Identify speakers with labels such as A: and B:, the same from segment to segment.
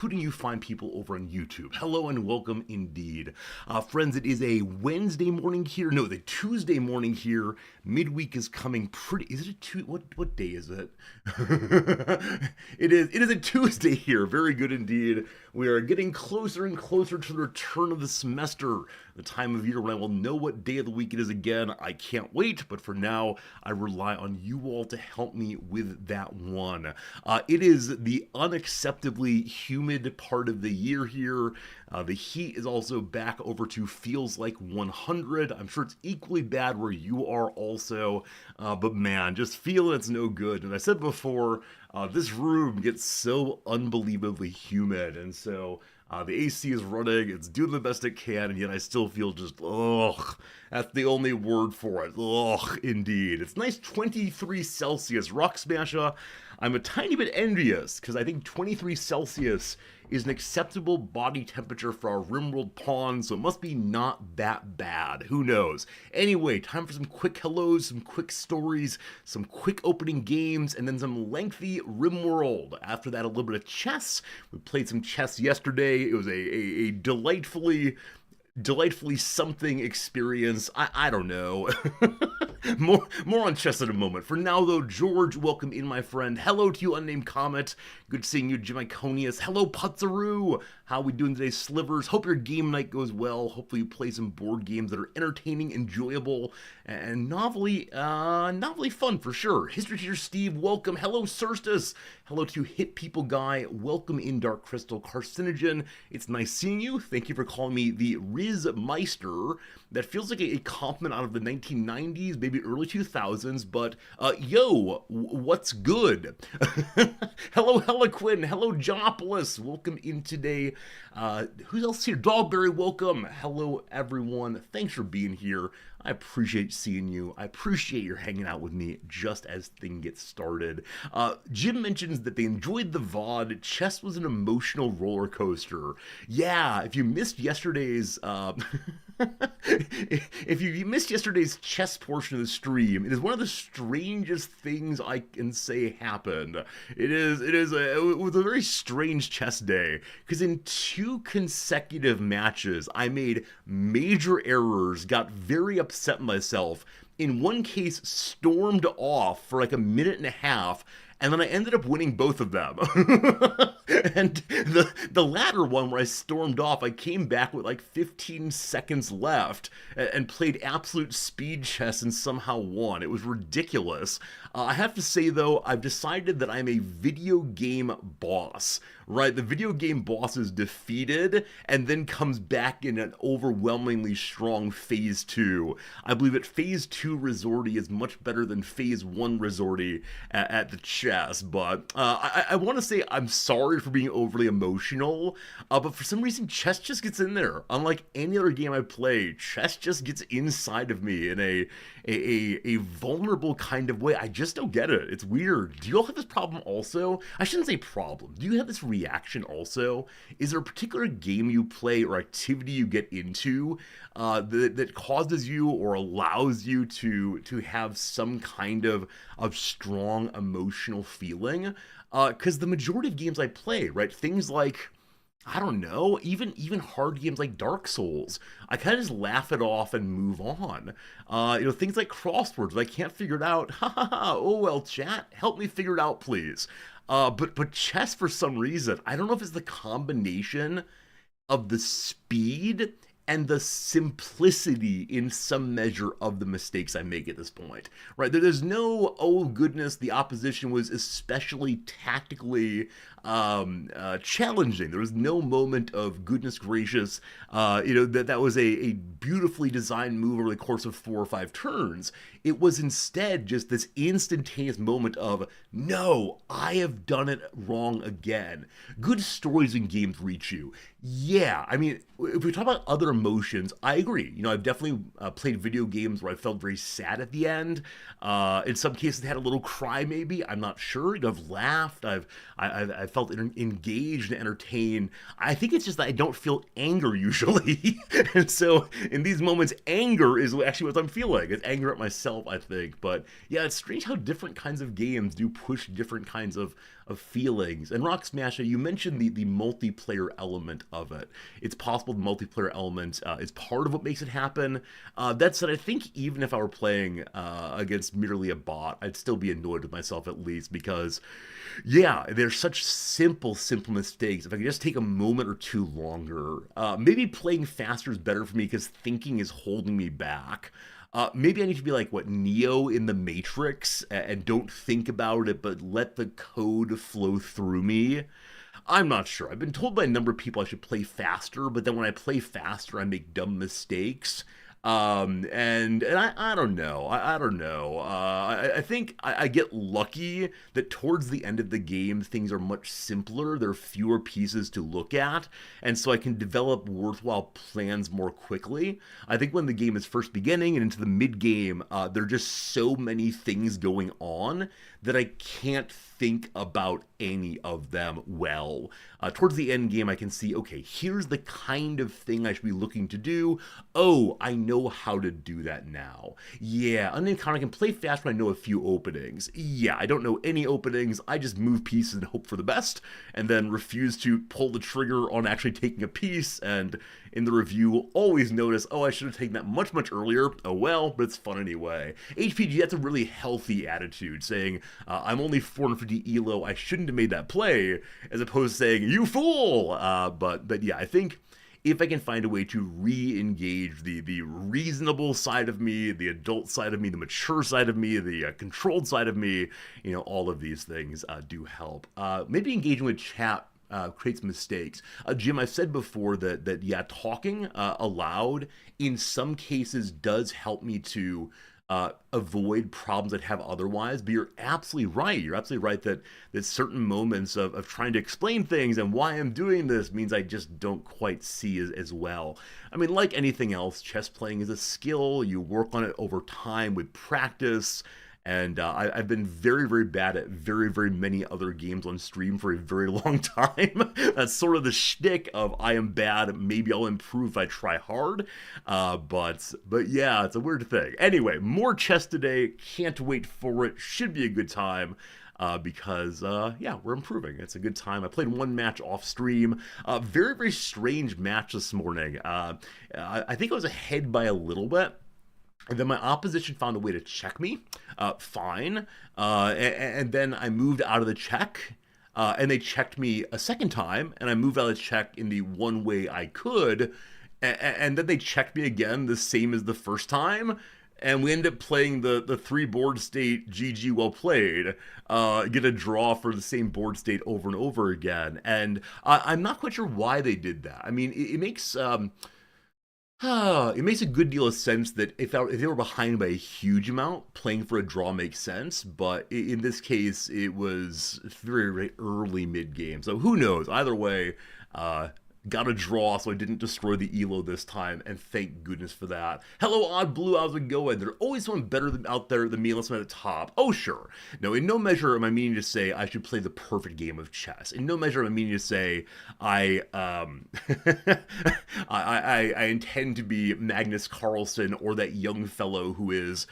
A: Who do you find people over on YouTube? Hello and welcome indeed. Friends, it is a Wednesday morning here. No, the Tuesday morning here. Midweek is coming pretty. Is it a what day is it? It is a Tuesday here. Very good indeed. We are getting closer and closer to the return of the semester, the time of year when I will know what day of the week it is again. I can't wait, but for now, I rely on you all to help me with that one. It is the unacceptably humid part of the year here. The heat is also back over to feels like 100. I'm sure it's equally bad where you are also, but man, just feeling it's no good. And I said before, this room gets so unbelievably humid, and so the AC is running, it's doing the best it can, and yet I still feel just, ugh. That's the only word for it. Ugh, indeed. It's nice 23 Celsius. Rock Smasher, I'm a tiny bit envious, because I think 23 Celsius is an acceptable body temperature for our Rimworld pawn, so it must be not that bad. Who knows? Anyway, time for some quick hellos, some quick stories, some quick opening games, and then some lengthy Rimworld. After that, a little bit of chess. We played some chess yesterday. It was a delightfully something experience. I don't know. more on chess in a moment. For now, though, George, welcome in, my friend. Hello to you, unnamed comet. Good seeing you, Jim Iconius. Hello, Putzaroo. How we doing today, Slivers? Hope your game night goes well. Hopefully you play some board games that are entertaining, enjoyable, and novelly fun for sure. History teacher Steve, welcome. Hello, Cerstus. Hello to Hit People Guy. Welcome in, Dark Crystal Carcinogen. It's nice seeing you. Thank you for calling me the Riz Meister. That feels like a compliment out of the 1990s, maybe early 2000s, but yo, what's good? Hello, Heliquin. Hello, Jonopolis. Welcome in today. Who's else here? Dogberry, welcome. Hello, everyone. Thanks for being here. I appreciate seeing you. I appreciate your hanging out with me just as things get started. Jim mentions that they enjoyed the VOD. Chess was an emotional roller coaster. Yeah, if you missed yesterday's... if you missed yesterday's chess portion of the stream, it is one of the strangest things I can say happened. It was a very strange chess day, because in 2 consecutive matches, I made major errors, got very upset myself. In one case, stormed off for like a minute and a half, and then I ended up winning both of them. And the latter one, where I stormed off, I came back with like 15 seconds left and played absolute speed chess and somehow won. It was ridiculous. I have to say, though, I've decided that I'm a video game boss. Right, the video game boss is defeated and then comes back in an overwhelmingly strong Phase 2. I believe that Phase 2 Resorty is much better than Phase 1 Resorty at the chess, but I want to say I'm sorry for being overly emotional, but for some reason chess just gets in there. Unlike any other game I play, chess just gets inside of me in a vulnerable kind of way. I just don't get it. It's weird. Do you all have this problem also? I shouldn't say problem. Do you have this reaction also? Is there a particular game you play or activity you get into that causes you or allows you to have some kind of strong emotional feeling? Because the majority of games I play, right, things like, I don't know, even hard games like Dark Souls, I kind of just laugh it off and move on. Things like crosswords, I can't figure it out. Ha ha ha, oh well, chat, help me figure it out, please. But chess, for some reason, I don't know if it's the combination of the speed and the simplicity in some measure of the mistakes I make at this point, right? There's no, oh goodness, the opposition was especially tactically challenging. There was no moment of goodness gracious, that was a beautifully designed move over the course of 4 or 5 turns. It was instead just this instantaneous moment of, no, I have done it wrong again. Good stories in games reach you. Yeah, I mean, if we talk about other emotions, I agree. I've definitely played video games where I felt very sad at the end. In some cases, had a little cry, maybe. I'm not sure. I've laughed. I've felt engaged and entertained. I think it's just that I don't feel anger usually. And so in these moments, anger is actually what I'm feeling. It's anger at myself, I think. But yeah, it's strange how different kinds of games do push different kinds of of feelings. And Rock Smasher, you mentioned the multiplayer element of it. It's possible the multiplayer element is part of what makes it happen. That said, I think even if I were playing against merely a bot, I'd still be annoyed with myself at least because, yeah, there's such simple mistakes. If I could just take a moment or two longer, maybe playing faster is better for me because thinking is holding me back. Maybe I need to be like, what, Neo in the Matrix and don't think about it, but let the code flow through me. I'm not sure. I've been told by a number of people I should play faster, but then when I play faster, I make dumb mistakes. And I don't know. I don't know. I think I get lucky that towards the end of the game, things are much simpler. There are fewer pieces to look at, and so I can develop worthwhile plans more quickly. I think when the game is first beginning and into the mid game, there are just so many things going on that I can't think about any of them well. Towards the end game, I can see, okay, here's the kind of thing I should be looking to do. Oh, I know how to do that now. Yeah, unencounter, I can play fast when I know a few openings. Yeah, I don't know any openings. I just move pieces and hope for the best, and then refuse to pull the trigger on actually taking a piece, and in the review, always notice, oh, I should have taken that much earlier. Oh well, but it's fun anyway. HPG, that's a really healthy attitude, saying, I'm only 450 elo, I shouldn't have made that play, as opposed to saying, you fool! But yeah, I think if I can find a way to re-engage the reasonable side of me, the adult side of me, the mature side of me, the controlled side of me, all of these things do help. Maybe engaging with chat creates mistakes. Jim, I've said before that yeah, talking aloud in some cases does help me to avoid problems I'd have otherwise. But you're absolutely right. You're absolutely right that certain moments of trying to explain things and why I'm doing this means I just don't quite see as well. I mean, like anything else, chess playing is a skill. You work on it over time with practice. And I've been very bad at very many other games on stream for a very long time. That's sort of the shtick of I am bad, maybe I'll improve if I try hard. But yeah, it's a weird thing. Anyway, more chess today. Can't wait for it. Should be a good time. Because yeah, we're improving. It's a good time. I played one match off stream. Very strange match this morning. I think I was ahead by a little bit. And then my opposition found a way to check me, fine. And then I moved out of the check, and they checked me a second time, and I moved out of the check in the one way I could, and then they checked me again, the same as the first time, and we ended up playing the three board state GG well played, get a draw for the same board state over and over again. And I'm not quite sure why they did that. I mean, it makes... it makes a good deal of sense that if they were behind by a huge amount, playing for a draw makes sense, but in this case, it was very early mid-game. So who knows? Either way, got a draw, so I didn't destroy the elo this time, and thank goodness for that. Hello, Odd Blue, how's it going? There's always someone better out there than me unless I'm at the top. Oh, sure. No, in no measure am I meaning to say I should play the perfect game of chess. In no measure am I meaning to say I intend to be Magnus Carlsen or that young fellow who is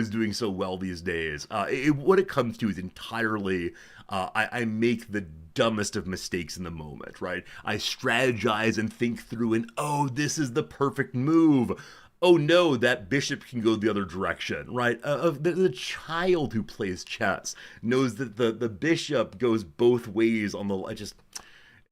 A: doing so well these days. What it comes to is entirely I make the dumbest of mistakes in the moment, right? I strategize and think through and, oh, this is the perfect move. Oh no, that bishop can go the other direction, right? The child who plays chess knows that the bishop goes both ways on the...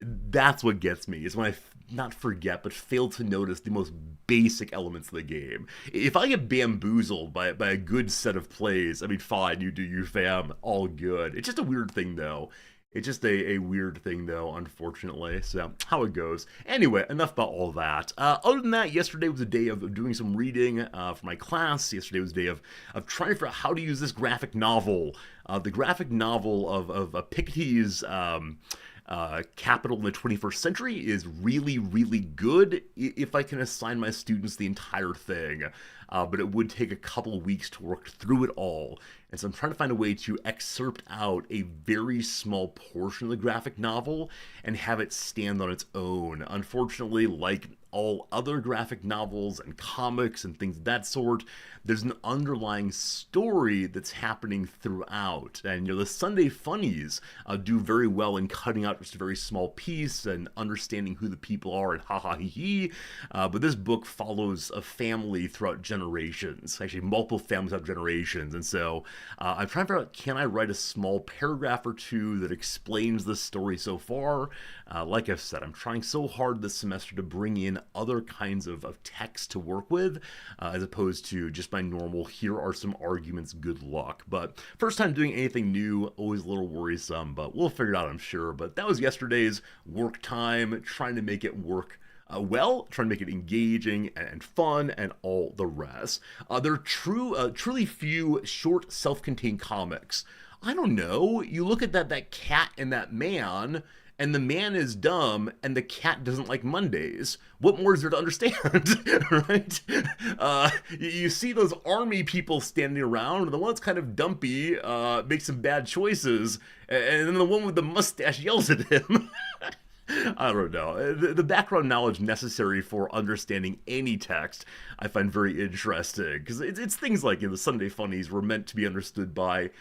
A: That's what gets me, is when I not forget, but fail to notice the most basic elements of the game. If I get bamboozled by a good set of plays, I mean, fine, you do you, fam, all good. It's just a weird thing, though. It's just a weird thing, though, unfortunately. So, how it goes. Anyway, enough about all that. Other than that, yesterday was a day of doing some reading for my class. Yesterday was a day of trying to figure out how to use this graphic novel. The graphic novel of Piketty's... Capital in the 21st Century is really good if I can assign my students the entire thing, but it would take a couple weeks to work through it all And so I'm trying to find a way to excerpt out a very small portion of the graphic novel and have it stand on its own. Unfortunately, like all other graphic novels and comics and things of that sort, there's an underlying story that's happening throughout. And the Sunday funnies do very well in cutting out just a very small piece and understanding who the people are and ha ha he he. But this book follows a family throughout generations, actually multiple families throughout generations. And so I'm trying to figure out, can I write a small paragraph or two that explains the story so far? Like I've said, I'm trying so hard this semester to bring in other kinds of text to work with, as opposed to just my normal, here are some arguments, good luck. But first time doing anything new, always a little worrisome, but we'll figure it out, I'm sure. But that was yesterday's work time, trying to make it work well, trying to make it engaging and fun and all the rest. There are truly few short self-contained comics. I don't know, you look at that cat and that man, and the man is dumb, and the cat doesn't like Mondays. What more is there to understand, right? You see those army people standing around, and the one that's kind of dumpy makes some bad choices, and then the one with the mustache yells at him. I don't know. The background knowledge necessary for understanding any text I find very interesting, because it's things like the Sunday funnies were meant to be understood by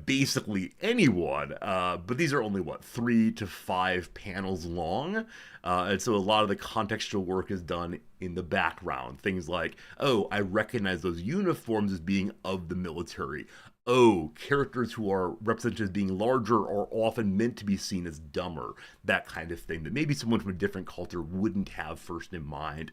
A: basically anyone, but these are only 3 to 5 panels long, and so a lot of the contextual work is done in the background. Things like, oh, I recognize those uniforms as being of the military. Oh, characters who are represented as being larger are often meant to be seen as dumber. That kind of thing that maybe someone from a different culture wouldn't have first in mind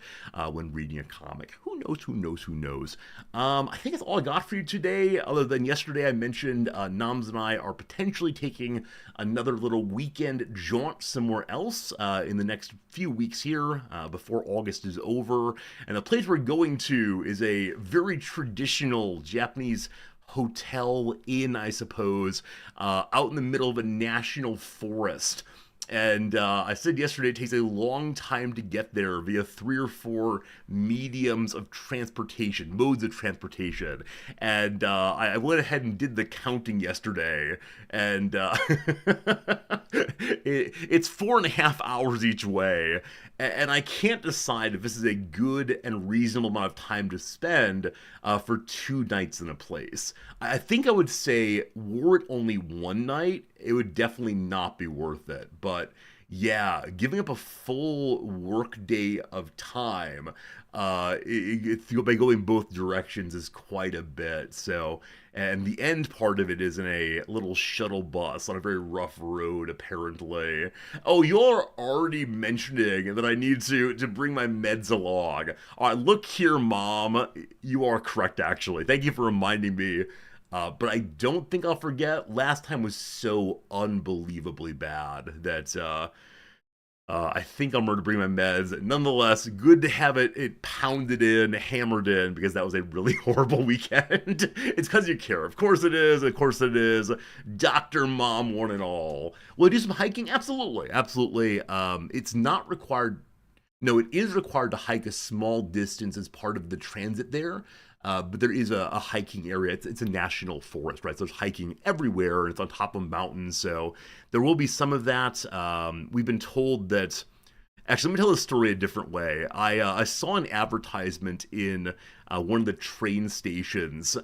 A: when reading a comic. Who knows, who knows, who knows? I think that's all I got for you today, other than yesterday I mentioned Nams and I are potentially taking another little weekend jaunt somewhere else in the next few weeks here before August is over. And the place we're going to is a very traditional Japanese hotel inn, I suppose, out in the middle of a national forest. And I said yesterday it takes a long time to get there via 3 or 4 mediums of transportation, modes of transportation. And I went ahead and did the counting yesterday, and it's 4.5 hours each way. And I can't decide if this is a good and reasonable amount of time to spend for 2 nights in a place. I think I would say, were it only 1 night, it would definitely not be worth it. But yeah, giving up a full work day of time by going both directions is quite a bit. So, and the end part of it is in a little shuttle bus on a very rough road, apparently. Oh, you're already mentioning that I need to bring my meds along. All right, look here, Mom. You are correct, actually. Thank you for reminding me. But I don't think I'll forget. Last time was so unbelievably bad that I think I'm going to bring my meds. Nonetheless, good to have it pounded in, hammered in, because that was a really horrible weekend. It's because you care. Of course it is. Of course it is. Dr. Mom, one and all. Will I do some hiking? Absolutely. Absolutely. It's not required. No, it is required to hike a small distance as part of the transit there. But there is a hiking area. It's a national forest, right? So there's hiking everywhere, and it's on top of mountains. So there will be some of that. We've been told that. Actually, let me tell the story a different way. I saw an advertisement in one of the train stations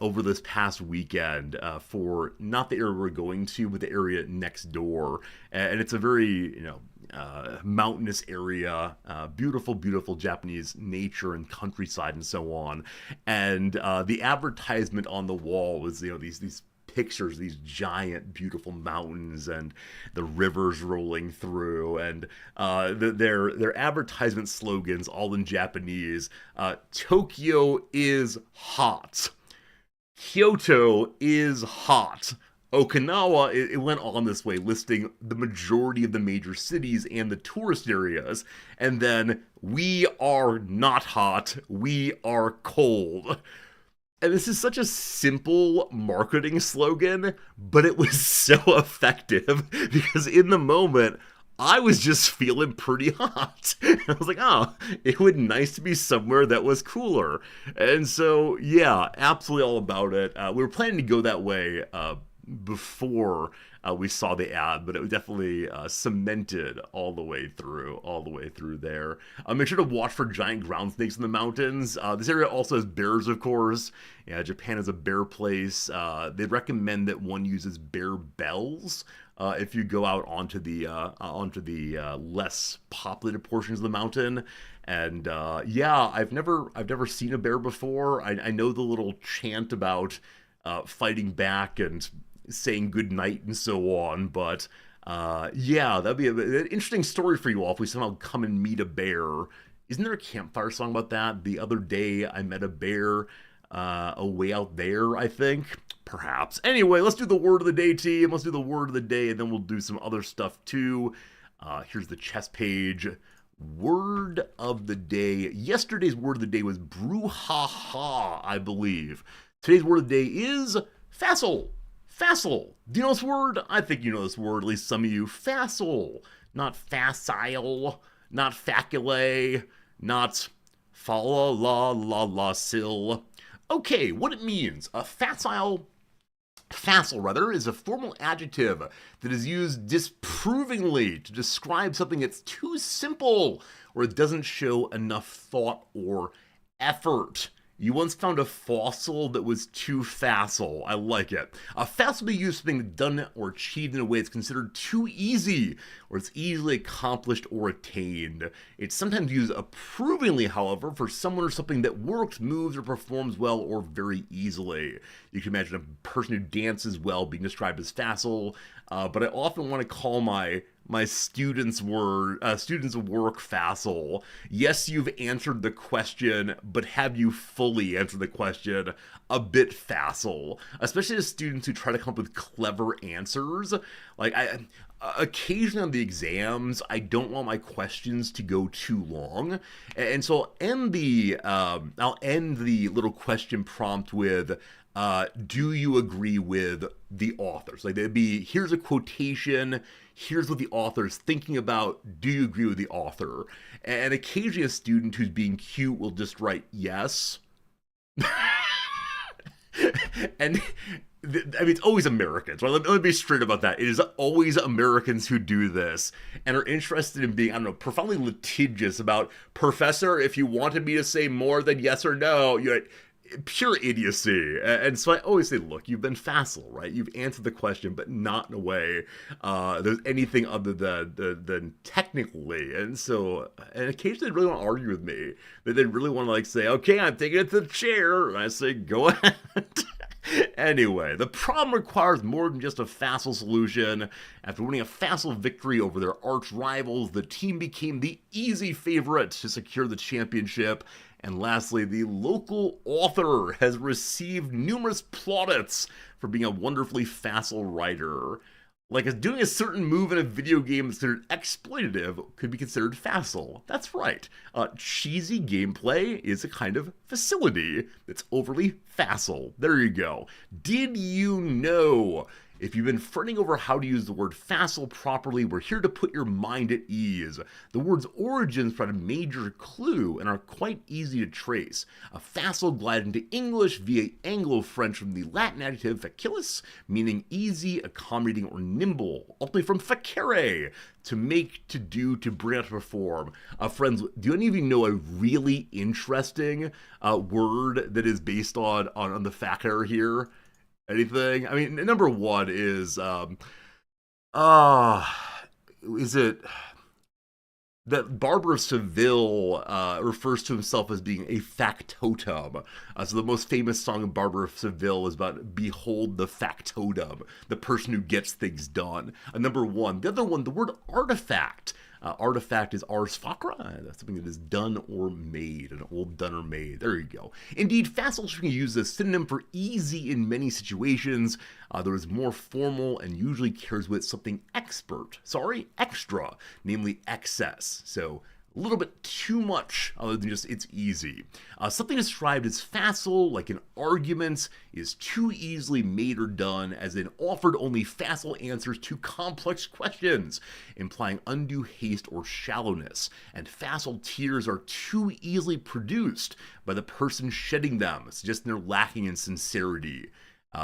A: over this past weekend for not the area we're going to, but the area next door. And it's a very, mountainous area, beautiful, beautiful Japanese nature and countryside and so on. And the advertisement on the wall was, these pictures, these giant, beautiful mountains and the rivers rolling through, and their advertisement slogans, all in Japanese. Tokyo is hot. Kyoto is hot. Okinawa, it went on this way, listing the majority of the major cities and the tourist areas. And then, we are not hot, we are cold. And this is such a simple marketing slogan, but it was so effective, because in the moment, I was just feeling pretty hot. I was like, oh, it would be nice to be somewhere that was cooler. And so, yeah, absolutely all about it. We were planning to go that way before we saw the ad, but it was definitely cemented all the way through there. Make sure to watch for giant ground snakes in the mountains. This area also has bears, of course. Yeah, Japan is a bear place. They recommend that one uses bear bells if you go out onto the less populated portions of the mountain. And yeah, I've never seen a bear before. I know the little chant about fighting back and saying good night and so on, but yeah, that'd be an interesting story for you all if we somehow come and meet a bear. Isn't there a campfire song about that? The other day I met a bear way out there, I think. Perhaps. Anyway, let's do the word of the day, team. Let's do the word of the day, and then we'll do some other stuff too. Here's the chess page. Word of the day. Yesterday's word of the day was brouhaha, I believe. Today's word of the day is facile. Facile. Do you know this word? I think you know this word, at least some of you. Facile. Not facile. Not facile. Not fa la la la la sil. Okay, what it means. A facile is a formal adjective that is used disapprovingly to describe something that's too simple or it doesn't show enough thought or effort. You once found a fossil that was too facile. I like it. A facile may use something done or achieved in a way that's considered too easy, or it's easily accomplished or attained. It's sometimes used approvingly, however, for someone or something that works, moves, or performs well or very easily. You can imagine a person who dances well being described as facile, but I often want to call my students' work facile. Yes, you've answered the question, but have you fully answered the question? A bit facile, especially to students who try to come up with clever answers. Like occasionally on the exams, I don't want my questions to go too long, and so I'll end the little question prompt with, do you agree with the authors? Like they'd be, here's a quotation, here's what the author's thinking about, do you agree with the author? And occasionally a student who's being cute will just write yes. And I mean, it's always Americans, right? Let me be straight about that. It is always Americans who do this and are interested in being, I don't know, profoundly litigious about, Professor, if you wanted me to say more than yes or no, you're pure idiocy. And so I always say, look, you've been facile, right? You've answered the question, but not in a way there's anything other than technically. And so, and occasionally they really want to argue with me. They really want to like say, okay, I'm taking it to the chair. And I say, go ahead. Anyway, the problem requires more than just a facile solution. After winning a facile victory over their arch rivals, the team became the easy favorite to secure the championship. And lastly, the local author has received numerous plaudits for being a wonderfully facile writer. Like doing a certain move in a video game considered exploitative could be considered facile. That's right. Cheesy gameplay is a kind of facility that's overly facile. There you go. Did you know? If you've been fretting over how to use the word facile properly, we're here to put your mind at ease. The word's origins provide a major clue and are quite easy to trace. A facile glided into English via Anglo-French from the Latin adjective facilis, meaning easy, accommodating, or nimble, ultimately from facere, to make, to do, to bring out, to perform. Friends, do any of you know a really interesting word that is based on the facere here? Anything? I mean, number one is it that Barber of Seville refers to himself as being a factotum. So the most famous song of Barber of Seville is about behold the factotum, the person who gets things done. Number one. The other one, the word artifact. Artifact is ars facra. That's something that is done or made, an old done or made. There you go. Indeed, facile should be used as a synonym for easy in many situations. There is more formal and usually carries with something extra, namely excess. So A little bit too much, other than just it's easy. Something described as facile, like an argument, is too easily made or done, as in offered only facile answers to complex questions, implying undue haste or shallowness. And facile tears are too easily produced by the person shedding them, suggesting they're lacking in sincerity.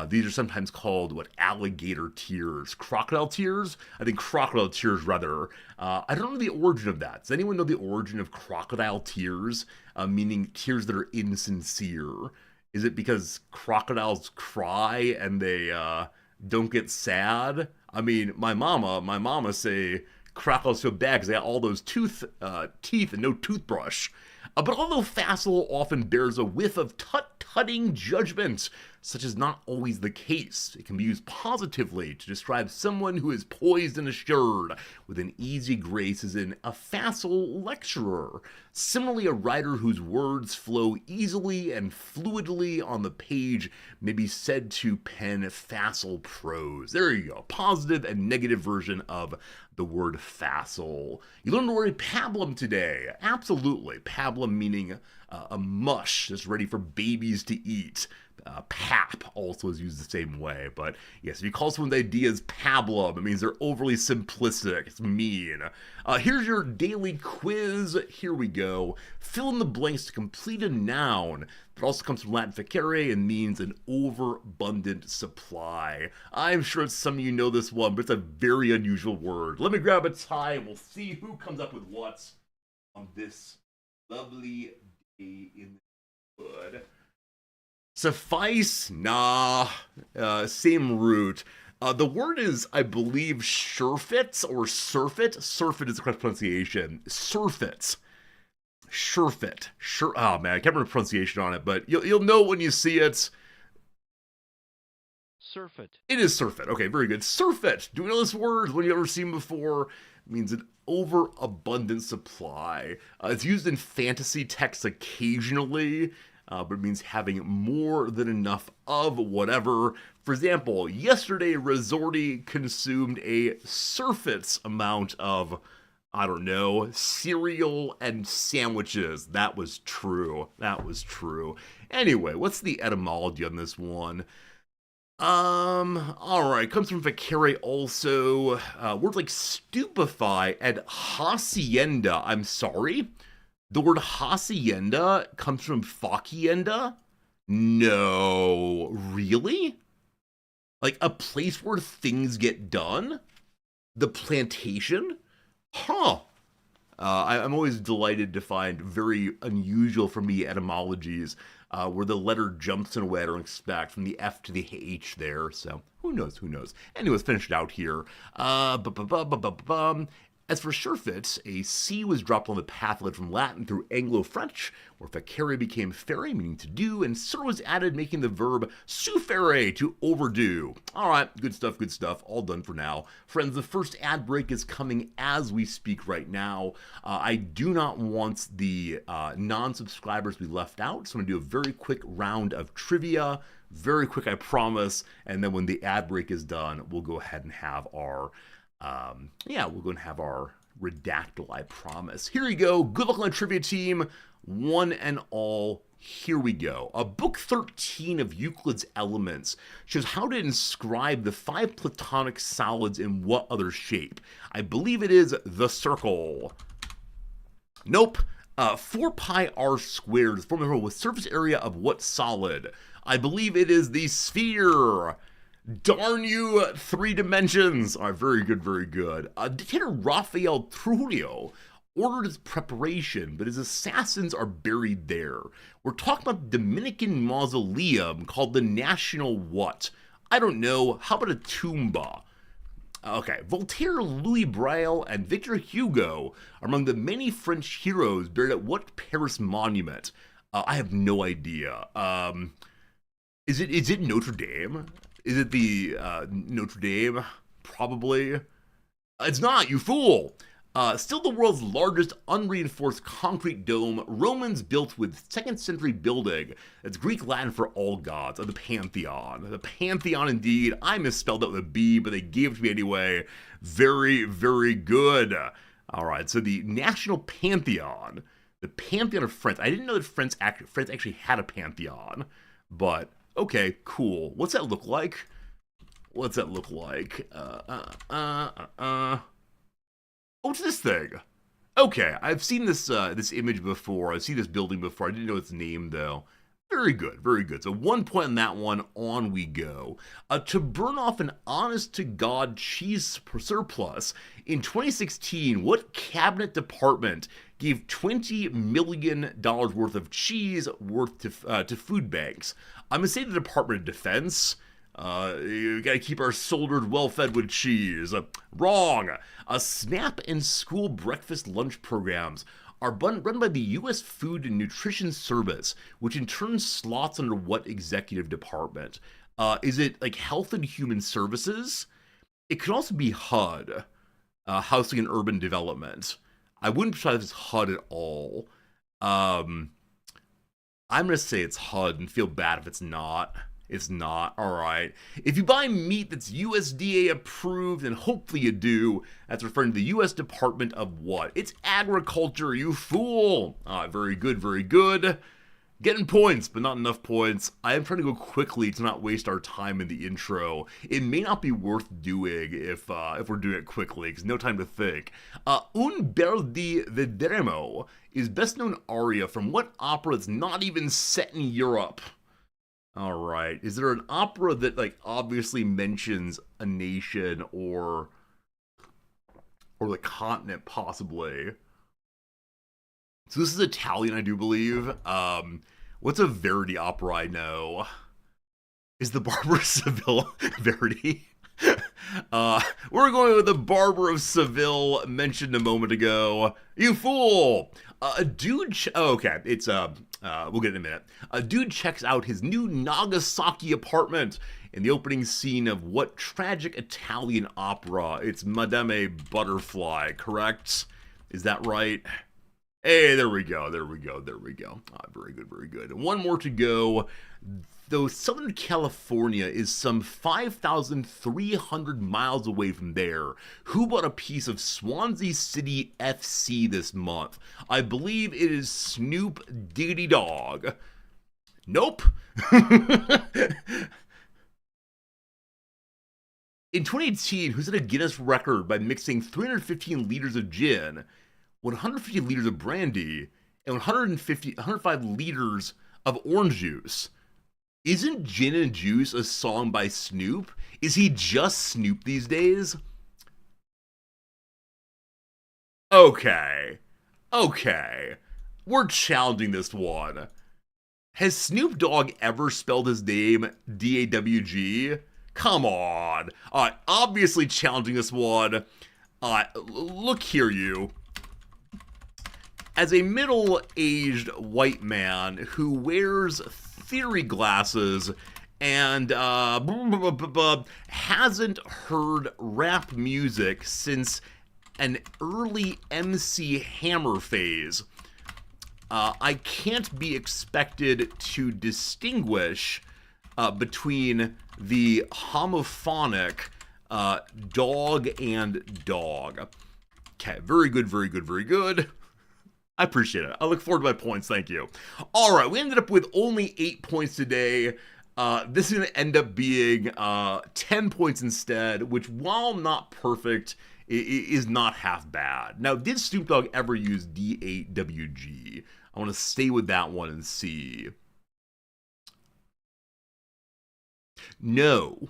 A: These are sometimes called, alligator tears. Crocodile tears? I think crocodile tears, rather. I don't know the origin of that. Does anyone know the origin of crocodile tears? Meaning tears that are insincere. Is it because crocodiles cry and they don't get sad? I mean, my mama say crocodiles so bad because they got all those teeth and no toothbrush. But although facile often bears a whiff of tut-tutting judgment, such is not always the case. It can be used positively to describe someone who is poised and assured, with an easy grace as in a facile lecturer. Similarly, a writer whose words flow easily and fluidly on the page may be said to pen facile prose. There you go. Positive and negative version of the word facile. You learned the word pablum today. Absolutely. Pablum meaning a mush that's ready for babies to eat. Pap also is used the same way, but yes, if you call someone's ideas pablum, it means they're overly simplistic. It's mean. Here's your daily quiz. Here we go. Fill in the blanks to complete a noun that also comes from Latin facere and means an overabundant supply. I'm sure some of you know this one, but it's a very unusual word. Let me grab a tie and we'll see who comes up with what on this lovely day in the wood. Suffice? Nah. Same root. The word is, I believe, surfeit or surfeit. Surfeit is the correct pronunciation. Surfeit. Surfeit. Oh man, I can't remember the pronunciation on it, but you'll know when you see it.
B: Surfeit.
A: It is surfeit. Okay, very good. Surfeit. Do we know this word? When you ever seen before? It means an overabundant supply. It's used in fantasy texts occasionally. But it means having more than enough of whatever. For example, yesterday Resorti consumed a surfeit amount of, I don't know, cereal and sandwiches. That was true. Anyway, what's the etymology on this one? Alright, comes from facere also. Words like stupefy and hacienda. I'm sorry? The word hacienda comes from facienda? No. Really? Like a place where things get done? The plantation? Huh. I'm always delighted to find very unusual for me etymologies where the letter jumps in a way I don't expect, from the F to the H there. So who knows? Anyways, finish it out here. As for surfeit, a C was dropped on the path led from Latin through Anglo-French, where facere became fere, meaning to do, and sur was added, making the verb suffere, to overdo. All right, good stuff, all done for now. Friends, the first ad break is coming as we speak right now. I do not want the non-subscribers to be left out, so I'm going to do a very quick round of trivia. Very quick, I promise, and then when the ad break is done, we'll go ahead and have our we're going to have our redactyl, I promise. Here you go. Good luck on the trivia team. One and all, here we go. Book 13 of Euclid's Elements shows how to inscribe the 5 Platonic solids in what other shape? I believe it is the circle. Nope. 4 pi r squared is formula with surface area of what solid? I believe it is the sphere. Darn you, 3 dimensions! All right, very good. Dictator Rafael Trujillo ordered his preparation, but his assassins are buried there. We're talking about the Dominican mausoleum called the National what? I don't know. How about a tumba? Okay, Voltaire, Louis Braille, and Victor Hugo are among the many French heroes buried at what Paris monument? I have no idea. Is it Notre Dame? Is it the Notre Dame? Probably. It's not, you fool! Still the world's largest unreinforced concrete dome, Romans built with 2nd century building. That's Greek Latin for all gods, the Pantheon. The Pantheon indeed. I misspelled it with a B, but they gave it to me anyway. Very good. All right, so the National Pantheon, the Pantheon of France. I didn't know that France actually had a pantheon, but okay, cool. What's that look like? What's that look like? Oh, it's this thing. Okay, I've seen this image before. I've seen this building before. I didn't know its name though. Very good, very good. So 1 point on that one. On we go. To burn off an honest-to-God cheese surplus, in 2016, what cabinet department gave $20 million worth of cheese to food banks? I'm going to say the Department of Defense. You gotta keep our soldiers well fed with cheese. Wrong. SNAP and school breakfast lunch programs are run by the U.S. Food and Nutrition Service, which in turn slots under what executive department? Is it like Health and Human Services? It could also be HUD, Housing and Urban Development. I wouldn't try this HUD at all. I'm gonna say it's HUD and feel bad if it's not. It's not. All right. If you buy meat that's USDA approved, and hopefully you do, that's referring to the U.S. Department of what? It's agriculture, you fool. Very good, very good. Getting points, but not enough points. I am trying to go quickly to not waste our time in the intro. It may not be worth doing if we're doing it quickly, because no time to think. Un bel di vedremo is best known aria from what opera that's not even set in Europe? All right. Is there an opera that like obviously mentions a nation or the continent possibly? So this is Italian, I do believe. What's a Verdi opera I know? Is the Barber of Seville Verdi? We're going with the Barber of Seville mentioned a moment ago. You fool! A dude. Okay, it's we'll get it in a minute. A dude checks out his new Nagasaki apartment in the opening scene of what tragic Italian opera? It's Madame Butterfly, correct? Is that right? Hey, there we go, there we go, there we go. Very good, very good. One more to go. Though Southern California is some 5,300 miles away from there, who bought a piece of Swansea City FC this month? I believe it is Snoop Diggity Dog. Nope. In 2018, who set a Guinness record by mixing 315 liters of gin, 150 liters of brandy, and 105 liters of orange juice? Isn't Gin and Juice a song by Snoop? Is he just Snoop these days? Okay. We're challenging this one. Has Snoop Dogg ever spelled his name D-A-W-G? Come on. Obviously challenging this one. Look here, you. As a middle-aged white man who wears theory glasses and hasn't heard rap music since an early MC Hammer phase, I can't be expected to distinguish between the homophonic dog and dog. Okay, very good, very good, very good. I appreciate it. I look forward to my points. Thank you. All right, we ended up with only 8 points today. This is going to end up being 10 points instead, which, while not perfect, is not half bad. Now, did Snoop Dogg ever use D-A-W-G? I want to stay with that one and see. No.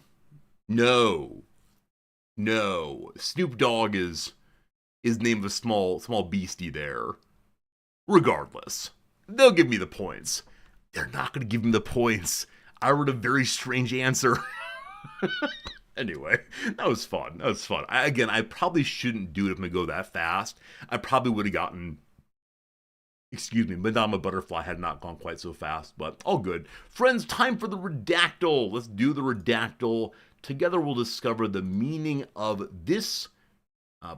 A: Snoop Dogg is the name of a small beastie there. Regardless, they'll give me the points. They're not going to give me the points. I wrote a very strange answer. Anyway, that was fun. I probably shouldn't do it if I'm going to go that fast. I probably would have gotten, Madame Butterfly had not gone quite so fast, but all good. Friends, time for the redactyl. Let's do the redactyl. Together we'll discover the meaning of this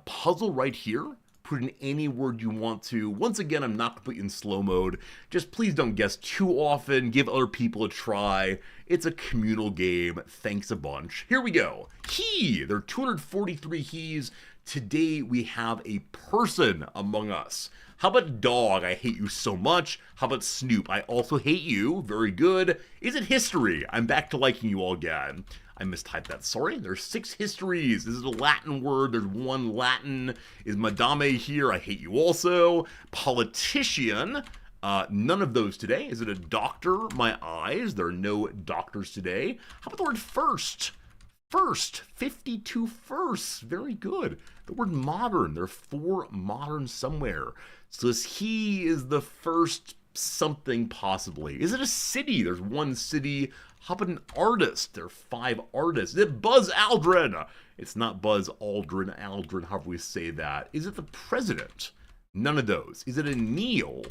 A: puzzle right here. Put in any word you want to. Once again, I'm not completely in slow mode. Just please don't guess too often. Give other people a try. It's a communal game. Thanks a bunch. Here we go. He. There are 243 he's, Today we have a person among us. How about dog? I hate you so much. How about Snoop? I also hate you. Very good. Is it history? I'm back to liking you all again. I mistyped that. Sorry. There's 6 histories. This is a Latin word. There's 1 Latin. Is Madame here? I hate you also. Politician. None of those today. Is it a doctor? My eyes. There are no doctors today. How about the word first? First, 52 firsts. Very good. The word modern. There are 4 modern somewhere. So he is the first something possibly. Is it a city? There's 1 city. How about an artist? There are 5 artists. Is it Buzz Aldrin? It's not Buzz Aldrin, however we say that. Is it the president? None of those. Is it a Neil?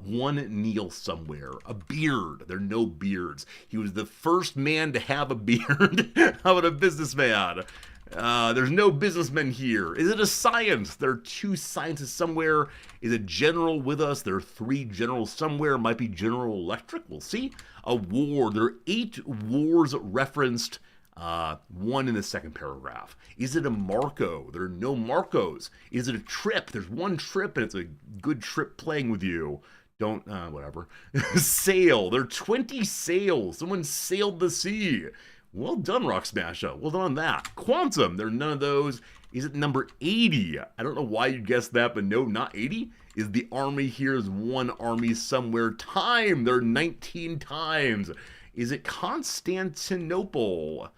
A: 1 Neil somewhere. A beard. There are no beards. He was the first man to have a beard. How about a businessman? There's no businessmen here. Is it a science? There are 2 scientists somewhere. Is a general with us? There are 3 generals somewhere. Might be General Electric. We'll see. A war. There are 8 wars referenced. 1 in the second paragraph. Is it a Marco? There are no Marcos. Is it a trip? There's 1 trip, and it's a good trip playing with you. Don't, whatever. Sail. There are 20 sails. Someone sailed the sea. Well done, Rock Smasher. Well done on that. Quantum. There are none of those. Is it number 80? I don't know why you guessed that, but no, not 80. Is the army here? Is 1 army somewhere? Time. There are 19 times. Is it Constantinople?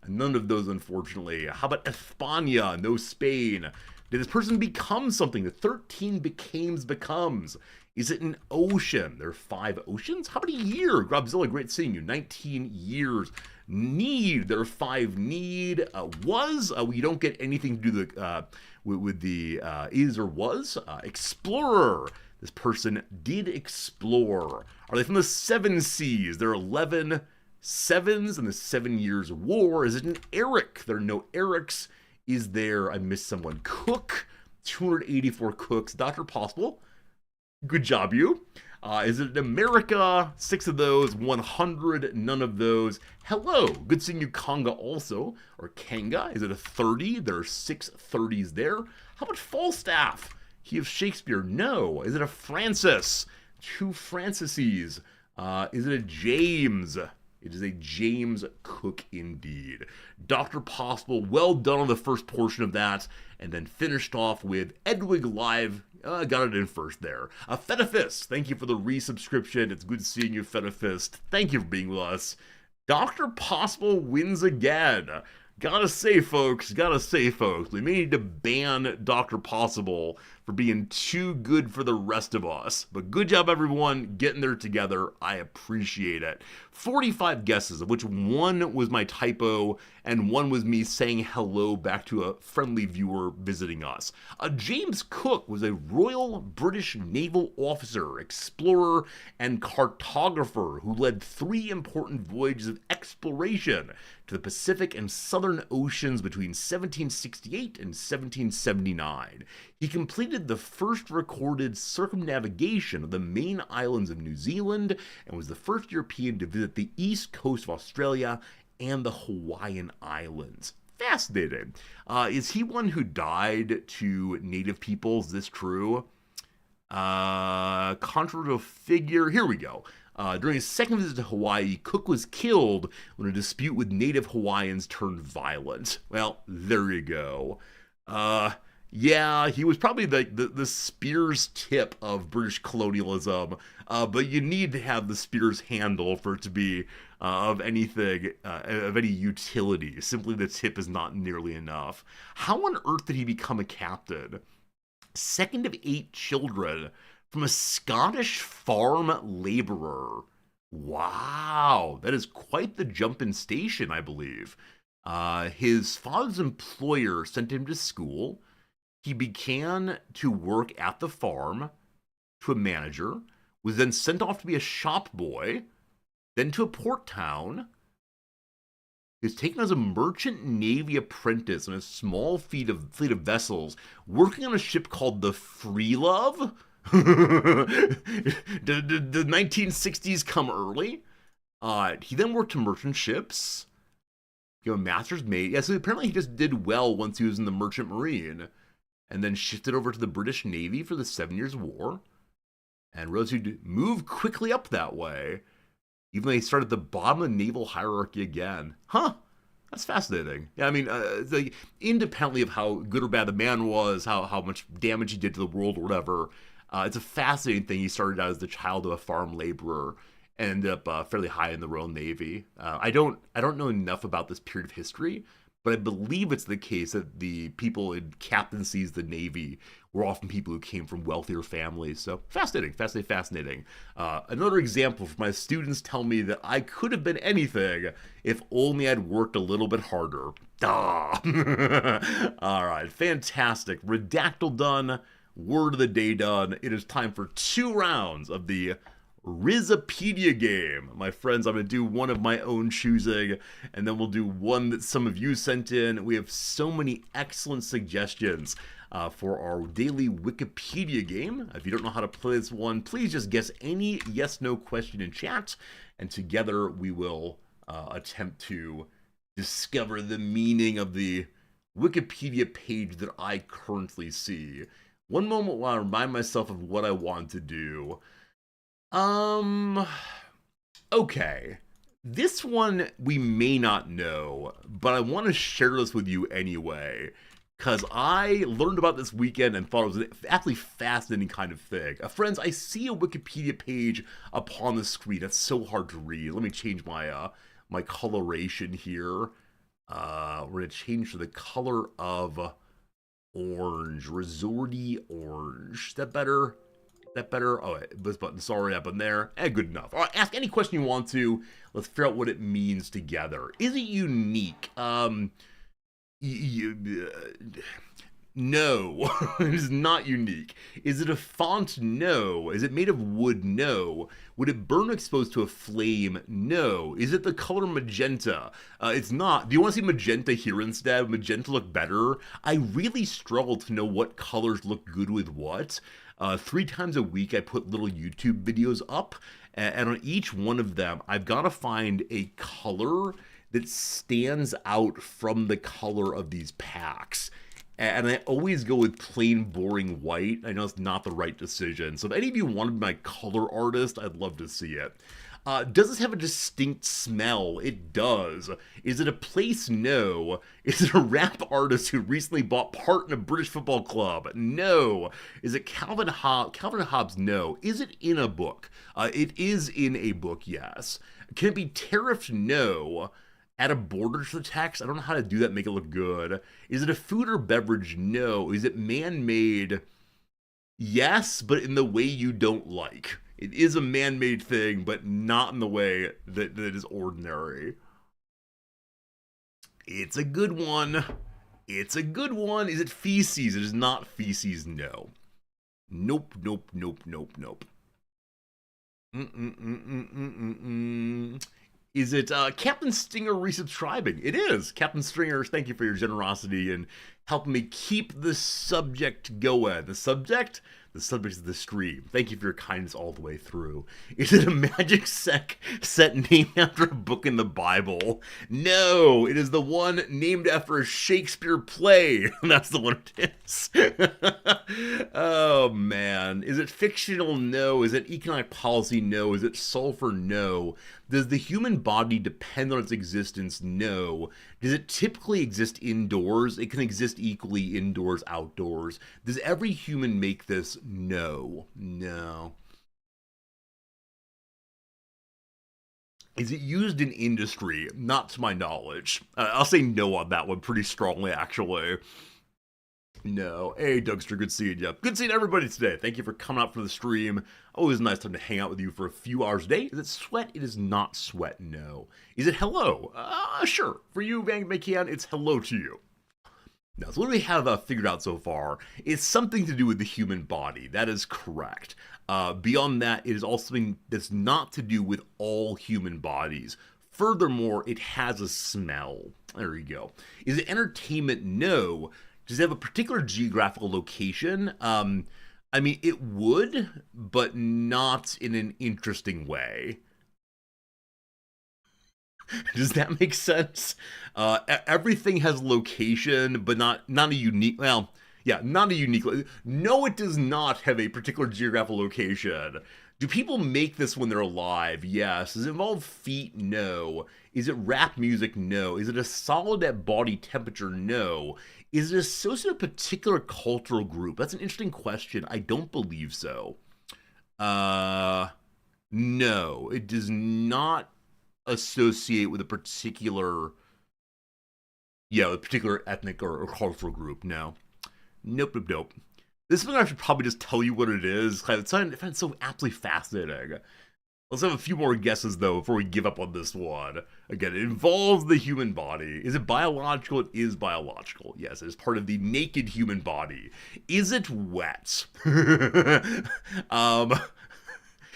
A: None of those, unfortunately. How about España? No Spain. Did this person become something? The 13 becomes. Is it an ocean? There are 5 oceans. How about a year? Grobzilla, great seeing you. 19 years. Need. There are 5 need. Was. We don't get anything to do with the is or was. Explorer. This person did explore. Are they from the 7 seas? There are 11 sevens in the 7 Years' War. Is it an Eric? There are no Erics. Is there, I missed someone, Cook? 284 cooks. Dr. Possible. Good job, you. Is it America? 6 of those. 100. None of those. Hello. Good seeing you, Conga also. Or Kanga. Is it a 30? There are 6 30s there. How about Falstaff? He of Shakespeare. No. Is it a Francis? 2 Francises. Is it a James? It is a James Cook indeed. Dr. Possible, well done on the first portion of that, and then finished off with Edwig Live. Got it in first there. Fetafist, thank you for the resubscription. It's good seeing you, Fetafist. Thank you for being with us. Dr. Possible wins again. Gotta say, folks, we may need to ban Dr. Possible for being too good for the rest of us. But good job, everyone, getting there together. I appreciate it. 45 guesses, of which 1 was my typo, and 1 was me saying hello back to a friendly viewer visiting us. James Cook was a Royal British Naval officer, explorer, and cartographer who led 3 important voyages of exploration to the Pacific and Southern Oceans between 1768 and 1779. He completed the first recorded circumnavigation of the main islands of New Zealand and was the first European to visit the east coast of Australia and the Hawaiian Islands. Fascinating. Is he one who died to native peoples? Is this true? Controversial figure. Here we go. During his second visit to Hawaii, Cook was killed when a dispute with native Hawaiians turned violent. Well, there you go. Yeah, he was probably the Spears tip of British colonialism, but you need to have the Spears handle for it to be of anything, of any utility. Simply the tip is not nearly enough. How on earth did he become a captain? 2nd of 8 children from a Scottish farm laborer. Wow, that is quite the jump in station, I believe. His father's employer sent him to school. He began to work at the farm to a manager, was then sent off to be a shop boy, then to a port town. He was taken as a merchant navy apprentice on a small fleet of vessels, working on a ship called the Freelove. Did the 1960s come early? He then worked to merchant ships, a master's mate. Yeah, so apparently he just did well once he was in the Merchant Marine, and then shifted over to the British Navy for the 7 Years' War, and realized he'd move quickly up that way, even though he started at the bottom of the naval hierarchy again. Huh. That's fascinating. Yeah, I mean, like, independently of how good or bad the man was, how much damage he did to the world or whatever, it's a fascinating thing. He started out as the child of a farm laborer and ended up fairly high in the Royal Navy. I don't know enough about this period of history, but I believe it's the case that the people in captaincies of the Navy were often people who came from wealthier families. So fascinating, fascinating, fascinating. Another example for my students tell me that I could have been anything if only I'd worked a little bit harder. Ah. All right, fantastic. Redactyl done. Word of the day done. It is time for 2 rounds of the Rizopedia game. My friends, I'm going to do one of my own choosing, and then we'll do one that some of you sent in. We have so many excellent suggestions for our daily Wikipedia game. If you don't know how to play this one, please just guess any yes/no question in chat, and together we will attempt to discover the meaning of the Wikipedia page that I currently see. One moment while I remind myself of what I want to do. Okay. This one we may not know, but I want to share this with you anyway, because I learned about this weekend and thought it was an absolutely fascinating kind of thing. Friends, I see a Wikipedia page upon the screen. That's so hard to read. Let me change my my coloration here. We're going to change to the color of orange. Resorty orange. Is that better? That better? Oh, this button, sorry, that button there. Good enough. All right, ask any question you want to. Let's figure out what it means together. Is it unique? No, it is not unique. Is it a font? No. Is it made of wood? No. Would it burn exposed to a flame? No. Is it the color magenta? It's not. Do you want to see magenta here instead? Would magenta look better? I really struggle to know what colors look good with what. 3 times a week I put little YouTube videos up, and on each one of them I've got to find a color that stands out from the color of these packs. And I always go with plain, boring white. I know it's not the right decision. So if any of you want to be my color artist, I'd love to see it. Does this have a distinct smell? It does. Is it a place? No. Is it a rap artist who recently bought part in a British football club? No. Is it Calvin Hobbes? Calvin Hobbes? No. Is it in a book? It is in a book, yes. Can it be tariffed? No. Add a border to the text? I don't know how to do that, make it look good. Is it a food or beverage? No. Is it man-made? Yes, but in the way you don't like. It is a man-made thing, but not in the way that is ordinary. It's a good one. It's a good one. Is it feces? It is not feces, no. Nope, nope, nope, nope, nope. Is it Captain Stinger resubscribing? It is. Captain Stinger, thank you for your generosity and helping me keep the subject going. The subject? The subject is the stream. Thank you for your kindness all the way through. Is it a magic set named after a book in the Bible? No, it is the one named after a Shakespeare play. That's the one it is. Oh, man. Is it fictional? No. Is it economic policy? No. Is it sulfur? No. Does the human body depend on its existence? No. Does it typically exist indoors? It can exist equally indoors, outdoors. Does every human make this? No. No. Is it used in industry? Not to my knowledge. I'll say no on that one pretty strongly, actually. No. Hey, Dougster, good seeing you. Good seeing everybody today. Thank you for coming out for the stream. Always a nice time to hang out with you for a few hours a day. Is it sweat? It is not sweat, no. Is it hello? Sure. For you, Van McCann, it's hello to you. Now, so what do we have figured out so far? It's something to do with the human body. That is correct. Beyond that, it is also something that's not to do with all human bodies. Furthermore, it has a smell. There you go. Is it entertainment? No. Does it have a particular geographical location? I mean, it would, but not in an interesting way. Does that make sense? Everything has location, but not a unique. Well, yeah, not a unique. No, it does not have a particular geographical location. Do people make this when they're alive? Yes. Does it involve feet? No. Is it rap music? No. Is it a solid at body temperature? No. Is it associated with a particular cultural group? That's an interesting question. I don't believe so. Uh, no, it does not associate with a particular, yeah, a particular ethnic or cultural group. No, nope, nope, nope. This one I should probably just tell you what it is. I find it so absolutely fascinating. Let's have a few more guesses though before we give up on this one. Again, it involves the human body. Is it biological? It is biological. Yes, it is part of the naked human body. Is it wet? um,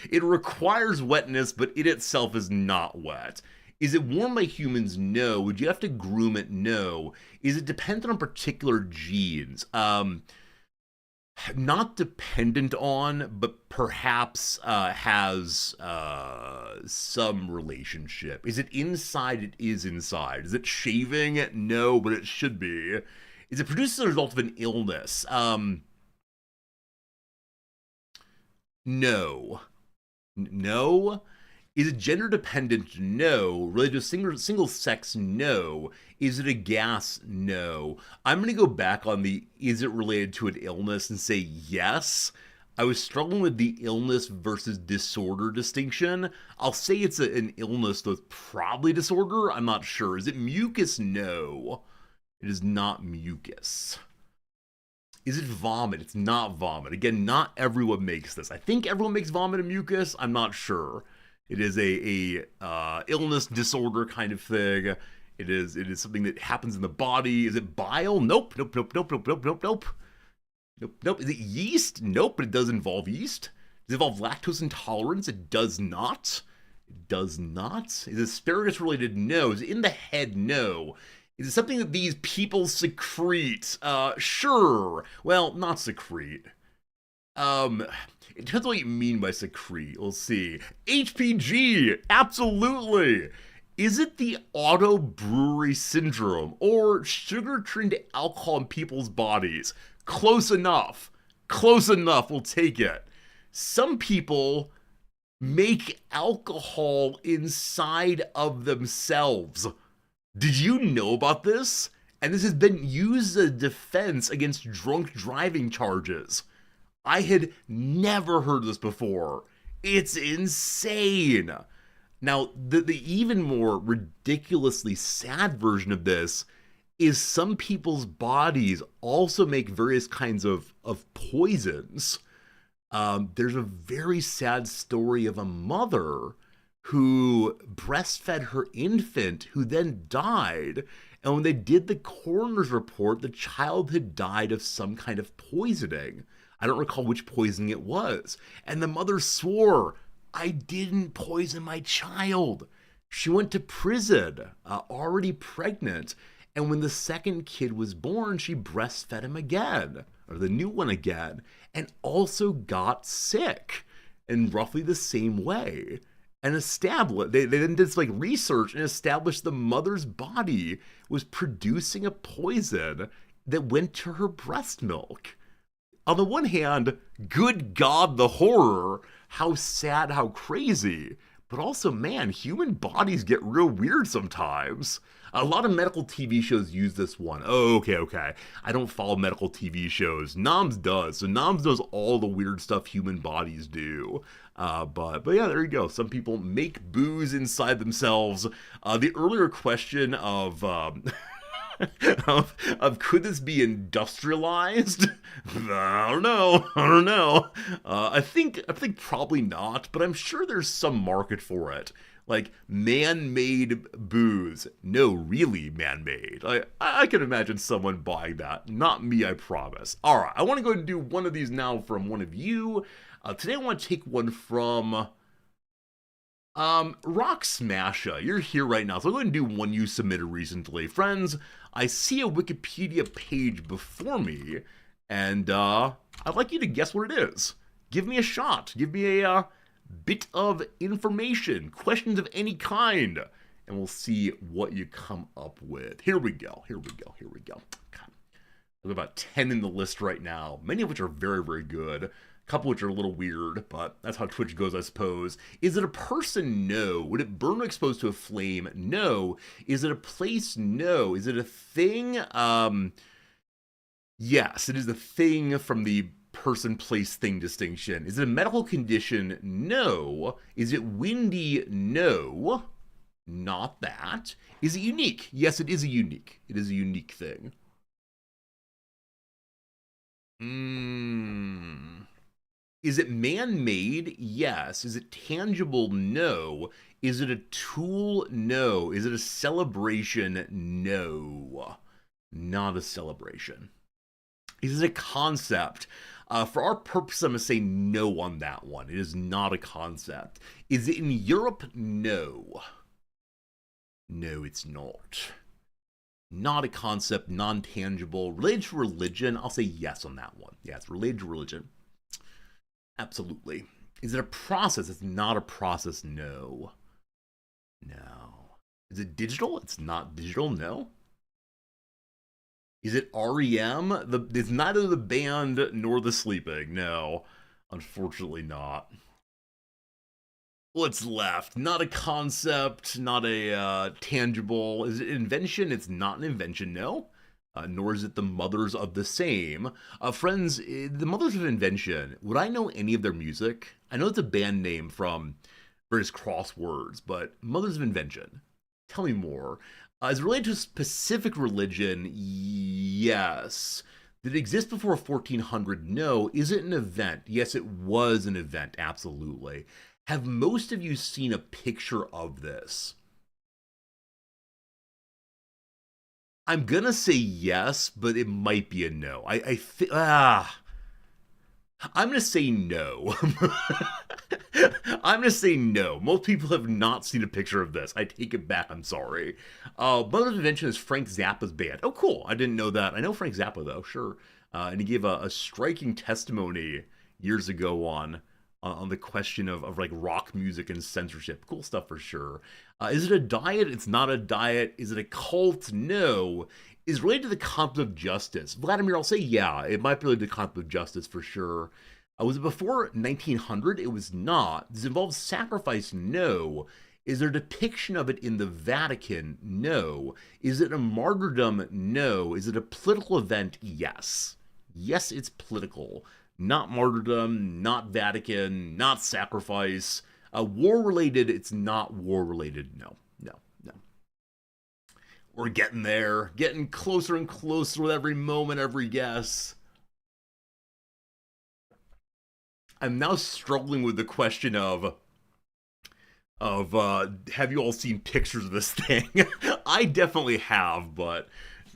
A: it requires wetness, but it itself is not wet. Is it worn by humans? No. Would you have to groom it? No. Is it dependent on particular genes? Not dependent on, but perhaps has some relationship. Is it inside? It is inside. Is it shaving? No, but it should be. Is it produced as a result of an illness? No. No. Is it gender dependent? No. Related to single sex? No. Is it a gas? No. I'm going to go back on the is it related to an illness and say yes. I was struggling with the illness versus disorder distinction. I'll say it's an illness, though it's probably disorder. I'm not sure. Is it mucus? No. It is not mucus. Is it vomit? It's not vomit. Again, not everyone makes this. I think everyone makes vomit and mucus. I'm not sure. It is a illness disorder kind of thing. It is something that happens in the body. Is it bile? Nope. Nope. Nope. Nope. Nope. Nope. Nope. Nope. Nope. Nope. Is it yeast? Nope. But it does involve yeast. Does it involve lactose intolerance? It does not. It does not. Is asparagus related? No. Is it in the head? No. Is it something that these people secrete? Sure. Well, not secrete. It depends on what you mean by secrete. We'll see. HPG, absolutely. Is it the auto brewery syndrome or sugar turned to alcohol in people's bodies? Close enough. Close enough. We'll take it. Some people make alcohol inside of themselves. Did you know about this? And this has been used as a defense against drunk driving charges. I had never heard this before. It's insane. Now, the even more ridiculously sad version of this is some people's bodies also make various kinds of poisons. There's a very sad story of a mother who breastfed her infant who then died. And when they did the coroner's report, the child had died of some kind of poisoning. I don't recall which poisoning it was. And the mother swore, I didn't poison my child. She went to prison, already pregnant. And when the second kid was born, she breastfed him again, or the new one again, and also got sick in roughly the same way. And established, they then did like research and established the mother's body was producing a poison that went to her breast milk. On the one hand, good God, the horror, how sad, how crazy. But also, man, human bodies get real weird sometimes. A lot of medical TV shows use this one. Oh, okay. I don't follow medical TV shows. Noms does. So Noms knows all the weird stuff human bodies do. But yeah, there you go. Some people make booze inside themselves. The earlier question of could this be industrialized? I don't know. I think probably not, but I'm sure there's some market for it. Like man-made booze. No, really man-made. I can imagine someone buying that. Not me, I promise. All right, I want to go and do one of these now from one of you. Today I want to take one from Rock Smasha. You're here right now, so I'm going to do one you submitted recently. Friends, I see a Wikipedia page before me, and I'd like you to guess what it is. Give me a shot. Give me a bit of information, questions of any kind, and we'll see what you come up with. Here we go. God, we have about 10 in the list right now, many of which are very, very good. A couple which are a little weird, but that's how Twitch goes, I suppose. Is it a person? No. Would it burn exposed to a flame? No. Is it a place? No. Is it a thing? Yes, it is a thing from the person, place, thing distinction. Is it a medical condition? No. Is it windy? No. Not that. Is it unique? Yes, it is a unique. It is a unique thing. Is it man-made? Yes. Is it tangible? No. Is it a tool? No. Is it a celebration? No. Not a celebration. Is it a concept? For our purpose, I'm going to say no on that one. It is not a concept. Is it in Europe? No. No, it's not. Not a concept, non-tangible. Related to religion? I'll say yes on that one. Yeah, it's related to religion. Absolutely. Is it a process? It's not a process. No. No. Is it digital? It's not digital. No. Is it REM? It's neither the band nor the sleeping. No, unfortunately not. What's left? Not a concept, not a tangible. Is it invention? It's not an invention, no. Nor is it the Mothers of the Same. Friends, the Mothers of Invention, would I know any of their music? I know it's a band name from various crosswords, but Mothers of Invention, tell me more. Is it related to a specific religion? Yes. Did it exist before 1400? No. Is it an event? Yes, it was an event, absolutely. Have most of you seen a picture of this? I'm gonna say yes, but it might be a no. I'm gonna say no. I'm gonna say no. Most people have not seen a picture of this. I take it back. I'm sorry. Mothers of Invention is Frank Zappa's band. Oh, cool. I didn't know that. I know Frank Zappa though. Sure. And he gave a striking testimony years ago on the question of like rock music and censorship. Cool stuff for sure. Is it a diet? It's not a diet. Is it a cult? No. Is related to the concept of justice. Vladimir, I'll say yeah. It might be related to the concept of justice for sure. Was it before 1900? It was not. Does it involve sacrifice? No. Is there a depiction of it in the Vatican? No. Is it a martyrdom? No. Is it a political event? Yes. Yes, it's political. Not martyrdom, not Vatican, not sacrifice. War-related, it's not war-related. No. We're getting there. Getting closer and closer with every moment, every guess. I'm now struggling with the question of have you all seen pictures of this thing? I definitely have, but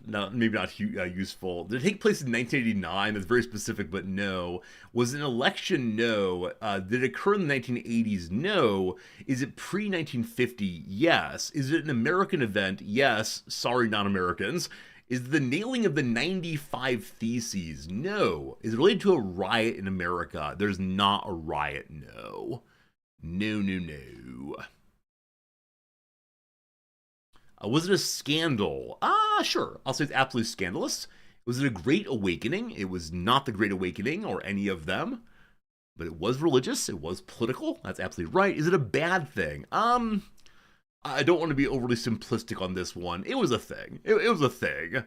A: maybe not useful. Did it take place in 1989? That's very specific, but no. Was it an election? No. Did it occur in the 1980s? No. Is it pre-1950? Yes. Is it an American event? Yes. Sorry, non-Americans. Is the nailing of the 95 Theses? No. Is it related to a riot in America? There's not a riot. No. No. Was it a scandal? Sure. I'll say it's absolutely scandalous. Was it a Great Awakening? It was not the Great Awakening or any of them. But it was religious. It was political. That's absolutely right. Is it a bad thing? I don't want to be overly simplistic on this one. It was a thing. It was a thing.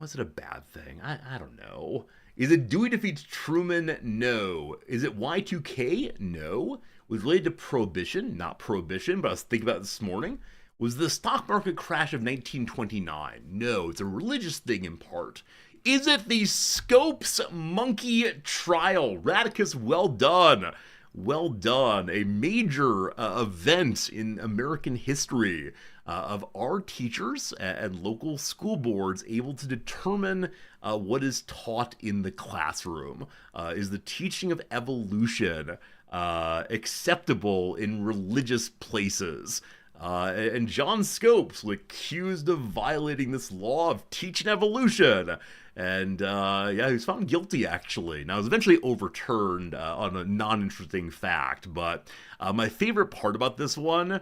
A: Was it a bad thing? I don't know. Is it Dewey Defeats Truman? No. Is it Y2K? No. Was it related to Prohibition? Not Prohibition, but I was thinking about it this morning. Was the stock market crash of 1929? No. It's a religious thing in part. Is it the Scopes Monkey Trial? Radicus, well done. Well done. A major event in American history of our teachers and local school boards able to determine what is taught in the classroom. Is the teaching of evolution acceptable in religious places? And John Scopes was accused of violating this law of teaching evolution. And yeah, he was found guilty, actually. Now, it was eventually overturned on a non-interesting fact, but my favorite part about this one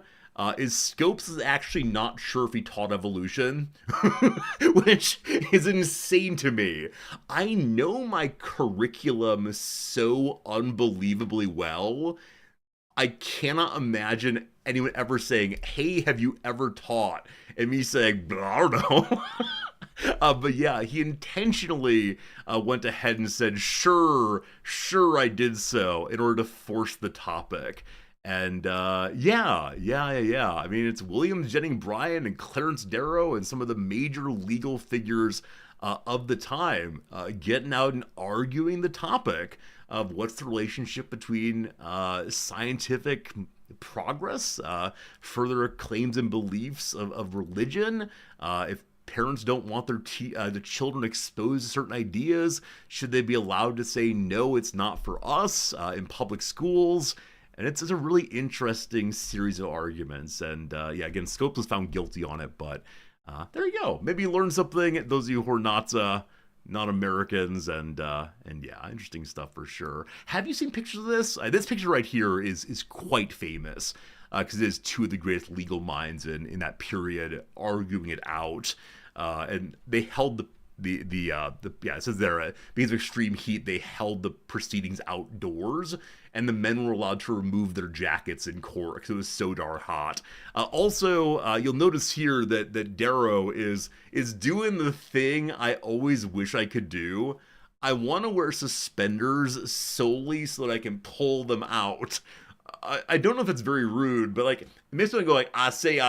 A: is Scopes is actually not sure if he taught evolution, which is insane to me. I know my curriculum so unbelievably well, I cannot imagine anyone ever saying, "Hey, have you ever taught?" And me saying, "I don't know." But yeah, he intentionally went ahead and said, "Sure, sure, I did so," in order to force the topic. And yeah. I mean, it's William Jennings Bryan and Clarence Darrow and some of the major legal figures of the time getting out and arguing the topic of what's the relationship between scientific progress, further claims and beliefs of religion, if parents don't want their children exposed to certain ideas, should they be allowed to say, no, it's not for us in public schools? And it's a really interesting series of arguments. And yeah, again, Scopes was found guilty on it, but there you go. Maybe you learned something, those of you who are not Americans, and yeah, interesting stuff for sure. Have you seen pictures of this? This picture right here is quite famous because it is two of the greatest legal minds in that period arguing it out, and they held yeah, it says there, because of extreme heat, they held the proceedings outdoors, and the men were allowed to remove their jackets in court because it was so darn hot. Also, you'll notice here that Darrow is doing the thing I always wish I could do. I want to wear suspenders solely so that I can pull them out. I don't know if it's very rude, but like, it makes me go like, I say.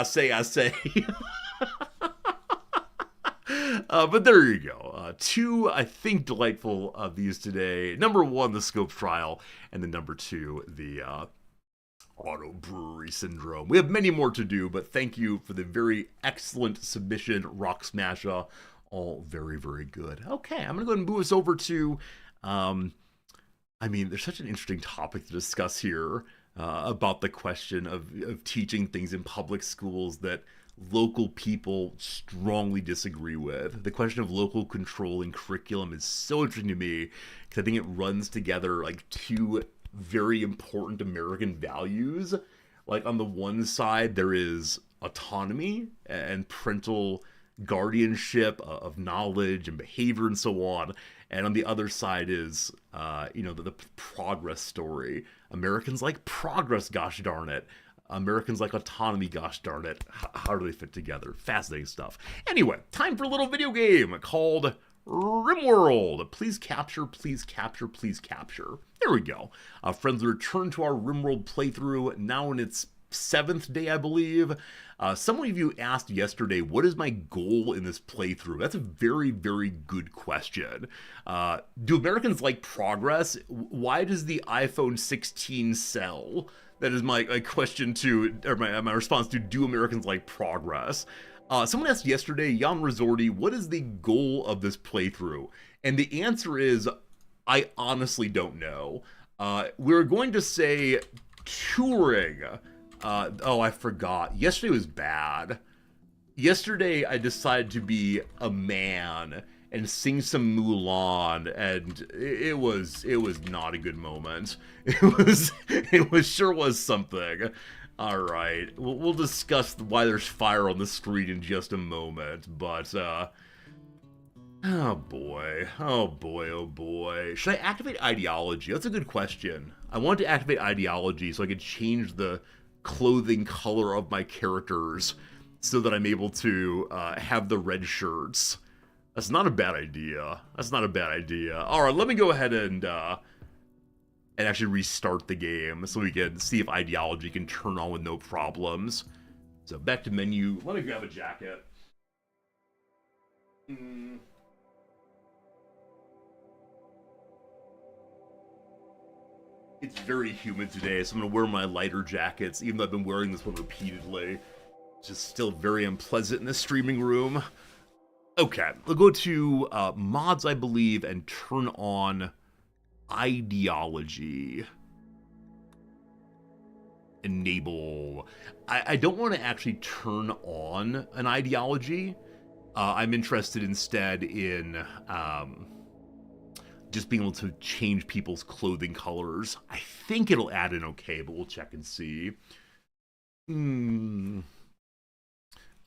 A: But there you go. Two, I think, delightful of these today. Number one, the Scopes trial, and then number two, the auto brewery syndrome. We have many more to do, but thank you for the very excellent submission, Rock Smasher. All very, very good. Okay, I'm going to go ahead and move us over to, I mean, there's such an interesting topic to discuss here about the question of teaching things in public schools that local people strongly disagree with. The question of local control and curriculum is so interesting to me because I think it runs together like two very important American values. Like on the one side, there is autonomy and parental guardianship of knowledge and behavior and so on. And on the other side is, the progress story. Americans like progress, gosh darn it. Americans like autonomy, gosh darn it. How do they fit together? Fascinating stuff. Anyway, time for a little video game called Rimworld. Please capture, please capture, please capture. There we go. Friends, we return to our Rimworld playthrough, now in its 7th day, I believe. Some of you asked yesterday, what is my goal in this playthrough? That's a very, very good question. Do Americans like progress? Why does the iPhone 16 sell? That is my question to, or my response to, do Americans like progress? Someone asked yesterday, Yam Resorti, what is the goal of this playthrough? And the answer is, I honestly don't know. We're going to say touring. Oh, I forgot. Yesterday was bad. Yesterday, I decided to be a man and sing some Mulan, and it was not a good moment. It sure was something. All right, we'll discuss why there's fire on the screen in just a moment, but oh boy, oh boy, oh boy. Should I activate ideology? That's a good question. I want to activate ideology so I could change the clothing color of my characters so that I'm able to have the red shirts. That's not a bad idea. That's not a bad idea. All right, let me go ahead and actually restart the game so we can see if ideology can turn on with no problems. So back to menu. Let me grab a jacket. It's very humid today, so I'm going to wear my lighter jackets, even though I've been wearing this one repeatedly. It's just still very unpleasant in the streaming room. Okay, we'll go to mods, I believe, and turn on ideology. enable. I don't want to actually turn on an ideology. I'm interested instead in just being able to change people's clothing colors. I think it'll add in okay, but we'll check and see. On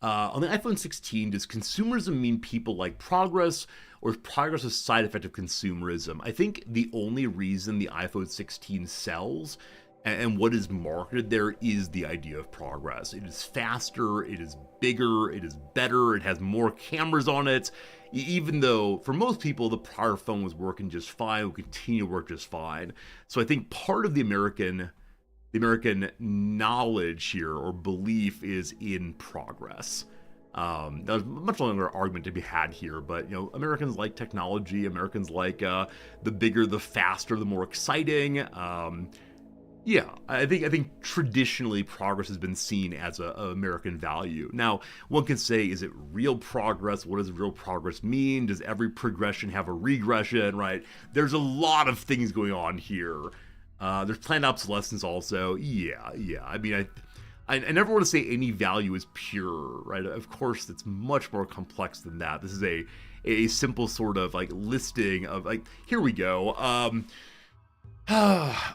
A: the iPhone 16, does consumerism mean people like progress, or is progress a side effect of consumerism? I think the only reason the iPhone 16 sells and what is marketed there is the idea of progress. It is faster, it is bigger, it is better, it has more cameras on it. Even though for most people the prior phone was working just fine, will continue to work just fine. So I think part of the American knowledge here or belief is in progress. There's a much longer argument to be had here, but Americans like technology. Americans like the bigger, the faster, the more exciting. Yeah, I think traditionally progress has been seen as a American value. Now, one can say, is it real progress? What does real progress mean? Does every progression have a regression, right? There's a lot of things going on here. There's planned obsolescence also. Yeah. I mean, I never want to say any value is pure, right? Of course, it's much more complex than that. This is a simple sort of like listing of like, here we go.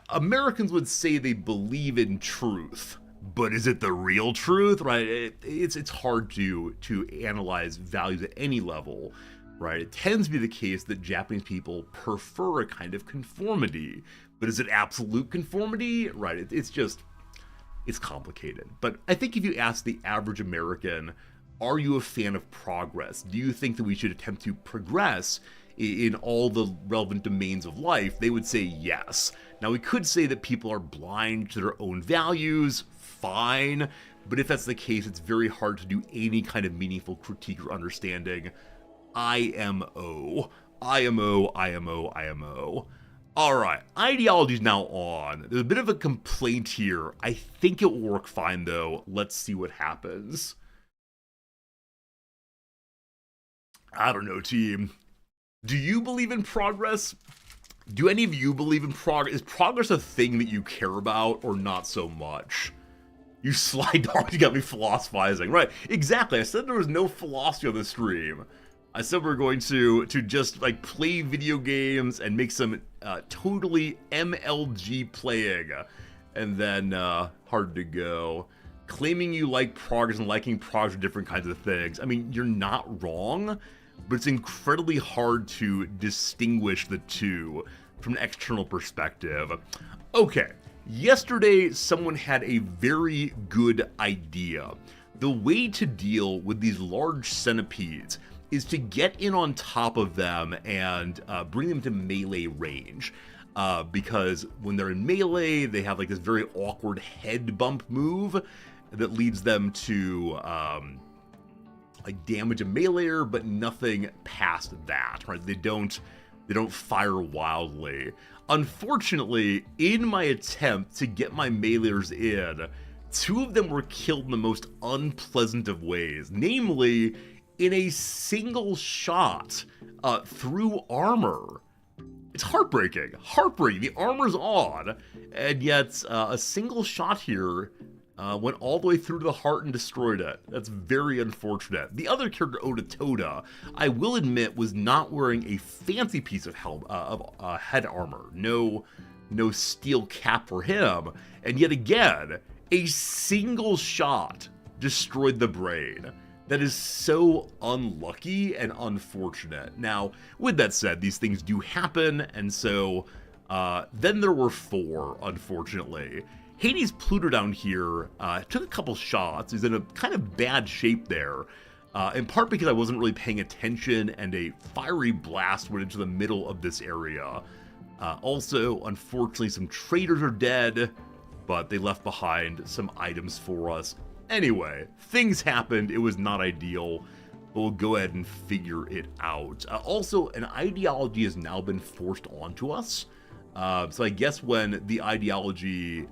A: Americans would say they believe in truth, but is it the real truth, right? It's hard to analyze values at any level, right? It tends to be the case that Japanese people prefer a kind of conformity, but is it absolute conformity, right? It's complicated. But I think if you ask the average American, are you a fan of progress? Do you think that we should attempt to progress in all the relevant domains of life? They would say yes. Now, we could say that people are blind to their own values, fine, but if that's the case, it's very hard to do any kind of meaningful critique or understanding. IMO. Alright, ideology's now on. There's a bit of a complaint here. I think it will work fine, though. Let's see what happens. I don't know, team. Do you believe in progress? Do any of you believe in progress? Is progress a thing that you care about or not so much? You sly dog, you got me philosophizing. Right, exactly. I said there was no philosophy on the stream. I said we're going to just like play video games and make some totally MLG playing. And then hard to go. Claiming you like progress and liking progress are different kinds of things. I mean, you're not wrong, but it's incredibly hard to distinguish the two from an external perspective. Okay, yesterday someone had a very good idea. The way to deal with these large centipedes is to get in on top of them and bring them to melee range. Because when they're in melee, they have like this very awkward head bump move that leads them to like damage a meleeer, but nothing past that, right? They don't fire wildly. Unfortunately, in my attempt to get my meleeers in, two of them were killed in the most unpleasant of ways, namely in a single shot through armor. It's heartbreaking. The armor's on, and yet a single shot here went all the way through to the heart and destroyed it. That's very unfortunate. The other character, Otatoda, I will admit, was not wearing a fancy piece of head armor. No steel cap for him. And yet again, a single shot destroyed the brain. That is so unlucky and unfortunate. Now, with that said, these things do happen, and so then there were four, unfortunately. Hades Pluto down here took a couple shots. He's in a kind of bad shape there, in part because I wasn't really paying attention, and a fiery blast went into the middle of this area. Also, unfortunately, some traders are dead, but they left behind some items for us. Anyway, things happened. It was not ideal, but we'll go ahead and figure it out. Also, an ideology has now been forced onto us. So I guess when the ideology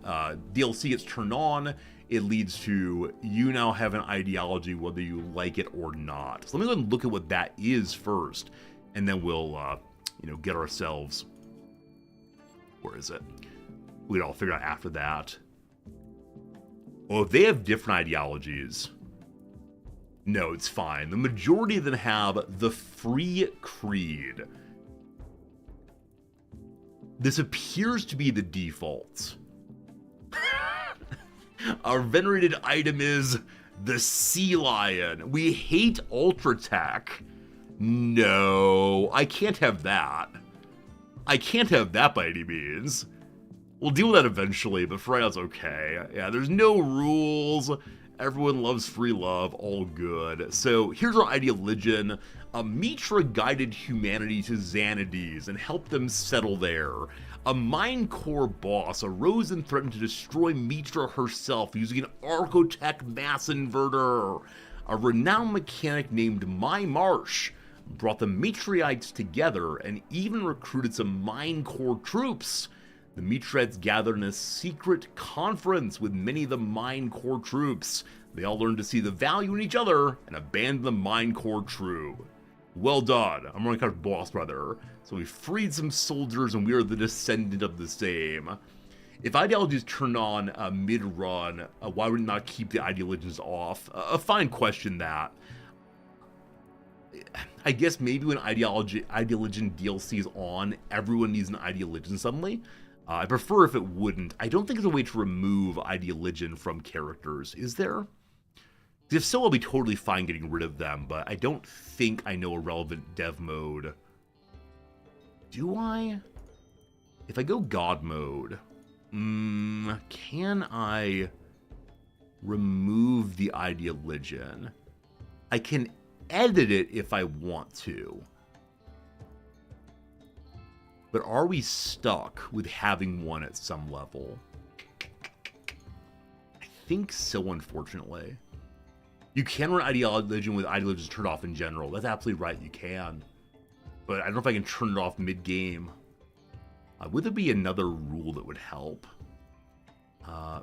A: DLC gets turned on, it leads to you now have an ideology whether you like it or not. So let me go and look at what that is first, and then we'll get ourselves. Where is it? We'd all figure out after that. Oh, if they have different ideologies, no, it's fine. The majority of them have the Free Creed. This appears to be the default. Our venerated item is the Sea Lion. We hate Ultra Tech. No, I can't have that. I can't have that by any means. We'll deal with that eventually, but for right now it's okay. Yeah, there's no rules. Everyone loves free love, all good. So here's our ideologian. Mitra guided humanity to Xanades and helped them settle there. A Mind Core boss arose and threatened to destroy Mitra herself using an Archotech mass inverter. A renowned mechanic named My Marsh brought the Mitriites together and even recruited some Mind Core troops. The Mitriites gathered in a secret conference with many of the Mind Core troops. They all learned to see the value in each other and abandoned the Mind Core true. Well done. I'm running kind of boss brother. So we freed some soldiers and we are the descendant of the same. If ideology is turned on mid-run, why would it not keep the ideologians off? A fine question that. I guess maybe when ideologian DLC is on, everyone needs an ideologian suddenly. I prefer if it wouldn't. I don't think there's a way to remove ideologian from characters, is there? If so, I'll be totally fine getting rid of them, but I don't think I know a relevant dev mode. Do I? If I go God mode, can I remove the ideologian? I can edit it if I want to. But are we stuck with having one at some level? I think so, unfortunately. You can run ideologian with ideologians turned off in general. That's absolutely right, you can. But I don't know if I can turn it off mid-game. Would there be another rule that would help?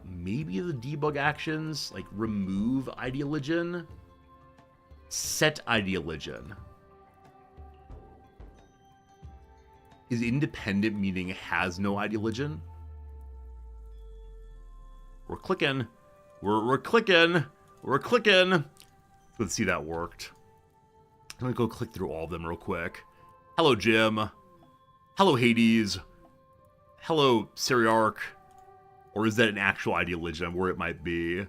A: Maybe the debug actions, like remove ideologian, set ideologian. Is independent meaning has no ideologian? We're clicking. We're clicking. We're clicking. Let's see that worked. I'm gonna go click through all of them real quick. Hello, Jim. Hello, Hades. Hello, Seriarch. Or is that an actual ideologian? Where it might be.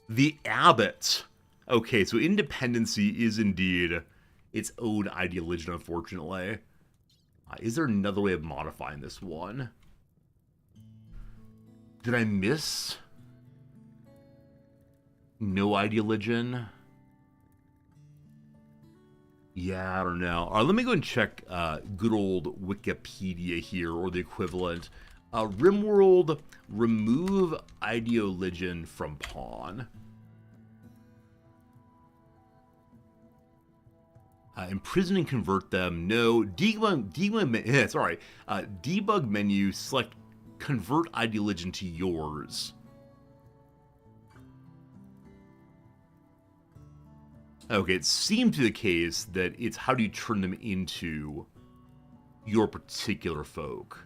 A: The Abbot. Okay, so independency is indeed its own ideologian, unfortunately. Is there another way of modifying this one? Did I miss? No ideologian? Yeah, I don't know. All right, let me go and check good old Wikipedia here, or the equivalent. Rimworld, remove ideologian from pawn. Imprison and convert them. No. Debug menu, select convert ideologian to yours. Okay, it seemed to be the case that it's how do you turn them into your particular folk.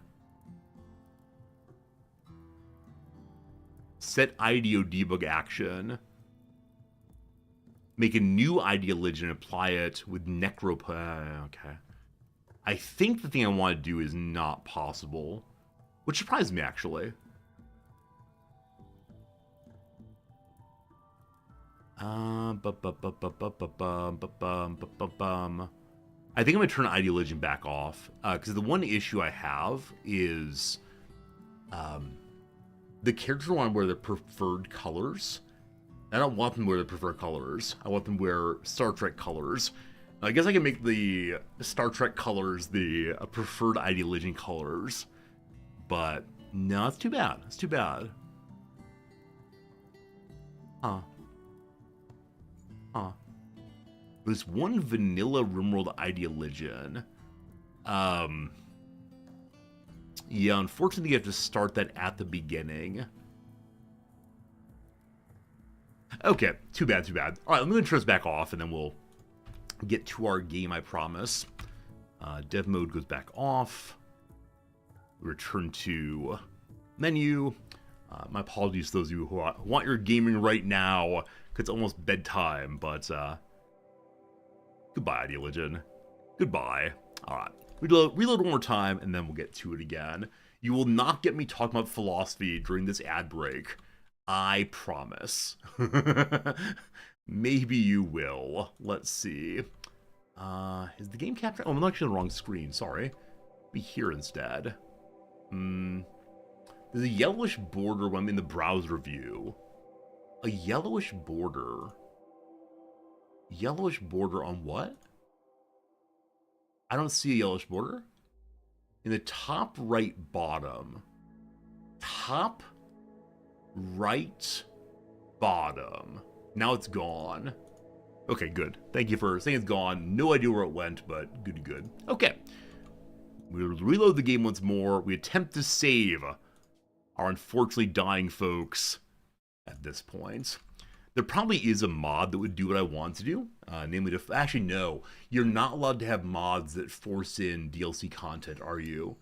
A: Set IDEO debug action. Make a new ideologian and apply it with okay. I think the thing I want to do is not possible, which surprised me, actually. I think I'm going to turn ideologian back off, because the one issue I have is the characters want to wear their preferred colors. I don't want them to wear their preferred colors. I want them to wear Star Trek colors. I guess I can make the Star Trek colors the preferred ideologian colors. But no, it's too bad. It's too bad. There's one vanilla Rimworld ideologian. Yeah, unfortunately you have to start that at the beginning. Okay, too bad, too bad. Alright, I'm going to turn this back off, and then we'll get to our game, I promise. Dev mode goes back off. We return to menu. My apologies to those of you who want your gaming right now, because it's almost bedtime, but goodbye, Ideologian. Goodbye. Alright, reload one more time, and then we'll get to it again. You will not get me talking about philosophy during this ad break. I promise. Maybe you will. Let's see. Is the game capturing? Oh, I'm actually on the wrong screen. Sorry. Be here instead. There's a yellowish border when I'm in the browser view. A yellowish border. Yellowish border on what? I don't see a yellowish border. In the top right bottom. Top right bottom. Now it's gone. Okay, good. Thank you for saying it's gone. No idea where it went, but good. Okay. We reload the game once more. We attempt to save our unfortunately dying folks at this point. There probably is a mod that would do what I want to do. Namely, to actually, no. You're not allowed to have mods that force in DLC content, are you?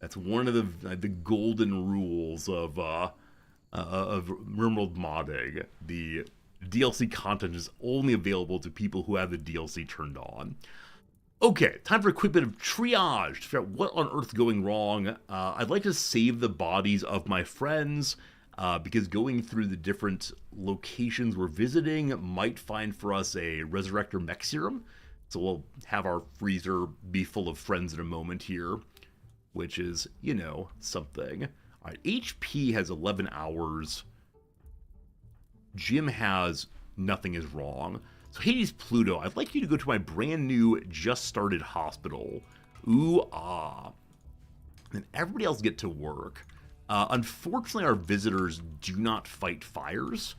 A: That's one of the golden rules of Rimworld modding. The DLC content is only available to people who have the DLC turned on. Okay, time for a quick bit of triage to figure out what on earth is going wrong. I'd like to save the bodies of my friends, because going through the different locations we're visiting might find for us a Resurrector Mech Serum. So we'll have our freezer be full of friends in a moment here, which is, you know, something. All right, HP has 11 hours. Jim has nothing is wrong. So Hades Pluto, I'd like you to go to my brand new just started hospital. Ooh, ah. And everybody else get to work. Unfortunately, our visitors do not fight fires.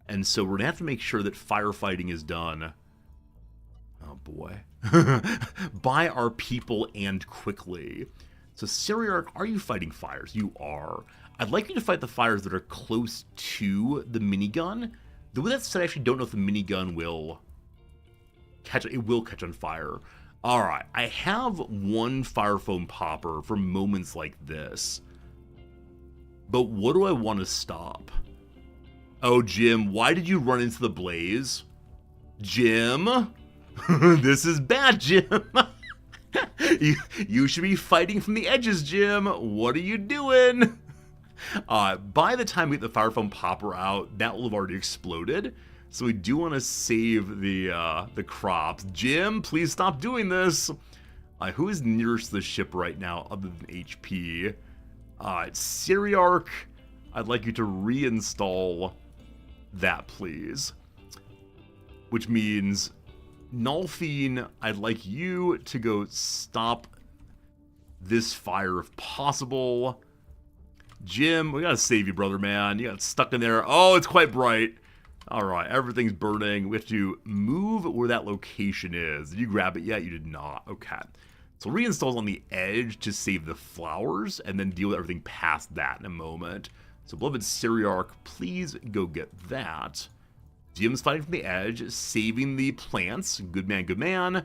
A: And so we're going to have to make sure that firefighting is done. Oh boy. By our people and quickly. So Syriarch, are you fighting fires? You are. I'd like you to fight the fires that are close to the minigun. With that said, I actually don't know if the minigun will catch. It will catch on fire. All right, I have one fire foam popper for moments like this. But what do I want to stop? Oh, Jim, why did you run into the blaze? Jim? This is bad, Jim. You should be fighting from the edges, Jim. What are you doing? By the time we get the fire foam popper out, that will have already exploded. So we do want to save the crops. Jim, please stop doing this. Who is nearest to the ship right now other than HP? Syriarch, I'd like you to reinstall that, please. Which means, Nulfine, I'd like you to go stop this fire if possible. Jim, we gotta save you, brother, man. You got stuck in there. Oh, it's quite bright. Alright, everything's burning. We have to move where that location is. Did you grab it yet? You did not. Okay. So reinstalls on the edge to save the flowers, and then deal with everything past that in a moment. So beloved Syriarch, please go get that. Jim's fighting from the edge, saving the plants. Good man, good man.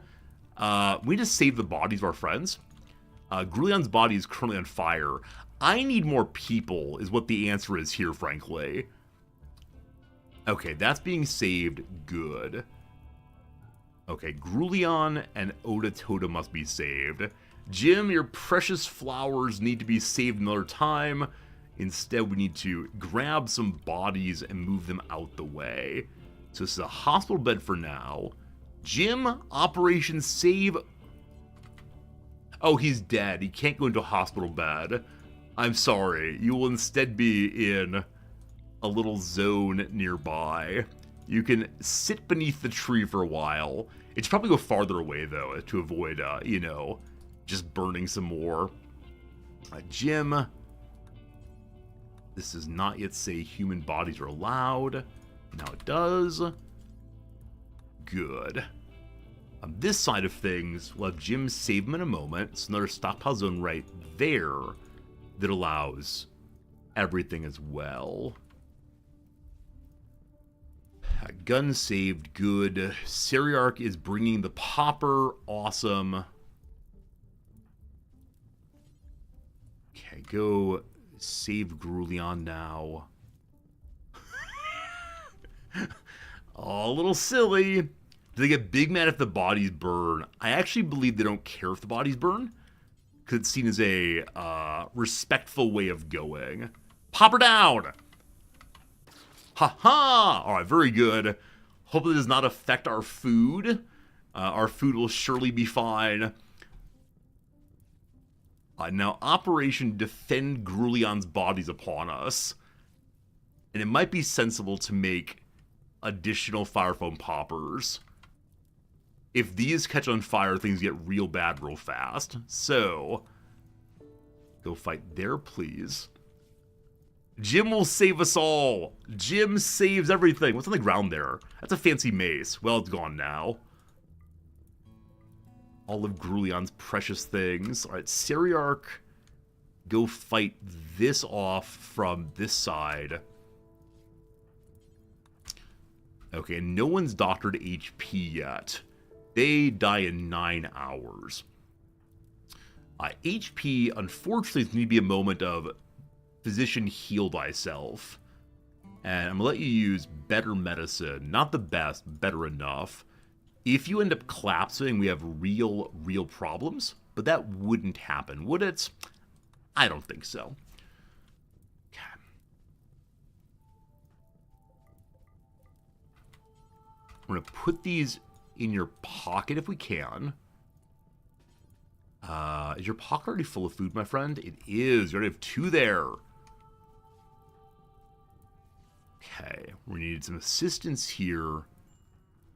A: We just save the bodies of our friends. Grulion's body is currently on fire. I need more people, is what the answer is here, frankly. Okay, that's being saved. Good. Okay, Grulion and Oda Toda must be saved. Jim, your precious flowers need to be saved another time. Instead, we need to grab some bodies and move them out the way. So this is a hospital bed for now. Jim, Operation Save. Oh, he's dead. He can't go into a hospital bed. I'm sorry. You will instead be in a little zone nearby. You can sit beneath the tree for a while. It should probably go farther away, though, to avoid, you know, just burning some more. Jim, this does not yet say human bodies are allowed. Now it does. Good. On this side of things, we'll have Jim save him in a moment. It's another stockpile zone right there that allows everything as well. Gun saved, good. Syriarch is bringing the popper, awesome. Okay, go Save Grulion now. Oh, a little silly. Do they get big mad if the bodies burn? I actually believe they don't care if the bodies burn, because it's seen as a respectful way of going. Pop her down! Ha-ha! Alright, very good. Hopefully it does not affect our food. Our food will surely be fine. Now, Operation Defend Grulion's bodies upon us. And it might be sensible to make additional fire foam poppers. If these catch on fire, things get real bad real fast. So, go fight there, please. Jim will save us all. Jim saves everything. What's on the ground there? That's a fancy mace. Well, it's gone now. All of Grulion's precious things. All right, Seriarch, go fight this off from this side. Okay, no one's doctored HP yet. They die in 9 hours. HP, unfortunately, is going to be a moment of physician heal thyself. And I'm going to let you use better medicine. Not the best, better enough. If you end up collapsing, we have real problems. But that wouldn't happen, would it? I don't think so. Okay. We're going to put these in your pocket if we can. Is your pocket already full of food, my friend? It is. You already have 2 there. Okay. We need some assistance here.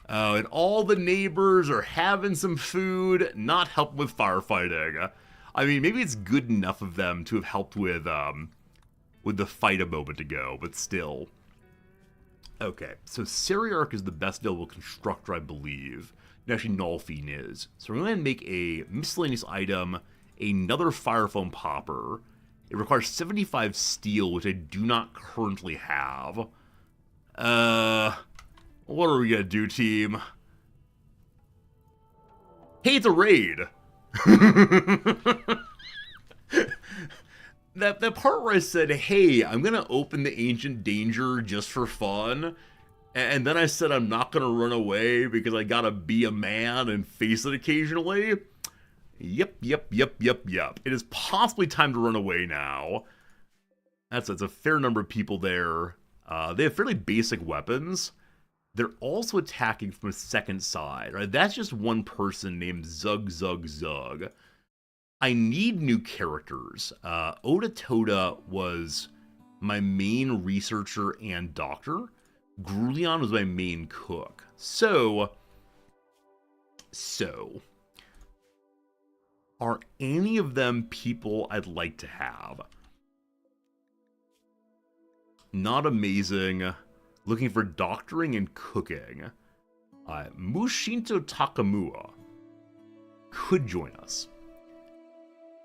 A: Oh, and all the neighbors are having some food, not helping with firefighting. I mean, maybe it's good enough of them to have helped with the fight a moment ago, but still. Okay, so Seriarch is the best available constructor, I believe. And actually, Nolfine is. So we're going to make a miscellaneous item, another fire foam popper. It requires 75 steel, which I do not currently have. What are we gonna do, team? Hey, it's a raid! that part where I said, hey, I'm gonna open the Ancient Danger just for fun, and then I said I'm not gonna run away because I gotta be a man and face it occasionally. Yep. It is possibly time to run away now. That's a fair number of people there. They have fairly basic weapons. They're also attacking from a second side, right? That's just one person named Zug. I need new characters. Oda Toda was my main researcher and doctor. Grulion was my main cook. So, are any of them people I'd like to have? Not amazing. Looking for doctoring and cooking. Mushinto Takamura could join us.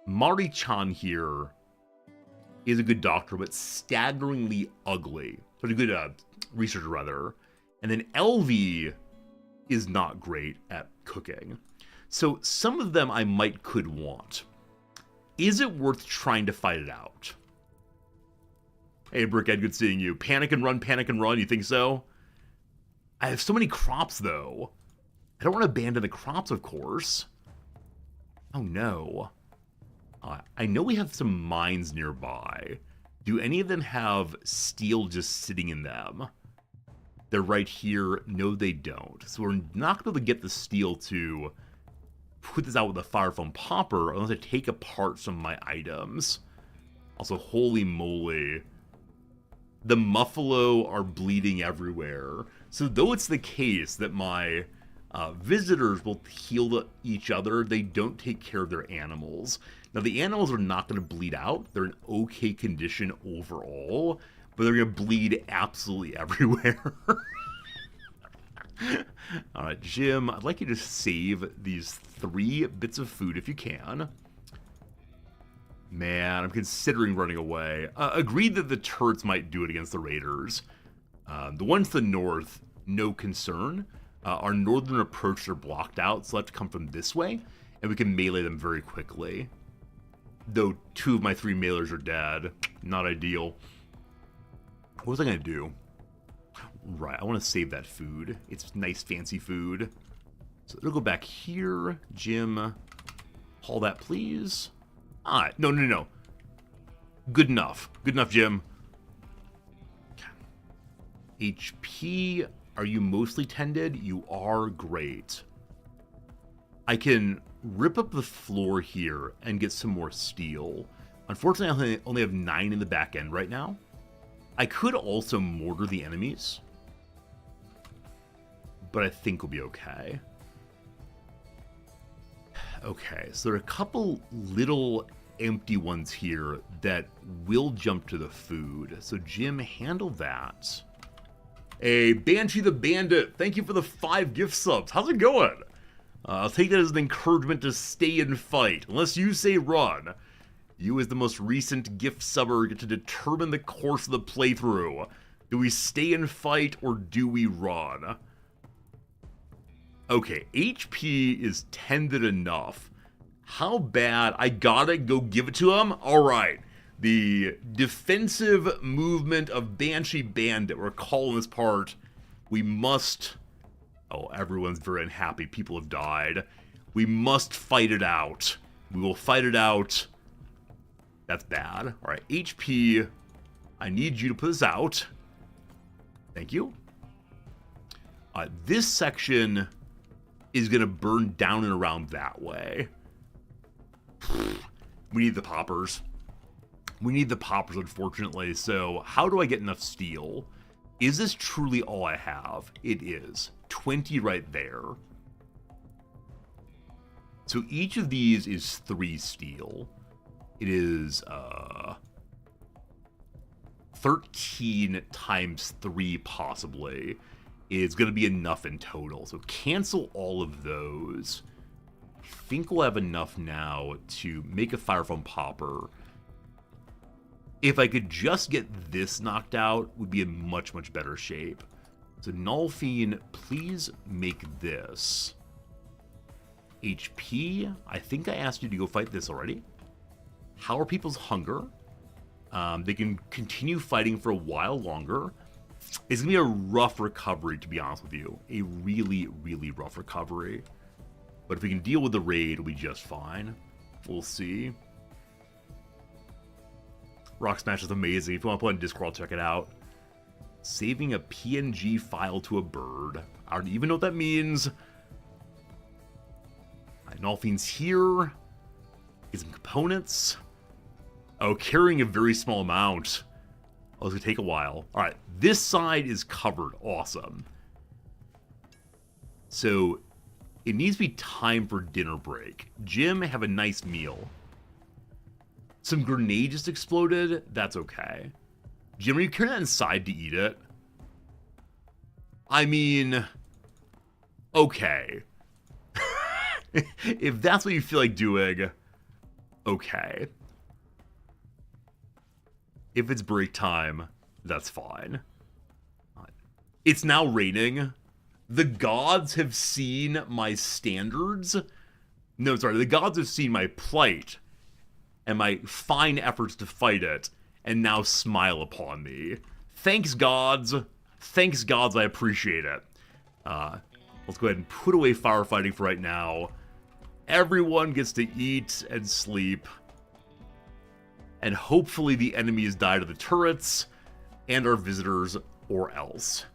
A: Mari-chan here is a good doctor, but staggeringly ugly. So a good researcher, rather. And then Elvie is not great at cooking. So some of them I could want. Is it worth trying to fight it out? Hey, Brickhead, good seeing you. Panic and run, you think so? I have so many crops, though. I don't want to abandon the crops, of course. Oh, no. I know we have some mines nearby. Do any of them have steel just sitting in them? They're right here. No, they don't. So we're not going to be able to get the steel to put this out with a fire foam popper unless I take apart some of my items. Also, holy moly. The Muffalo are bleeding everywhere. So though it's the case that my visitors will heal each other, they don't take care of their animals. Now, the animals are not going to bleed out. They're in okay condition overall, but they're going to bleed absolutely everywhere. All right, Jim, I'd like you to save these 3 bits of food if you can. Man, I'm considering running away. Agreed that the turrets might do it against the raiders. The ones to the north, no concern. Our northern approaches are blocked out, so they'll have to come from this way, and we can melee them very quickly. Though 2 of my 3 mailers are dead. Not ideal. What was I going to do? Right, I want to save that food. It's nice, fancy food. So it'll go back here. Jim, haul that, please. Ah, no. Good enough. Good enough, Jim. HP, are you mostly tended? You are. Great. I can rip up the floor here and get some more steel. Unfortunately, I only have 9 in the back end right now. I could also mortar the enemies, but I think we'll be okay. Okay, so there are a couple little empty ones here that will jump to the food. So Jim, handle that. Hey, Banshee the Bandit, thank you for the 5 gift subs. How's it going? I'll take that as an encouragement to stay and fight. Unless you say run. You as the most recent gift subber get to determine the course of the playthrough. Do we stay and fight or do we run? Okay, HP is tended enough. How bad? I gotta go give it to him? Alright. The defensive movement of Banshee Bandit. We're calling this part. We must... Oh, everyone's very unhappy. People have died. We must fight it out. We will fight it out. That's bad. Alright, HP. I need you to put this out. Thank you. This section is going to burn down and around that way. We need the poppers. We need the poppers, unfortunately. So how do I get enough steel? Is this truly all I have? It is. 20 right there. So each of these is 3 steel. It is 13 times 3 possibly. Is going to be enough in total. So cancel all of those. I think we'll have enough now to make a fire foam popper. If I could just get this knocked out, would be in much, much better shape. So Nulfine, please make this. HP, I think I asked you to go fight this already. How are people's hunger? They can continue fighting for a while longer. It's going to be a rough recovery, to be honest with you. A really, really rough recovery. But if we can deal with the raid, it'll be just fine. We'll see. Rock Smash is amazing. If you want to put it in Discord, I'll check it out. Saving a PNG file to a bird. I don't even know what that means. Nulfine's here. Get some components. Oh, carrying a very small amount. Oh, it's going to take a while. Alright, this side is covered. Awesome. So, it needs to be time for dinner break. Jim, have a nice meal. Some grenade just exploded. That's okay. Jim, are you carrying that inside to eat it? I mean... Okay. If that's what you feel like doing... Okay. If it's break time, that's fine. It's now raining. The gods have seen my standards. No, sorry. The gods have seen my plight and my fine efforts to fight it, and now smile upon me. Thanks, gods. Thanks, gods. I appreciate it. Let's go ahead and put away firefighting for right now. Everyone gets to eat and sleep. And hopefully the enemies die to the turrets and our visitors, or else.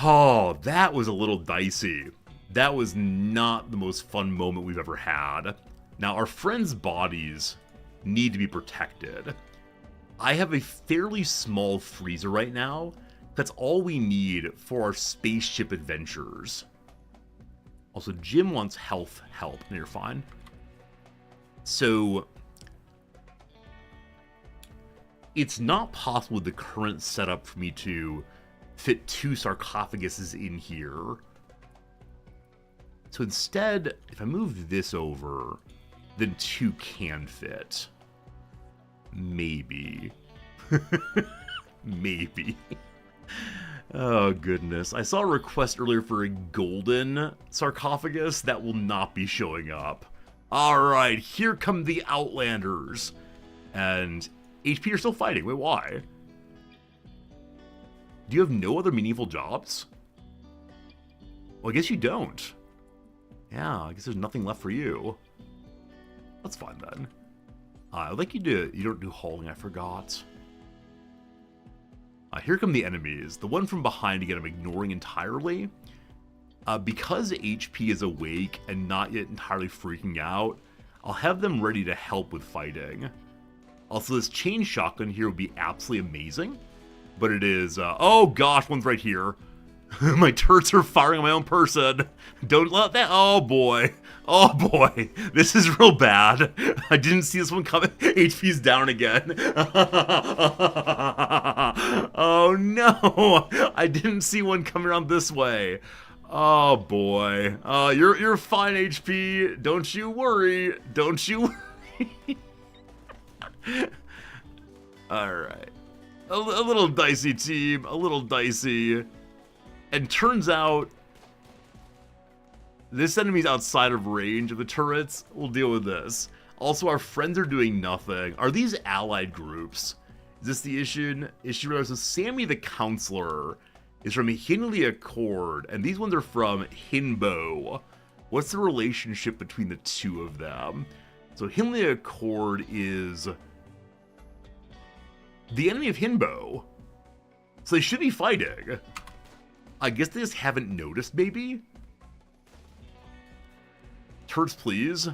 A: Oh, that was a little dicey. That was not the most fun moment we've ever had. Now, our friends' bodies need to be protected. I have a fairly small freezer right now. That's all we need for our spaceship adventures. Also, Jim wants health help. No, you're fine. So... it's not possible with the current setup for me to fit 2 sarcophaguses in here. So instead, if I move this over, then 2 can fit. Maybe. Maybe. Oh, goodness. I saw a request earlier for a golden sarcophagus that will not be showing up. Alright, here come the Outlanders. And HP are still fighting. Wait, why? Do you have no other meaningful jobs? Well, I guess you don't. Yeah, I guess there's nothing left for you. That's fine then. I'd like you don't do hauling, I forgot. Here come the enemies. The one from behind, again, I'm ignoring entirely. Because HP is awake and not yet entirely freaking out, I'll have them ready to help with fighting. Also, this chain shotgun here would be absolutely amazing. But it is, oh gosh, one's right here. My turrets are firing on my own person. Don't let that, oh boy. Oh boy, this is real bad. I didn't see this one coming. HP's down again. Oh no, I didn't see one coming around this way. Oh boy, you're fine, HP. Don't you worry. Don't you worry. All right, a little dicey team, a little dicey, and turns out this enemy's outside of range of the turrets. We'll deal with this. Also, our friends are doing nothing. Are these allied groups? Is this the issue? So Sammy the Counselor is from Hinley Accord, and these ones are from Hinbo. What's the relationship between the two of them? So Hinley Accord is the enemy of Hinbo. So they should be fighting. I guess they just haven't noticed, maybe? Turrets, please.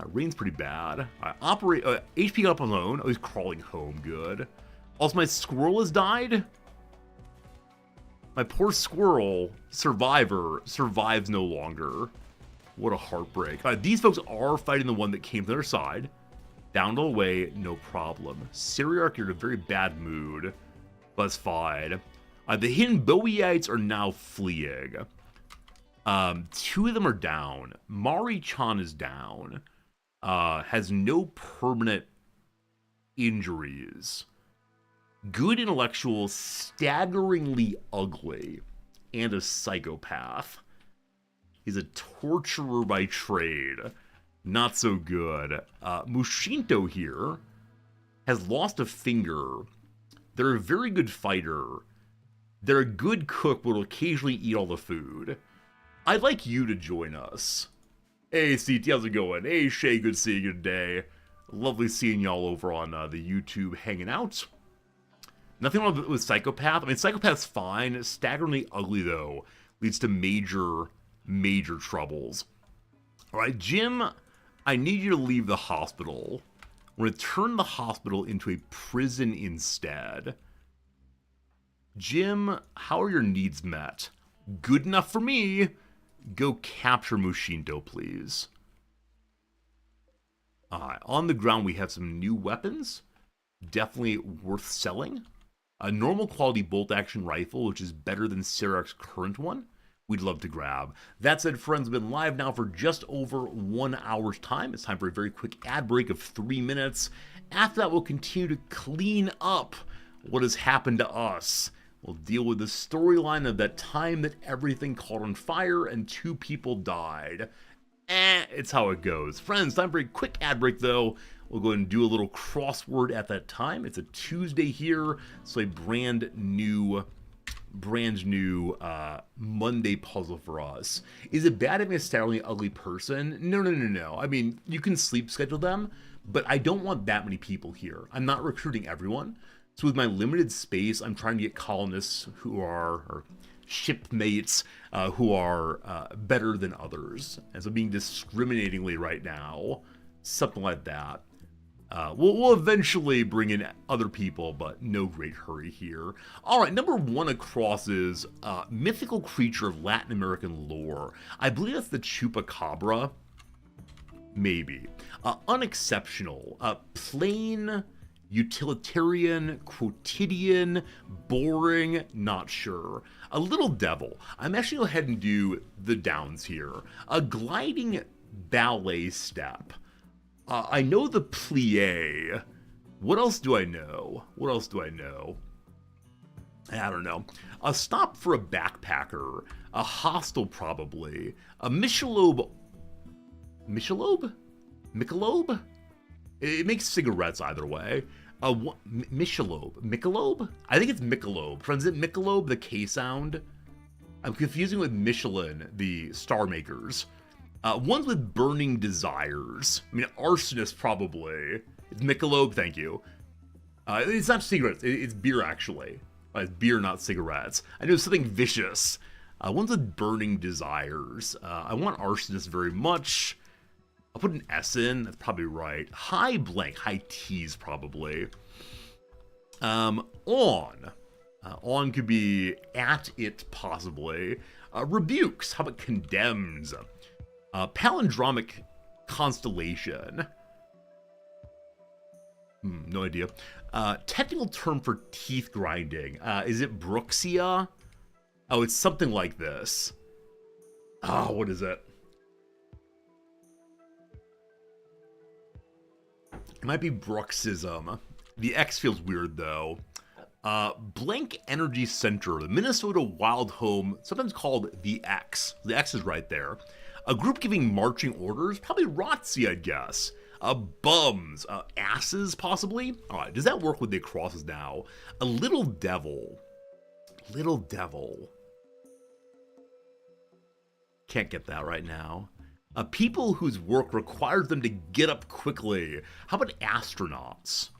A: Rain's pretty bad. HP up alone. Oh, he's crawling home. Good. Also, my squirrel has died. My poor squirrel, survivor, survives no longer. What a heartbreak. These folks are fighting the one that came to their side. Down to the way, no problem. Syriarch, you're in a very bad mood. But it's fine. The Hinboiites are now fleeing. Two of them are down. Mari-chan is down. Has no permanent injuries. Good intellectual, staggeringly ugly, and a psychopath. He's a torturer by trade. Not so good. Mushinto here has lost a finger. They're a very good fighter. They're a good cook, but will occasionally eat all the food. I'd like you to join us. Hey, CT, how's it going? Hey, Shay, good seeing you today. Lovely seeing y'all over on the YouTube hanging out. Nothing wrong with Psychopath. I mean, Psychopath's fine. Staggeringly ugly, though, leads to major, major troubles. All right, Jim, I need you to leave the hospital. We're going to turn the hospital into a prison instead. Jim, how are your needs met? Good enough for me. Go capture Mushinto, please. On the ground, we have some new weapons. Definitely worth selling. A normal quality bolt-action rifle, which is better than Syriarch's current one. We'd love to grab. That said, friends, we've been live now for just over 1 hour's time. It's time for a very quick ad break of 3 minutes. After that, we'll continue to clean up what has happened to us. We'll deal with the storyline of that time that everything caught on fire and 2 people died. It's how it goes. Friends, time for a quick ad break, though. We'll go ahead and do a little crossword at that time. It's a Tuesday here, so a brand new Monday puzzle for us. Is it bad having a staggeringly ugly person? No. I mean, you can sleep schedule them, but I don't want that many people here. I'm not recruiting everyone. So with my limited space, I'm trying to get colonists who are, or shipmates who are better than others. And so being discriminatingly right now, something like that. We'll eventually bring in other people, but no great hurry here. All right, number 1 across is mythical creature of Latin American lore. I believe that's the chupacabra. Maybe. Unexceptional. Plain, utilitarian, quotidian, boring, not sure. A little devil. I'm actually going to go ahead and do the downs here. A gliding ballet step. I know the plie. What else do I know? I don't know. A stop for a backpacker. A hostel, probably. A Michelob Michelob? Michelob? It makes cigarettes either way. Michelob? I think it's Michelob. Friends, is it Michelob, the K sound? I'm confusing with Michelin, the star makers. Ones with burning desires. I mean, arsonist probably. It's Michelob, thank you. It's not cigarettes, it's beer actually. It's beer, not cigarettes. I know something vicious. Ones with burning desires. I want arsonist very much. I'll put an S in, that's probably right. High blank, high T's probably. On. On could be at it possibly. Rebukes, how about condemns? Palindromic constellation. No idea. Technical term for teeth grinding. Is it Bruxia? Oh, it's something like this. Oh, what is it? It might be bruxism. The X feels weird though. Blank Energy Center, the Minnesota Wild Home, sometimes called the X. The X is right there. A group giving marching orders, probably ROTC, I guess. Bums, asses, possibly. All right, does that work with the crosses now? A little devil. Little devil. Can't get that right now. People whose work requires them to get up quickly. How about astronauts?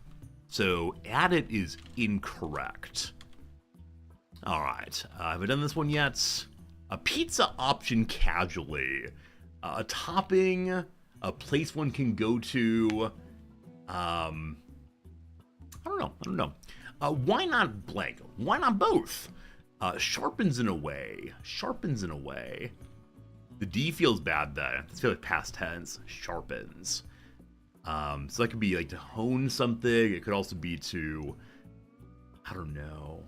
A: So, at it is incorrect. All right, have I done this one yet? A pizza option casually. A topping, a place one can go to. I don't know. Why not blank? Why not both? Sharpens in a way. Sharpens in a way. The D feels bad then. It feels like past tense. Sharpens. So that could be like to hone something. It could also be to, I don't know.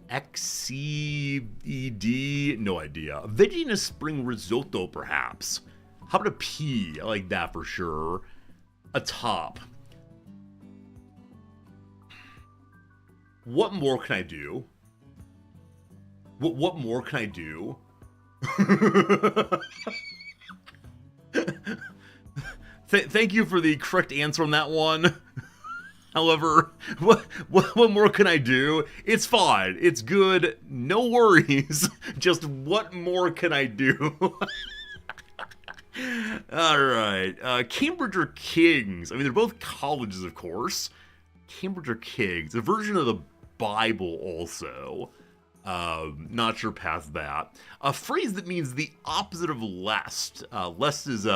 A: XCED, no idea. Veggie in a spring risotto, perhaps. How about a P? I like that for sure. A top. What more can I do? What more can I do? Thank you for the correct answer on that one. However, what more can I do? It's fine. It's good. No worries. Just what more can I do? All right. Cambridge or Kings? I mean, they're both colleges, of course. Cambridge or Kings? A version of the Bible also. Not sure past that. A phrase that means the opposite of lest. Lest is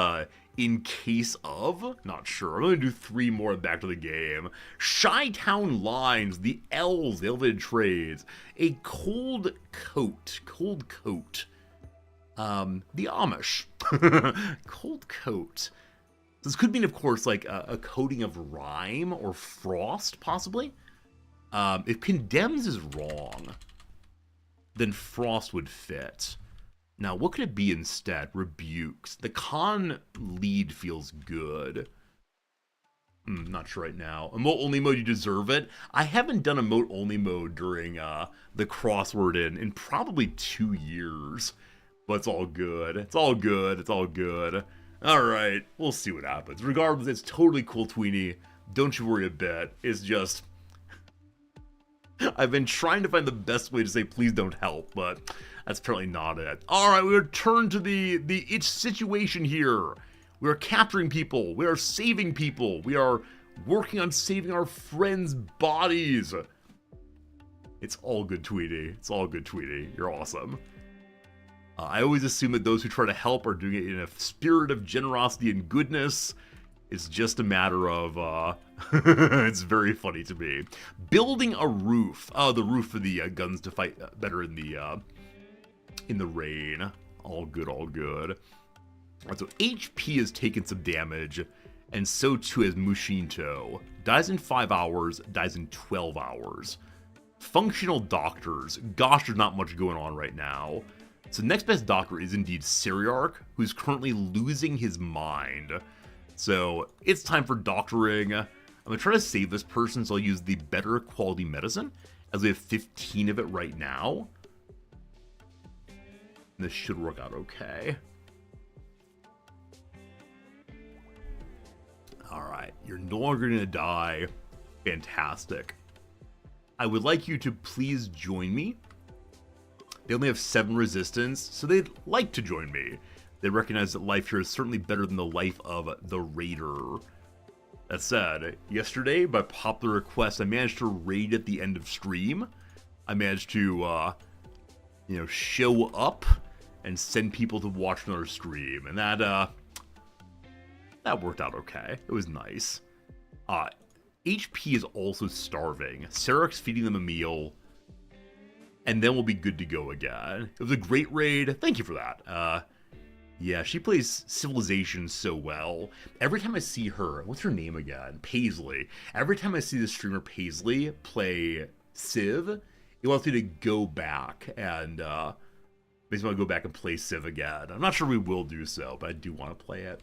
A: in case of? Not sure. I'm going to do 3 more back to the game. Chi-Town lines, the L's, the elevated trades. A cold coat. Cold coat. The Amish. Cold coat. This could mean, of course, like a coating of rime or frost, possibly. If condemns is wrong, then frost would fit. Now, what could it be instead? Rebukes. The con lead feels good. Not sure right now. Emote only mode, you deserve it. I haven't done emote only mode during the crossword in probably 2 years. But it's all good. It's all good. It's all good. All right, we'll see what happens. Regardless, it's totally cool, Tweenie. Don't you worry a bit. It's just, I've been trying to find the best way to say please don't help, but that's apparently not it. All right, we return to the itch situation here. We are capturing people. We are saving people. We are working on saving our friends' bodies. It's all good, Tweety. It's all good, Tweety. You're awesome. I always assume that those who try to help are doing it in a spirit of generosity and goodness. It's just a matter of, it's very funny to me. Building a roof. Oh, the roof for the guns to fight better in the rain. All good, all good. All right, so HP has taken some damage, and so too has Mushinto. Dies in 5 hours, dies in 12 hours. Functional doctors. Gosh, there's not much going on right now. So next best doctor is indeed Syriarch, who's currently losing his mind. So it's time for doctoring. I'm going to try to save this person, so I'll use the better quality medicine, as we have 15 of it right now. And this should work out okay. Alright, you're no longer gonna die. Fantastic. I would like you to please join me. They only have 7 resistance, so they'd like to join me. They recognize that life here is certainly better than the life of the Raider. That said, yesterday, by popular request, I managed to raid at the end of stream. I managed to, show up and send people to watch another stream, and that worked out okay. It was nice. HP is also starving. Sarek's feeding them a meal, and then we'll be good to go again. It was a great raid. Thank you for that. Yeah, she plays Civilization so well. Every time I see her, what's her name again? Paisley. Every time I see the streamer Paisley play Civ, it wants me to go back and makes me want to go back and play Civ again. I'm not sure we will do so, but I do want to play it.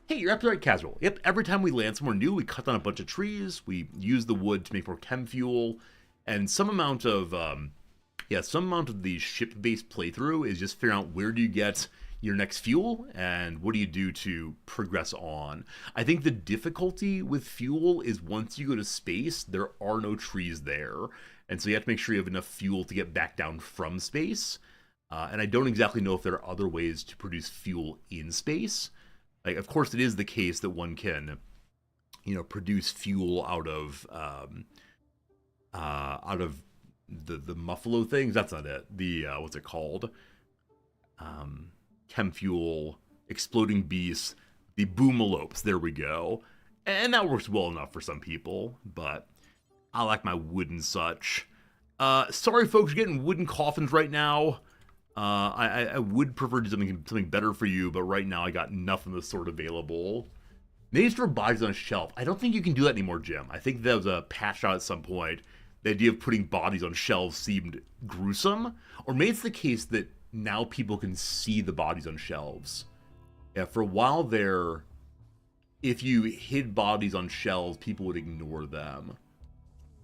A: Hey, you're up to right, Casual. Yep, every time we land somewhere new, we cut down a bunch of trees, we use the wood to make more chem fuel, and some amount of the ship-based playthrough is just figuring out where do you get your next fuel, and what do you do to progress on. I think the difficulty with fuel is once you go to space, there are no trees there, and so you have to make sure you have enough fuel to get back down from space, and I don't exactly know if there are other ways to produce fuel in space. Like, of course, it is the case that one can, produce fuel out of the muffalo things. That's not it. The what's it called? Chem fuel, exploding beasts, the boomalopes. There we go. And that works well enough for some people, but I like my wood and such. Sorry, folks, you're getting wooden coffins right now. I would prefer to do something better for you, but right now I got nothing of the sort available. Maybe store bodies on a shelf. I don't think you can do that anymore, Jim. I think that was a patch out at some point. The idea of putting bodies on shelves seemed gruesome. Or maybe it's the case that now people can see the bodies on shelves. Yeah, for a while there, if you hid bodies on shelves, people would ignore them.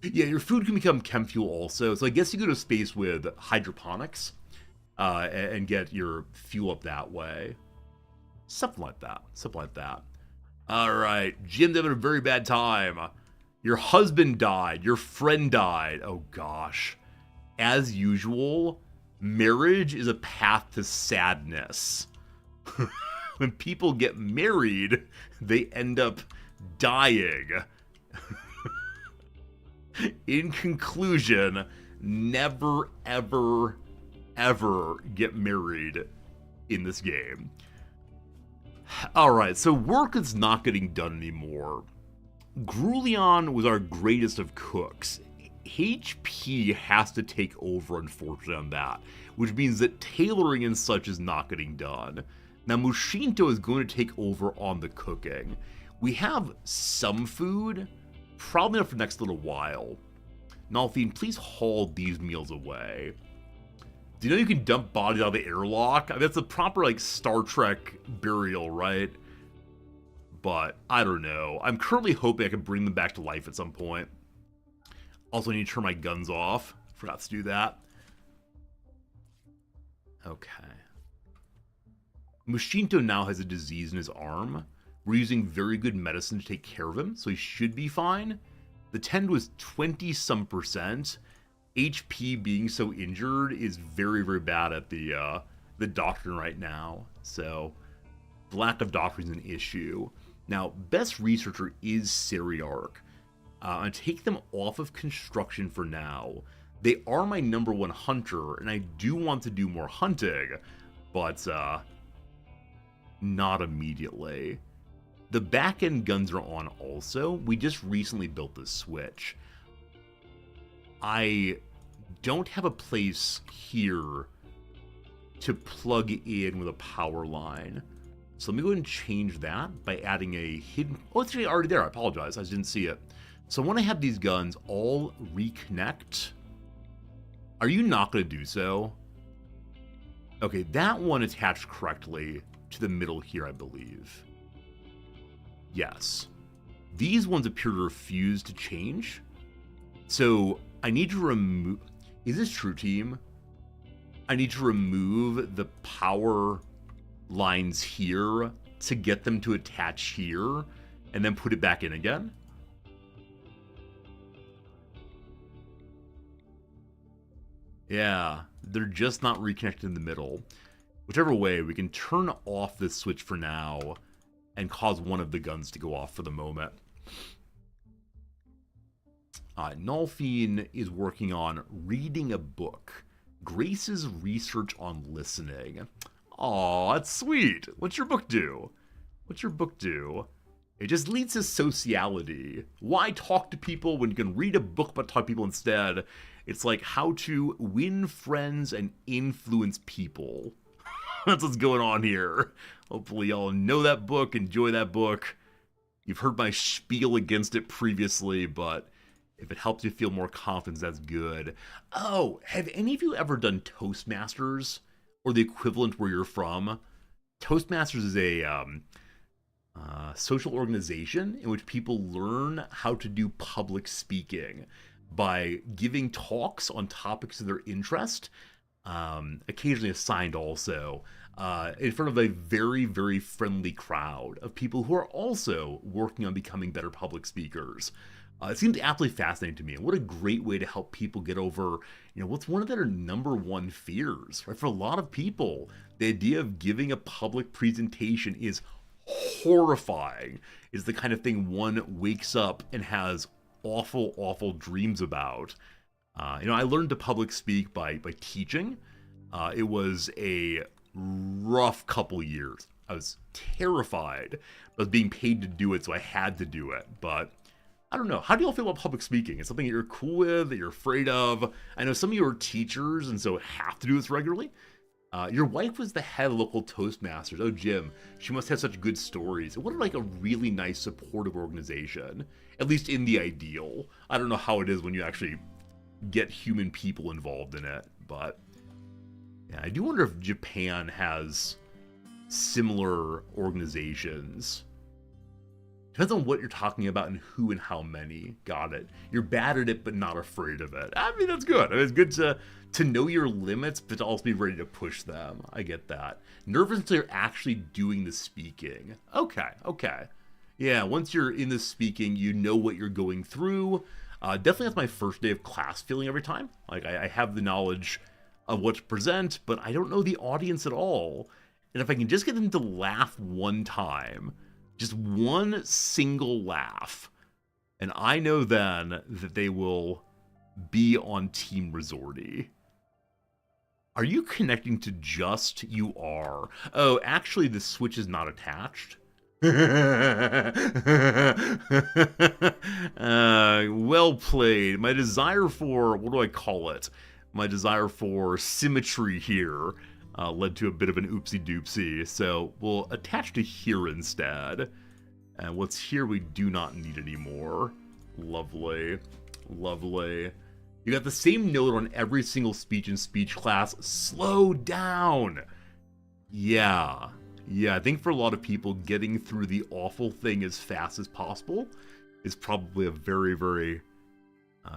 A: Yeah, your food can become chem fuel also. So I guess you go to space with hydroponics. And get your fuel up that way. Something like that. Alright, Jim's having a very bad time. Your husband died. Your friend died. Oh gosh. As usual, marriage is a path to sadness. When people get married, they end up dying. In conclusion, never ever get married in this game. Alright, so work is not getting done anymore. Grulion was our greatest of cooks. HP has to take over, unfortunately, on that, which means that tailoring and such is not getting done. Now, Mushinto is going to take over on the cooking. We have some food, probably not for the next little while. Nalfine, please haul these meals away. Do you know you can dump bodies out of the airlock? I mean, that's a proper, Star Trek burial, right? But, I don't know. I'm currently hoping I can bring them back to life at some point. Also, I need to turn my guns off. Forgot to do that. Okay. Mushinto now has a disease in his arm. We're using very good medicine to take care of him, so he should be fine. The tend was 20-some%. HP being so injured is very, very bad at the doctrine right now. So, the lack of doctrine is an issue. Now, best researcher is Seriarch. I take them off of construction for now. They are my number 1 hunter, and I do want to do more hunting, but not immediately. The back-end guns are on also. We just recently built this switch. I don't have a place here to plug in with a power line. So let me go ahead and change that by adding a hidden... Oh, it's actually already there. I apologize. I just didn't see it. So when I have these guns all reconnect... Are you not going to do so? Okay, that one attached correctly to the middle here, I believe. Yes. These ones appear to refuse to change. So I need to remove... Is this true, team? I need to remove the power lines here to get them to attach here. and then put it back in again. Yeah, they're just not reconnected in the middle. Whichever way, we can turn off this switch for now and cause one of the guns to go off for the moment. Nolfine is working on reading a book. Grace's research on listening. Aw, that's sweet. What's your book do? What's your book do? It just leads to sociality. Why talk to people when you can read a book but talk to people instead? It's like how to win friends and influence people. That's what's going on here. Hopefully y'all know that book, enjoy that book. You've heard my spiel against it previously, but if it helps you feel more confidence, that's good. Oh, have any of you ever done Toastmasters? Or the equivalent where you're from? Toastmasters is a social organization in which people learn how to do public speaking by giving talks on topics of their interest, occasionally assigned also, in front of a very, very friendly crowd of people who are also working on becoming better public speakers. It seems absolutely fascinating to me, and what a great way to help people get over, what's one of their number one fears, right? For a lot of people, the idea of giving a public presentation is horrifying. It's the kind of thing one wakes up and has awful, awful dreams about. I learned to public speak by teaching. It was a rough couple years. I was terrified. I was being paid to do it, so I had to do it, but I don't know. How do y'all feel about public speaking? It's something that you're cool with, that you're afraid of. I know some of you are teachers and so have to do this regularly. Your wife was the head of local Toastmasters. Oh, Jim, she must have such good stories. What a really nice, supportive organization, at least in the ideal. I don't know how it is when you actually get human people involved in it, but yeah, I do wonder if Japan has similar organizations. Depends on what you're talking about and who and how many. Got it. You're bad at it, but not afraid of it. I mean, that's good. It's good to know your limits, but to also be ready to push them. I get that. Nervous until you're actually doing the speaking. Okay. Yeah, once you're in the speaking, you know what you're going through. Definitely that's my first day of class feeling every time. I have the knowledge of what to present, but I don't know the audience at all. And if I can just get them to laugh one time, just one single laugh, and I know then that they will be on Team Resorty. Are you connecting to just? You are. Oh, actually, the switch is not attached. Well played. My desire for, what do I call it? My desire for symmetry here led to a bit of an oopsie doopsie, so we'll attach to here instead. And what's here we do not need anymore. Lovely. You got the same note on every single speech in speech class. Slow down. Yeah, I think for a lot of people, getting through the awful thing as fast as possible is probably a very, very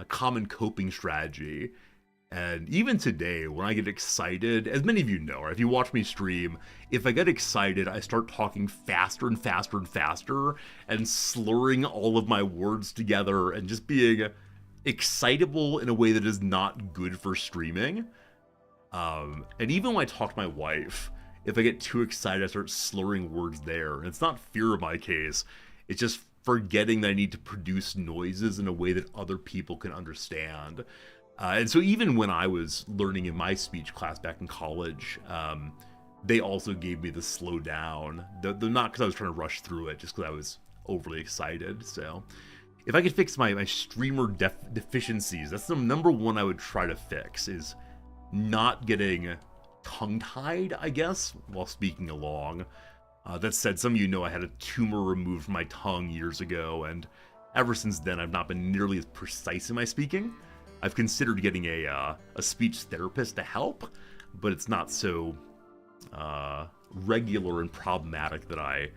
A: common coping strategy. And even today, when I get excited, as many of you know, or if you watch me stream, if I get excited, I start talking faster and faster and faster, and slurring all of my words together, and just being excitable in a way that is not good for streaming. And even when I talk to my wife, if I get too excited, I start slurring words there. And it's not fear in my case, it's just forgetting that I need to produce noises in a way that other people can understand. And so even when I was learning in my speech class back in college, they also gave me the slow down. They're not because I was trying to rush through it, just because I was overly excited. So if I could fix my streamer deficiencies, that's the number one I would try to fix, is not getting tongue-tied, I guess, while speaking along. That said, some of you know I had a tumor removed from my tongue years ago, and ever since then I've not been nearly as precise in my speaking. I've considered getting a speech therapist to help, but it's not so regular and problematic that I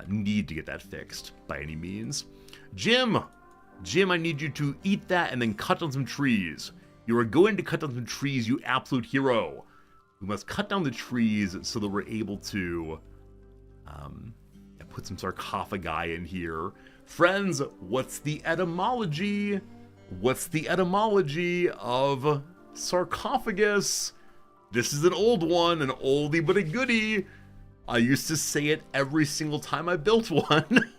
A: need to get that fixed by any means. Jim, I need you to eat that and then cut down some trees. You are going to cut down some trees, you absolute hero. We must cut down the trees so that we're able to put some sarcophagi in here. Friends, what's the etymology? What's the etymology of sarcophagus? This is an old one, an oldie but a goodie. I used to say it every single time I built one.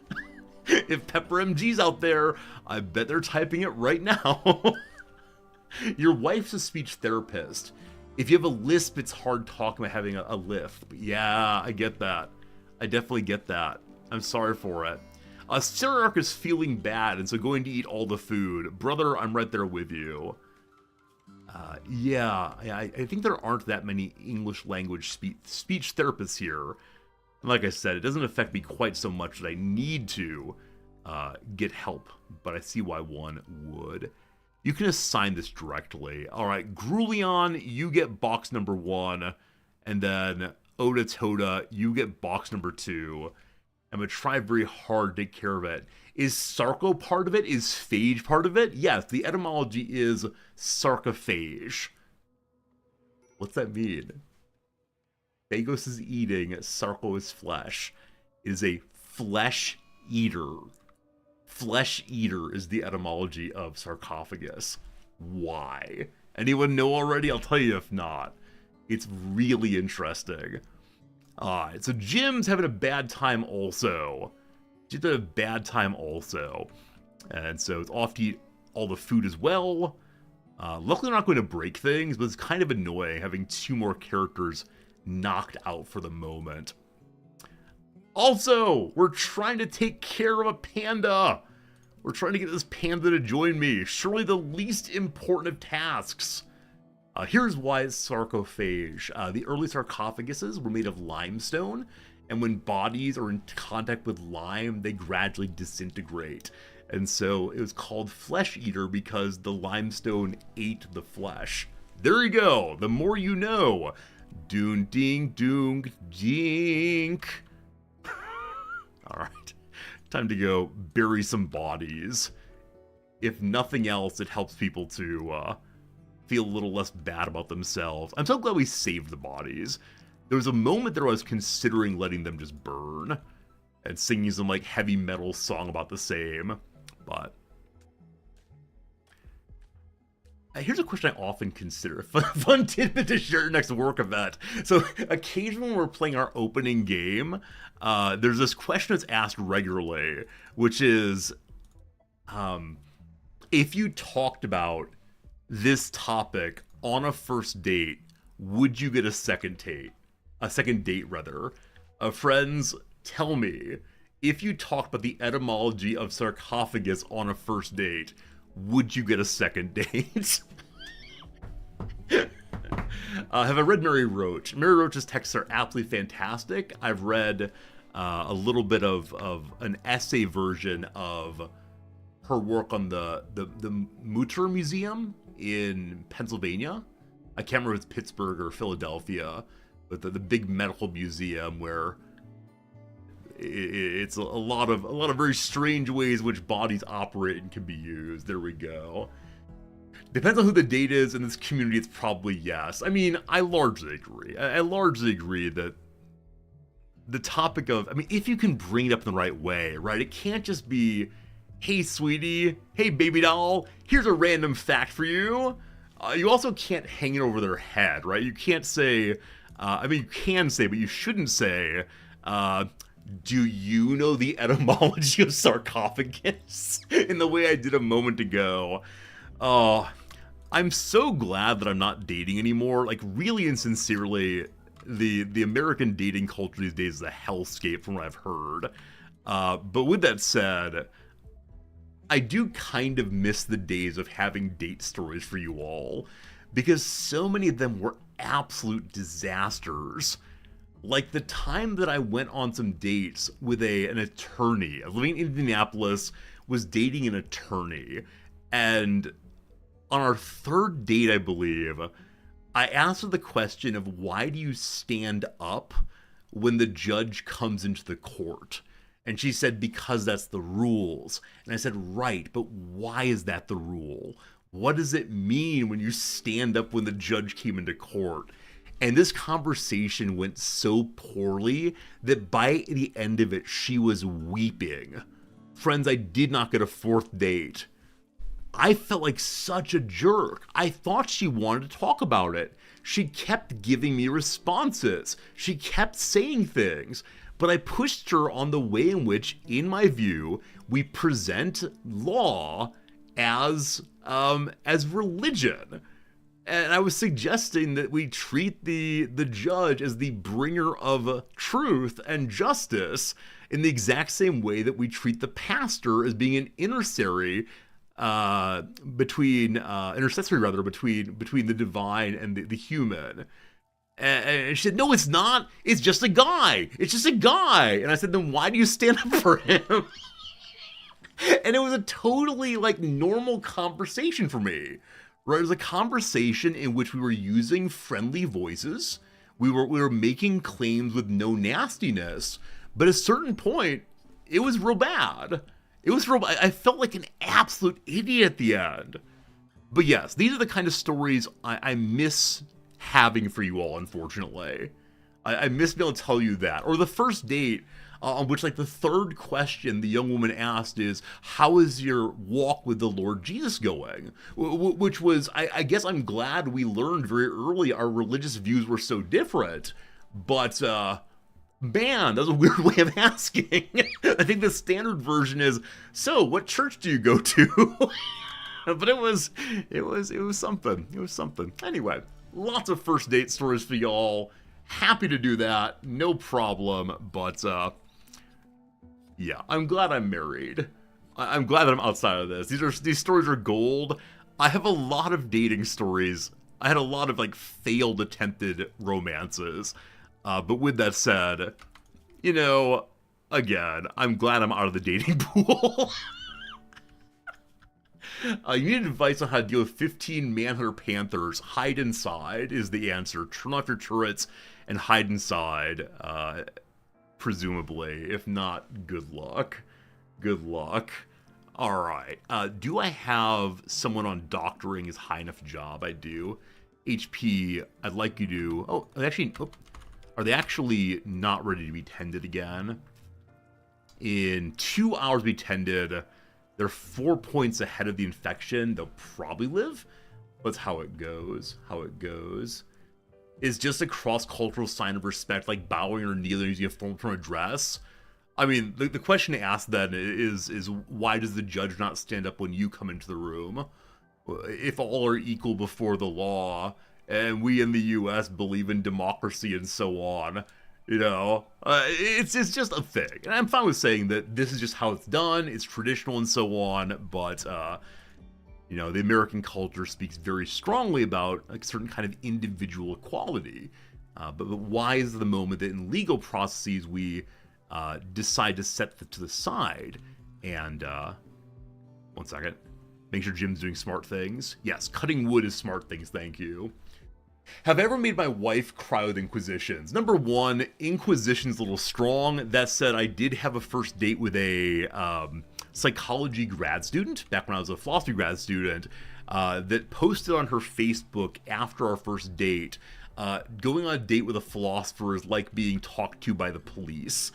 A: If Pepper MG's out there, I bet they're typing it right now. Your wife's a speech therapist. If you have a lisp, it's hard talking about having a lisp. But yeah, I get that. I definitely get that. I'm sorry for it. Cyriarch is feeling bad, and so going to eat all the food. Brother, I'm right there with you. Yeah, I think there aren't that many English language speech therapists here. And like I said, it doesn't affect me quite so much that I need to get help, but I see why one would. You can assign this directly. All right, Grulion, you get box number 1, and then Oda Toda, you get box number 2. I'm going to try very hard to take care of it. Is Sarco part of it? Is phage part of it? Yes, the etymology is sarcophage. What's that mean? Phagos is eating, Sarco is flesh. It is a flesh eater. Flesh eater is the etymology of sarcophagus. Why? Anyone know already? I'll tell you if not. It's really interesting. Alright, so Jim's having a bad time also. Jim's having a bad time also. And so it's off to eat all the food as well. Luckily they're not going to break things, but it's kind of annoying having 2 more characters knocked out for the moment. Also, we're trying to take care of a panda. We're trying to get this panda to join me. Surely the least important of tasks. Here's why it's sarcophage. The early sarcophaguses were made of limestone, and when bodies are in contact with lime, they gradually disintegrate. And so it was called flesh eater because the limestone ate the flesh. There you go. The more you know. Doon ding doong dink. Alright. Time to go bury some bodies. If nothing else, it helps people to feel a little less bad about themselves. I'm so glad we saved the bodies. There was a moment there I was considering letting them just burn and singing some like heavy metal song about the same, but here's a question I often consider. Fun tidbit to share next work event. So occasionally when we're playing our opening game, there's this question that's asked regularly, which is, if you talked about this topic on a first date, would you get a second date? A second date, rather. Friends, tell me, if you talked about the etymology of sarcophagus on a first date, would you get a second date? Have I read Mary Roach? Mary Roach's texts are absolutely fantastic. I've read a little bit of an essay version of her work on the Mutter Museum in Pennsylvania. I can't remember if it's Pittsburgh or Philadelphia, but the big medical museum where it's a lot of very strange ways in which bodies operate and can be used. There we go. Depends on who the date is in this community. It's probably yes. I mean, I largely agree. I largely agree that the topic of, I mean, if you can bring it up in the right way, right? It can't just be, hey, sweetie, hey, baby doll, here's a random fact for you. You also can't hang it over their head, right? You can't say, I mean, you can say, but you shouldn't say, do you know the etymology of sarcophagus? In the way I did a moment ago. I'm so glad that I'm not dating anymore. Like, really and sincerely, the American dating culture these days is a hellscape from what I've heard. But with that said, I do kind of miss the days of having date stories for you all, because so many of them were absolute disasters. Like the time that I went on some dates with an attorney. I was living in Indianapolis, was dating an attorney, and on our third date, I believe, I asked her the question of why do you stand up when the judge comes into the court? And she said, because that's the rules. And I said, right, but why is that the rule? What does it mean when you stand up when the judge came into court? And this conversation went so poorly that by the end of it, she was weeping. Friends, I did not get a fourth date. I felt like such a jerk. I thought she wanted to talk about it. She kept giving me responses. She kept saying things. But I pushed her on the way in which, in my view, we present law as religion. And I was suggesting that we treat the judge as the bringer of truth and justice in the exact same way that we treat the pastor as being an intercessory between the divine and the human. And she said, no, it's not. It's just a guy. It's just a guy. And I said, then why do you stand up for him? And it was a totally normal conversation for me. Right? It was a conversation in which we were using friendly voices. We were making claims with no nastiness. But at a certain point, it was real bad. I felt like an absolute idiot at the end. But yes, these are the kind of stories I miss having for you all, unfortunately. I miss being able to tell you that. Or the first date, on which the third question the young woman asked is, how is your walk with the Lord Jesus going? Which was, I guess I'm glad we learned very early our religious views were so different. But, man, that was a weird way of asking. I think the standard version is, so what church do you go to? But it was something. It was something. Anyway, lots of first date stories for y'all. Happy to do that. No problem. But, yeah, I'm glad I'm married. I'm glad that I'm outside of this. These stories are gold. I have a lot of dating stories. I had a lot of failed attempted romances. But with that said, again, I'm glad I'm out of the dating pool. You need advice on how to deal with 15 Manhunter Panthers. Hide inside is the answer. Turn off your turrets and hide inside. Presumably. If not, good luck. Good luck. Alright. Do I have someone on doctoring is high enough job? I do. HP, I'd like you to... Oh, actually... Oh, are they actually not ready to be tended again? In 2 hours be tended. They're 4 points ahead of the infection. They'll probably live. That's how it goes. How it goes. Is just a cross-cultural sign of respect, like bowing or kneeling using a formal address. I mean, the question to ask then is why does the judge not stand up when you come into the room? If all are equal before the law, and we in the U.S. believe in democracy and so on, it's just a thing. And I'm fine with saying that this is just how it's done, it's traditional and so on, but, the American culture speaks very strongly about a certain kind of individual equality. But why is the moment that in legal processes we decide to set that to the side? And, one second. Make sure Jim's doing smart things. Yes, cutting wood is smart things, thank you. Have I ever made my wife cry with Inquisitions? Number one, Inquisition's a little strong. That said, I did have a first date with a psychology grad student, back when I was a philosophy grad student, that posted on her Facebook after our first date, going on a date with a philosopher is like being talked to by the police.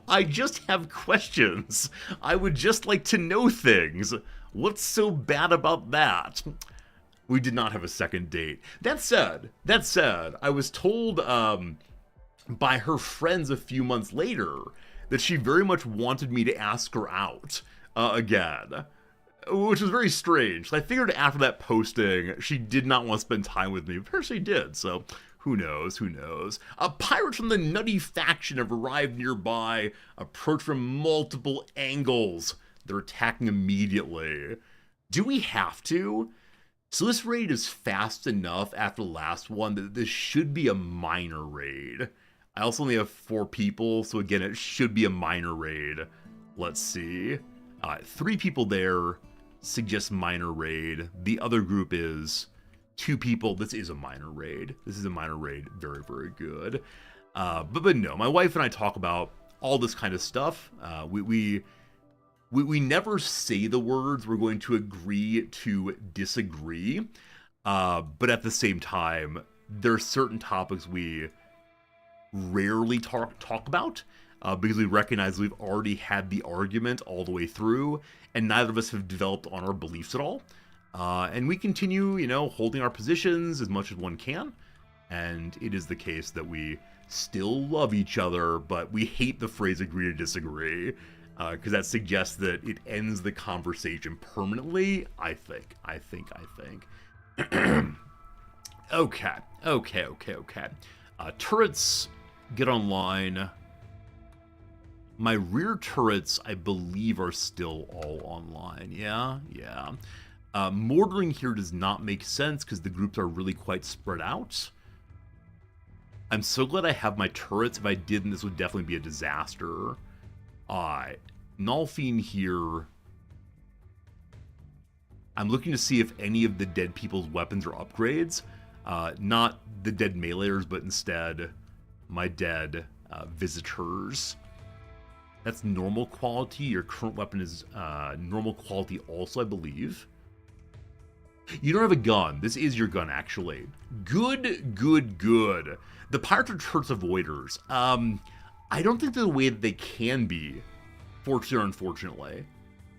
A: I just have questions. I would just like to know things. What's so bad about that? We did not have a second date. That said, I was told by her friends a few months later that she very much wanted me to ask her out again, which was very strange. I figured after that posting, she did not want to spend time with me. Apparently she did, so who knows, who knows. Pirates from the Nutty faction have arrived nearby, approach from multiple angles. They're attacking immediately. Do we have to? So this raid is fast enough after the last one that this should be a minor raid. I also only have 4 people, so again, it should be a minor raid. Let's see. 3 people there suggests minor raid. The other group is 2 people. This is a minor raid. This is a minor raid. Very, very good. But no, my wife and I talk about all this kind of stuff. We never say the words we're going to agree to disagree. But at the same time, there are certain topics we rarely talk about because we recognize we've already had the argument all the way through, and neither of us have developed on our beliefs at all. And we continue, holding our positions as much as one can. And it is the case that we still love each other, but we hate the phrase agree to disagree, because that suggests that it ends the conversation permanently. I think. Okay. Turrets get online. My rear turrets, I believe, are still all online. Yeah. Mortaring here does not make sense because the groups are really quite spread out. I'm so glad I have my turrets. If I didn't, this would definitely be a disaster. Alright. Nalfine here. I'm looking to see if any of the dead people's weapons are upgrades. Not the dead meleeers, but instead my dead visitors. That's normal quality. Your current weapon is normal quality also, I believe. You don't have a gun. This is your gun, actually. Good. The pirates are turrets avoiders. I don't think there's a way that they can be, fortunately or unfortunately.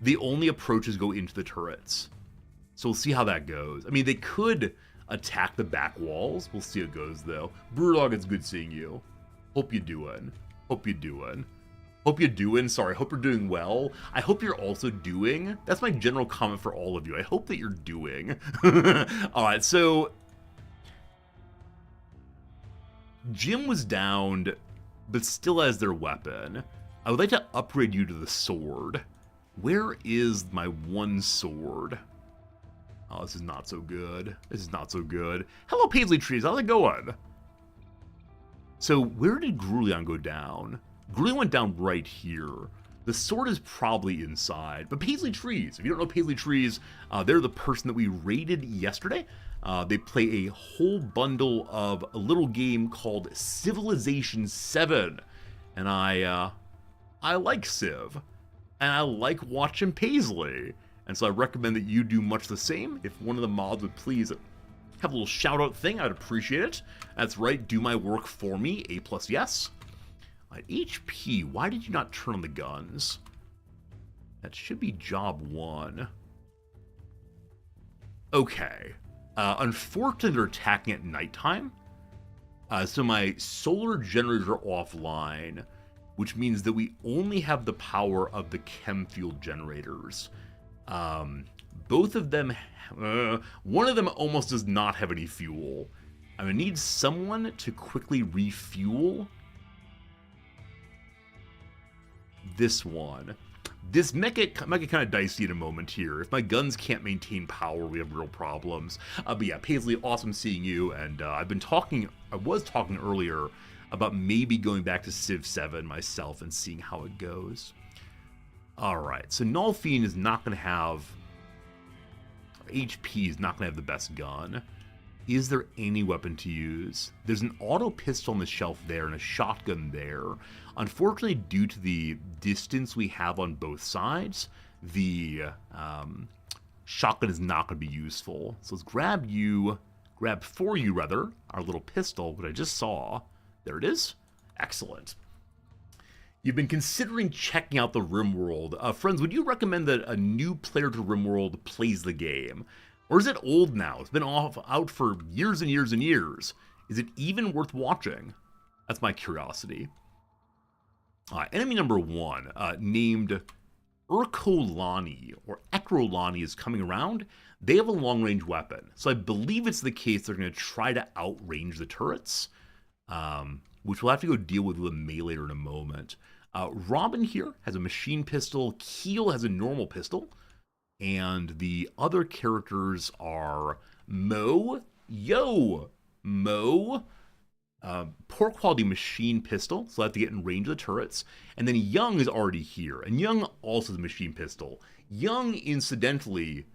A: The only approaches go into the turrets. So we'll see how that goes. I mean, they could attack the back walls. We'll see how it goes, though. Brewdog, it's good seeing you. Hope you're doing. Sorry, hope you're doing well. I hope you're also doing. That's my general comment for all of you. I hope that you're doing. Alright, so Jim was downed, but still has their weapon. I would like to upgrade you to the sword. Where is my one sword? Oh, this is not so good. Hello, Paisley Trees. How's it going? So, where did Grulion go down? Grulion went down right here. The sword is probably inside. But Paisley Trees, if you don't know Paisley Trees, they're the person that we raided yesterday. They play a whole bundle of a little game called Civilization 7. And I like Civ. And I like watching Paisley. And so I recommend that you do much the same. If one of the mods would please have a little shout out thing, I'd appreciate it. That's right, do my work for me, A+, yes. HP, why did you not turn on the guns? That should be job 1. Okay. Unfortunately, they're attacking at nighttime. So my solar generators are offline, which means that we only have the power of the chem fuel generators. Both of them, one of them almost does not have any fuel. I'm gonna need someone to quickly refuel this one. This might get kind of dicey in a moment here. If my guns can't maintain power, we have real problems. But yeah, Paisley, awesome seeing you. And I was talking earlier about maybe going back to Civ 7 myself and seeing how it goes. Alright, so Nalfine is not going to have... HP is not going to have the best gun. Is there any weapon to use? There's an auto pistol on the shelf there and a shotgun there. Unfortunately, due to the distance we have on both sides, the shotgun is not going to be useful. So let's grab for you, our little pistol, which I just saw. There it is. Excellent. You've been considering checking out the Rimworld. Friends, would you recommend that a new player to Rimworld plays the game? Or is it old now? It's been out for years and years and years. Is it even worth watching? That's my curiosity. Enemy number 1, named Urkolani, or Ekrolani, is coming around. They have a long-range weapon. So I believe it's the case they're going to try to outrange the turrets, which we'll have to go deal with a melee in a moment. Robin here has a machine pistol. Keel has a normal pistol. And the other characters are Mo. Poor quality machine pistol, so I have to get in range of the turrets. And then Young is already here, and Young also has a machine pistol. Young, incidentally,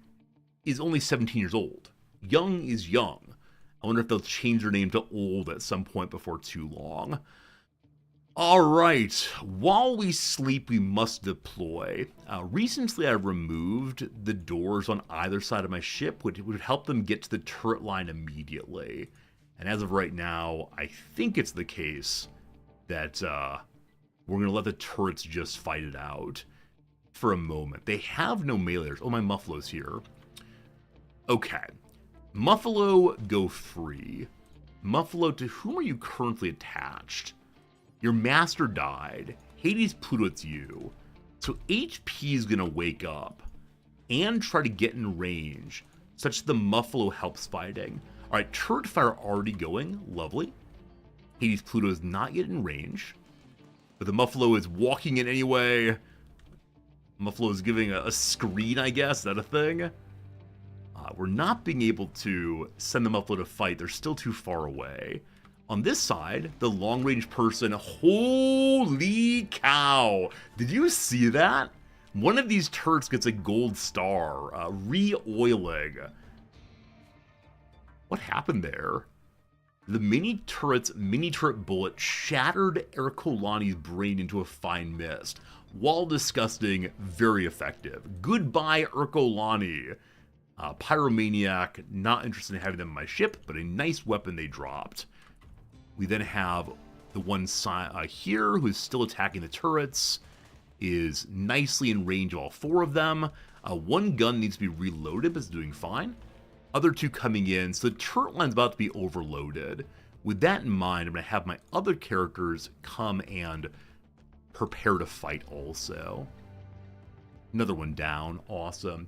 A: is only 17 years old. Young is young. I wonder if they'll change their name to Old at some point before too long. Alright, while we sleep, we must deploy. Recently, I removed the doors on either side of my ship, which would help them get to the turret line immediately. And as of right now, I think it's the case that we're going to let the turrets just fight it out for a moment. They have no meleeers. Oh, my Muffalo's here. Okay. Muffalo, go free. Muffalo, to whom are you currently attached? Your master died. Hades, Pluto, it's you. So HP is going to wake up and try to get in range, such that the Muffalo helps fighting. Alright, turret fire already going. Lovely. Hades, Pluto is not yet in range, but the Muffalo is walking in anyway. Muffalo is giving a screen, I guess. Is that a thing? We're not being able to send the Muffalo to fight. They're still too far away. On this side, the long-range person, holy cow! Did you see that? One of these turrets gets a gold star, re-oiling. What happened there? The mini turret bullet shattered Ercolani's brain into a fine mist. While disgusting, very effective. Goodbye, Ercolani. Pyromaniac, not interested in having them on my ship, but a nice weapon they dropped. We then have the one here who's still attacking the turrets, is nicely in range of all four of them. One gun needs to be reloaded, but it's doing fine. Other two coming in, so the turret line's about to be overloaded. With that in mind, I'm going to have my other characters come and prepare to fight also. Another one down, awesome.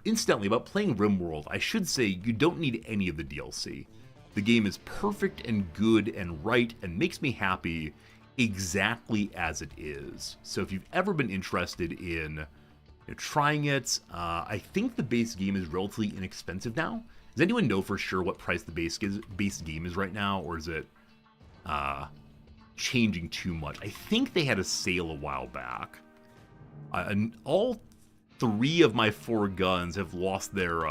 A: Incidentally, about playing Rimworld, I should say you don't need any of the DLC. The game is perfect and good and right and makes me happy exactly as it is. So if you've ever been interested in trying it, I think the base game is relatively inexpensive now. Does anyone know for sure what price the base game is right now, or is it changing too much? I think they had a sale a while back. And all three of my four guns have lost their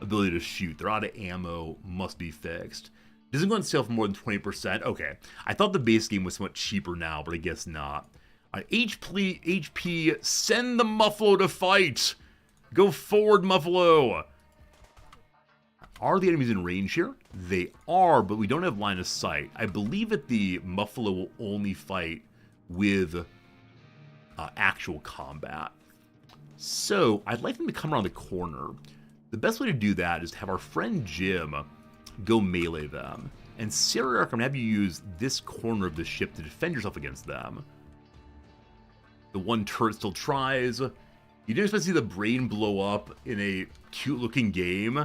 A: ability to shoot. They're out of ammo, must be fixed. Doesn't go on sale for more than 20%. Okay, I thought the base game was somewhat cheaper now, but I guess not. HP, send the Muffalo to fight. Go forward, Muffalo. Are the enemies in range here? They are, but we don't have line of sight. I believe that the Muffalo will only fight with actual combat. So I'd like them to come around the corner. The best way to do that is to have our friend Jim go melee them. And Syriarch, I'm going to have you use this corner of the ship to defend yourself against them. The one turret still tries. You didn't expect to see the brain blow up in a cute-looking game.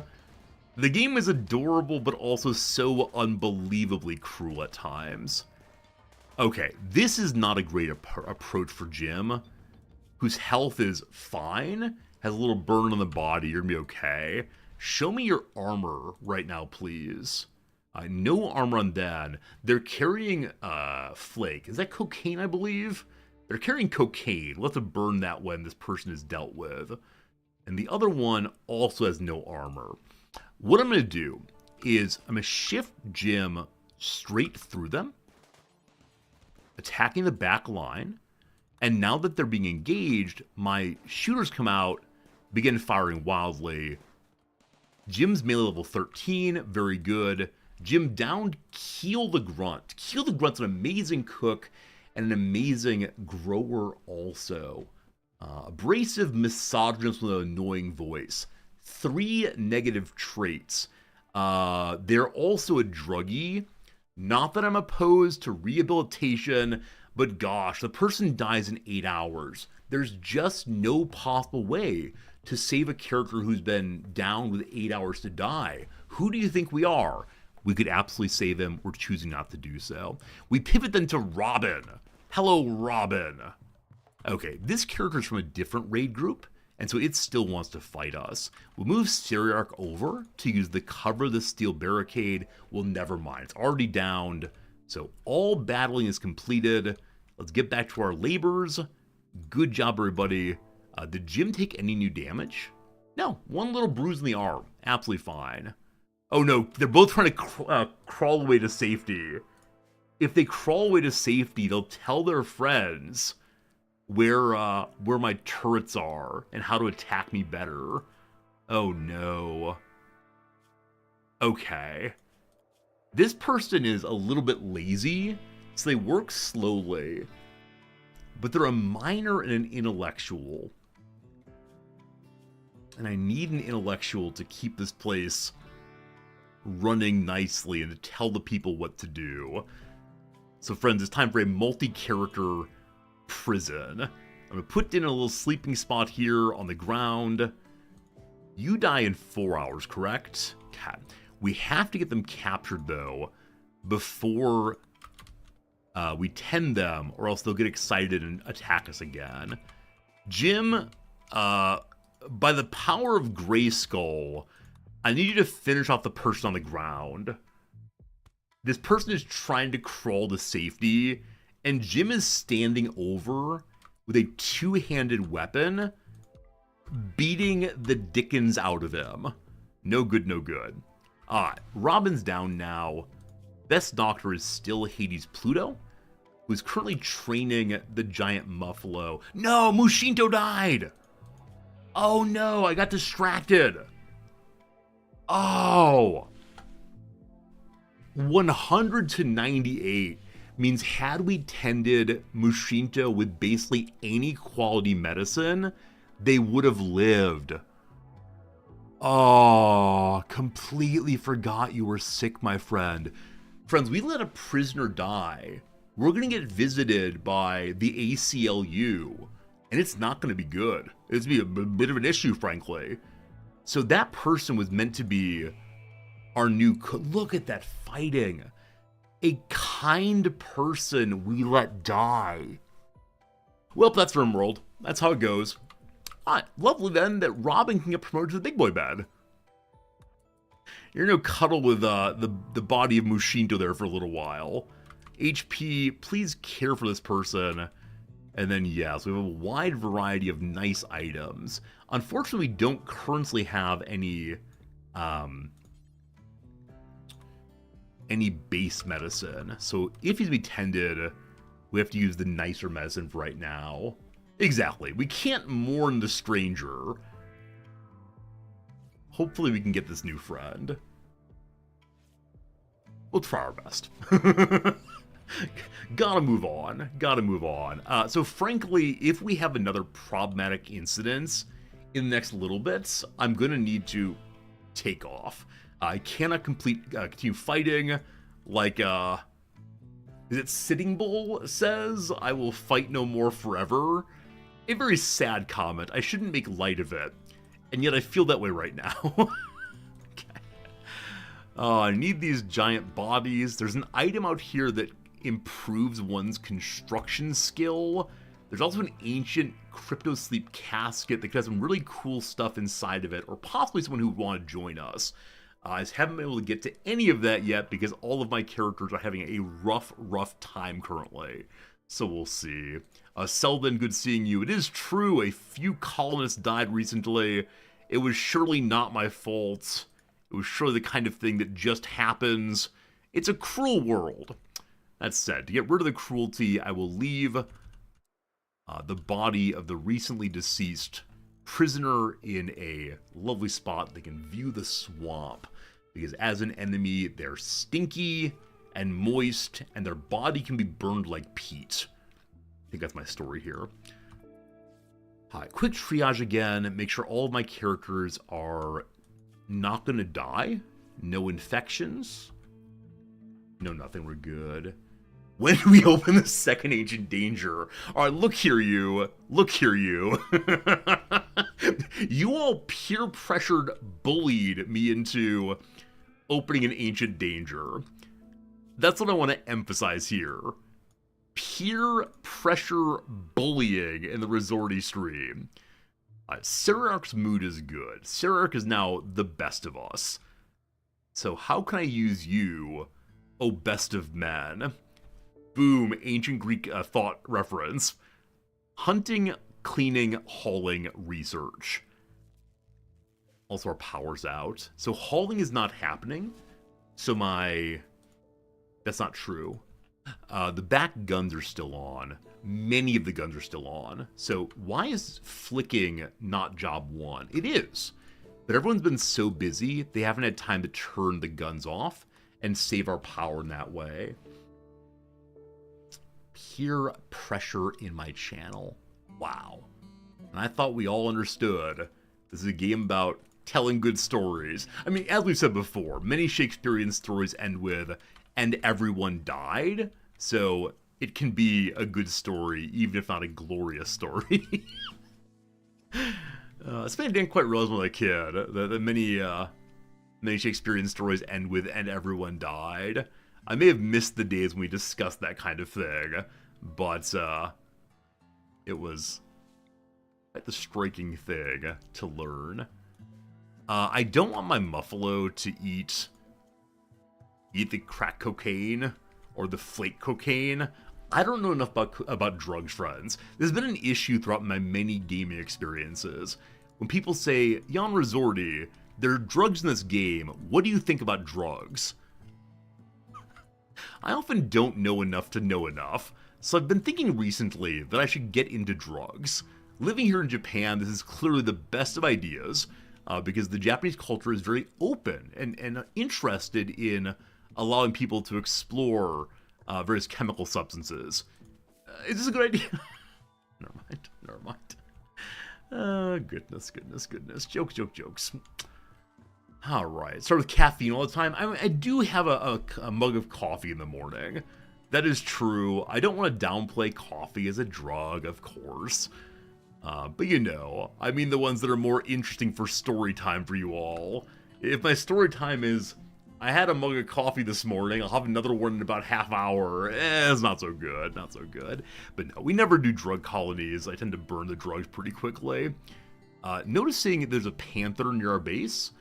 A: The game is adorable, but also so unbelievably cruel at times. Okay, this is not a great approach for Jim, whose health is fine, has a little burn on the body. You're going to be okay. Show me your armor right now, please. No armor on that. They're carrying flake. Is that cocaine, I believe? They're carrying cocaine. We'll have to burn that when this person is dealt with. And the other one also has no armor. What I'm going to do is I'm going to shift Jim straight through them, attacking the back line. And now that they're being engaged, my shooters come out, begin firing wildly. Jim's melee level 13, very good. Jim downed Keel the Grunt. Keel the Grunt's an amazing cook and an amazing grower also. Abrasive, misogynist with an annoying voice. 3 negative traits. They're also a druggie. Not that I'm opposed to rehabilitation, but gosh, the person dies in 8 hours. There's just no possible way to save a character who's been down with 8 hours to die. Who do you think we are? We could absolutely save him. We're choosing not to do so. We pivot then to Robin. Hello, Robin. Okay, this character's from a different raid group, and so it still wants to fight us. We'll move Syriarch over to use the cover of the steel barricade. Well, never mind. It's already downed. So all battling is completed. Let's get back to our labors. Good job, everybody. Did Jim take any new damage? No, one little bruise in the arm. Absolutely fine. Oh no, they're both trying to crawl away to safety. If they crawl away to safety, they'll tell their friends where my turrets are and how to attack me better. Oh no. Okay. This person is a little bit lazy, so they work slowly. But they're a miner and an intellectual. And I need an intellectual to keep this place running nicely and to tell the people what to do. So friends, it's time for a multi-character prison. I'm going to put in a little sleeping spot here on the ground. You die in 4 hours, correct? Okay. We have to get them captured, though, before we tend them, or else they'll get excited and attack us again. Jim, by the power of Grayskull, I need you to finish off the person on the ground. This person is trying to crawl to safety, and Jim is standing over with a two-handed weapon, beating the dickens out of him. No good, no good. Alright, Robin's down now. Best doctor is still Hades Pluto, who's currently training the giant Muffalo. No, Mushinto died! Oh no, I got distracted. Oh! 100 to 98 means had we tended Mushinto with basically any quality medicine, they would have lived. Oh, completely forgot you were sick, my friend. Friends, we let a prisoner die. We're going to get visited by the ACLU, and it's not going to be good. It's going to be a bit of an issue, frankly. So that person was meant to be our new look at that fighting. A kind person we let die. Well, that's Rimworld. That's how it goes. Alright, lovely then that Robin can get promoted to the big boy bed. You're gonna cuddle with the body of Mushinto there for a little while. HP, please care for this person. And then yes, we have a wide variety of nice items. Unfortunately, we don't currently have any base medicine. So if he's to be tended, we have to use the nicer medicine for right now. Exactly. We can't mourn the stranger. Hopefully we can get this new friend. We'll try our best. Gotta move on. Gotta move on. So frankly, if we have another problematic incident in the next little bit, I'm gonna need to take off. I cannot continue fighting like, is it Sitting Bull says, I will fight no more forever. A very sad comment. I shouldn't make light of it. And yet I feel that way right now. Okay. I need these giant bodies. There's an item out here that improves one's construction skill. There's also an ancient crypto sleep casket that has some really cool stuff inside of it, or possibly someone who would want to join us. I just haven't been able to get to any of that yet because all of my characters are having a rough time currently. So we'll see. Selden, good seeing you. It is true, a few colonists died recently. It was surely not my fault. It was surely the kind of thing that just happens. It's a cruel world. That said, to get rid of the cruelty, I will leave the body of the recently deceased prisoner in a lovely spot. They can view the swamp, because as an enemy, they're stinky and moist, and their body can be burned like peat. I think that's my story here. Hi, quick triage again. Make sure all of my characters are not going to die. No infections. No, nothing. We're good. When do we open the second Ancient Danger? All right, look here, you. Look here, you. You all peer pressured, bullied me into opening an Ancient Danger. That's what I want to emphasize here. Peer pressure bullying in the Resorty stream. Sirark's mood is good. Sirark is now the best of us. So how can I use you, oh best of men? Boom, ancient Greek thought reference. Hunting, cleaning, hauling, research. Also our power's out. So hauling is not happening. So that's not true. The back guns are still on. Many of the guns are still on. So why is flicking not job 1? It is. But everyone's been so busy, they haven't had time to turn the guns off and save our power in that way. Peer pressure in my channel. Wow. And I thought we all understood. This is a game about telling good stories. I mean, as we've said before, many Shakespearean stories end with, and everyone died. So it can be a good story, even if not a glorious story. Something I didn't quite realize when I was a kid, that many Shakespearean stories end with, and everyone died. I may have missed the days when we discussed that kind of thing, but it was quite the striking thing to learn. I don't want my Muffalo to eat the crack cocaine or the flake cocaine. I don't know enough about drugs, friends. There's been an issue throughout my many gaming experiences. When people say, Jan Resorti, there are drugs in this game, what do you think about drugs? I often don't know enough to know enough, so I've been thinking recently that I should get into drugs. Living here in Japan, this is clearly the best of ideas, because the Japanese culture is very open and interested in allowing people to explore various chemical substances. Is this a good idea? Never mind. Goodness. Jokes. Alright, start with caffeine all the time. I do have a mug of coffee in the morning. That is true. I don't want to downplay coffee as a drug, of course. But you know, I mean the ones that are more interesting for story time for you all. If my story time is, I had a mug of coffee this morning, I'll have another one in about half hour, it's not so good. But no, we never do drug colonies. I tend to burn the drugs pretty quickly. Noticing there's a panther near our base.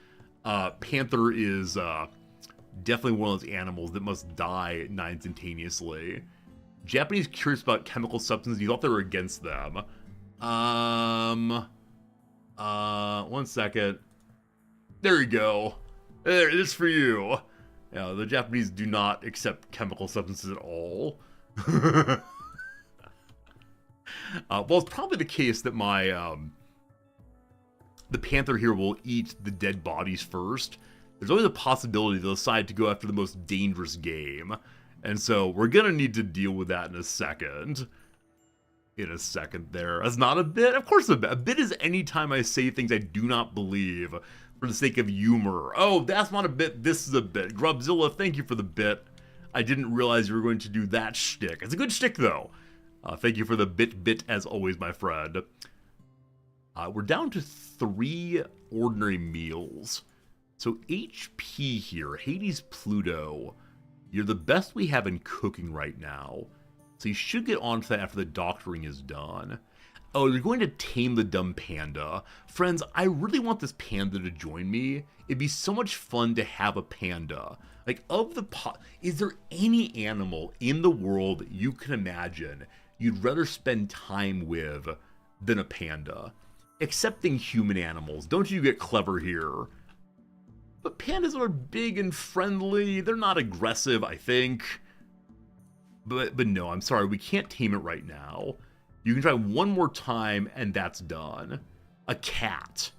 A: Panther is definitely one of those animals that must die instantaneously. Japanese curious about chemical substances, you thought they were against them. 1 second. There you go. There, it is for you. Yeah, the Japanese do not accept chemical substances at all. Well, it's probably the case that the panther here will eat the dead bodies first. There's always a possibility they'll decide to go after the most dangerous game. And so we're gonna need to deal with that in a second. There. That's not a bit. Of course a bit. A bit is any time I say things I do not believe for the sake of humor. Oh, that's not a bit. This is a bit. Grubzilla, thank you for the bit. I didn't realize you were going to do that shtick. It's a good shtick, though. Thank you for the bit as always, my friend. We're down to 3 ordinary meals. So HP here, Hades Pluto, you're the best we have in cooking right now. So you should get onto that after the doctoring is done. Oh, you're going to tame the dumb panda. Friends, I really want this panda to join me. It'd be so much fun to have a panda. Like, is there any animal in the world you can imagine you'd rather spend time with than a panda? Excepting human animals. Don't you get clever here. But pandas are big and friendly. They're not aggressive, I think. But no, I'm sorry, we can't tame it right now. You can try one more time, and that's done. A cat.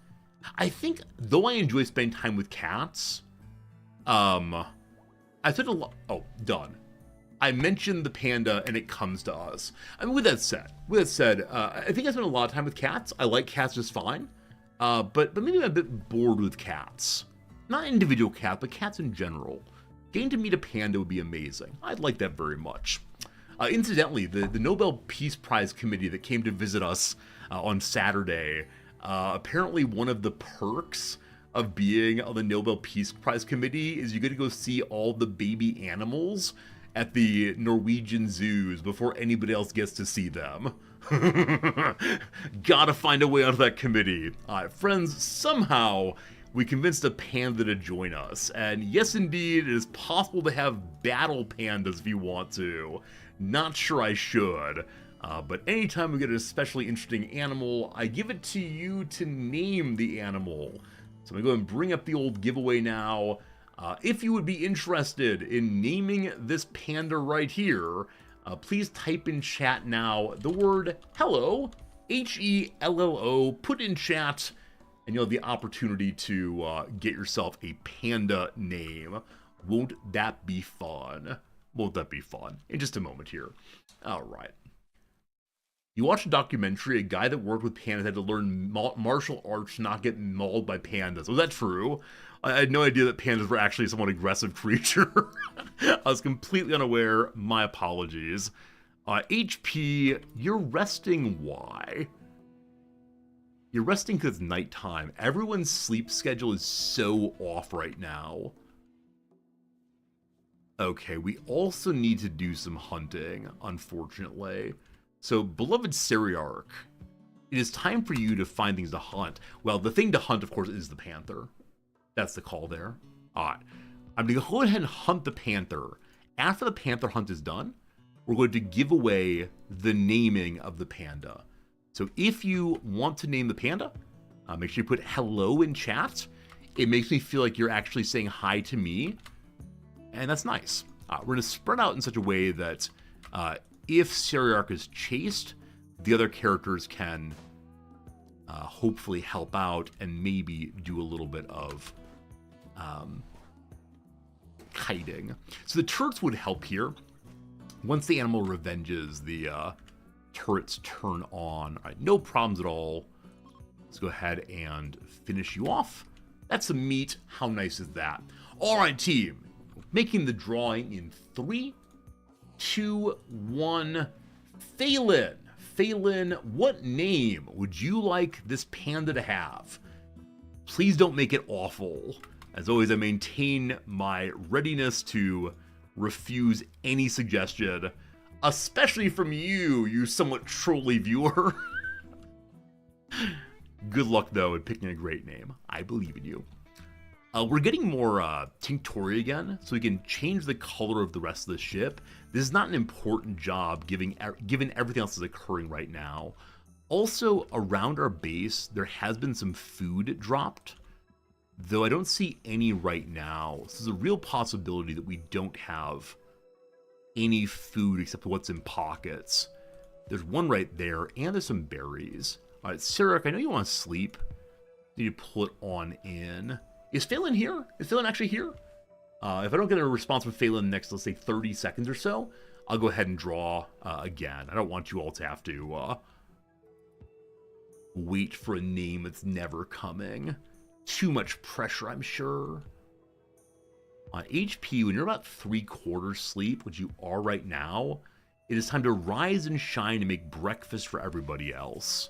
A: I think, though I enjoy spending time with cats, I spent a lot. Oh, done. I mentioned the panda, and it comes to us. I mean, with that said, I think I spend a lot of time with cats. I like cats just fine, but maybe I'm a bit bored with cats. Not individual cats, but cats in general. Getting to meet a panda would be amazing. I'd like that very much. Incidentally, the Nobel Peace Prize Committee that came to visit us on Saturday, apparently one of the perks of being on the Nobel Peace Prize Committee is you get to go see all the baby animals at the Norwegian zoos before anybody else gets to see them. Gotta find a way onto that committee. Friends, somehow we convinced a panda to join us, and yes indeed, it is possible to have battle pandas if you want to. Not sure I should, but anytime we get an especially interesting animal, I give it to you to name the animal. So I'm going to go and bring up the old giveaway now. If you would be interested in naming this panda right here, please type in chat now the word hello, Hello, put in chat, and you'll have the opportunity to get yourself a panda name. Won't that be fun? Won't that be fun? In just a moment here. All right. You watched a documentary, a guy that worked with pandas had to learn martial arts to not get mauled by pandas. Was that true? I had no idea that pandas were actually a somewhat aggressive creature. I was completely unaware. My apologies. HP, you're resting. Why? You're resting because it's nighttime. Everyone's sleep schedule is so off right now. Okay, we also need to do some hunting, unfortunately. So, beloved Seriarch, it is time for you to find things to hunt. Well, the thing to hunt, of course, is the panther. That's the call there. Alright, I'm going to go ahead and hunt the panther. After the panther hunt is done, we're going to give away the naming of the panda. So if you want to name the panda, make sure you put hello in chat. It makes me feel like you're actually saying hi to me, and that's nice. We're going to spread out in such a way that if Seriarch is chased, the other characters can hopefully help out and maybe do a little bit of kiting. So the turrets would help here. Once the animal revenges, the turrets turn on. All right, no problems at all. Let's go ahead and finish you off. That's some meat. How nice is that? All right, team. Making the drawing in 3, 2, 1. Phelan. Phelan, what name would you like this panda to have? Please don't make it awful. As always, I maintain my readiness to refuse any suggestion, especially from you, you somewhat trolly viewer. Good luck, though, in picking a great name. I believe in you. We're getting more Tinctoria again, so we can change the color of the rest of the ship. This is not an important job, given everything else is occurring right now. Also, around our base, there has been some food dropped, though I don't see any right now. So there's a real possibility that we don't have any food except for what's in pockets. There's one right there, and there's some berries. All right, Seriarch, I know you want to sleep. You need to pull it on in. Is Phelan here? Is Phelan actually here? If I don't get a response from Phelan in the next, let's say, 30 seconds or so, I'll go ahead and draw again. I don't want you all to have to wait for a name that's never coming. Too much pressure, I'm sure. On HP, when you're about 3/4 sleep, which you are right now, it is time to rise and shine and make breakfast for everybody else.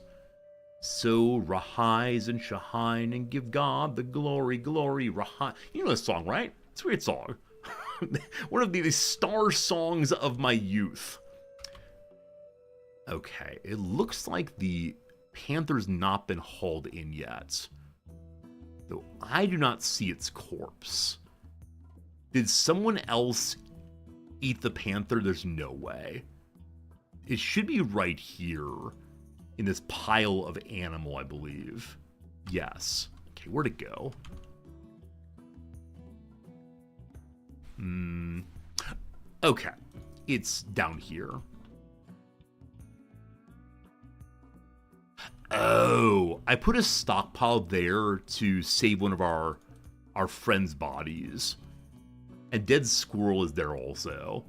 A: So rise and shine and give God the glory, glory, rise. You know this song, right? It's a weird song. One of the star songs of my youth. Okay, it looks like the panther's not been hauled in yet. Though I do not see its corpse. Did someone else eat the panther? There's no way. It should be right here in this pile of animal, I believe. Yes. Okay, where'd it go? Okay, it's down here. Oh, I put a stockpile there to save one of our friends' bodies. And dead squirrel is there also.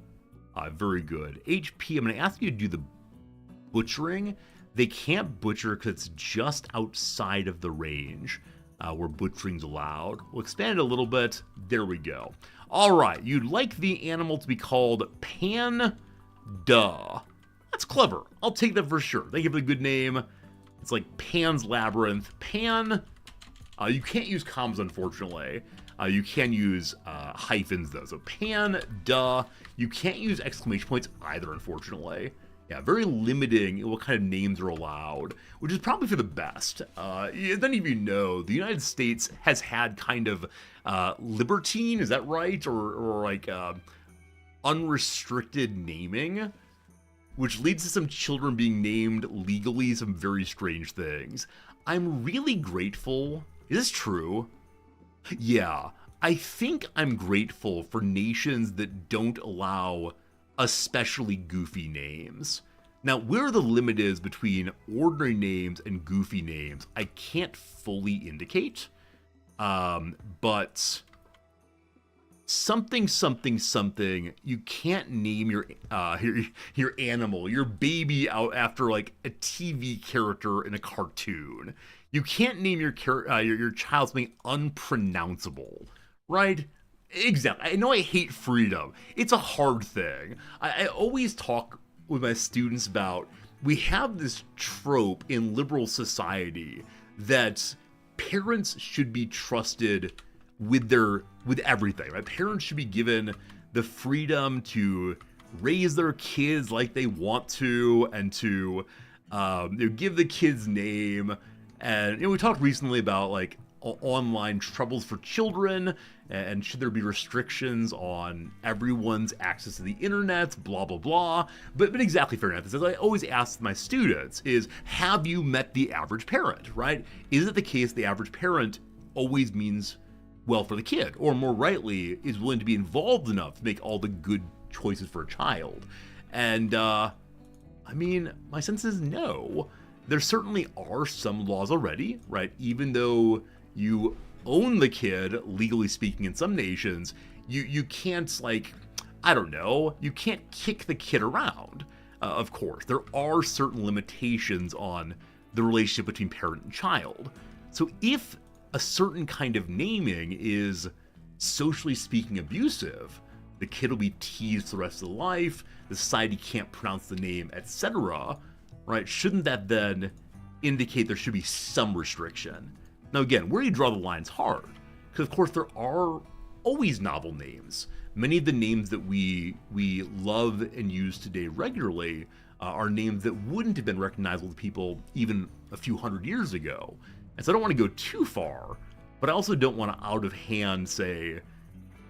A: Very good. HP, I'm going to ask you to do the butchering. They can't butcher because it's just outside of the range where butchering's allowed. We'll expand it a little bit. There we go. All right, you'd like the animal to be called Panda. That's clever. I'll take that for sure. They give it a good name. It's like Pan's Labyrinth. Pan. You can't use commas, unfortunately. You can use hyphens, though. So Panda. You can't use exclamation points either, unfortunately. Yeah, very limiting in what kind of names are allowed, which is probably for the best. As many of you know, the United States has had kind of libertine, is that right? Or like unrestricted naming, which leads to some children being named legally some very strange things. I'm really grateful. Is this true? Yeah, I think I'm grateful for nations that don't allow especially goofy names. Now, where the limit is between ordinary names and goofy names, I can't fully indicate. But something, something, something, you can't name your animal, your baby out after like a TV character in a cartoon. You can't name your child something unpronounceable, right? Exactly. I know I hate freedom. It's a hard thing. I always talk with my students about, we have this trope in liberal society that parents should be trusted with everything, right? Parents should be given the freedom to raise their kids like they want to, and to give the kid's name. And we talked recently about like online troubles for children, and should there be restrictions on everyone's access to the internet, blah blah blah. But exactly, fair enough. As I always ask my students is, have you met the average parent, right? Is it the case the average parent always means well for the kid, or more rightly, is willing to be involved enough to make all the good choices for a child? And I mean, my sense is no. There certainly are some laws already, right? Even though you own the kid, legally speaking, in some nations, you can't, like, I don't know, you can't kick the kid around. Of course, there are certain limitations on the relationship between parent and child. So if a certain kind of naming is, socially speaking, abusive, the kid will be teased the rest of the life, the society can't pronounce the name, etc., right? Shouldn't that then indicate there should be some restriction? Now again, where you draw the line's hard, because of course there are always novel names. Many of the names that we love and use today regularly are names that wouldn't have been recognizable to people even a few hundred years ago. And so I don't want to go too far, but I also don't want to out of hand say,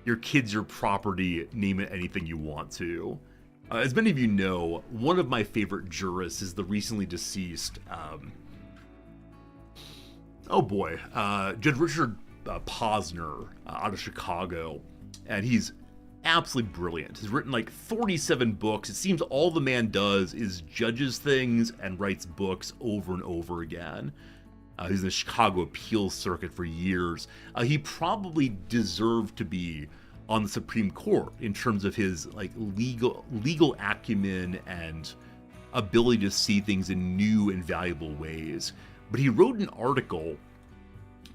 A: your kid's your property, name it anything you want to. As many of you know, one of my favorite jurists is the recently deceased, Judge Richard Posner out of Chicago. And he's absolutely brilliant. He's written like 47 books. It seems all the man does is judges things and writes books over and over again. He's in the Chicago appeals circuit for years. He probably deserved to be on the Supreme Court in terms of his like legal acumen and ability to see things in new and valuable ways. But he wrote an article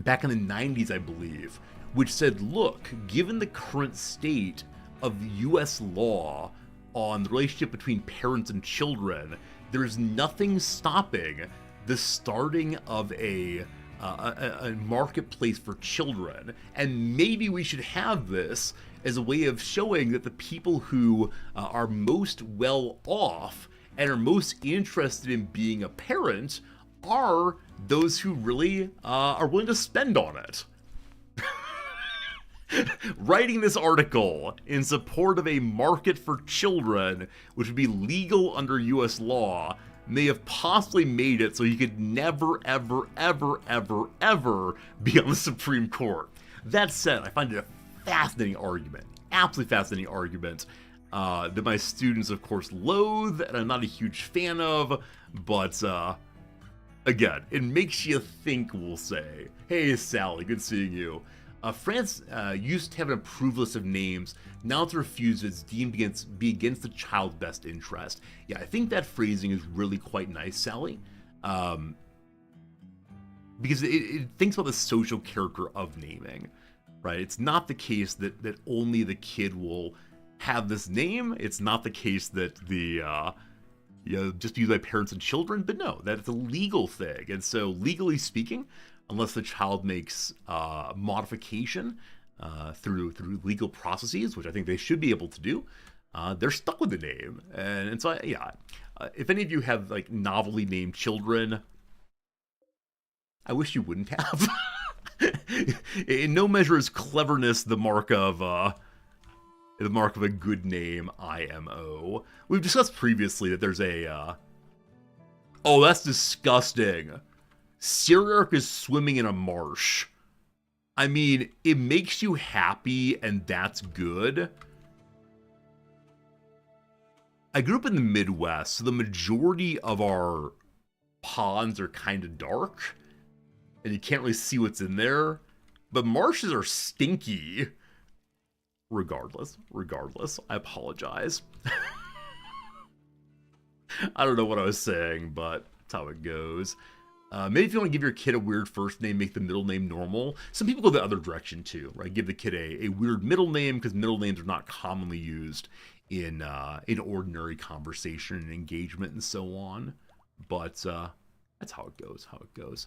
A: back in the 90s, I believe, which said, look, given the current state of U.S. law on the relationship between parents and children, there's nothing stopping the starting of a marketplace for children, and maybe we should have this as a way of showing that the people who are most well off and are most interested in being a parent are those who really are willing to spend on it. Writing this article in support of a market for children, which would be legal under U.S. law, may have possibly made it so he could never, ever, ever, ever, ever be on the Supreme Court. That said, I find it a fascinating argument, absolutely fascinating argument, that my students, of course, loathe, and I'm not a huge fan of, but, again, it makes you think, we'll say. Hey, Sally, good seeing you. France used to have an approved list of names. Now it's refused. It's deemed be against the child's best interest. Yeah, I think that phrasing is really quite nice, Sally, because it thinks about the social character of naming, right? It's not the case that only the kid will have this name. It's not the case that the just used by parents and children, but no, that it's a legal thing. And so, legally speaking, unless the child makes modification through legal processes, which I think they should be able to do, they're stuck with the name. And so, if any of you have like novelly named children, I wish you wouldn't have. In no measure is cleverness the mark of a good name, IMO. We've discussed previously that there's a oh, that's disgusting. Cyriarch is swimming in a marsh. I mean, it makes you happy, and that's good. I grew up in the Midwest, so the majority of our ponds are kind of dark, and you can't really see what's in there. But marshes are stinky. Regardless, I apologize. I don't know what I was saying, but that's how it goes. Maybe if you want to give your kid a weird first name, make the middle name normal. Some people go the other direction too, right? Give the kid a weird middle name because middle names are not commonly used in ordinary conversation and engagement and so on. But that's how it goes.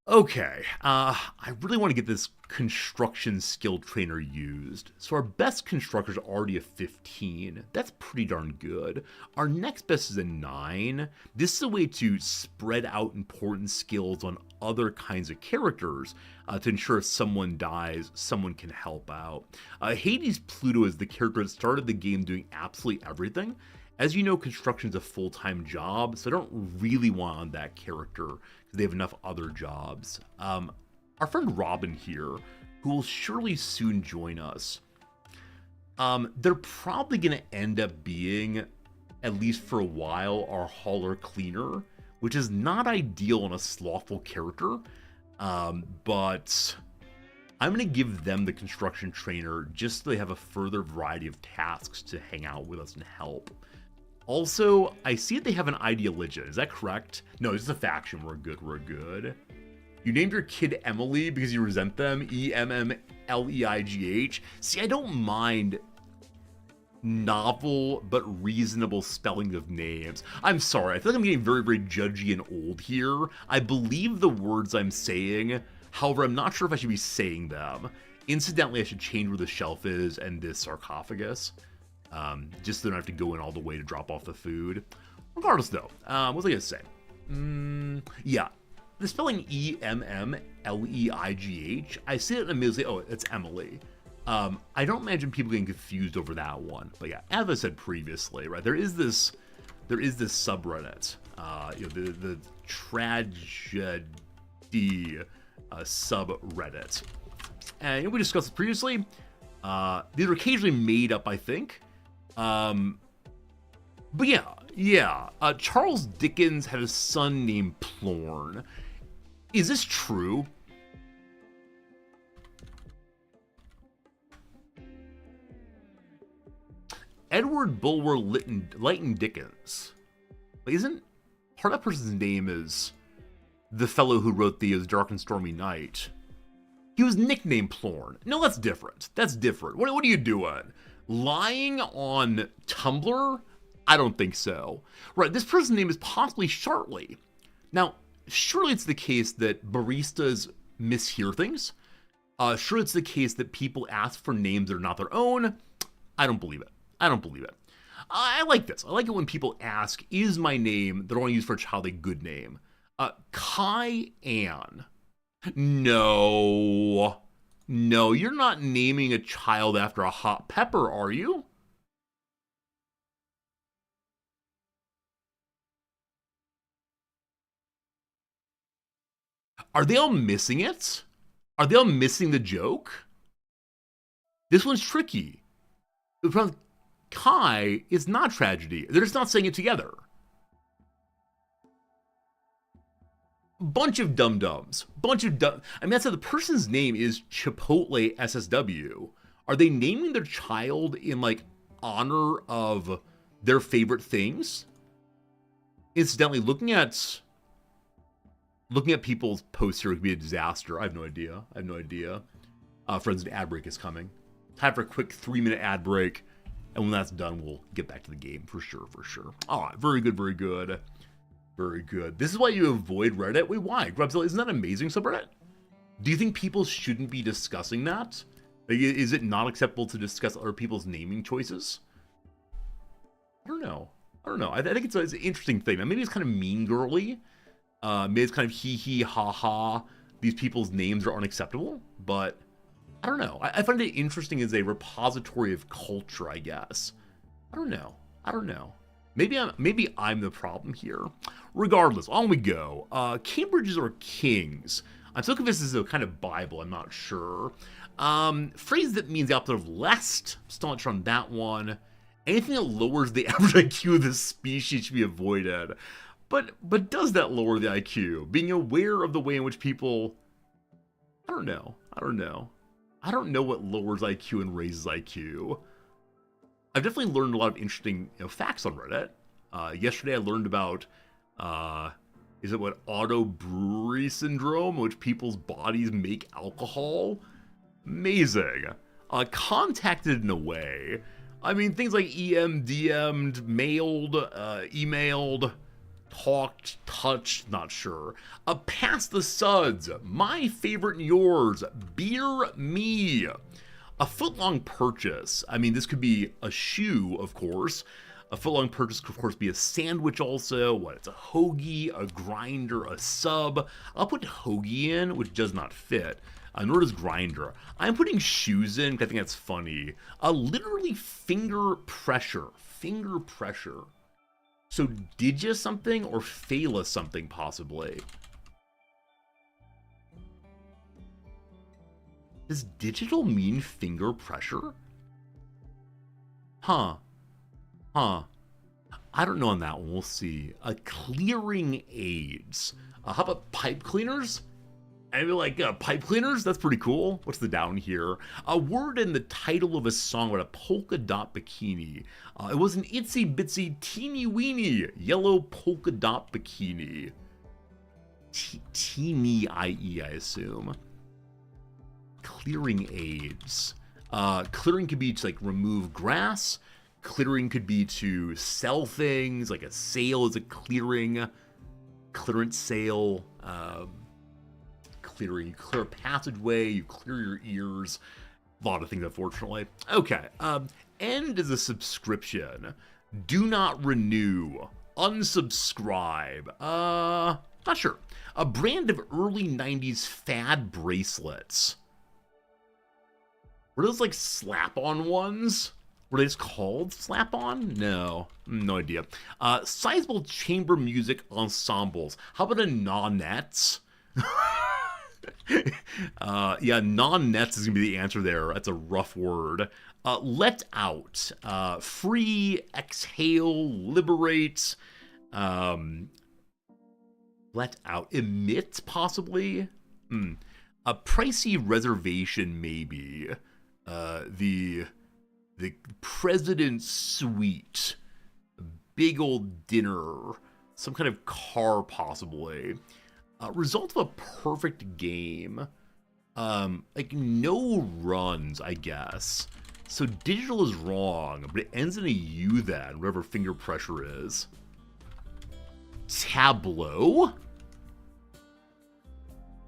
A: Okay, I really want to get this construction skill trainer used. So our best constructor is already a 15. That's pretty darn good. Our next best is a 9. This is a way to spread out important skills on other kinds of characters to ensure if someone dies, someone can help out. Hades Pluto is the character that started the game doing absolutely everything. As you know, construction is a full-time job, so I don't really want on that character because they have enough other jobs. Our friend Robin here, who will surely soon join us, they're probably going to end up being, at least for a while, our hauler cleaner, which is not ideal in a slothful character, but I'm going to give them the construction trainer just so they have a further variety of tasks to hang out with us and help. Also, I see that they have an Ideologia. Is that correct? No, it's just a faction. We're good. You named your kid Emily because you resent them. Emmleigh. See, I don't mind novel but reasonable spelling of names. I'm sorry. I feel like I'm getting very, very judgy and old here. I believe the words I'm saying. However, I'm not sure if I should be saying them. Incidentally, I should change where the shelf is and this sarcophagus. Just so I don't have to go in all the way to drop off the food. Regardless, though, what was I gonna say? Yeah, the spelling Emmleigh. I see it and immediately. Oh, it's Emily. I don't imagine people getting confused over that one. But yeah, as I said previously, right? There is this subreddit. The tragedy subreddit, and we discussed it previously. These are occasionally made up, I think. But yeah. Charles Dickens had a son named Plorn. Is this true? Edward Bulwer Lytton Dickens. Isn't part of that person's name is the fellow who wrote the Dark and Stormy Night? He was nicknamed Plorn. No, that's different. What are you doing? Lying on Tumblr? I don't think so. Right, this person's name is possibly Shartley. Now, surely it's the case that baristas mishear things. Sure, it's the case that people ask for names that are not their own. I don't believe it. I like this. I like it when people ask, is my name that I want to use for a child a good name? Kai Ann. No, you're not naming a child after a hot pepper, are you? Are they all missing it? Are they all missing the joke? This one's tricky. The problem, Kai is not tragedy. They're just not saying it together. Bunch of dum-dums. I mean, that's how the person's name is Chipotle SSW. Are they naming their child in, like, honor of their favorite things? Incidentally, looking at people's posts here would be a disaster. I have no idea. Friends, an ad break is coming. Time for a quick 3-minute ad break. And when that's done, we'll get back to the game for sure. All right, very good. This is why you avoid Reddit? Wait, why? Grubzilla, isn't that an amazing subreddit? Do you think people shouldn't be discussing that? Like, is it not acceptable to discuss other people's naming choices? I don't know. I think it's an interesting thing. Now, maybe it's kind of mean girly. Maybe it's kind of hee ha ha. These people's names are unacceptable. But I don't know. I find it interesting as a repository of culture, I guess. I don't know. Maybe I'm the problem here. Regardless, on we go. Cambridges or kings? I'm so convinced this is a kind of Bible, I'm not sure. Phrase that means the opposite of lest, still not sure on that one. Anything that lowers the average IQ of this species should be avoided. But does that lower the IQ? Being aware of the way in which people... I don't know. I don't know what lowers IQ and raises IQ. I've definitely learned a lot of interesting facts on Reddit. Yesterday I learned about, is it what, auto-brewery syndrome, in which people's bodies make alcohol? Amazing. Contacted in a way. I mean, things like DM'd, mailed, emailed, talked, touched, not sure. Past the suds, my favorite and yours, beer me. A foot-long purchase. I mean, this could be a shoe, of course. A foot-long purchase could, of course, be a sandwich also. What, it's a hoagie, a grinder, a sub. I'll put hoagie in, which does not fit. Nor does grinder. I'm putting shoes in, because I think that's funny. Literally finger pressure. Finger pressure. So digi something or phala something, possibly. Does digital mean finger pressure? Huh. I don't know on that one. We'll see. Clearing aids. How about pipe cleaners? I mean, like, pipe cleaners? That's pretty cool. What's the down here? A word in the title of a song about a polka dot bikini. It was an itsy bitsy teeny weeny yellow polka dot bikini. Teeny IE, I assume. Clearing aids. Clearing could be to, like, remove grass. Clearing could be to sell things, like a sale is a clearing. Clearance sale. Clearing, you clear a passageway, you clear your ears. A lot of things, unfortunately. Okay. End is a subscription. Do not renew. Unsubscribe. Not sure. A brand of early 90s fad bracelets. Were those like slap-on ones? Were they just called slap-on? No idea. Sizable chamber music ensembles. How about a non-nets? Yeah, non-nets is gonna be the answer there. That's a rough word. Let out. Free, exhale, liberate. Let out. Emit, possibly? A pricey reservation, maybe. The president's suite. A big old dinner. Some kind of car, possibly. Result of a perfect game. Like no runs, I guess. So digital is wrong, but it ends in a U then, whatever finger pressure is. Tableau?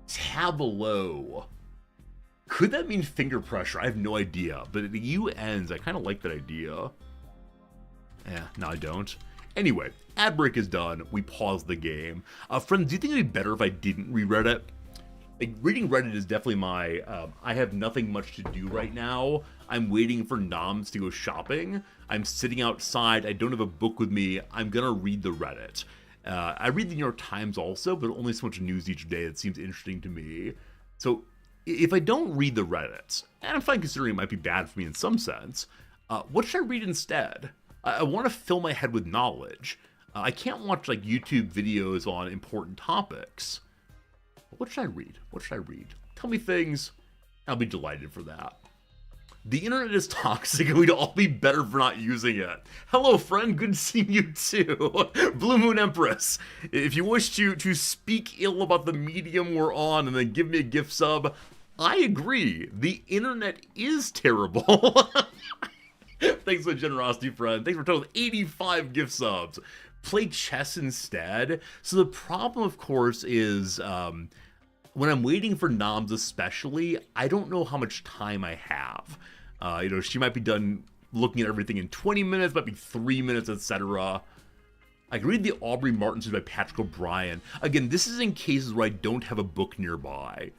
A: Tableau. Could that mean finger pressure? I have no idea, but the U ends. I kind of like that idea. No, I don't. Anyway, ad break is done. We pause the game. Friends, do you think it'd be better if I didn't read Reddit? Like, reading Reddit is definitely my, I have nothing much to do right now. I'm waiting for noms to go shopping. I'm sitting outside. I don't have a book with me. I'm gonna read the Reddit. I read the New York Times also, but only so much news each day that seems interesting to me. So if I don't read the Reddit, and I'm fine considering it might be bad for me in some sense, what should I read instead? I want to fill my head with knowledge. I can't watch like YouTube videos on important topics. What should I read? What should I read? Tell me things. I'll be delighted for that. The internet is toxic and we'd all be better for not using it. Hello, friend. Good seeing you too. Blue Moon Empress. If you wish to speak ill about the medium we're on and then give me a gift sub, I agree. The internet is terrible. Thanks for the generosity, friend. Thanks for total 85 gift subs. Play chess instead. So the problem, of course, is when I'm waiting for noms especially, I don't know how much time I have. She might be done looking at everything in 20 minutes, might be 3 minutes, etc. I can read the Aubrey Martin series by Patrick O'Brien. Again, this is in cases where I don't have a book nearby.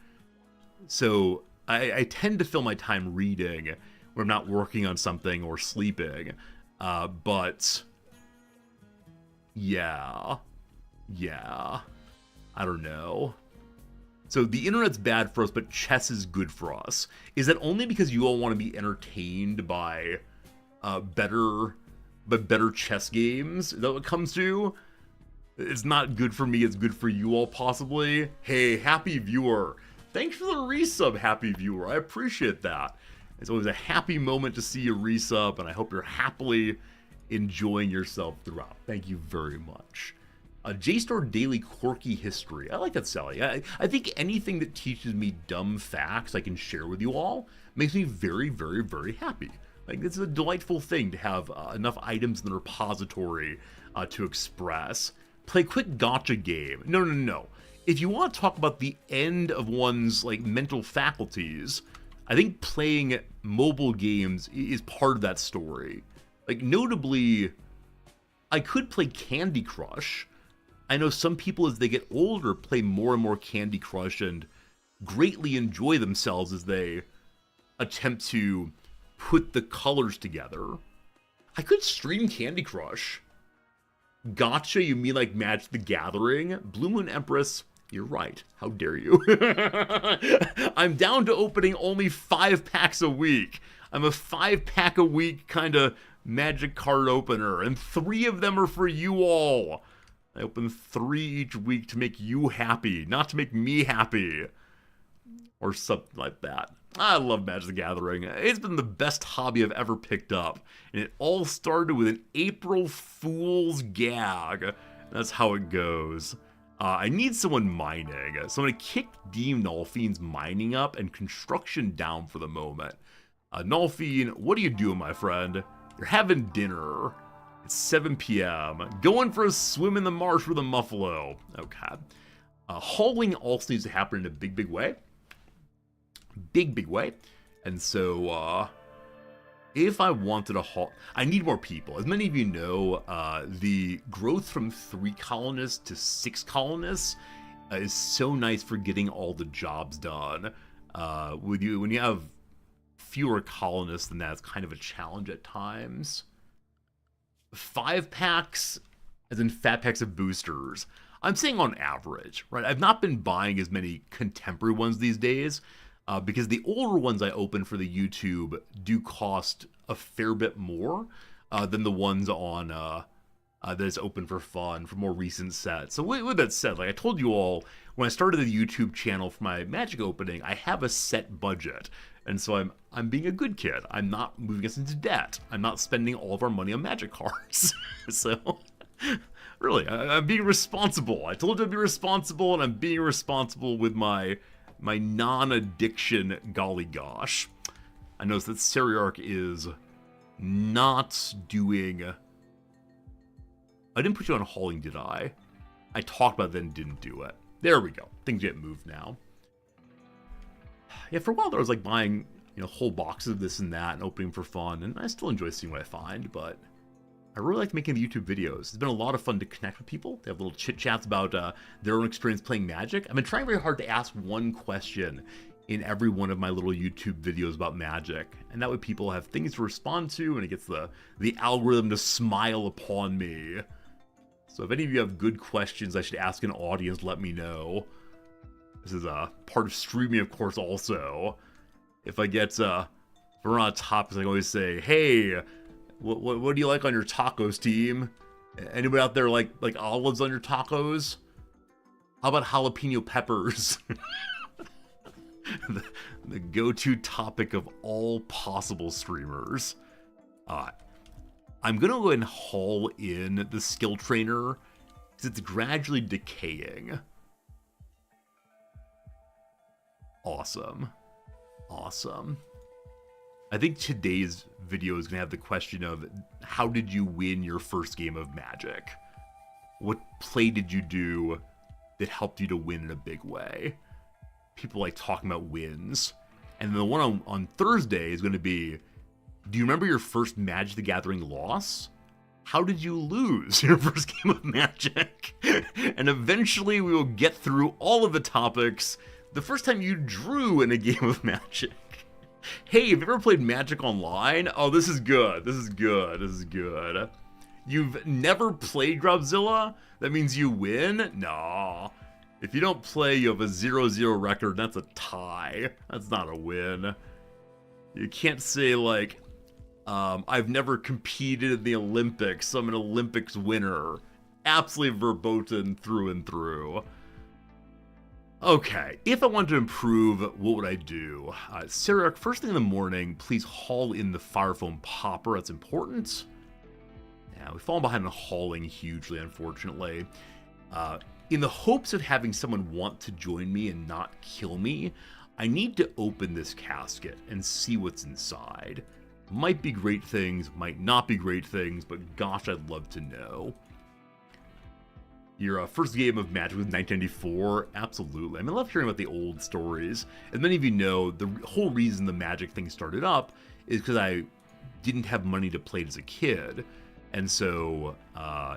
A: So I tend to fill my time reading when I'm not working on something or sleeping. But yeah, I don't know. So the internet's bad for us, but chess is good for us. Is that only because you all want to be entertained by better chess games? Is that what it comes to? It's not good for me, it's good for you all, possibly. Hey, happy viewer. Thanks for the resub, happy viewer. I appreciate that. It's always a happy moment to see you resub, and I hope you're happily enjoying yourself throughout. Thank you very much. JStar Daily Quirky History. I like that, Sally. I think anything that teaches me dumb facts I can share with you all makes me very, very, very happy. Like, it's a delightful thing to have enough items in the repository to express. Play a quick gotcha game. No. If you want to talk about the end of one's, like, mental faculties, I think playing mobile games is part of that story. Like, notably, I could play Candy Crush. I know some people, as they get older, play more and more Candy Crush and greatly enjoy themselves as they attempt to put the colors together. I could stream Candy Crush. Gotcha, you mean like Magic the Gathering? Blue Moon Empress, you're right. How dare you? I'm down to opening only 5 packs a week. I'm a 5-pack a week kind of Magic card opener, and 3 of them are for you all. I open 3 each week to make you happy, not to make me happy. Or something like that. I love Magic the Gathering. It's been the best hobby I've ever picked up. And it all started with an April Fool's gag. That's how it goes. I need someone mining. So I'm going to kick Dean Nolfien's mining up and construction down for the moment. Nolfien, what are you doing, my friend? You're having dinner. It's 7 p.m. Going for a swim in the marsh with a muffalo. Okay. Hauling also needs to happen in a big way. Big way. And so, if I wanted to haul... I need more people. As many of you know, the growth from 3 colonists to 6 colonists is so nice for getting all the jobs done. When you have fewer colonists than that, it's kind of a challenge at times. 5 packs, as in fat packs of boosters. I'm saying on average, right? I've not been buying as many contemporary ones these days, because the older ones I open for the YouTube do cost a fair bit more than the ones on that is open for fun for more recent sets. So with that said, like I told you all, when I started the YouTube channel for my Magic opening, I have a set budget. And so I'm being a good kid. I'm not moving us into debt. I'm not spending all of our money on Magic cards. So, really, I'm being responsible. I told you I'd be responsible, and I'm being responsible with my non-addiction golly gosh. I noticed that Seriarch is not doing... I didn't put you on hauling, did I? I talked about it and didn't do it. There we go. Things get moved now. Yeah, for a while there, I was like buying, whole boxes of this and that and opening for fun, and I still enjoy seeing what I find, but I really like making the YouTube videos. It's been a lot of fun to connect with people. They have little chit-chats about their own experience playing Magic. I've been trying very hard to ask one question in every one of my little YouTube videos about Magic, and that way people have things to respond to, and it gets the algorithm to smile upon me. So if any of you have good questions I should ask an audience, let me know. This is a part of streaming, of course, also. If I get, if we're on topics, I can always say, hey, what do you like on your tacos, team? Anybody out there like olives on your tacos? How about jalapeno peppers? the go-to topic of all possible streamers. I'm going to go ahead and haul in the skill trainer because it's gradually decaying. Awesome. I think today's video is going to have the question of how did you win your first game of Magic? What play did you do that helped you to win in a big way? People like talking about wins. And the one on Thursday is going to be, do you remember your first Magic the Gathering loss? How did you lose your first game of Magic? And eventually we will get through all of the topics. The first time you drew in a game of Magic. Hey, have you ever played Magic Online? Oh, this is good. You've never played Grubzilla? That means you win? No. If you don't play, you have a 0-0 record, that's a tie. That's not a win. You can't say, like, I've never competed in the Olympics, so I'm an Olympics winner. Absolutely verboten through and through. Okay, if I want to improve, what would I do? Sarah, first thing in the morning, please haul in the fire foam popper. That's important. Yeah, we've fallen behind on hauling hugely, unfortunately. In the hopes of having someone want to join me and not kill me, I need to open this casket and see what's inside. Might be great things, might not be great things, but gosh, I'd love to know. Your first game of Magic was 1994? Absolutely. I mean, I love hearing about the old stories. As many of you know, the whole reason the Magic thing started up is because I didn't have money to play it as a kid. And so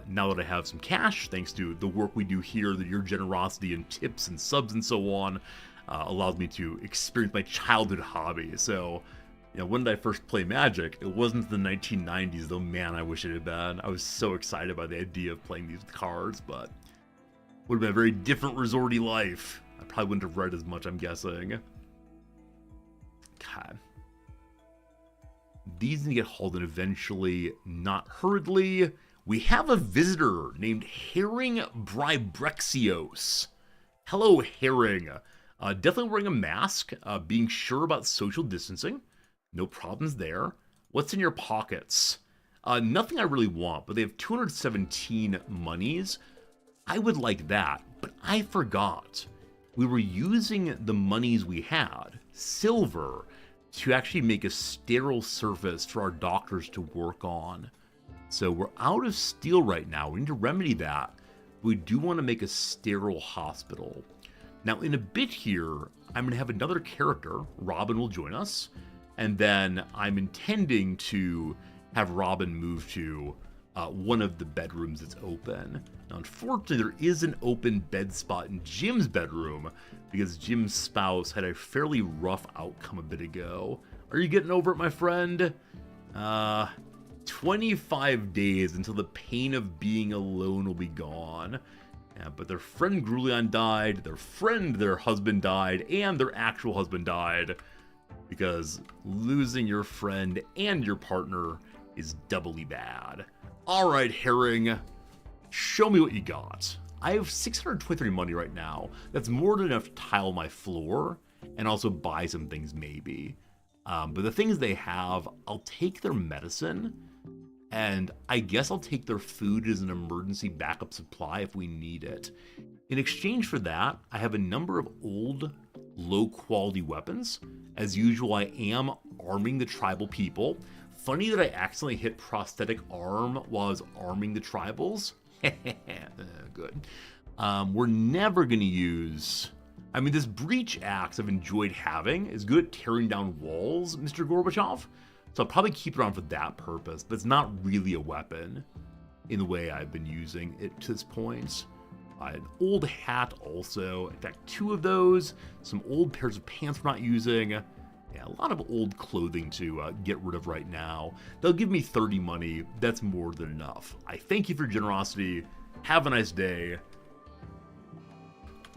A: now that I have some cash, thanks to the work we do here, your generosity and tips and subs and so on, allows me to experience my childhood hobby. So, you know, when did I first play Magic? It wasn't the 1990s, though. Man, I wish it had been. I was so excited by the idea of playing these with cards, but would have been a very different resorty life. I probably wouldn't have read as much, I'm guessing. God. These need to get hauled in eventually, not hurriedly. We have a visitor named Herring Brybrexios. Hello, Herring. Definitely wearing a mask, being sure about social distancing. No problems there. What's in your pockets? Nothing I really want, but they have 217 monies. I would like that, but I forgot. We were using the monies we had, silver, to actually make a sterile surface for our doctors to work on. So we're out of steel right now. We need to remedy that. We do want to make a sterile hospital. Now, in a bit here, I'm going to have another character. Robin will join us. And then I'm intending to have Robin move to one of the bedrooms that's open. Now, unfortunately, there is an open bed spot in Jim's bedroom because Jim's spouse had a fairly rough outcome a bit ago. Are you getting over it, my friend? 25 days until the pain of being alone will be gone. Yeah, but their friend Grulion died, their husband died, and their actual husband died. Because losing your friend and your partner is doubly bad. Alright, Herring, show me what you got. I have 623 money right now. That's more than enough to tile my floor and also buy some things maybe. But the things they have, I'll take their medicine, and I guess I'll take their food as an emergency backup supply if we need it. In exchange for that, I have a number of old, low-quality weapons. As usual, I am arming the tribal people. Funny that I accidentally hit prosthetic arm while I was arming the tribals. Good. We're never going to use... I mean, this breach axe I've enjoyed having is good at tearing down walls, Mr. Gorbachev. So I'll probably keep it on for that purpose, but it's not really a weapon in the way I've been using it to this point. An old hat also, in fact 2 of those, some old pairs of pants we're not using, yeah, a lot of old clothing to get rid of right now. They'll give me 30 money, that's more than enough. I thank you for your generosity, have a nice day.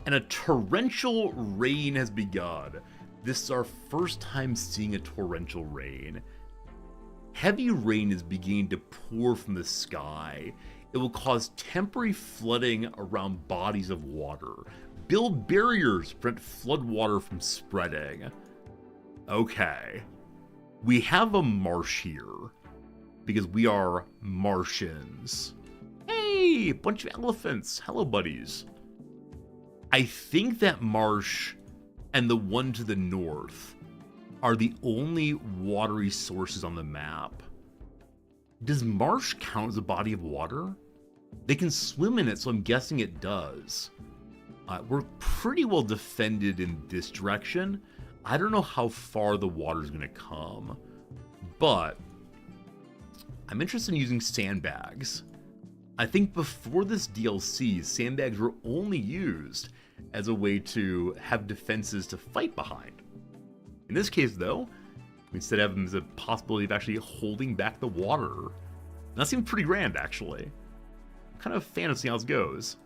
A: And a torrential rain has begun. This is our first time seeing a torrential rain. Heavy rain is beginning to pour from the sky. It will cause temporary flooding around bodies of water. Build barriers to prevent flood water from spreading. Okay. We have a marsh here because we are Martians. Hey, a bunch of elephants. Hello, buddies. I think that marsh and the one to the north are the only watery sources on the map. Does marsh count as a body of water? They can swim in it, so I'm guessing it does. We're pretty well defended in this direction. I don't know how far the water's going to come, but I'm interested in using sandbags. I think before this DLC, sandbags were only used as a way to have defenses to fight behind. In this case, though, instead of them as a possibility of actually holding back the water. And that seems pretty grand, actually. I'm kind of a fan of seeing how this goes.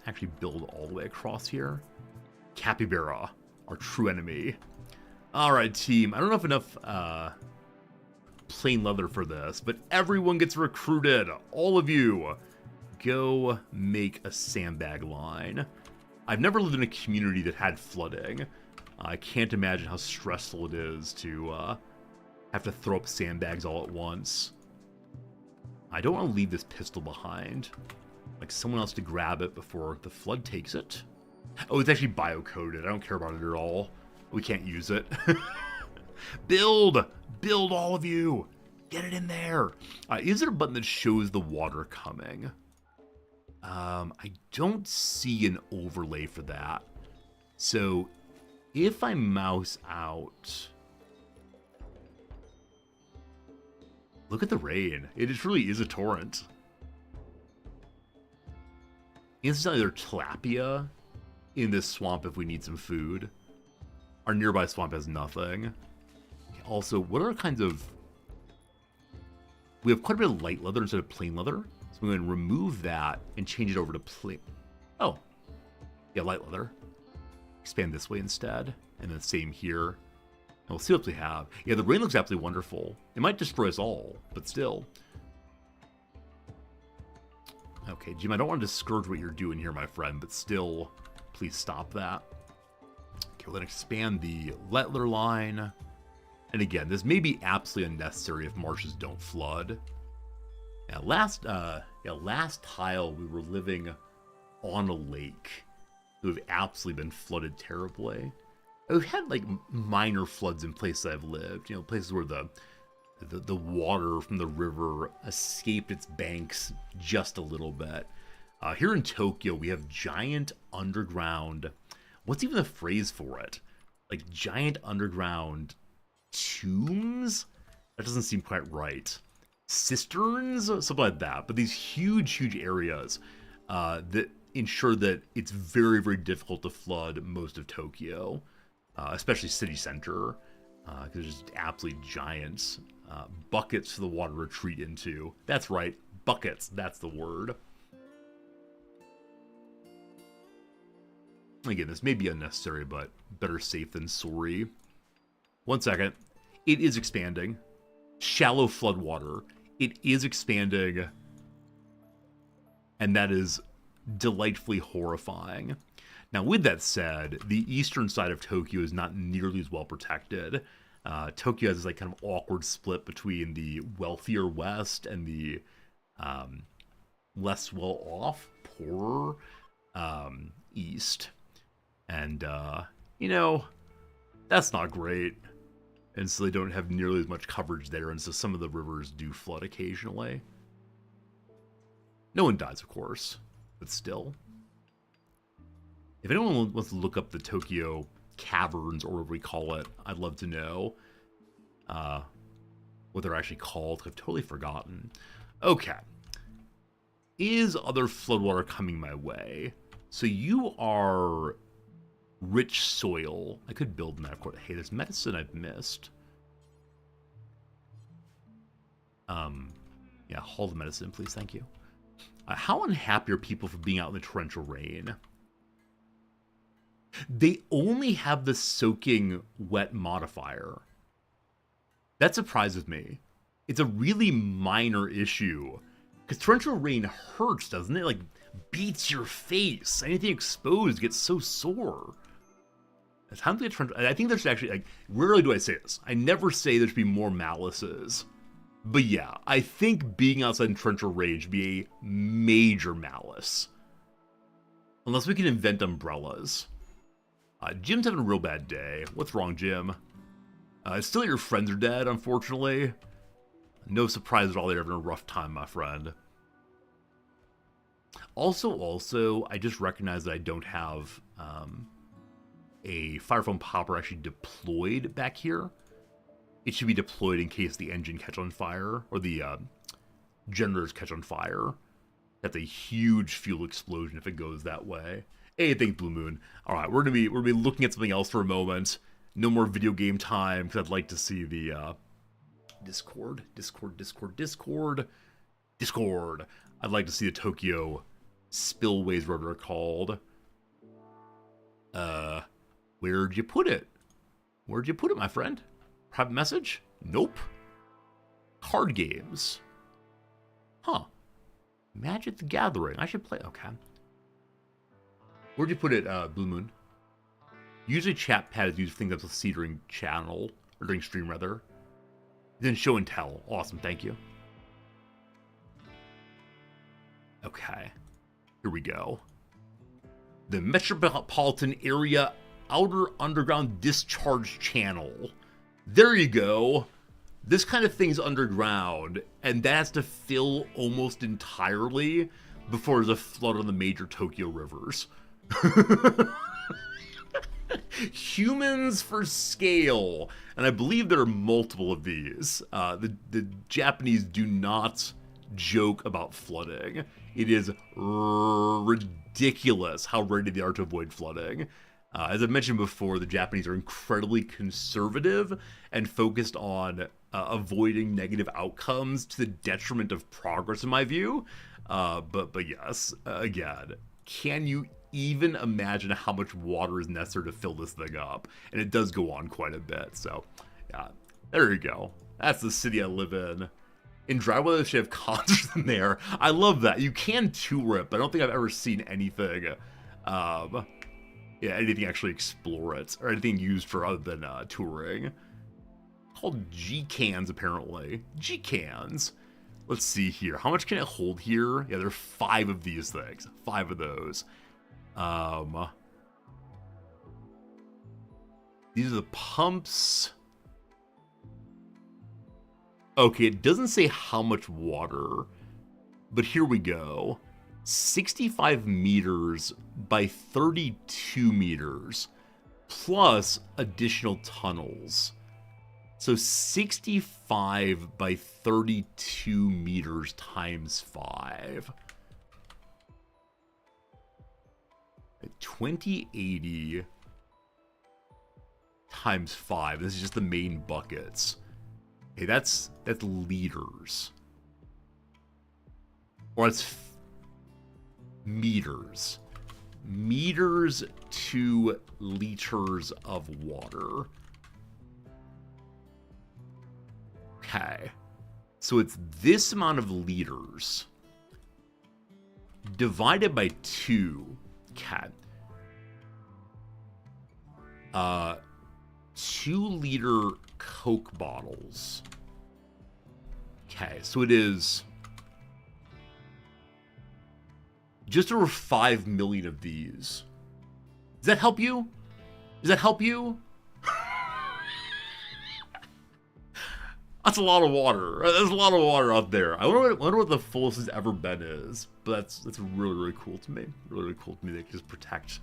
A: actually build all the way across here. Capybara, our true enemy. Alright, team. I don't have enough plain leather for this, but everyone gets recruited. All of you. Go make a sandbag line. I've never lived in a community that had flooding. I can't imagine how stressful it is to have to throw up sandbags all at once. I don't want to leave this pistol behind. Like someone else to grab it before the flood takes it. Oh, it's actually bio-coded. I don't care about it at all. We can't use it. Build! Build, all of you! Get it in there! Is there a button that shows the water coming? I don't see an overlay for that. So, if I mouse out... Look at the rain. It truly is a torrent. Instantly, there's tilapia in this swamp if we need some food. Our nearby swamp has nothing. Also, what are kinds of... We have quite a bit of light leather instead of plain leather. So I'm going to remove that and change it over to plain... Oh. Yeah, light leather. Expand this way instead. And then same here. And we'll see what we have. Yeah, the rain looks absolutely wonderful. It might destroy us all, but still. Okay, Jim, I don't want to discourage what you're doing here, my friend, but still, please stop that. Okay, we'll then expand the leather line. And again, this may be absolutely unnecessary if marshes don't flood. Yeah, last tile we were living on a lake. We've absolutely been flooded terribly. We've had like minor floods in places I've lived. You know, places where the water from the river escaped its banks just a little bit. Here in Tokyo, we have giant underground... What's even the phrase for it? Like giant underground tombs? That doesn't seem quite right. Cisterns? Something like that. But these huge, huge areas that ensure that it's very, very difficult to flood most of Tokyo. Especially city center. Because there's just absolutely giants. Buckets for the water to retreat into. That's right. Buckets. That's the word. Again, this may be unnecessary, but better safe than sorry. 1 second. It is expanding. Shallow flood water. It is expanding. And that is delightfully horrifying. Now, with that said, the eastern side of Tokyo is not nearly as well protected. Tokyo has this like kind of awkward split between the wealthier west and the less well-off, poorer east. And, you know, that's not great. And so they don't have nearly as much coverage there, and so some of the rivers do flood occasionally. No one dies, of course, but still. If anyone wants to look up the Tokyo caverns, or whatever we call it, I'd love to know what they're actually called. I've totally forgotten. Okay. Is other floodwater coming my way? So you are rich soil. I could build that, of course. Hey, there's medicine I've missed. Yeah, haul the medicine, please. Thank you. How unhappy are people for being out in the torrential rain? They only have the soaking wet modifier. That surprises me. It's a really minor issue. Because torrential rain hurts, doesn't it? Like, beats your face. Anything exposed gets so sore. I think there's actually, like, rarely do I say this. I never say there should be more malices. But yeah, I think being outside in torrential rain should be a major malice. Unless we can invent umbrellas. Jim's having a real bad day. What's wrong, Jim? Still your friends are dead, unfortunately. No surprise at all, they're having a rough time, my friend. Also, I just realized that I don't have a fire foam popper actually deployed back here. It should be deployed in case the engine catch on fire, or the generators catch on fire. That's a huge fuel explosion if it goes that way. Hey, thanks, Blue Moon. All right, we're gonna be looking at something else for a moment. No more video game time, because I'd like to see the Discord. I'd like to see the Tokyo spillways, whatever they're called. Where'd you put it? Where'd you put it, my friend? Private message? Nope. Card games. Huh. Magic the Gathering. I should play. Okay. Where'd you put it, Blue Moon? Usually chat pad is used for things that's see during channel, or during stream, rather. Then show and tell. Awesome, thank you. Okay. Here we go. The Metropolitan Area Outer Underground Discharge Channel. There you go. This kind of thing's underground, and that has to fill almost entirely before there's a flood on the major Tokyo rivers. Humans for scale. And I believe there are multiple of these. The Japanese do not joke about flooding. It is ridiculous how ready they are to avoid flooding. As I mentioned before, the Japanese are incredibly conservative and focused on avoiding negative outcomes to the detriment of progress, in my view. But yes, again, can you even imagine how much water is necessary to fill this thing up? And it does go on quite a bit. So, yeah, there you go. That's the city I live in. In dry weather, they should have concerts in there. I love that. You can tour it, but I don't think I've ever seen anything, anything actually explore it, or anything used for other than touring. Called G-cans, apparently. G-cans. Let's see here. How much can it hold here? Yeah, there are 5 of these things. 5 of those. These are the pumps. Okay, it doesn't say how much water, but here we go. 65 meters by 32 meters, plus additional tunnels. So 65 by 32 meters times 5. 2080 times 5. This is just the main buckets. Okay, that's liters. Or it's meters. Meters to liters of water. Okay. So it's this amount of liters divided by 2. Okay. 2-liter Coke bottles. Okay, so it is just over 5 million of these. Does that help you? Does that help you? That's a lot of water. There's a lot of water out there. I wonder what the fullest has ever been is. But that's really, really cool to me. Really, really cool to me. They can just protect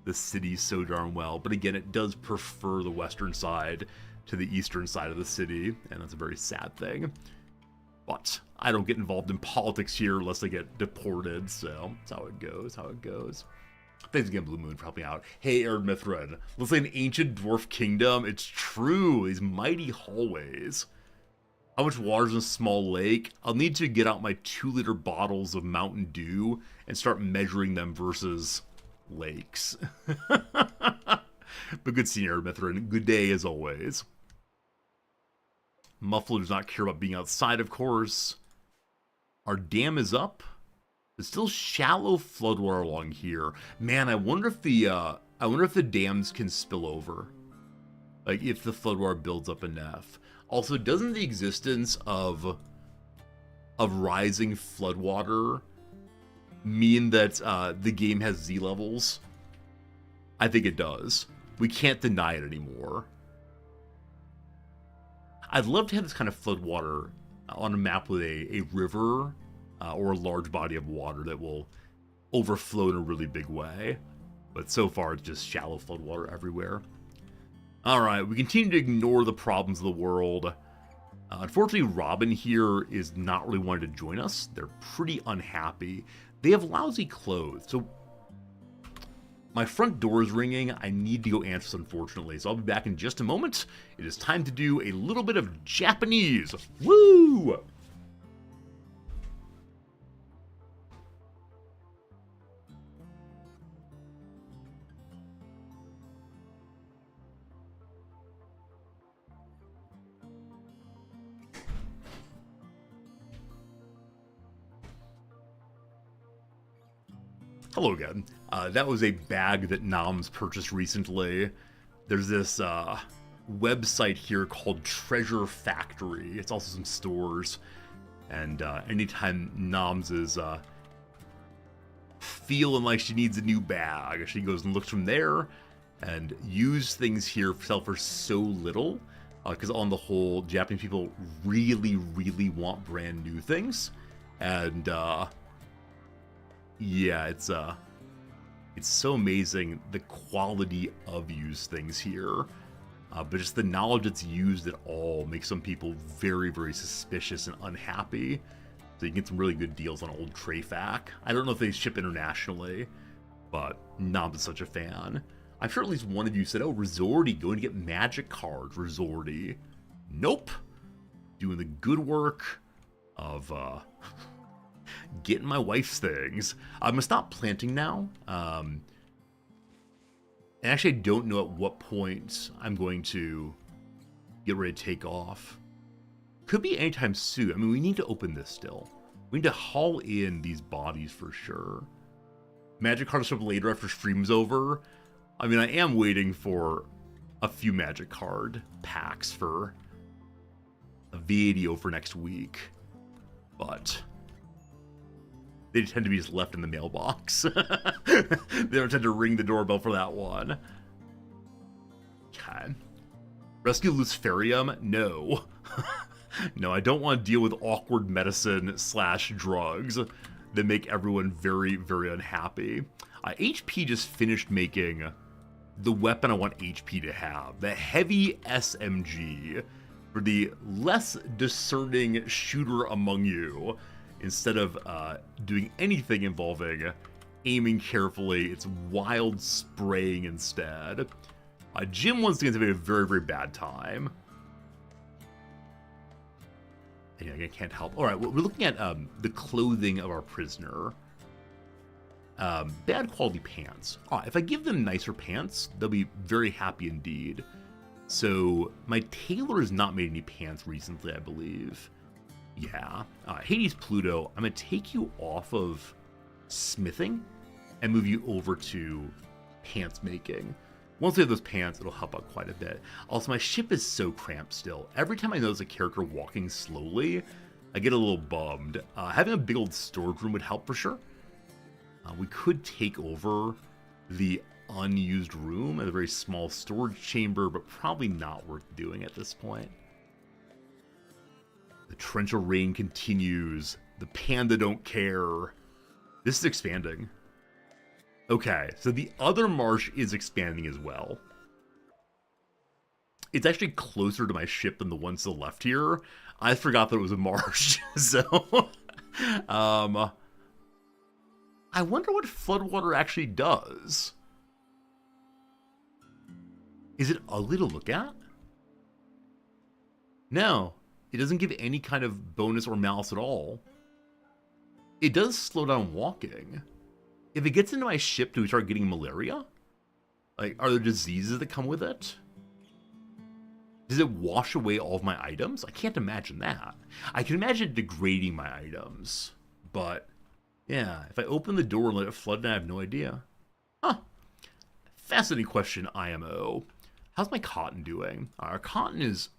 A: the city so darn well. But again, it does prefer the western side to the eastern side of the city. And that's a very sad thing. But I don't get involved in politics here unless I get deported. So that's how it goes. How it goes. Thanks again, Blue Moon, for helping out. Hey, Aaron Mithrin. Looks like an ancient dwarf kingdom. It's true. These mighty hallways. How much water is in a small lake? I'll need to get out my 2-liter bottles of Mountain Dew and start measuring them versus lakes. But good seeing you, Mithrin. Good day as always. Muffler does not care about being outside, of course. Our dam is up. There's still shallow floodwater along here. Man, I wonder if the dams can spill over. Like if the floodwater builds up enough. Also, doesn't the existence of rising floodwater mean that the game has Z levels? I think it does. We can't deny it anymore. I'd love to have this kind of floodwater on a map with a river or a large body of water that will overflow in a really big way. But so far, it's just shallow floodwater everywhere. Alright, we continue to ignore the problems of the world. Unfortunately, Robin here is not really wanting to join us. They're pretty unhappy. They have lousy clothes. So, my front door is ringing. I need to go answer this, unfortunately. So I'll be back in just a moment. It is time to do a little bit of Japanese. Woo! Hello again. That was a bag that Noms purchased recently. There's this website here called Treasure Factory. It's also some stores. And anytime Noms is feeling like she needs a new bag, she goes and looks from there, and used things here sell for so little. Because on the whole, Japanese people really, really want brand new things. And yeah, it's so amazing the quality of used things here. But just the knowledge that's used at all makes some people very, very suspicious and unhappy. So you can get some really good deals on old Trayfac. I don't know if they ship internationally, but Noms is such a fan. I'm sure at least one of you said, oh, Resorty, going to get magic cards, Resorty. Nope. Doing the good work of getting my wife's things. I'm going to stop planting now. And actually, I don't know at what point I'm going to get ready to take off. Could be anytime soon. I mean, we need to open this still. We need to haul in these bodies for sure. Magic cards up later after stream's over. I mean, I am waiting for a few magic card packs for a video for next week. But they tend to be just left in the mailbox. They don't tend to ring the doorbell for that one. Okay. Rescue Luciferium? No. No, I don't want to deal with awkward medicine / drugs that make everyone very, very unhappy. HP just finished making the weapon I want HP to have. The heavy SMG for the less discerning shooter among you. Instead of doing anything involving aiming carefully, it's wild spraying instead. Jim once again has had a very, very bad time. And I can't help. All right, we're looking at the clothing of our prisoner. Bad quality pants. If I give them nicer pants, they'll be very happy indeed. So my tailor has not made any pants recently, I believe. Yeah. Hades Pluto, I'm going to take you off of smithing and move you over to pants making. Once we have those pants, it'll help out quite a bit. Also, my ship is so cramped still. Every time I notice a character walking slowly, I get a little bummed. Having a big old storage room would help for sure. We could take over the unused room and a very small storage chamber, but probably not worth doing at this point. The torrential rain continues. The panda don't care. This is expanding. Okay, so the other marsh is expanding as well. It's actually closer to my ship than the one still left here. I forgot that it was a marsh. So, I wonder what floodwater actually does. Is it ugly to look at? No. It doesn't give any kind of bonus or malice at all. It does slow down walking. If it gets into my ship, do we start getting malaria? Like, are there diseases that come with it? Does it wash away all of my items? I can't imagine that. I can imagine it degrading my items. But, yeah, if I open the door and let it flood, then I have no idea. Huh. Fascinating question, IMO. How's my cotton doing? Our cotton is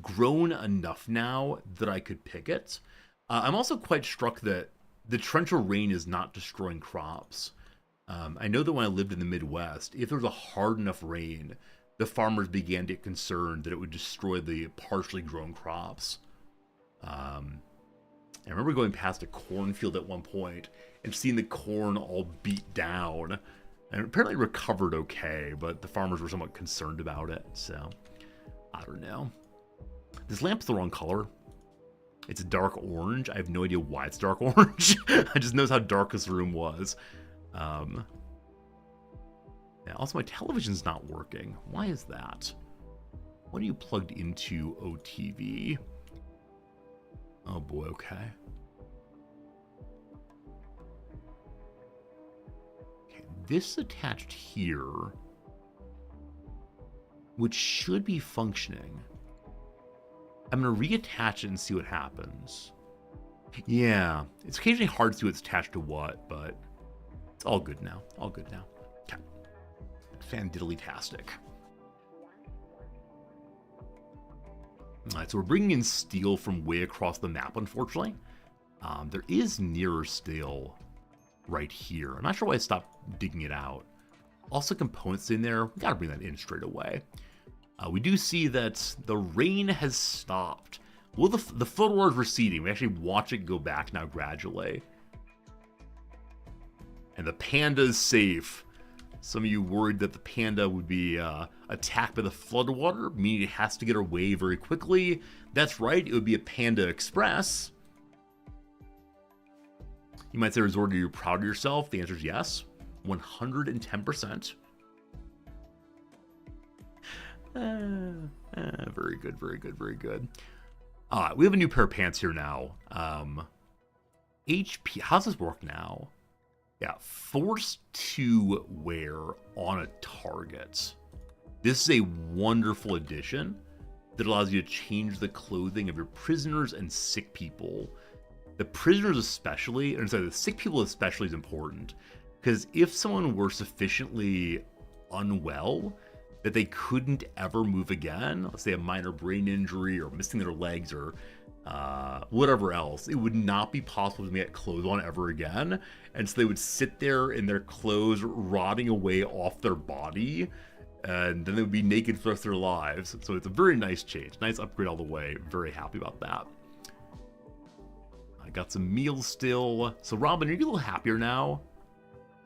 A: grown enough now that I could pick it. I'm also quite struck that the torrential rain is not destroying crops. I know that when I lived in the Midwest, if there was a hard enough rain, the farmers began to get concerned that it would destroy the partially grown crops. I remember going past a cornfield at one point and seeing the corn all beat down, and apparently recovered okay, but the farmers were somewhat concerned about it, so I don't know. This lamp's the wrong color. It's a dark orange. I have no idea why it's dark orange. I just knows how dark this room was. Yeah, also, my television's not working. Why is that? What are you plugged into, OTV? Oh boy, okay. Okay, this attached here, which should be functioning. I'm going to reattach it and see what happens. Yeah, it's occasionally hard to see what's attached to what, but It's all good now. All good now. Okay. Fandiddly-tastic. Alright, so we're bringing in steel from way across the map, unfortunately. There is nearer steel right here. I'm not sure why I stopped digging it out. Also, components in there. We gotta bring that in straight away. We do see that the rain has stopped. Well, the flood water is receding. We actually watch it go back now gradually. And the panda is safe. Some of you worried that the panda would be attacked by the floodwater, meaning it has to get away very quickly. That's right, it would be a Panda Express. You might say, Resorter, you're proud of yourself. The answer is yes, 110%. Very good, very good, very good. We have a new pair of pants here now. HP, how's this work now? Yeah, forced to wear on a target. This is a wonderful addition that allows you to change the clothing of your prisoners and sick people. The prisoners especially, and sorry, the sick people especially is important, because if someone were sufficiently unwell that they couldn't ever move again, let's say a minor brain injury or missing their legs or whatever else, it would not be possible to get clothes on ever again. And so they would sit there in their clothes rotting away off their body, and then they would be naked for the rest of their lives. So it's a very nice change, nice upgrade all the way. Very happy about that. I got some meals still. So Robin, are you a little happier now?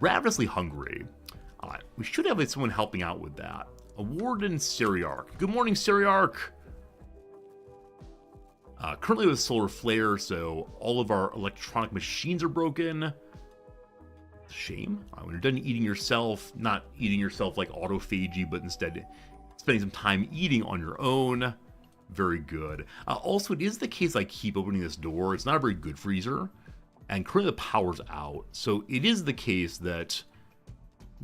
A: Ravenously hungry. We should have someone helping out with that. A Warden Syriarch. Good morning, Syriarch. Currently with solar flare, so all of our electronic machines are broken. Shame. When you're done eating yourself, not eating yourself like autophagy, but instead spending some time eating on your own. Very good. Also, it is the case I keep opening this door. It's not a very good freezer, and currently the power's out. So it is the case that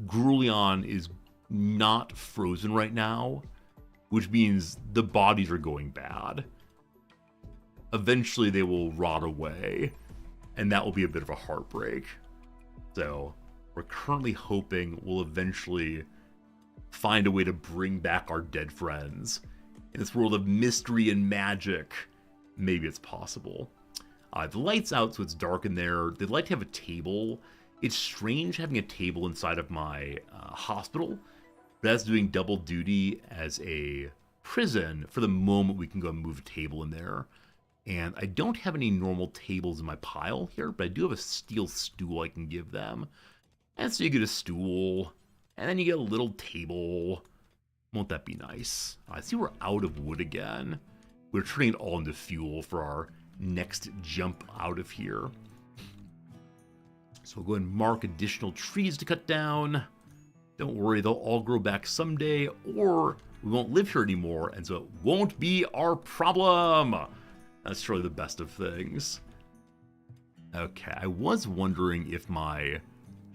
A: Grulion is not frozen right now, which means the bodies are going bad. Eventually they will rot away, and that will be a bit of a heartbreak. So we're currently hoping we'll eventually find a way to bring back our dead friends. In this world of mystery and magic, maybe it's possible. The light's out, so it's dark in there. They'd like to have a table. It's strange having a table inside of my hospital, but that's doing double duty as a prison. For the moment, we can go and move a table in there. And I don't have any normal tables in my pile here, but I do have a steel stool I can give them. And so you get a stool, and then you get a little table. Won't that be nice? I see we're out of wood again. We're turning it all into fuel for our next jump out of here. So we'll go and mark additional trees to cut down. Don't worry, they'll all grow back someday, or we won't live here anymore, and so it won't be our problem. That's surely the best of things. Okay, I was wondering if my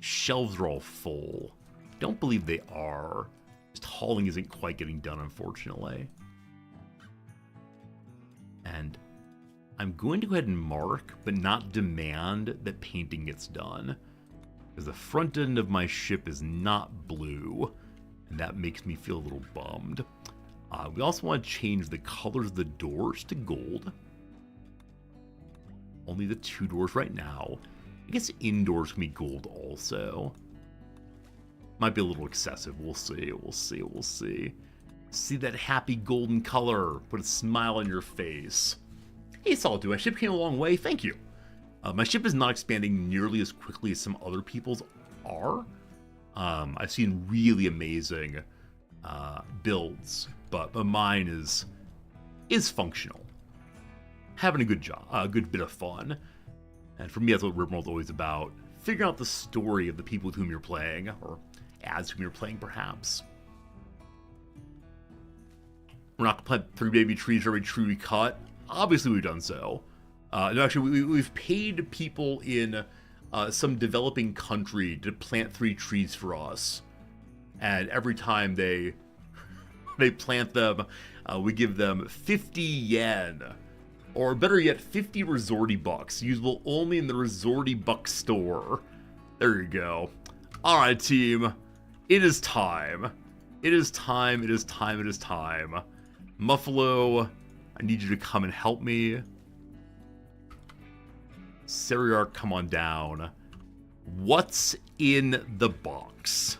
A: shelves are all full. Don't believe they are. Just hauling isn't quite getting done, unfortunately. And I'm going to go ahead and mark, but not demand that painting gets done. Because the front end of my ship is not blue, and that makes me feel a little bummed. We also want to change the colors of the doors to gold. Only the 2 doors right now. I guess indoors can be gold also. Might be a little excessive. We'll see. We'll see. We'll see. See that happy golden color. Put a smile on your face. Hey, Solitude, my ship came a long way. Thank you. My ship is not expanding nearly as quickly as some other people's are. I've seen really amazing builds, but mine is functional. Having a good job, a good bit of fun. And for me, that's what Rimworld's always about. Figuring out the story of the people with whom you're playing, or as whom you're playing, perhaps. We're not going to plant 3 baby trees for every tree we cut. Obviously, we've done so. No, actually, we've paid people in some developing country to plant 3 trees for us. And every time they plant them, we give them 50 yen. Or better yet, 50 Resorty bucks, usable only in the Resorty buck store. There you go. Alright, team. It is time. It is time, it is time, it is time. Muffalo, I need you to come and help me. Seriarch, come on down. What's in the box?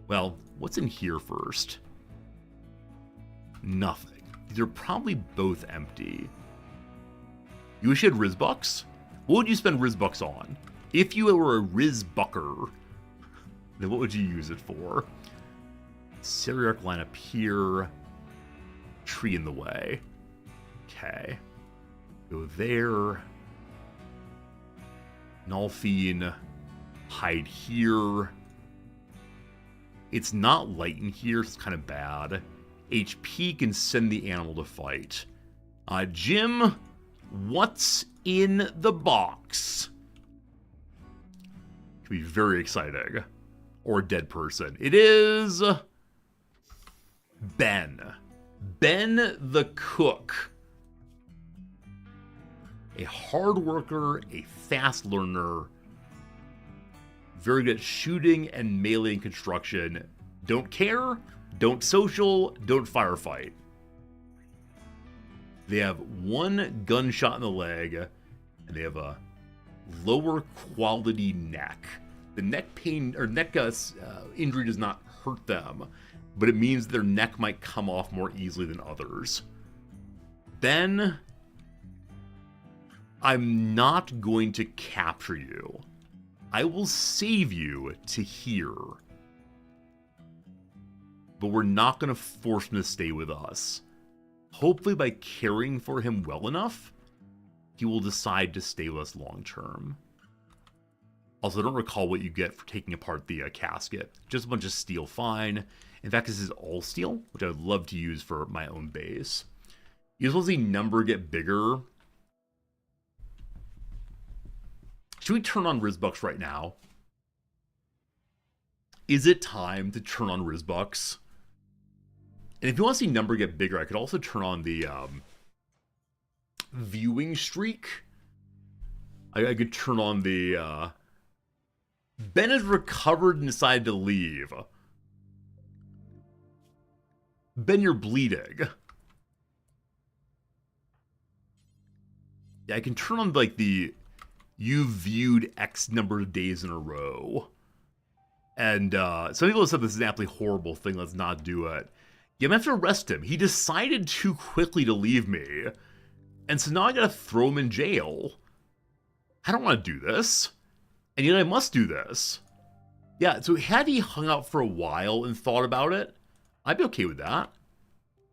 A: Well, what's in here first? Nothing. These are probably both empty. You wish you had Rizbucks? What would you spend Rizbucks on? If you were a Rizbucker, then what would you use it for? Seriarch line up here. Tree in the way. Okay. Go there. Nulfine. Hide here. It's not light in here, so it's kind of bad. HP can send the animal to fight. Jim, what's in the box? Could be very exciting. Or a dead person. It is Ben. Ben the cook. A hard worker, a fast learner, very good at shooting and melee and construction. Don't care, don't social, don't firefight. They have one gunshot in the leg, and they have a lower quality neck. The neck pain or neck injury does not hurt them, but it means their neck might come off more easily than others. Ben, I'm not going to capture you. I will save you to here. But we're not going to force him to stay with us. Hopefully by caring for him well enough, he will decide to stay with us long term. Also, I don't recall what you get for taking apart the casket. Just a bunch of steel, fine. In fact, this is all steel, which I would love to use for my own base. You will see number get bigger. Should we turn on Rizbucks right now? Is it time to turn on Rizbucks? And if you want to see number get bigger, I could also turn on the viewing streak. I could turn on the... Ben has recovered and decided to leave. Ben, you're bleeding. Yeah, I can turn on, like, the... You've viewed X number of days in a row. And some people have said this is an absolutely horrible thing. Let's not do it. Yeah, I'm going to have to arrest him. He decided too quickly to leave me. And so now I got to throw him in jail. I don't want to do this. And yet I must do this. Yeah, so had he hung out for a while and thought about it, I'd be okay with that.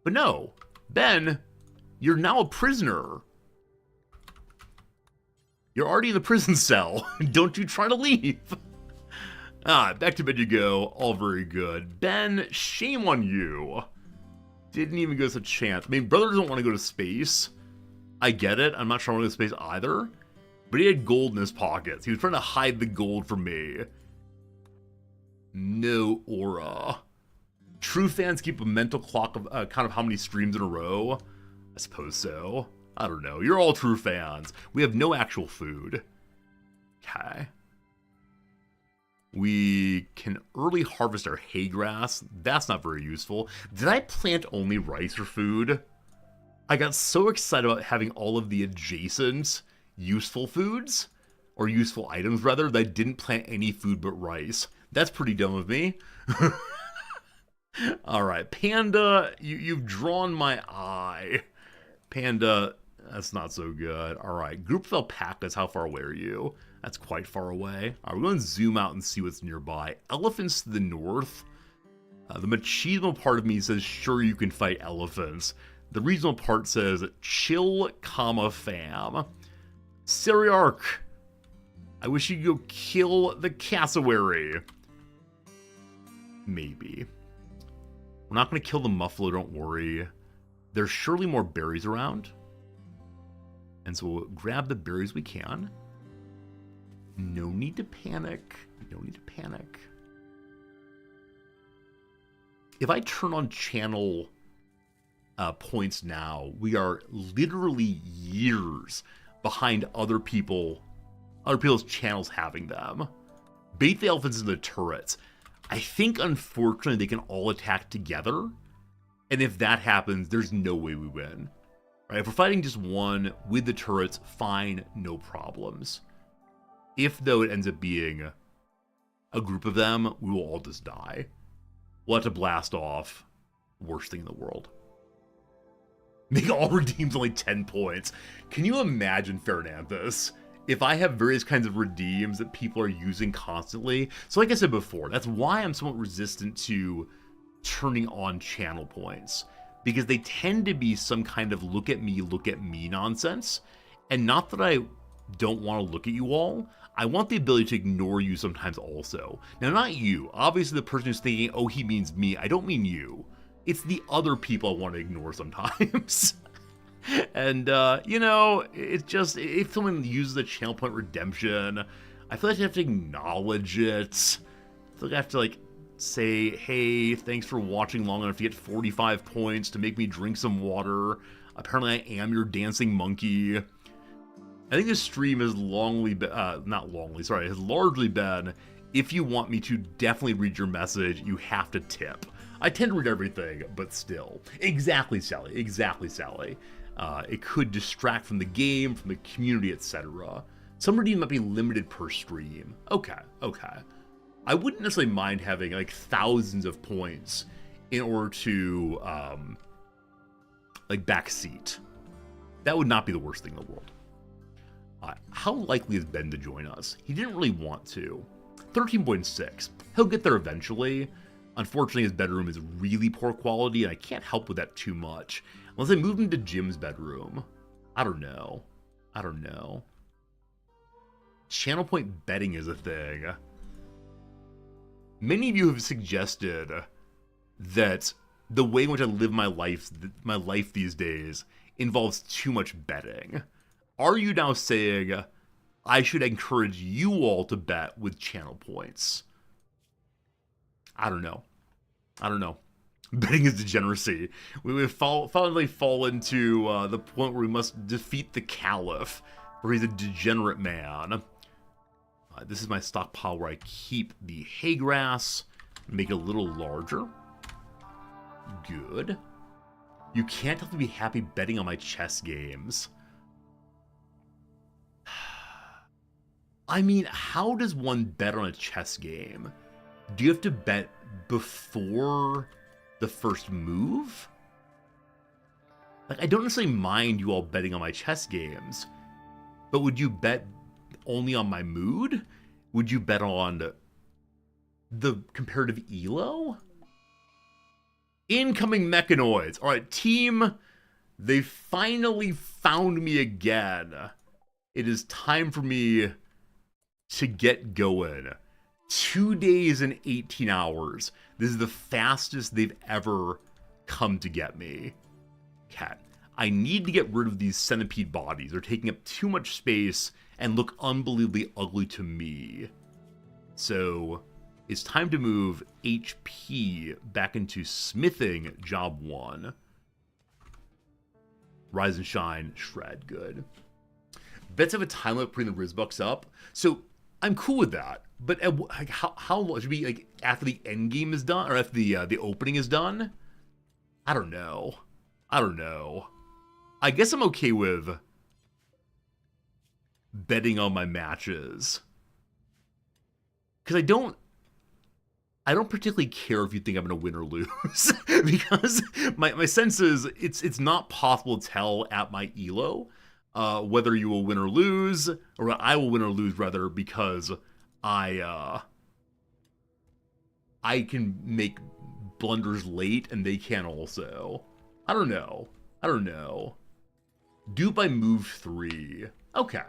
A: But no. Ben, you're now a prisoner. You're already in the prison cell. Don't you try to leave. Back to bed you go. All very good. Ben, shame on you. Didn't even give us a chance. I mean, brother doesn't want to go to space. I get it. I'm not sure I want to go to space either. But he had gold in his pockets. He was trying to hide the gold from me. No aura. True fans keep a mental clock of count of how many streams in a row. I suppose so. I don't know. You're all true fans. We have no actual food. Okay. We can early harvest our hay grass. That's not very useful. Did I plant only rice for food? I got so excited about having all of the adjacent useful foods, or useful items rather, that I didn't plant any food but rice. That's pretty dumb of me. Alright, Panda, you've drawn my eye. Panda, that's not so good. Alright, group of alpacas, how far away are you? That's quite far away. Alright, we're going to zoom out and see what's nearby. Elephants to the north. The machismo part of me says, sure, you can fight elephants. The reasonable part says, chill, comma, fam. Seriarch, I wish you'd go kill the cassowary. Maybe. We're not going to kill the muffalo, don't worry. There's surely more berries around. And so we'll grab the berries we can. No need to panic. No need to panic. If I turn on channel points now, we are literally years behind other people's channels having them. bait the elephants into the turrets. I think, unfortunately, they can all attack together. And if that happens, there's no way we win. Right? If we're fighting just one with the turrets, fine, no problems. If, though, it ends up being a group of them, we will all just die. We'll have to blast off. Worst thing in the world. Make all redeems only 10 points. Can you imagine, Fernandez, if I have various kinds of redeems that people are using constantly? So like I said before, that's why I'm somewhat resistant to turning on channel points. Because they tend to be some kind of look at me nonsense. And not that I don't want to look at you all. I want the ability to ignore you sometimes also. Now, not you. Obviously, the person who's thinking, oh, he means me. I don't mean you. It's the other people I want to ignore sometimes. And, you know, it's just, if someone uses a channel point redemption, I feel like I have to acknowledge it. I feel like I have to, like, say, hey, thanks for watching long enough to get 45 points to make me drink some water. Apparently I am your dancing monkey. I think this stream has has largely been, if you want me to definitely read your message, you have to tip. I tend to read everything, but still. Exactly, Sally. Exactly, Sally. It could distract from the game, from the community, etc. Some redeem might be limited per stream. Okay, okay. I wouldn't necessarily mind having, like, thousands of points in order to, like, backseat. That would not be the worst thing in the world. How likely is Ben to join us? He didn't really want to. 13.6. He'll get there eventually. Unfortunately, his bedroom is really poor quality, and I can't help with that too much. Unless I move him to Jim's bedroom. I don't know. I don't know. Channel point betting is a thing. Many of you have suggested that the way in which I live my life these days involves too much betting. Are you now saying I should encourage you all to bet with channel points? I don't know. I don't know. Betting is degeneracy. We would finally fall into the point where we must defeat the Caliph, where he's a degenerate man. This is my stockpile where I keep the hay grass. Make it a little larger. Good. You can't help but be happy betting on my chess games. I mean, how does one bet on a chess game? Do you have to bet before the first move? Like, I don't necessarily mind you all betting on my chess games, but would you bet only on my mood? Would you bet on the comparative elo? Incoming mechanoids. All right, team, they finally found me again. It is time for me to get going. 2 days and 18 hours. This is the fastest they've ever come to get me. Cat. I need to get rid of these centipede bodies. They're taking up too much space and look unbelievably ugly to me. So it's time to move HP back into smithing job 1. Rise and shine, shred, good. Bets have a time limit putting the Rizbucks up. So I'm cool with that. But like, how long should be, like, after the end game is done, or after the opening is done? I don't know. I don't know. I guess I'm okay with betting on my matches, because I don't particularly care if you think I'm gonna win or lose, because my sense is it's not possible to tell at my elo whether you will win or lose, or I will win or lose rather, because I can make blunders late and they can also. I don't know. I don't know. Do by move 3. Okay,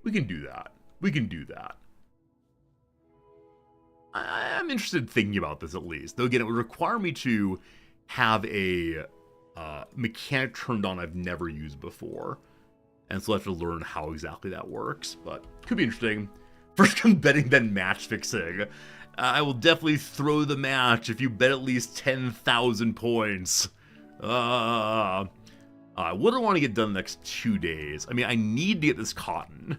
A: we can do that. We can do that. I'm interested in thinking about this at least. Though again, it would require me to have a mechanic turned on I've never used before. And so I have to learn how exactly that works. But could be interesting. First come betting, then match fixing. I will definitely throw the match if you bet at least 10,000 points. What do I want to get done the next 2 days? I mean, I need to get this cotton.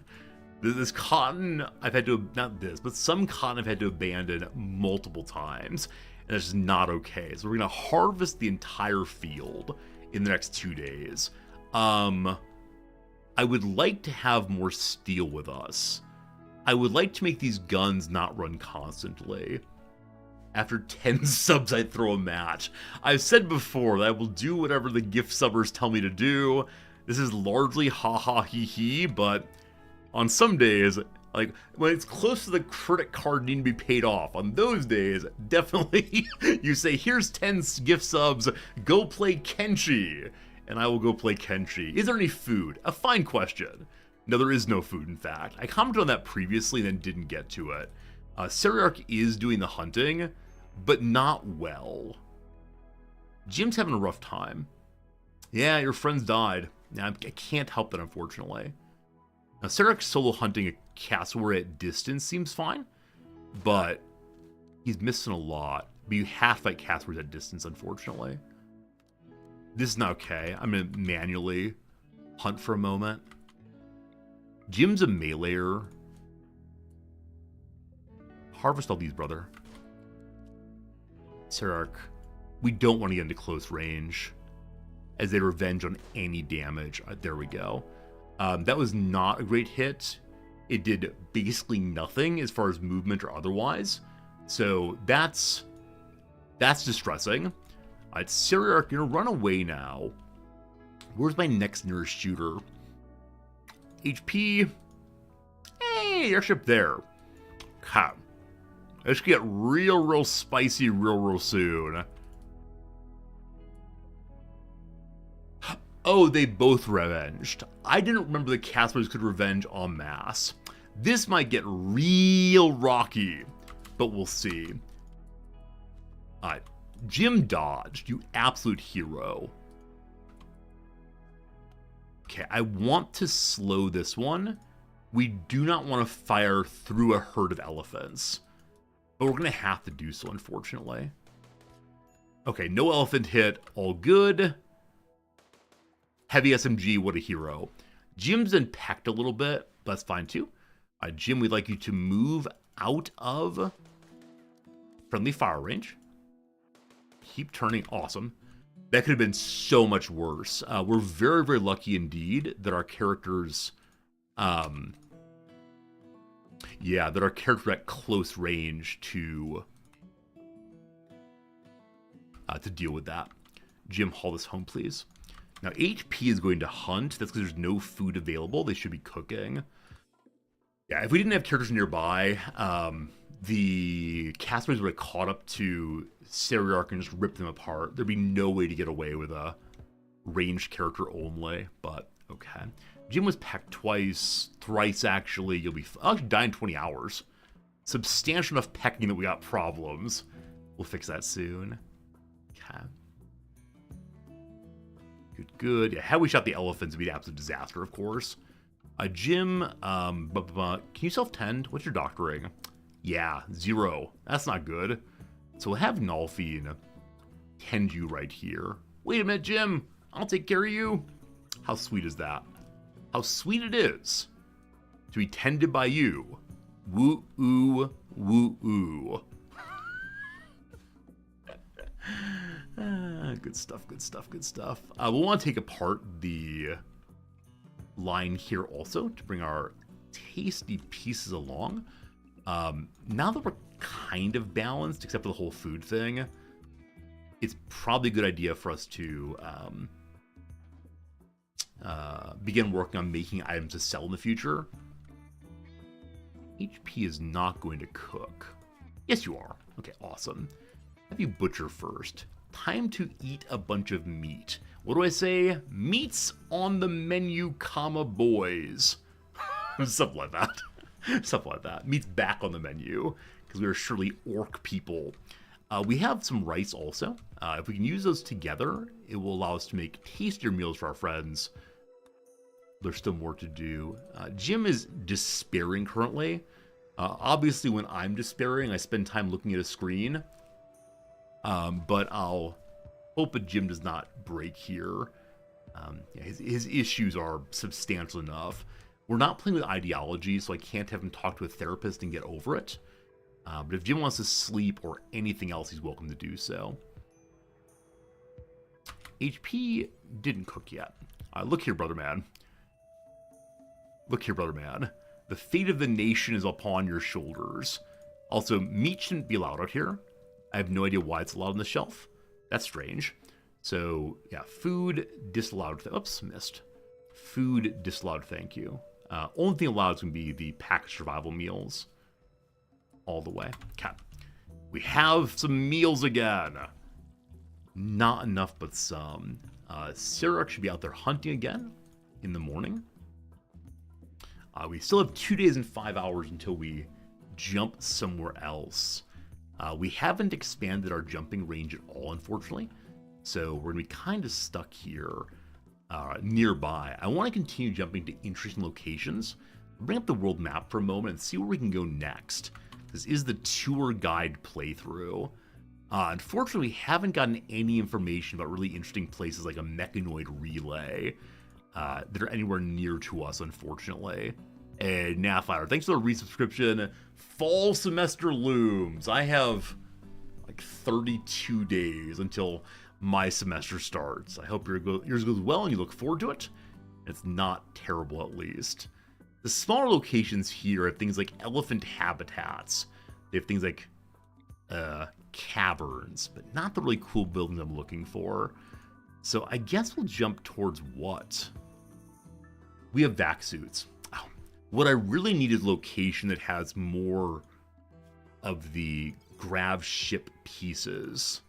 A: This cotton, I've had to, not this, but some cotton I've had to abandon multiple times, and that's just not okay. So we're going to harvest the entire field in the next 2 days. I would like to have more steel with us. I would like to make these guns not run constantly. After 10 subs, I throw a match. I've said before that I will do whatever the gift subbers tell me to do. This is largely ha-ha he-he, but on some days, like when it's close to the credit card needing to be paid off, on those days, definitely you say, here's 10 gift subs, go play Kenshi. And I will go play Kenshi. Is there any food? A fine question. No, there is no food, in fact. I commented on that previously and then didn't get to it. Seriarch is doing the hunting, but not well. Jim's having a rough time. Yeah, your friends died. Now, I can't help that, unfortunately. Now, Seriarch solo hunting a cassowary at distance seems fine, but he's missing a lot. But you have to fight cassowaries at distance, unfortunately. This is not okay. I'm going to manually hunt for a moment. Jim's a meleeer. Harvest all these, brother. Seriarch, we don't want to get into close range as they revenge on any damage. There we go. That was not a great hit. It did basically nothing as far as movement or otherwise. So that's distressing. It's Seriarch, you're gonna run away now. Where's my next nearest shooter? HP. Hey, airship there. Okay. Let's get real spicy real soon. Oh, they both revenged. I didn't remember the cassowaries could revenge en masse. This might get real rocky, but we'll see. Jim dodged, you absolute hero. Okay, I want to slow this one. We do not want to fire through a herd of elephants, but we're going to have to do so, unfortunately. Okay, no elephant hit, all good. Heavy SMG, what a hero. Jim's been pecked a little bit, but that's fine too. Jim, we'd like you to move out of friendly fire range. Keep turning, awesome. That could have been so much worse. We're very lucky indeed that our characters, that our characters are at close range to deal with that. Jim, haul this home, please. Now, HP is going to hunt. That's because there's no food available. They should be cooking. Yeah, if we didn't have characters nearby, the cassowaries would have caught up to Seriarch and just ripped them apart. There'd be no way to get away with a ranged character only, but okay. Jim was pecked twice, thrice actually. You'll actually die in 20 hours. Substantial enough pecking that we got problems. We'll fix that soon. Okay. Good. Yeah, had we shot the elephants, it'd be an absolute disaster, of course. Jim, can you self-tend? What's your doctoring? Yeah, 0. That's not good. So we'll have Nalfine tend you right here. Wait a minute, Jim. I'll take care of you. How sweet is that? How sweet it is to be tended by you. Woo-oo, woo-oo. Good stuff. We'll want to take apart the line here also to bring our tasty pieces along. Now that we're kind of balanced, except for the whole food thing, it's probably a good idea for us to begin working on making items to sell in the future. HP is not going to cook. Yes, you are. Okay, awesome. Have you butcher first. Time to eat a bunch of meat. What do I say? Meat's on the menu, comma, boys. Something like that. Something like that. Meat's back on the menu, because we are surely orc people. We have some rice also. If we can use those together, it will allow us to make tastier meals for our friends. There's still more to do. Jim is despairing currently. Obviously, when I'm despairing, I spend time looking at a screen. But I'll hope that Jim does not break here. His issues are substantial enough. We're not playing with ideology, so I can't have him talk to a therapist and get over it. But if Jim wants to sleep or anything else, he's welcome to do so. HP didn't cook yet. Look here, brother man. Look here, brother man. The fate of the nation is upon your shoulders. Also, meat shouldn't be allowed out here. I have no idea why it's allowed on the shelf. That's strange. So, yeah, food disallowed. Oops, missed. Food disallowed, thank you. Only thing allowed is going to be the packaged survival meals. All the way. Okay. We have some meals again. Not enough, but some. Sarah should be out there hunting again in the morning. We still have 2 days and 5 hours until we jump somewhere else. We haven't expanded our jumping range at all, unfortunately. So we're going to be kind of stuck here nearby. I want to continue jumping to interesting locations. Bring up the world map for a moment and see where we can go next. This is the tour guide playthrough. Unfortunately, we haven't gotten any information about really interesting places like a mechanoid relay that are anywhere near to us, unfortunately. And Nafire, thanks for the resubscription. Fall semester looms. I have like 32 days until my semester starts. I hope yours goes well and you look forward to it. It's not terrible, at least. The smaller locations here have things like elephant habitats. They have things like caverns, but not the really cool buildings I'm looking for. So I guess we'll jump towards what? We have vac suits. Oh, what I really need is a location that has more of the grav ship pieces.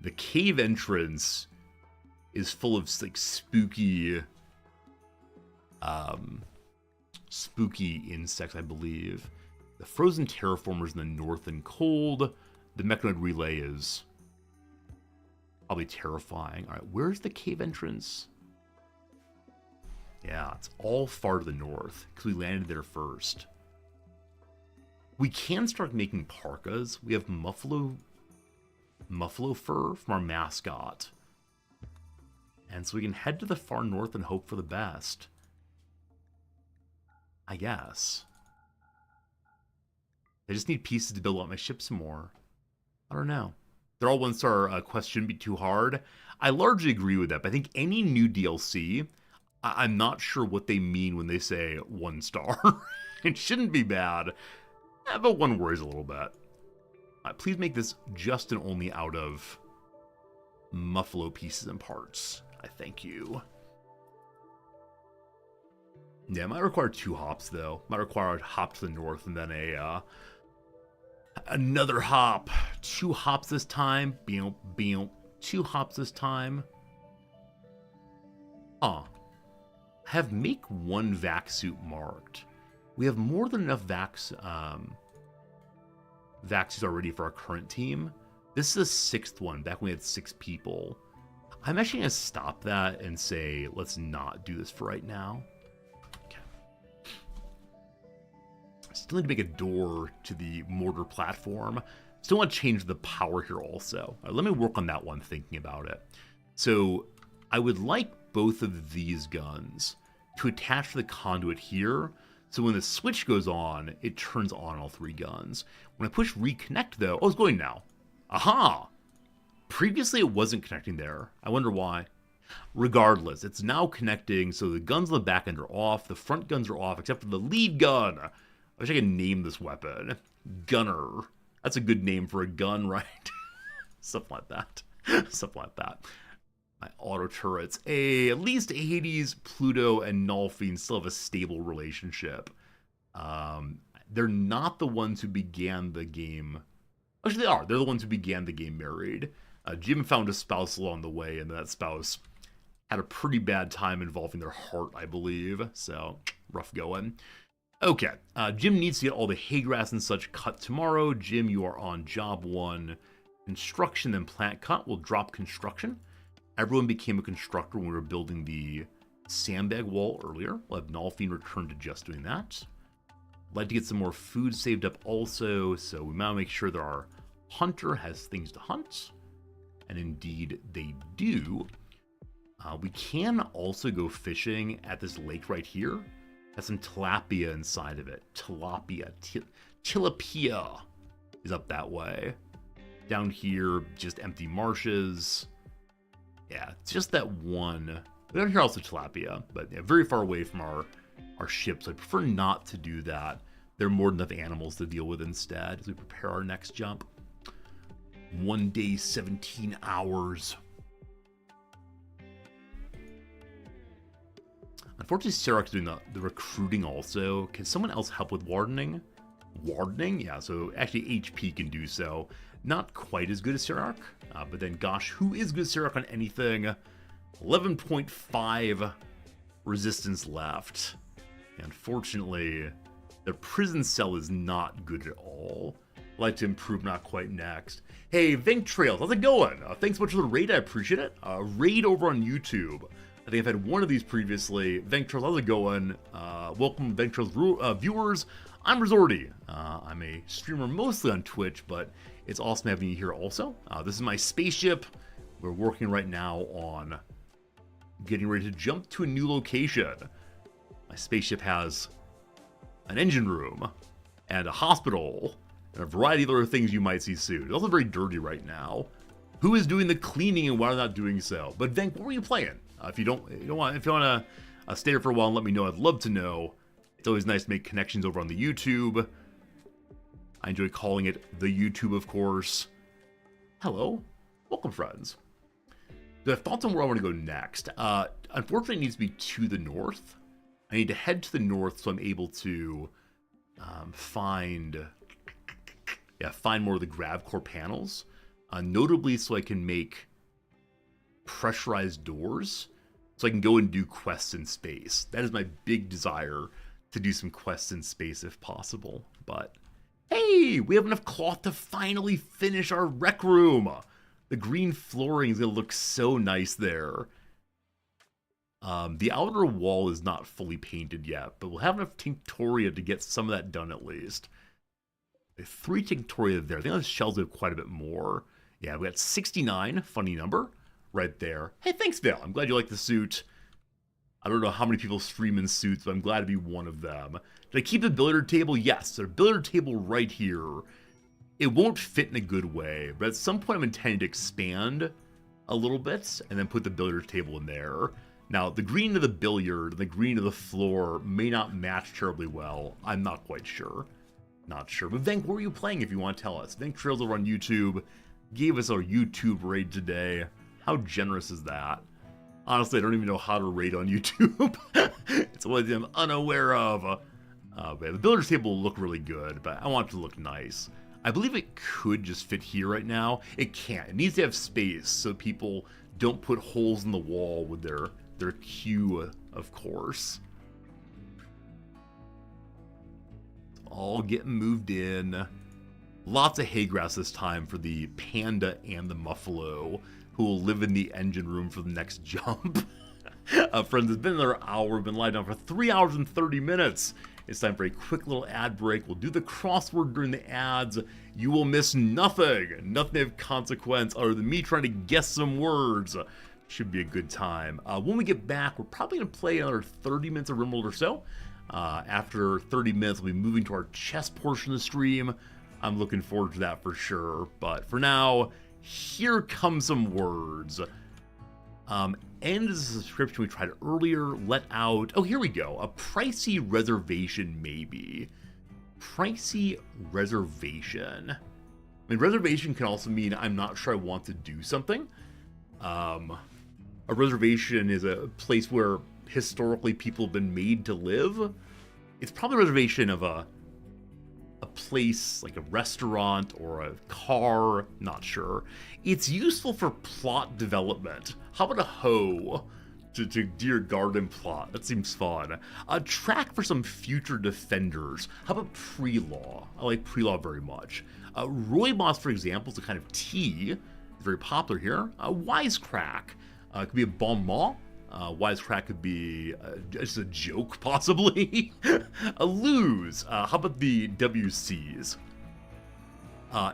A: The cave entrance is full of like spooky insects, I believe. The frozen terraformers in the north and cold. The mechanoid relay is probably terrifying. All right, where's the cave entrance? Yeah, it's all far to the north because we landed there first. We can start making parkas. We have muffalo fur from our mascot. And so we can head to the far north and hope for the best. I guess. I just need pieces to build out my ship some more. I don't know. They're all 1-star quests shouldn't be too hard. I largely agree with that, but I think any new DLC, I'm not sure what they mean when they say 1 star. It shouldn't be bad, but one worries a little bit. Please make this just and only out of muffalo pieces and parts. I thank you. Yeah, it might require 2 hops, though. Might require a hop to the north and then another hop. 2 hops this time. Beow, beow. 2 hops this time. Have make 1 vac suit marked. We have more than enough vac suits already for our current team. This is the 6th one, back when we had 6 people. I'm actually going to stop that and say, let's not do this for right now. Okay. Still need to make a door to the mortar platform. Still want to change the power here also. Let me work on that one, thinking about it. So I would like both of these guns to attach to the conduit here. So when the switch goes on, it turns on all 3 guns. When I push reconnect though, oh, it's going now. Aha! Previously it wasn't connecting there. I wonder why. Regardless, it's now connecting, so the guns on the back end are off, the front guns are off, except for the lead gun. I wish I could name this weapon. Gunner. That's a good name for a gun, right? Something like that. Something like that. My auto turrets. At least Hades, Pluto, and Nulfine still have a stable relationship. They're not the ones who began the game. Actually, they are. They're the ones who began the game married. Jim found a spouse along the way, and that spouse had a pretty bad time involving their heart, I believe. So, rough going. Okay, Jim needs to get all the hay grass and such cut tomorrow. Jim, you are on job 1. Construction, then plant cut. We'll drop construction. Everyone became a constructor when we were building the sandbag wall earlier. We'll have Nulfine return to just doing that. I'd like to get some more food saved up also, so we might make sure that our hunter has things to hunt. And indeed, they do. We can also go fishing at this lake right here. Has some tilapia inside of it. Tilapia is up that way. Down here, just empty marshes. Yeah, it's just that one. Down here also tilapia, but yeah, very far away from our ship, so I prefer not to do that. There are more than enough animals to deal with instead as we prepare our next jump. 1 day, 17 hours. Unfortunately, Sarah's doing the recruiting also. Can someone else help with wardening? Wardening? Yeah, so actually HP can do so. Not quite as good as Sirach, but then gosh, who is good as Sirach on anything? 11.5 resistance left. Unfortunately, the prison cell is not good at all. I'd like to improve, not quite next. Hey, Vink Trails, how's it going? Thanks so much for the raid, I appreciate it. Raid over on YouTube. I think I've had one of these previously. Vink Trails, how's it going? Welcome, Vink Trails viewers. I'm Resorty. I'm a streamer mostly on Twitch, but it's awesome having you here also. This is my spaceship. We're working right now on getting ready to jump to a new location. My spaceship has an engine room and a hospital and a variety of other things you might see soon. It's also very dirty right now. Who is doing the cleaning and why they're not doing so? But Venk, what were you playing? If you want to stay here for a while and let me know, I'd love to know. It's always nice to make connections over on the YouTube. I enjoy calling it the YouTube, of course. Hello, welcome, friends. So I have thoughts on where I want to go next. Unfortunately, it needs to be to the north. I need to head to the north so I'm able to find more of the GravCore panels. Notably so I can make pressurized doors so I can go and do quests in space. That is my big desire, to do some quests in space if possible. But hey, we have enough cloth to finally finish our rec room. The green flooring is going to look so nice there. The outer wall is not fully painted yet, but we'll have enough Tinctoria to get some of that done at least. 3 Tinctoria there. I think those shells have quite a bit more. Yeah, we got 69, funny number, right there. Hey, thanks, Vale. I'm glad you like the suit. I don't know how many people stream in suits, but I'm glad to be one of them. Did I keep the billiard table? Yes, there's a billiard table right here. It won't fit in a good way, but at some point I'm intending to expand a little bit and then put the billiard table in there. Now, the green of the billiard and the green of the floor may not match terribly well. I'm not quite sure. Not sure. But Venk, what were you playing if you want to tell us? Venk Trails over on YouTube gave us our YouTube raid today. How generous is that? Honestly, I don't even know how to raid on YouTube. It's one thing I'm unaware of. But the billiard table will look really good, but I want it to look nice. I believe it could just fit here right now. It can't. It needs to have space so people don't put holes in the wall with their queue, of course. All getting moved in. Lots of hay grass this time for the panda and the muffalo, who will live in the engine room for the next jump. Friends, it's been another hour. We've been live down for 3 hours and 30 minutes. It's time for a quick little ad break. We'll do the crossword during the ads. You will miss nothing. Nothing of consequence other than me trying to guess some words. Should be a good time. When we get back, we're probably going to play another 30 minutes of Rimworld or so. After 30 minutes, we'll be moving to our chess portion of the stream. I'm looking forward to that for sure. But for now, here come some words. End is a subscription we tried earlier. Let out. Oh, here we go. A pricey reservation, maybe. Pricey reservation. I mean, reservation can also mean I'm not sure I want to do something. A reservation is a place where historically people have been made to live. It's probably a reservation of a place like a restaurant or a car, not sure. It's useful for plot development. How about a hoe to do your garden plot? That seems fun. A track for some future defenders. How about pre-law? I like pre-law very much. Rooibos, for example, is a kind of tea. It's very popular here. A wisecrack. It could be a bon mot. Wisecrack could be just a joke, possibly. A lose. How about the WCs?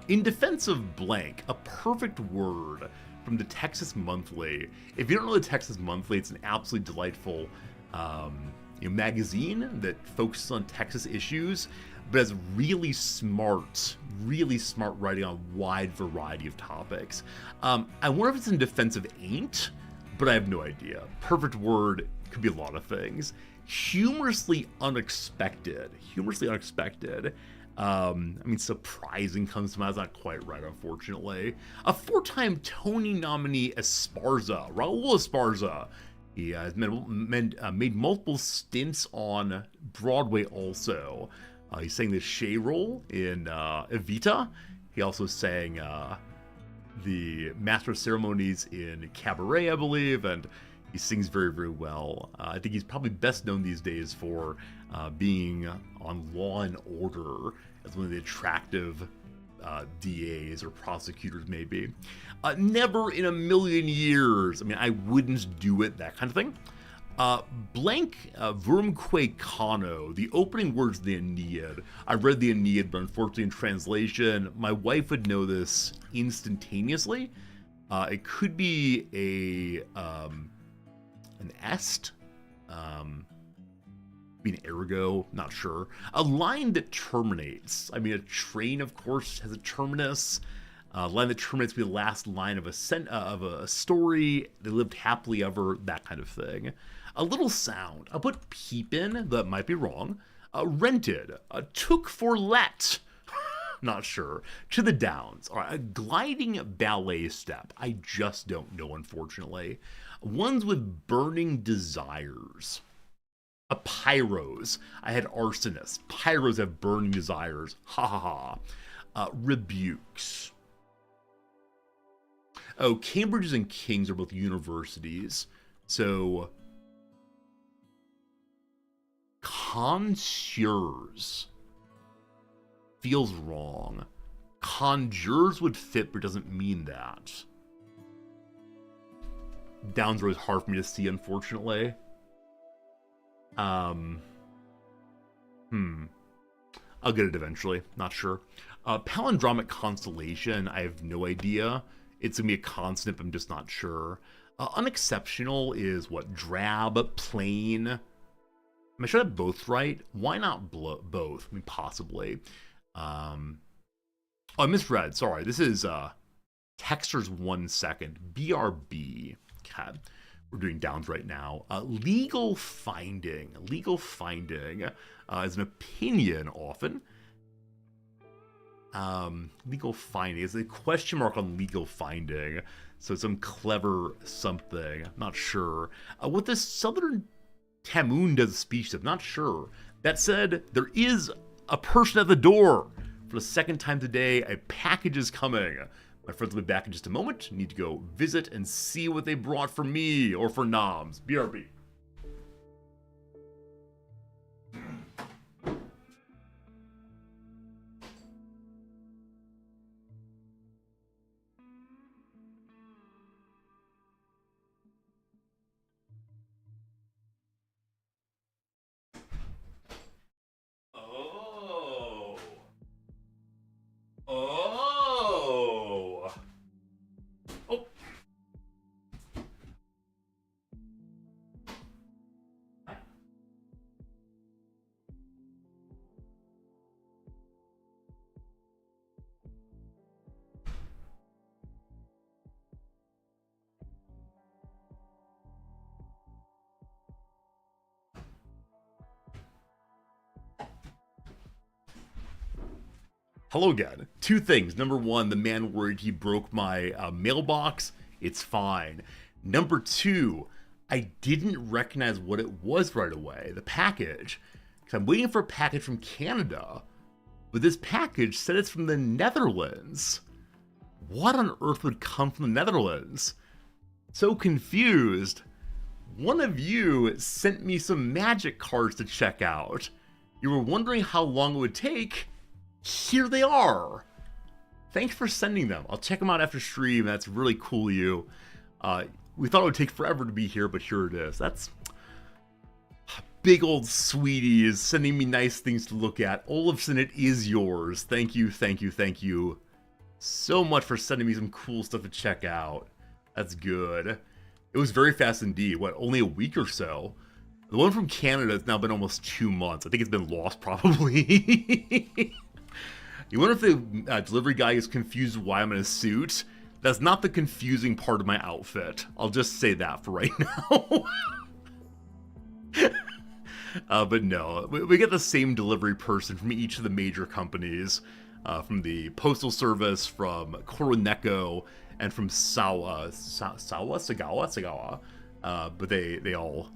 A: In defense of blank, a perfect word from the Texas Monthly. If you don't know the Texas Monthly, it's an absolutely delightful magazine that focuses on Texas issues, but has really smart writing on a wide variety of topics. I wonder if it's in defense of ain't, but I have no idea. Perfect word, could be a lot of things. Humorously unexpected. I mean, surprising comes to mind. That's not quite right, unfortunately. A 4-time Tony nominee, Esparza, Raul Esparza. He has made multiple stints on Broadway also. He sang the Shay role in Evita. He also sang the Master of Ceremonies in Cabaret, I believe, and he sings very, very well. I think he's probably best known these days for being on Law and Order as one of the attractive DAs or prosecutors, maybe. Never in a million years. I mean, I wouldn't do it, that kind of thing. Vurmque Kano, the opening words of the Aeneid. I read the Aeneid, but unfortunately in translation, my wife would know this instantaneously. It could be an est, be an ergo, not sure. A line that terminates. I mean, a train, of course, has a terminus. A line that terminates will be the last line of a story. They lived happily ever, that kind of thing. A little sound. I'll put peep in, that might be wrong. Rented. Took for let. Not sure. To the Downs. All right, a gliding ballet step. I just don't know, unfortunately. Ones with burning desires. A pyros. I had arsonists. Pyros have burning desires. Ha ha ha. Rebukes. Oh, Cambridges and Kings are both universities. So, connoisseurs feels wrong. Conjures would fit, but doesn't mean that. Downs are always hard for me to see, unfortunately. I'll get it eventually. Not sure. Palindromic constellation, I have no idea. It's going to be a consonant, but I'm just not sure. Unexceptional is what? Drab, plain. Am I sure I have both right? Why not both? I mean, possibly. Oh, I misread. Sorry. This is Texters 1 second. BRB. Okay. We're doing Downs right now. Legal finding. Legal finding is an opinion often. Legal finding is a question mark on legal finding. So some clever something. I'm not sure. What this Southern Tamoon does a speech of, not sure. That said, there is a person at the door. For the second time today, a package is coming. My friends will be back in just a moment. Need to go visit and see what they brought for me or for Noms. BRB. Hello again. Two things. Number one, the man worried he broke my mailbox. It's fine. Number two, I didn't recognize what it was right away, the package. Because I'm waiting for a package from Canada. But this package said it's from the Netherlands. What on earth would come from the Netherlands? So confused. One of you sent me some magic cards to check out. You were wondering how long it would take. Here they are. Thanks for sending them. I'll check them out after stream. That's really cool of you. We thought it would take forever to be here, but here it is. That's big old sweeties sending me nice things to look at. Olafson, it is yours. Thank you, thank you, thank you so much for sending me some cool stuff to check out. That's good. It was very fast indeed. What, only a week or so? The one from Canada has now been almost 2 months. I think it's been lost, probably. You wonder if the delivery guy is confused why I'm in a suit? That's not the confusing part of my outfit. I'll just say that for right now. But no, we get the same delivery person from each of the major companies. From the Postal Service, from Koroneko, and from Sagawa. But they all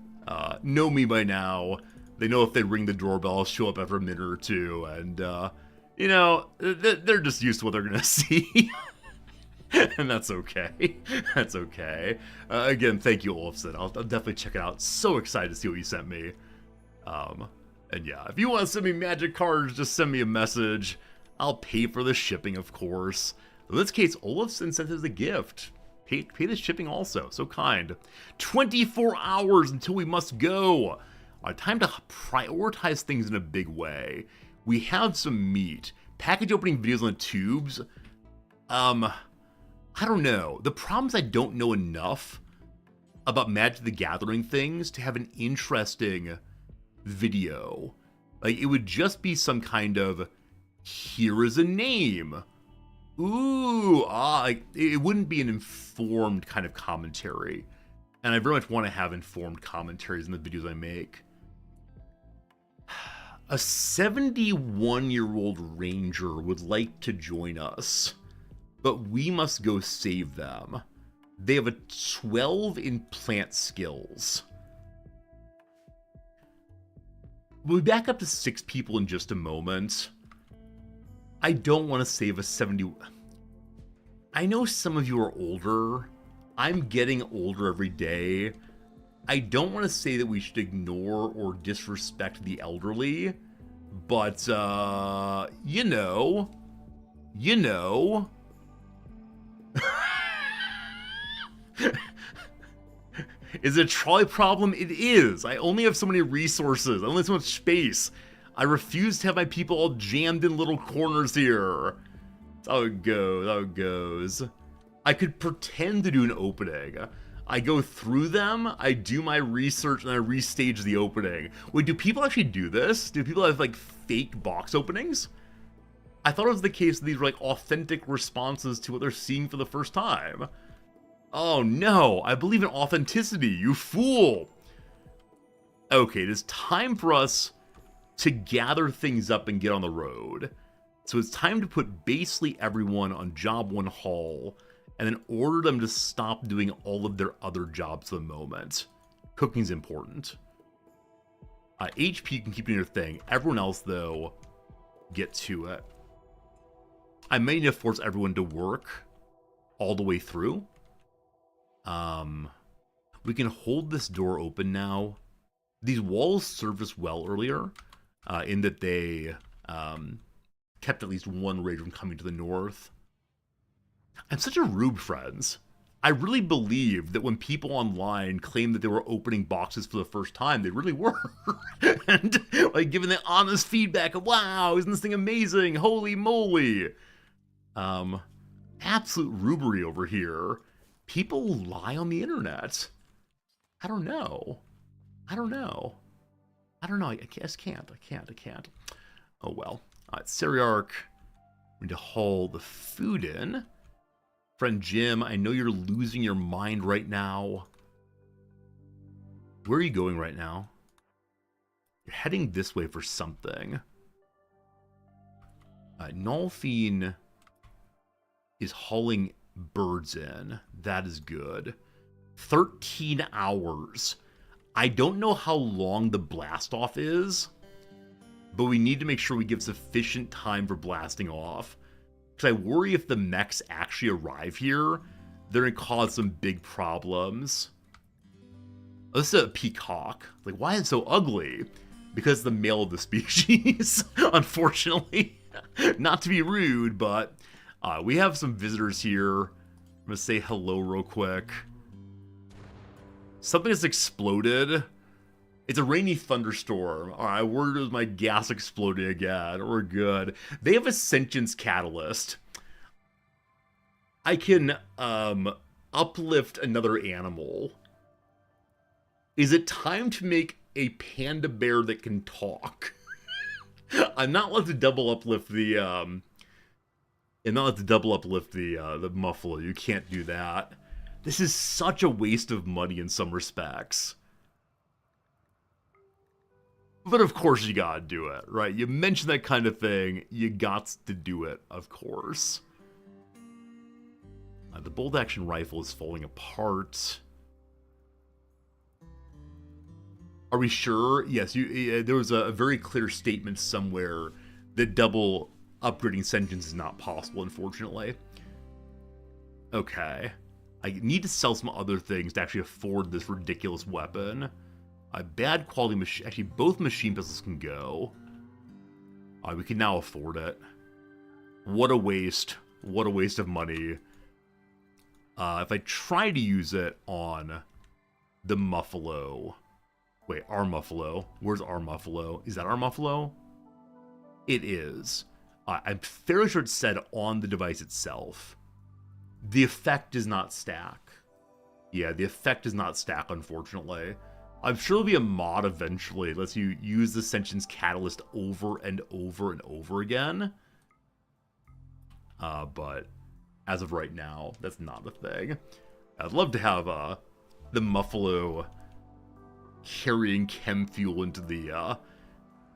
A: know me by now. They know if they ring the doorbell, I'll show up after a minute or two, and you know, they're just used to what they're gonna see. And that's okay. That's okay. Again, thank you, Olafson. I'll definitely check it out. So excited to see what you sent me. And yeah, if you want to send me magic cards, just send me a message. I'll pay for the shipping, of course. In this case, Olafson sent us a gift. Pay the shipping also. So kind. 24 hours until we must go. Time to prioritize things in a big way. We have some meat. Package opening videos on the tubes. I don't know. The problem is I don't know enough about Magic the Gathering things to have an interesting video. Like, it would just be some kind of, here is a name. Ooh, like, it wouldn't be an informed kind of commentary. And I very much want to have informed commentaries in the videos I make. A 71-year-old ranger would like to join us, but we must go save them. They have a 12 in plant skills. We'll be back up to 6 people in just a moment. I don't want to save a 70... I know some of you are older. I'm getting older every day. I don't want to say that we should ignore or disrespect the elderly, but, you know. Is it a trolley problem? It is. I only have so many resources. I only have so much space. I refuse to have my people all jammed in little corners here. That's how it goes. That's how it goes. I could pretend to do an opening. I go through them, I do my research, and I restage the opening. Wait, do people actually do this? Do people have, like, fake box openings? I thought it was the case that these were, like, authentic responses to what they're seeing for the first time. Oh, no. I believe in authenticity, you fool! Okay, it is time for us to gather things up and get on the road. So it's time to put basically everyone on Job 1 Hall, and then order them to stop doing all of their other jobs for the moment. Cooking's important. HP, you can keep doing your thing. Everyone else, though, get to it. I may need to force everyone to work all the way through. We can hold this door open now. These walls served us well earlier, in that they kept at least one raid from coming to the north. I'm such a rube, friends. I really believe that when people online claim that they were opening boxes for the first time, they really were. And, like, giving the honest feedback of, wow, isn't this thing amazing? Holy moly. Absolute rubery over here. People lie on the internet. I don't know. I just can't. I can't. Oh, well. Seriarch. We need to haul the food in. Friend Jim, I know you're losing your mind right now. Where are you going right now? You're heading this way for something. Nolfine is hauling birds in. That is good. 13 hours. I don't know how long the blast off is, but we need to make sure we give sufficient time for blasting off. Because I worry if the mechs actually arrive here, they're going to cause some big problems. Oh, this is a peacock. Like, why is it so ugly? Because the male of the species, unfortunately. Not to be rude, but we have some visitors here. I'm going to say hello real quick. Something has exploded. It's a rainy thunderstorm. Alright, I worried it was my gas exploding again. We're good. They have a sentience catalyst. I can, I'll uplift another animal. Is it time to make a panda bear that can talk? I'm not allowed to double uplift the I'm not allowed to double uplift the muffler. You can't do that. This is such a waste of money in some respects. But of course you gotta do it, right? You mention that kind of thing, you got to do it, of course. The bolt-action rifle is falling apart. Are we sure? Yes, there was a very clear statement somewhere that double upgrading sentience is not possible, unfortunately. Okay. I need to sell some other things to actually afford this ridiculous weapon. A bad quality machine. Actually, both machine pistols can go. We can now afford it. What a waste. What a waste of money. If I try to use it on the Muffalo. Wait, our Muffalo. Where's our Muffalo? Is that our Muffalo? It is. I'm fairly sure it's said on the device itself. The effect does not stack. Yeah, the effect does not stack, unfortunately. I'm sure there'll be a mod eventually that lets you use the Sentience Catalyst over and over and over again. But as of right now, that's not a thing. I'd love to have the Muffalo carrying chem fuel into the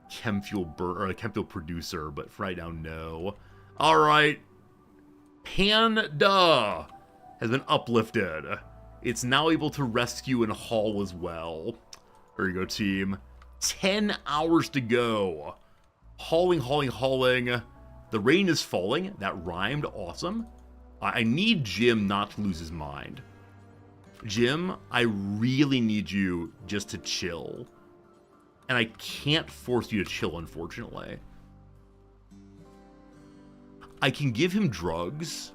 A: chem fuel producer, but for right now, no. All right, Panda has been uplifted. It's now able to rescue and haul as well. There you go, team. 10 hours to go. Hauling, hauling, hauling. The rain is falling. That rhymed. Awesome. I need Jim not to lose his mind. Jim, I really need you just to chill. And I can't force you to chill, unfortunately. I can give him drugs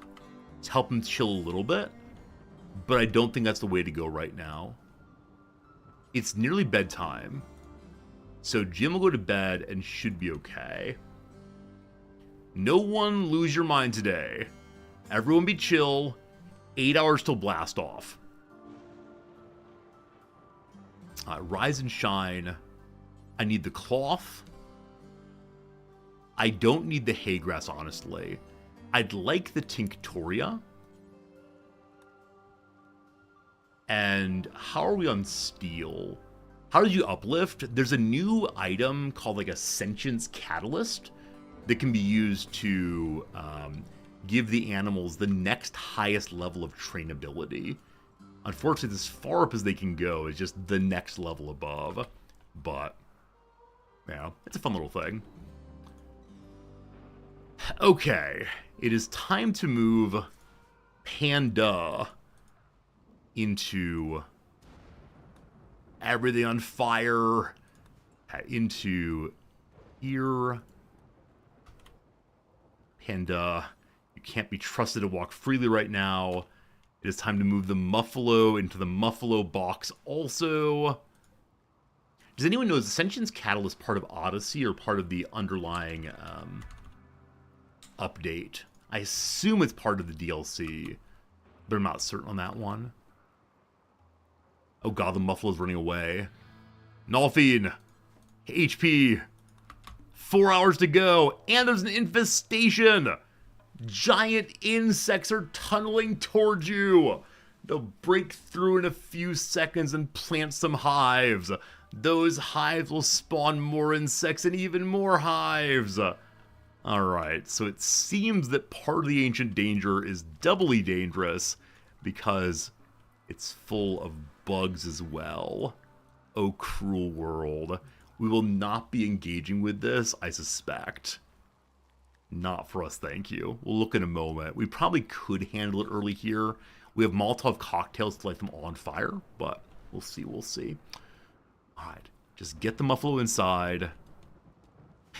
A: to help him chill a little bit, but I don't think that's the way to go right now. It's nearly bedtime, so Jim will go to bed and should be okay. No one lose your mind today. Everyone be chill. 8 hours till blast off. Rise and shine. I need the cloth. I don't need the hay grass, honestly. I'd like the Tinctoria. And how are we on steel? How did you uplift? There's a new item called like a Sentience Catalyst that can be used to give the animals the next highest level of trainability. Unfortunately, as far up as they can go is just the next level above. But, yeah, it's a fun little thing. Okay, it is time to move Panda into everything on fire, into here. Panda, you can't be trusted to walk freely right now. It is time to move the Muffalo into the Muffalo box also. Does anyone know, is the Sentience Catalyst part of Odyssey or part of the underlying update? I assume it's part of the DLC, but I'm not certain on that one. Oh god, the Muffalo's running away. Nolfine, HP, 4 hours to go, and there's an infestation! Giant insects are tunneling towards you! They'll break through in a few seconds and plant some hives. Those hives will spawn more insects and even more hives. Alright, so it seems that part of the ancient danger is doubly dangerous because it's full of bugs as well. Oh, cruel world. We will not be engaging with this, I suspect. Not for us, thank you. We'll look in a moment. We probably could handle it early here. We have Molotov cocktails to light them on fire, but we'll see, we'll see. Alright, just get the Muffalo inside.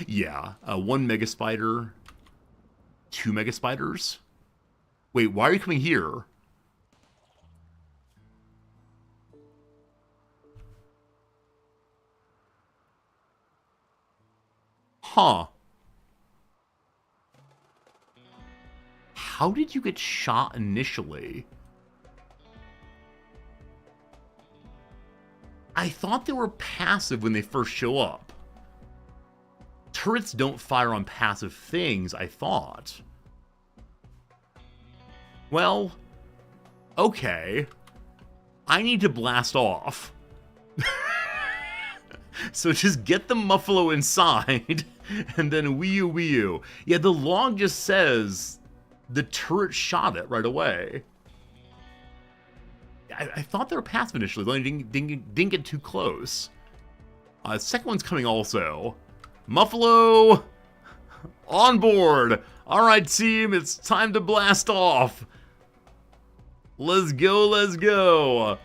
A: Yeah, 1 Mega Spider. 2 Mega Spiders? Wait, why are you coming here? Huh. How did you get shot initially? I thought they were passive when they first show up. Turrets don't fire on passive things, I thought. Well, okay. I need to blast off. So just get the Muffalo inside, and then wee-oo. Yeah, the log just says the turret shot it right away. I thought they were passive initially, but I didn't get too close. Second one's coming also. Muffalo, on board. All right, team, it's time to blast off. Let's go.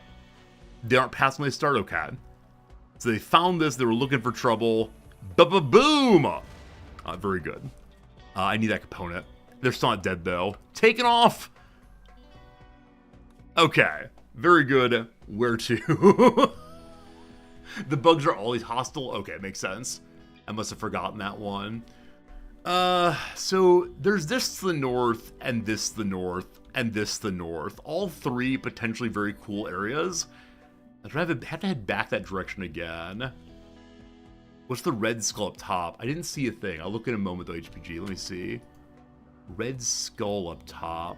A: They aren't passive when they start, okay. So they found this, they were looking for trouble. Ba-ba-boom! Very good. I need that component. They're still not dead, though. Taking off! Okay, very good. Where to? The bugs are always hostile? Okay, makes sense. I must have forgotten that one. So there's this to the north, and this to the north, and this to the north. All three potentially very cool areas. I have to head back that direction again. What's the red skull up top? I didn't see a thing. I'll look in a moment though, HPG. Let me see. Red skull up top.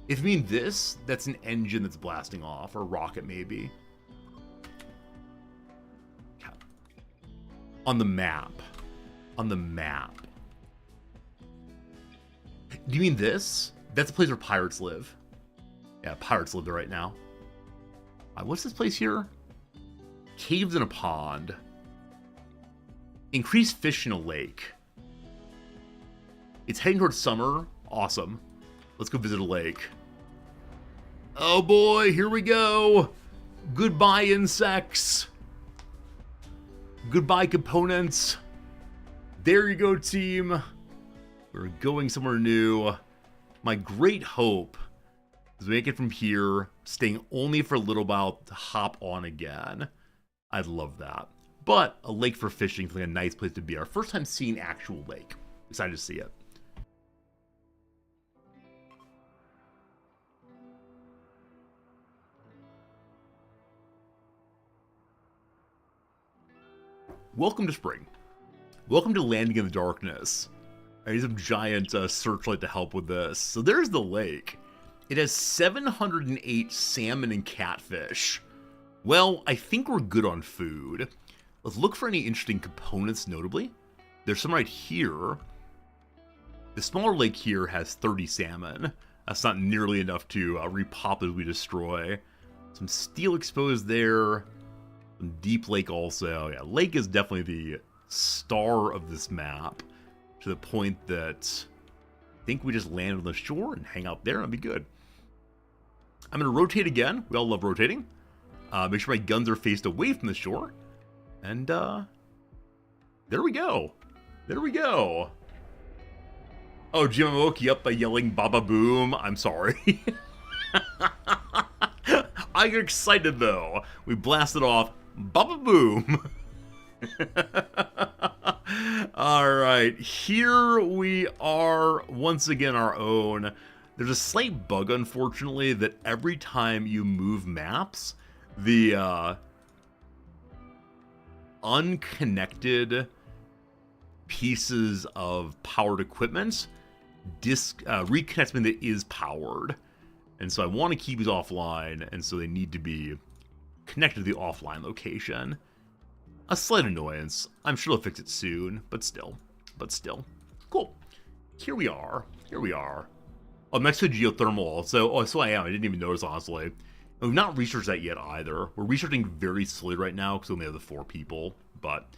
A: If you mean this, that's an engine that's blasting off. Or a rocket, maybe. Okay. On the map. On the map. Do you mean this? That's the place where pirates live. Yeah, pirates live there right now. What's this place here? Caves in a pond. Increased fish in a lake. It's heading towards summer. Awesome. Let's go visit a lake. Oh boy, here we go. Goodbye, insects. Goodbye, components. There you go, team. We're going somewhere new. My great hope is we make it from here, staying only for a little while to hop on again. I'd love that. But a lake for fishing is like a nice place to be. Our first time seeing actual lake. Excited to see it. Welcome to spring. Welcome to landing in the darkness. I need some giant searchlight to help with this. So there's the lake. It has 708 salmon and catfish. Well, I think we're good on food. Let's look for any interesting components notably. There's some right here. The smaller lake here has 30 salmon. That's not nearly enough to repop as we destroy. Some steel exposed there. Some deep lake also. Yeah, lake is definitely the star of this map. To the point that I think we just land on the shore and hang out there and it'll be good. I'm going to rotate again. We all love rotating. Make sure my guns are faced away from the shore. And there we go. There we go. Oh, Jim, I woke you up by yelling Baba Boom. I'm sorry. I get excited though. We blasted off Baba Boom. Alright, here we are once again our own. There's a slight bug, unfortunately, that every time you move maps, the unconnected pieces of powered equipment reconnect something that is powered. And so I want to keep these offline, and so they need to be connected to the offline location. A slight annoyance. I'm sure they'll fix it soon, but still. Cool. Here we are. Oh, I'm next to geothermal also. Oh, so I am. I didn't even notice, honestly. And we've not researched that yet either. We're researching very slowly right now because we only have the 4 people. But,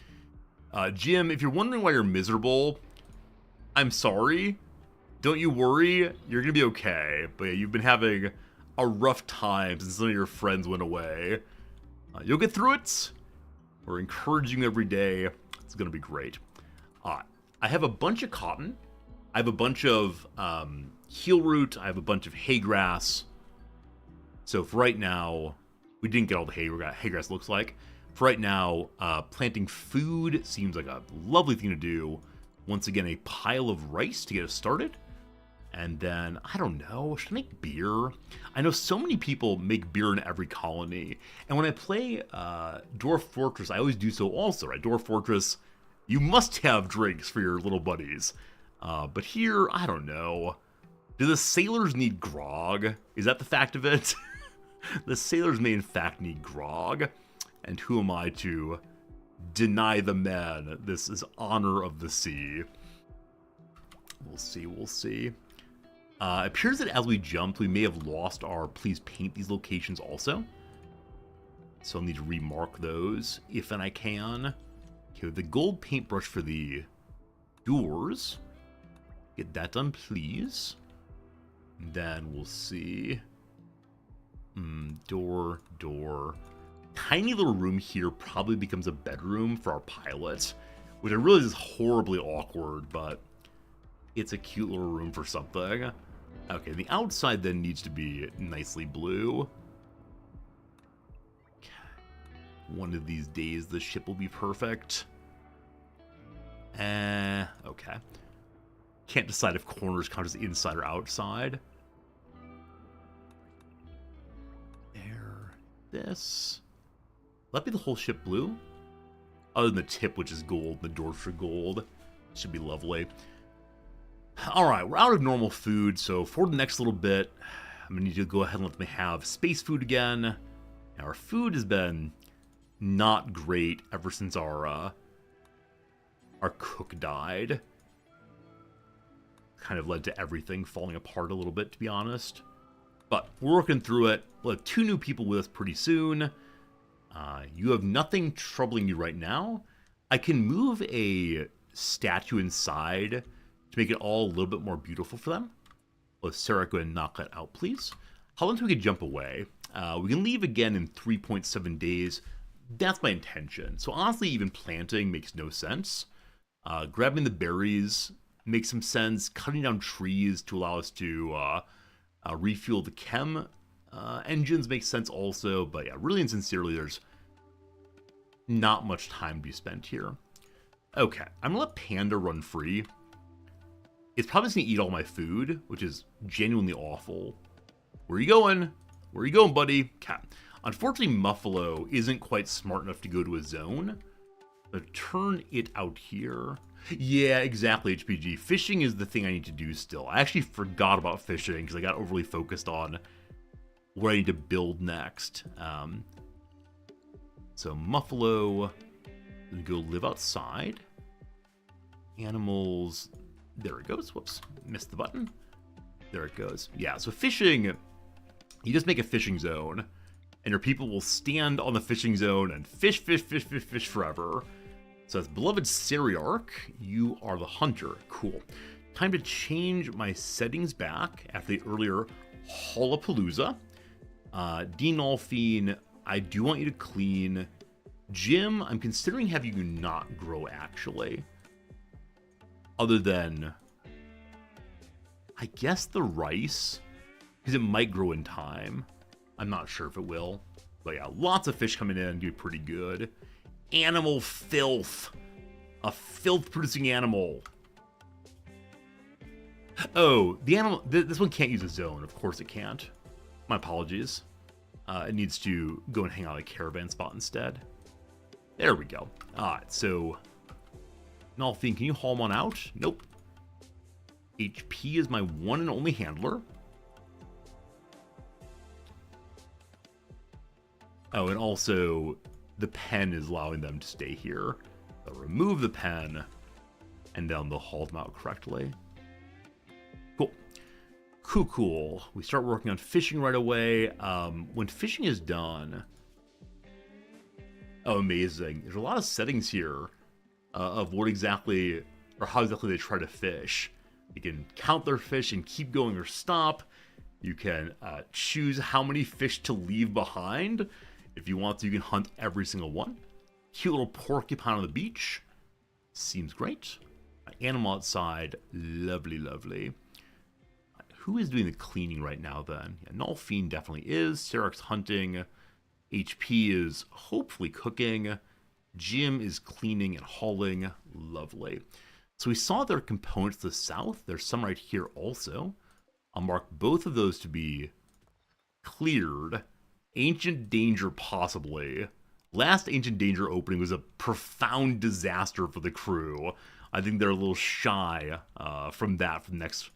A: Jim, if you're wondering why you're miserable, I'm sorry. Don't you worry. You're going to be okay. But yeah, you've been having a rough time since some of your friends went away. You'll get through it. We're encouraging you every day. It's going to be great. I have a bunch of cotton. I have a bunch of heel root. I have a bunch of hay grass. So for right now, we didn't get all the hay grass looks like. For right now, planting food seems like a lovely thing to do. Once again, a pile of rice to get us started. And then, I don't know, should I make beer? I know so many people make beer in every colony. And when I play Dwarf Fortress, I always do so also, right? Dwarf Fortress, you must have drinks for your little buddies. But here, I don't know. Do the sailors need grog? Is that the fact of it? The sailors may in fact need grog. And who am I to deny the men? This is honor of the sea. We'll see, we'll see. It appears that as we jumped, we may have lost our please paint these locations also. So I'll need to remark those if and I can. Okay, with the gold paintbrush for the doors. Get that done, please. And then we'll see. Door. Tiny little room here probably becomes a bedroom for our pilot, which I realize is horribly awkward, but it's a cute little room for something. Okay, the outside then needs to be nicely blue. One of these days the ship will be perfect. Okay. Can't decide if corners count as inside or outside. There. This. Will that be the whole ship blue? Other than the tip, which is gold, the doors are gold. Should be lovely. Alright, we're out of normal food, so for the next little bit, I'm going to need to go ahead and let them have space food again. Now, our food has been not great ever since our cook died. Kind of led to everything falling apart a little bit, to be honest. But we're working through it. We'll have 2 new people with us pretty soon. You have nothing troubling you right now. I can move a statue inside to make it all a little bit more beautiful for them. Let Sarah go ahead and knock that out, please. How long until we can jump away? We can leave again in 3.7 days. That's my intention. So honestly, even planting makes no sense. Grabbing the berries makes some sense. Cutting down trees to allow us to refuel the chem engines makes sense also. But yeah, really and sincerely, there's not much time to be spent here. Okay, I'm gonna let Panda run free. It's probably just gonna eat all my food, which is genuinely awful. Where are you going? Where are you going, buddy? Cat. Unfortunately, Muffalo isn't quite smart enough to go to a zone. But turn it out here. Yeah, exactly, HPG. Fishing is the thing I need to do still. I actually forgot about fishing because I got overly focused on what I need to build next. So Muffalo, go live outside. Animals, there it goes. Whoops, missed the button. There it goes. Yeah, so fishing, you just make a fishing zone, and your people will stand on the fishing zone and fish forever. So as beloved Seriarch, you are the hunter. Cool. Time to change my settings back after the earlier Hollapalooza. Dinolphine, I do want you to clean. Jim, I'm considering having you not grow, actually. Other than, I guess the rice, because it might grow in time. I'm not sure if it will. But yeah, lots of fish coming in, do pretty good. Animal filth. A filth-producing animal. Oh, the animal, this one can't use a zone. Of course it can't. My apologies. It needs to go and hang out at a caravan spot instead. There we go. Alright, so Nolfine, can you haul one out? Nope. HP is my one and only handler. Oh, and also the pen is allowing them to stay here. They'll remove the pen, and then they'll haul them out correctly. Cool. We start working on fishing right away. When fishing is done... Oh, amazing. There's a lot of settings here of what exactly, or how exactly they try to fish. You can count their fish and keep going or stop. You can choose how many fish to leave behind. If you want to, you can hunt every single one. Cute little porcupine on the beach. Seems great. Animal outside. Lovely. Who is doing the cleaning right now, then? Yeah, Nolfine definitely is. Serach's hunting. HP is hopefully cooking. Jim is cleaning and hauling. Lovely. So we saw their components to the south. There's some right here also. I'll mark both of those to be cleared. Ancient Danger, possibly. Last Ancient Danger opening was a profound disaster for the crew. I think they're a little shy from the next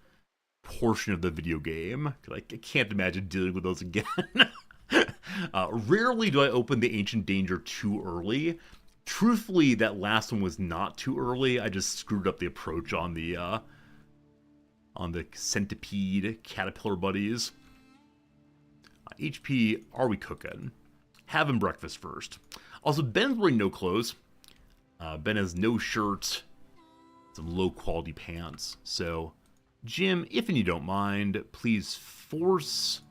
A: portion of the video game. I can't imagine dealing with those again. Rarely do I open the Ancient Danger too early. Truthfully, that last one was not too early. I just screwed up the approach on the centipede caterpillar buddies. HP, are we cooking? Having breakfast first. Also, Ben's wearing no clothes. Ben has no shirt, some low quality pants. So, Jim, if you don't mind, please force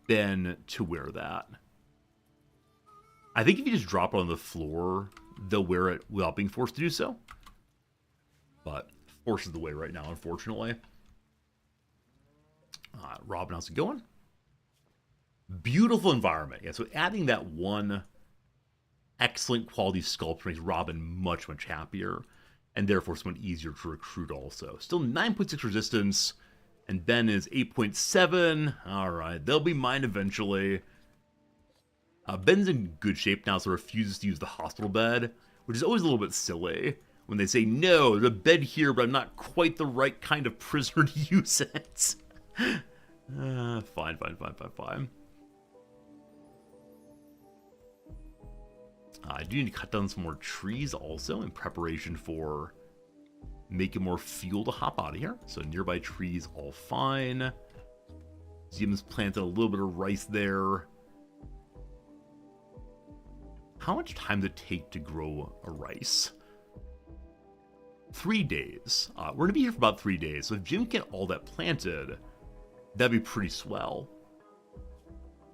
A: Ben to wear that. I think if you just drop it on the floor, they'll wear it without being forced to do so. But force is the way right now, unfortunately. Robin, how's it going? Beautiful environment. Yeah, so adding that one excellent quality sculpture makes Robin much, much happier. And therefore somewhat easier to recruit also. Still 9.6 resistance. And Ben is 8.7. Alright, they'll be mine eventually. Ben's in good shape now, so refuses to use the hospital bed, which is always a little bit silly when they say, no, there's a bed here, but I'm not quite the right kind of prisoner to use it. Fine. I do need to cut down some more trees also in preparation for making more fuel to hop out of here. So nearby trees all fine. Jim's planted a little bit of rice there. How much time does it take to grow a rice? 3 days. We're going to be here for about 3 days. So if Jim can get all that planted, that'd be pretty swell.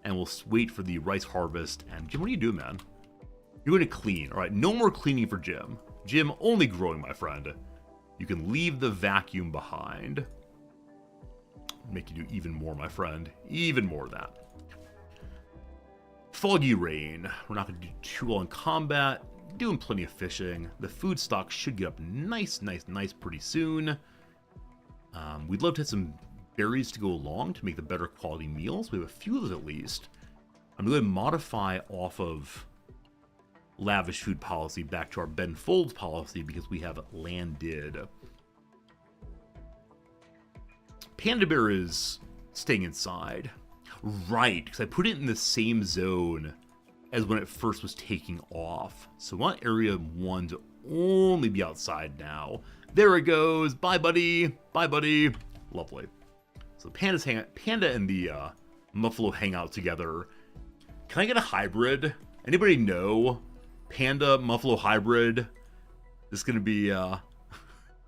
A: And we'll wait for the rice harvest. And Jim, what are you doing, man? You're going to clean. All right, no more cleaning for Jim. Jim, only growing, my friend. You can leave the vacuum behind. Make you do even more, my friend. Even more of that. Foggy rain. We're not going to do too well in combat. Doing plenty of fishing. The food stock should get up nice pretty soon. We'd love to have some berries to go along to make the better quality meals. We have a few of those at least. I'm going to modify off of lavish food policy back to our Ben Folds policy because we have landed. Panda Bear is staying inside. Right, because I put it in the same zone as when it first was taking off. So I want Area 1 to only be outside now. There it goes. Bye, buddy. Bye, buddy. Lovely. So Panda and the Muffalo hang out together. Can I get a hybrid? Anybody know? Panda Muffalo hybrid. This is going to be...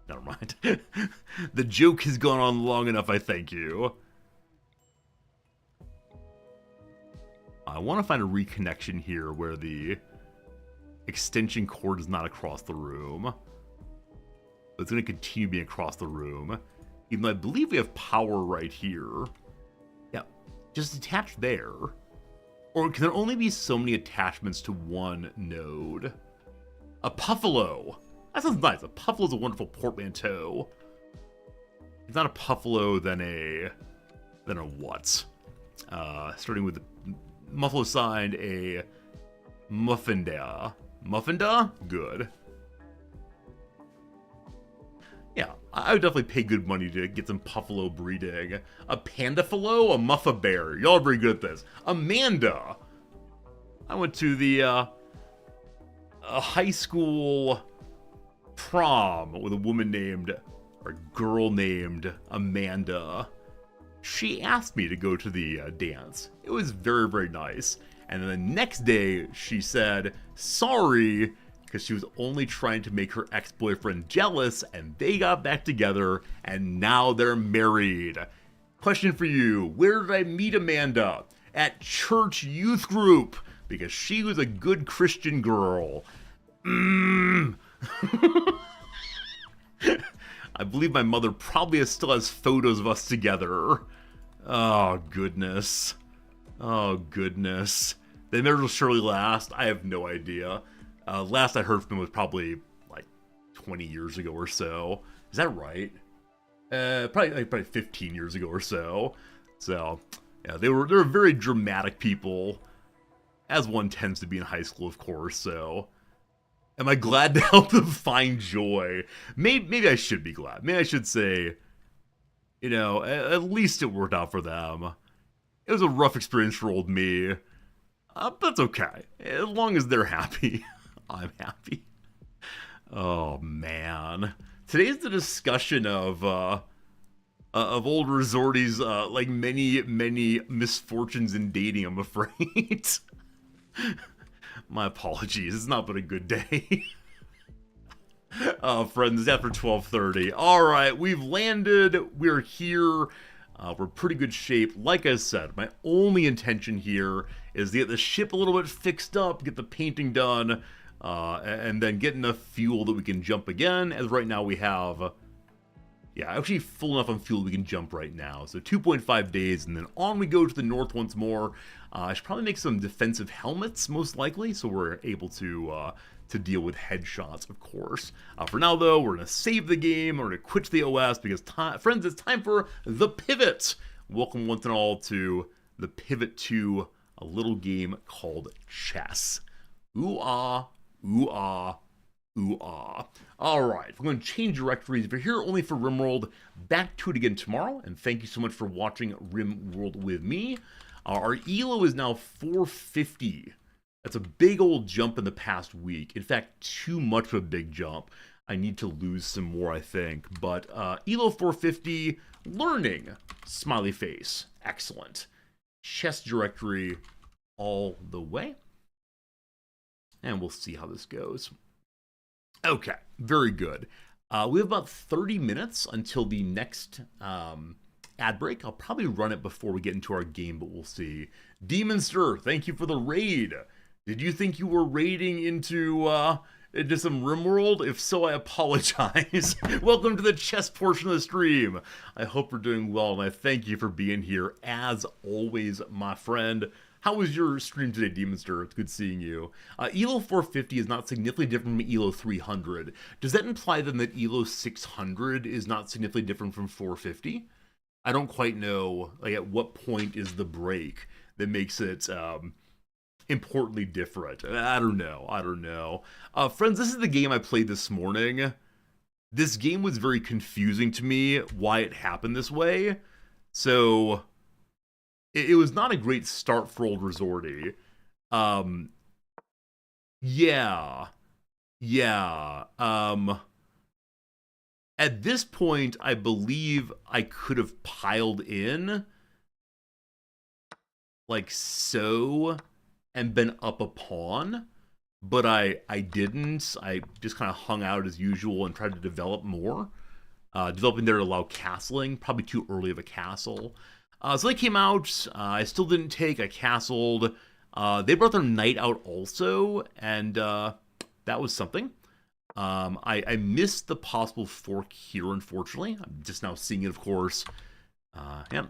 A: Never mind. The joke has gone on long enough, I thank you. I want to find a reconnection here where the extension cord is not across the room. But it's going to continue being across the room. Even though I believe we have power right here. Yeah, just attach there. Or can there only be so many attachments to one node? A puffalo! That sounds nice. A puffalo is a wonderful portmanteau. It's not a puffalo, then a what? Starting with the Muffalo signed a Muffinda. Muffinda? Good. Yeah, I would definitely pay good money to get some Puffalo breeding. A Pandafalo? A Muffa Bear. Y'all are very good at this. Amanda! I went to the a high school prom with a woman named, or girl named Amanda. She asked me to go to the dance. It was very, very nice. And then the next day, she said, sorry, because she was only trying to make her ex-boyfriend jealous, and they got back together, and now they're married. Question for you, where did I meet Amanda? At church youth group, because she was a good Christian girl. I believe my mother probably still has photos of us together. Oh, goodness. Oh, goodness. The marriage will surely last. I have no idea. Last I heard from him was probably like 20 years ago or so. Is that right? Probably 15 years ago or so. So, yeah, they were very dramatic people, as one tends to be in high school, of course. So, am I glad to help them find joy? Maybe I should be glad. Maybe I should say, at least it worked out for them. It was a rough experience for old me. But that's okay. As long as they're happy, I'm happy. Oh man. Today's the discussion of old resorties, like many misfortunes in dating, I'm afraid. My apologies. It's not been a good day. Friends, after 12:30. All right, we've landed. We're here. We're in pretty good shape. Like I said, my only intention here is to get the ship a little bit fixed up, get the painting done, and then get enough fuel that we can jump again. As right now we have, actually full enough on fuel we can jump right now. So 2.5 days, and then on we go to the north once more. I should probably make some defensive helmets, most likely, so we're able to deal with headshots, of course. For now, though, we're going to save the game. We're going to quit the OS because, friends, it's time for the pivot. Welcome, once and all, to the pivot to a little game called chess. Ooh-ah, ooh-ah, ooh-ah. All right, we're going to change directories. If you're here only for Rimworld, back to it again tomorrow. And thank you so much for watching Rimworld with me. Our ELO is now 450. That's a big old jump in the past week. In fact, too much of a big jump. I need to lose some more, I think. But ELO 450, learning, smiley face, excellent. Chess directory all the way. And we'll see how this goes. Okay, very good. We have about 30 minutes until the next ad break. I'll probably run it before we get into our game, but we'll see. Demonster, thank you for the raid. Did you think you were raiding into some Rimworld? If so, I apologize. Welcome to the chess portion of the stream. I hope you're doing well, and I thank you for being here, as always, my friend. How was your stream today, Demonster? It's good seeing you. ELO 450 is not significantly different from ELO 300. Does that imply then that ELO 600 is not significantly different from 450? I don't quite know, like, at what point is the break that makes it importantly different. I don't know. Friends, this is the game I played this morning. This game was very confusing to me why it happened this way. So it was not a great start for old Resorty. At this point, I believe I could have piled in like so and been up a pawn, but I didn't. I just kind of hung out as usual and tried to develop more. Developing there to allow castling, probably too early of a castle. So they came out, I still didn't take, I castled. They brought their knight out also, and that was something. I missed the possible fork here, unfortunately. I'm just now seeing it, of course.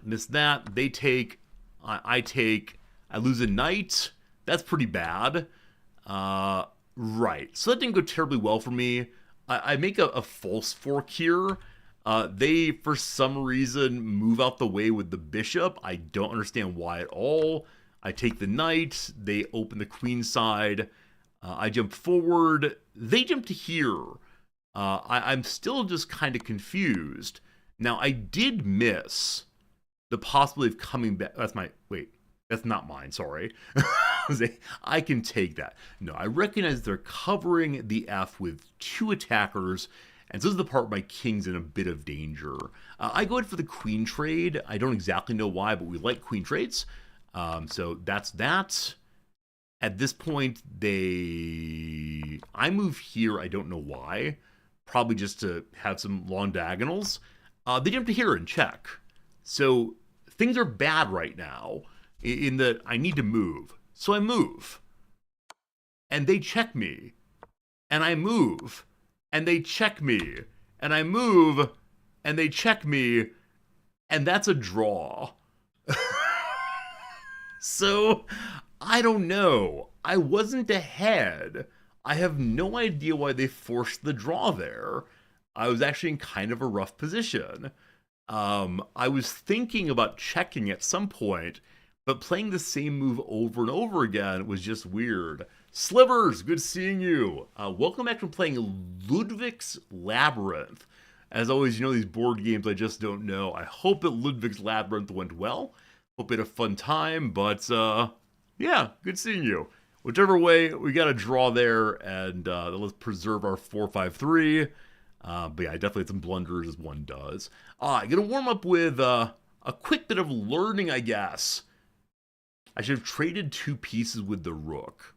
A: Missed that. They take, I take, I lose a knight. That's pretty bad. Right. So that didn't go terribly well for me. I make a false fork here. They, for some reason, move out the way with the bishop. I don't understand why at all. I take the knight. They open the queen side. I jump forward. They jump to here. I'm still just kind of confused. Now, I did miss the possibility of coming back. That's not mine, sorry. I can take that. No, I recognize they're covering the F with two attackers, and so this is the part where my king's in a bit of danger. I go in for the queen trade. I don't exactly know why, but we like queen trades. So that's that. At this point, I move here, I don't know why. Probably just to have some long diagonals. They jump to here and check. So things are bad right now in that I need to move. So I move. And they check me. And I move. And they check me. And I move. And they check me. And that's a draw. So, I don't know. I wasn't ahead. I have no idea why they forced the draw there. I was actually in kind of a rough position. I was thinking about checking at some point, but playing the same move over and over again was just weird. Slivers, good seeing you. Welcome back from playing Ludwig's Labyrinth. As always, you know these board games I just don't know. I hope that Ludwig's Labyrinth went well. Hope you had a fun time, but yeah, good seeing you. Whichever way, we got a draw there, and let's preserve our 4-5-3. But yeah, I definitely had some blunders as one does. I'm gonna warm up with a quick bit of learning, I guess. I should have traded 2 pieces with the rook.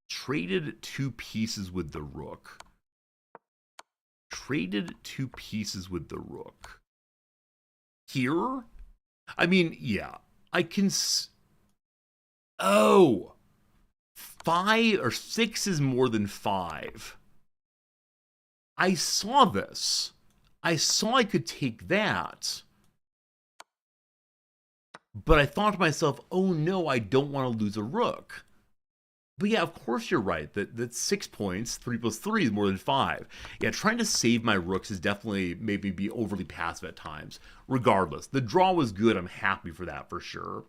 A: Traded 2 pieces with the rook. Traded 2 pieces with the rook. Here? I mean, yeah, I can. Oh! 5 or 6 is more than 5. I saw this. I saw I could take that. But I thought to myself, oh no, I don't want to lose a rook. But yeah, of course you're right. That 6 points, 3 plus 3 is more than 5. Yeah, trying to save my rooks is definitely maybe be overly passive at times. Regardless, the draw was good. I'm happy for that for sure.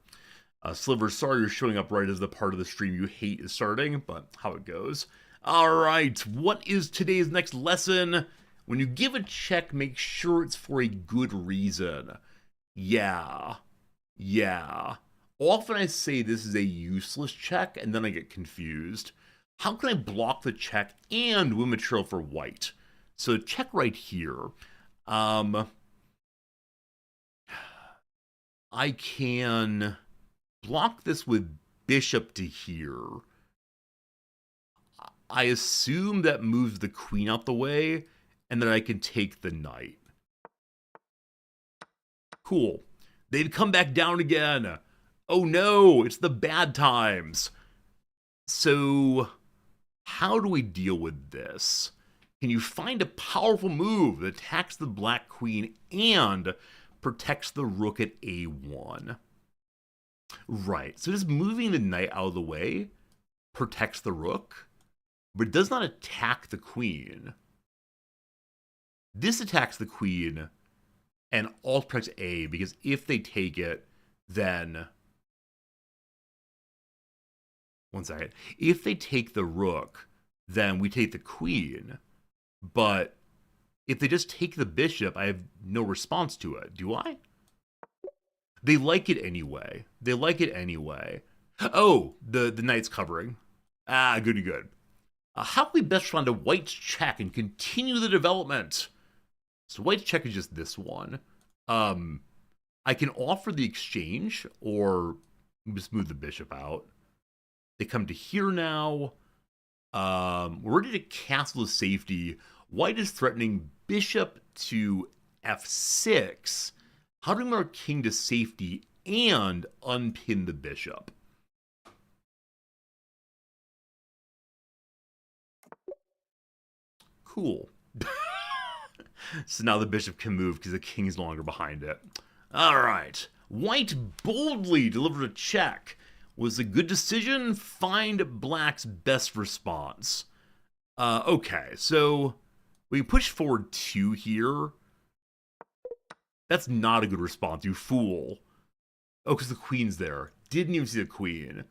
A: Sliver, sorry you're showing up right as the part of the stream you hate is starting, but how it goes. All right, what is today's next lesson? When you give a check, make sure it's for a good reason. Yeah. Often I say this is a useless check, and then I get confused. How can I block the check and win material for white? So check right here. I can block this with bishop to here. I assume that moves the queen out the way, and then I can take the knight. Cool. They've come back down again. Oh no, it's the bad times. So, how do we deal with this? Can you find a powerful move that attacks the black queen and protects the rook at a1? Right, so just moving the knight out of the way protects the rook, but it does not attack the queen. This attacks the queen and alt protects A, because if they take it, then... One second. If they take the rook, then we take the queen. But if they just take the bishop, I have no response to it. Do I? They like it anyway. Oh, the knight's covering. Good. How can we best respond to white's check and continue the development? So white's check is just this one. I can offer the exchange, or just move the bishop out. They come to here now. We're ready to castle the safety. White is threatening bishop to f6. How do we move our king to safety and unpin the bishop? Cool. So now the bishop can move because the king is no longer behind it. All right. White boldly delivered a check. Was a good decision? Find black's best response. Okay, so we push forward 2 here. That's not a good response, you fool. Oh, because the queen's there. Didn't even see the queen.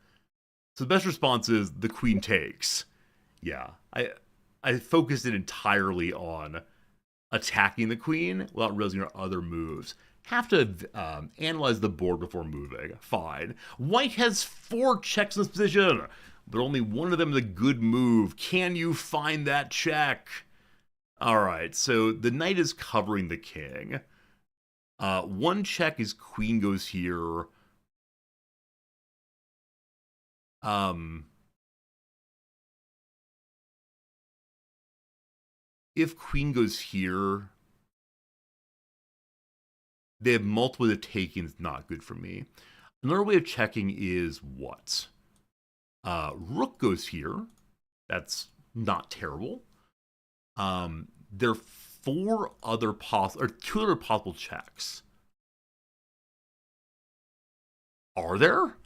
A: So the best response is the queen takes. Yeah, I focused it entirely on attacking the queen without realizing our other moves. Have to analyze the board before moving. Fine. White has 4 checks in this position, but only one of them is a good move. Can you find that check? All right, so the knight is covering the king. 1 check is queen goes here. If queen goes here, they have multiple ways of taking. It's not good for me. Another way of checking is what? Rook goes here. That's not terrible. There are 4 other possible, or 2 other possible checks. Are there?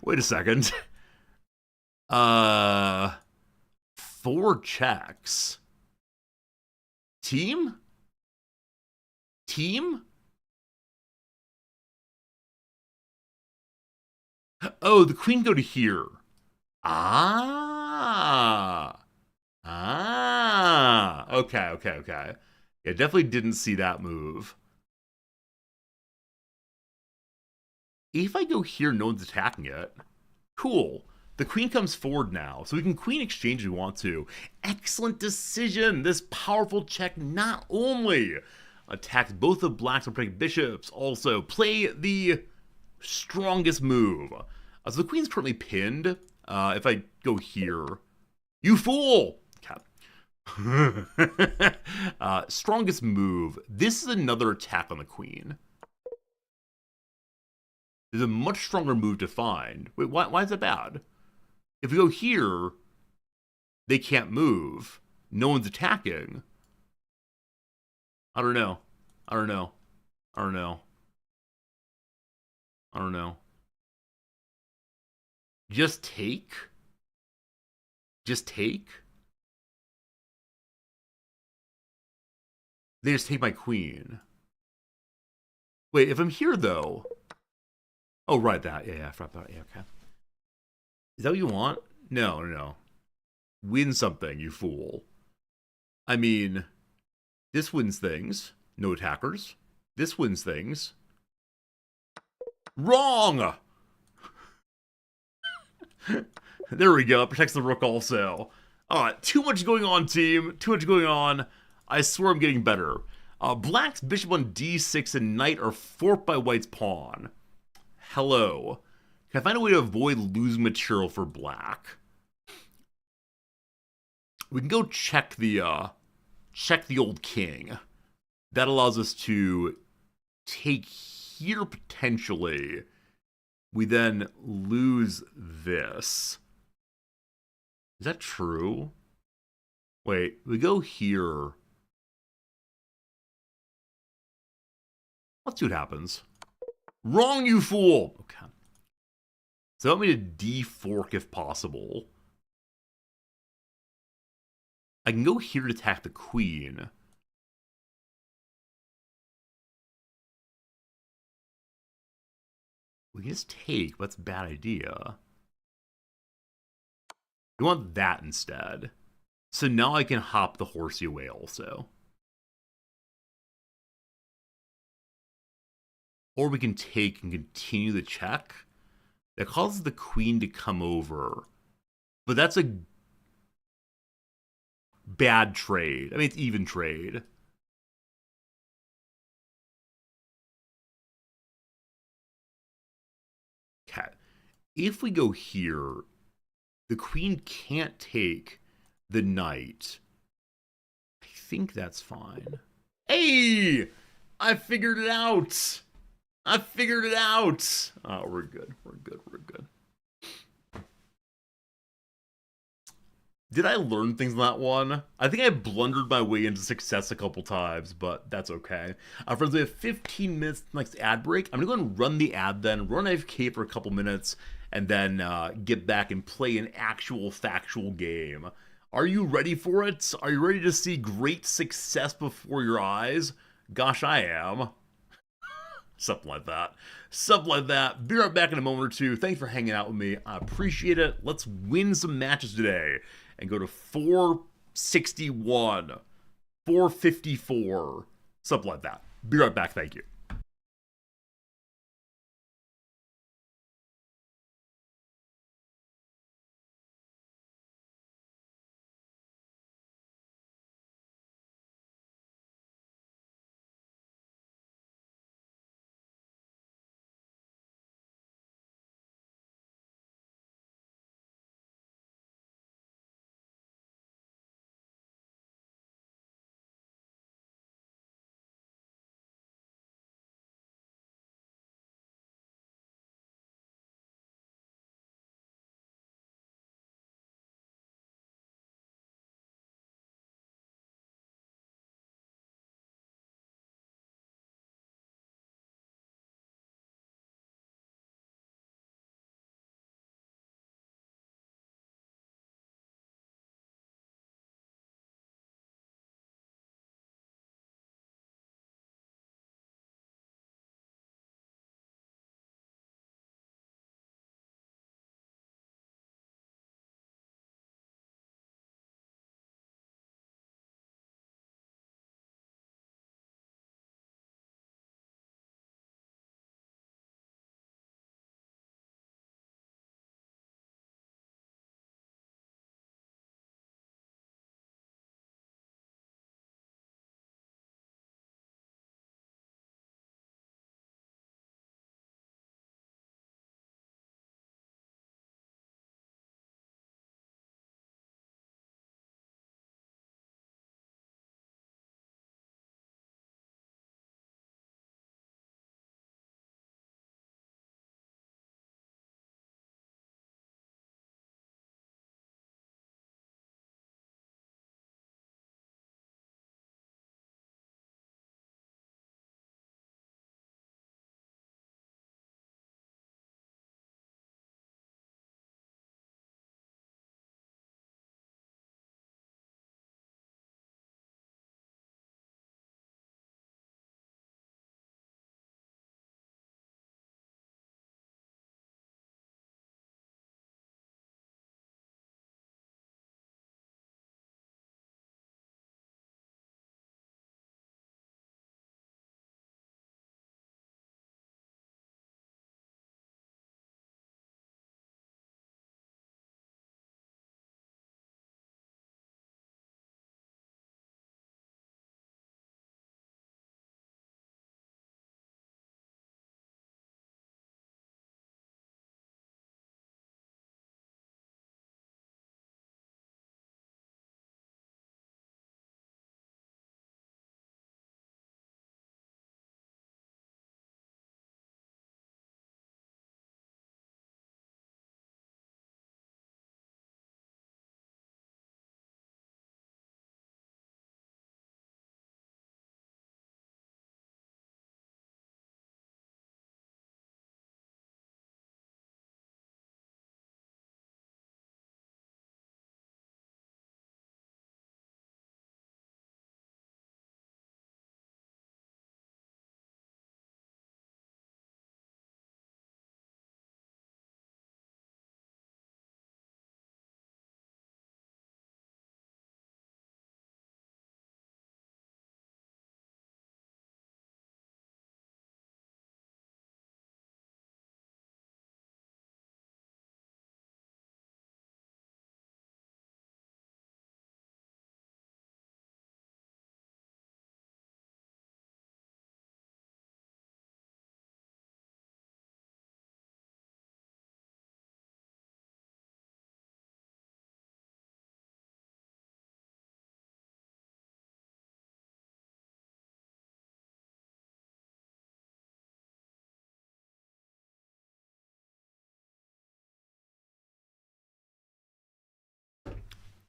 A: Wait a second. 4 checks. Team? Team? Oh, the queen go to here. Ah. Ah. Okay, okay, okay. Yeah, definitely didn't see that move. If I go here, no one's attacking it. Cool. The queen comes forward now, so we can queen exchange if we want to. Excellent decision. This powerful check not only attacks both of black's protect bishops, also play the strongest move. So the queen's currently pinned. If I go here, you fool! Okay. Strongest move. This is another attack on the queen. There's a much stronger move to find. Wait, why is that bad? If we go here, they can't move. No one's attacking. I don't know. I don't know. I don't know. I don't know. Just take? Just take? They just take my queen. Wait, if I'm here though. Oh, right, that. Yeah, I forgot about it. Yeah, okay. Is that what you want? No, no, no. Win something, you fool. I mean, this wins things. No attackers. This wins things. Wrong! There we go. It protects the rook also. Too much going on, team. Too much going on. I swear I'm getting better. Black's bishop on d6 and knight are forked by white's pawn. Hello. Can I find a way to avoid losing material for black? We can go check the old king. That allows us to take here potentially. We then lose this. Is that true? Wait, we go here. Let's see what happens. Wrong, you fool! Okay. So help me to defork if possible. I can go here to attack the queen. We can just take, but that's a bad idea. We want that instead. So now I can hop the horsey away also. Or we can take and continue the check. That causes the queen to come over. But that's a bad trade. I mean, it's even trade. Okay. If we go here, the queen can't take the knight. I think that's fine. Hey! I figured it out! I figured it out! Oh, we're good. We're good. We're good. Did I learn things in that one? I think I blundered my way into success a couple times, but that's okay. Friends, we have 15 minutes next ad break. I'm going to go and run the ad then, run AFK for a couple minutes, and then get back and play an actual factual game. Are you ready for it? Are you ready to see great success before your eyes? Gosh, I am. Something like that. Something like that. Be right back in a moment or two. Thanks for hanging out with me. I appreciate it. Let's win some matches today and go to 461, 454, something like that. Be right back. Thank you.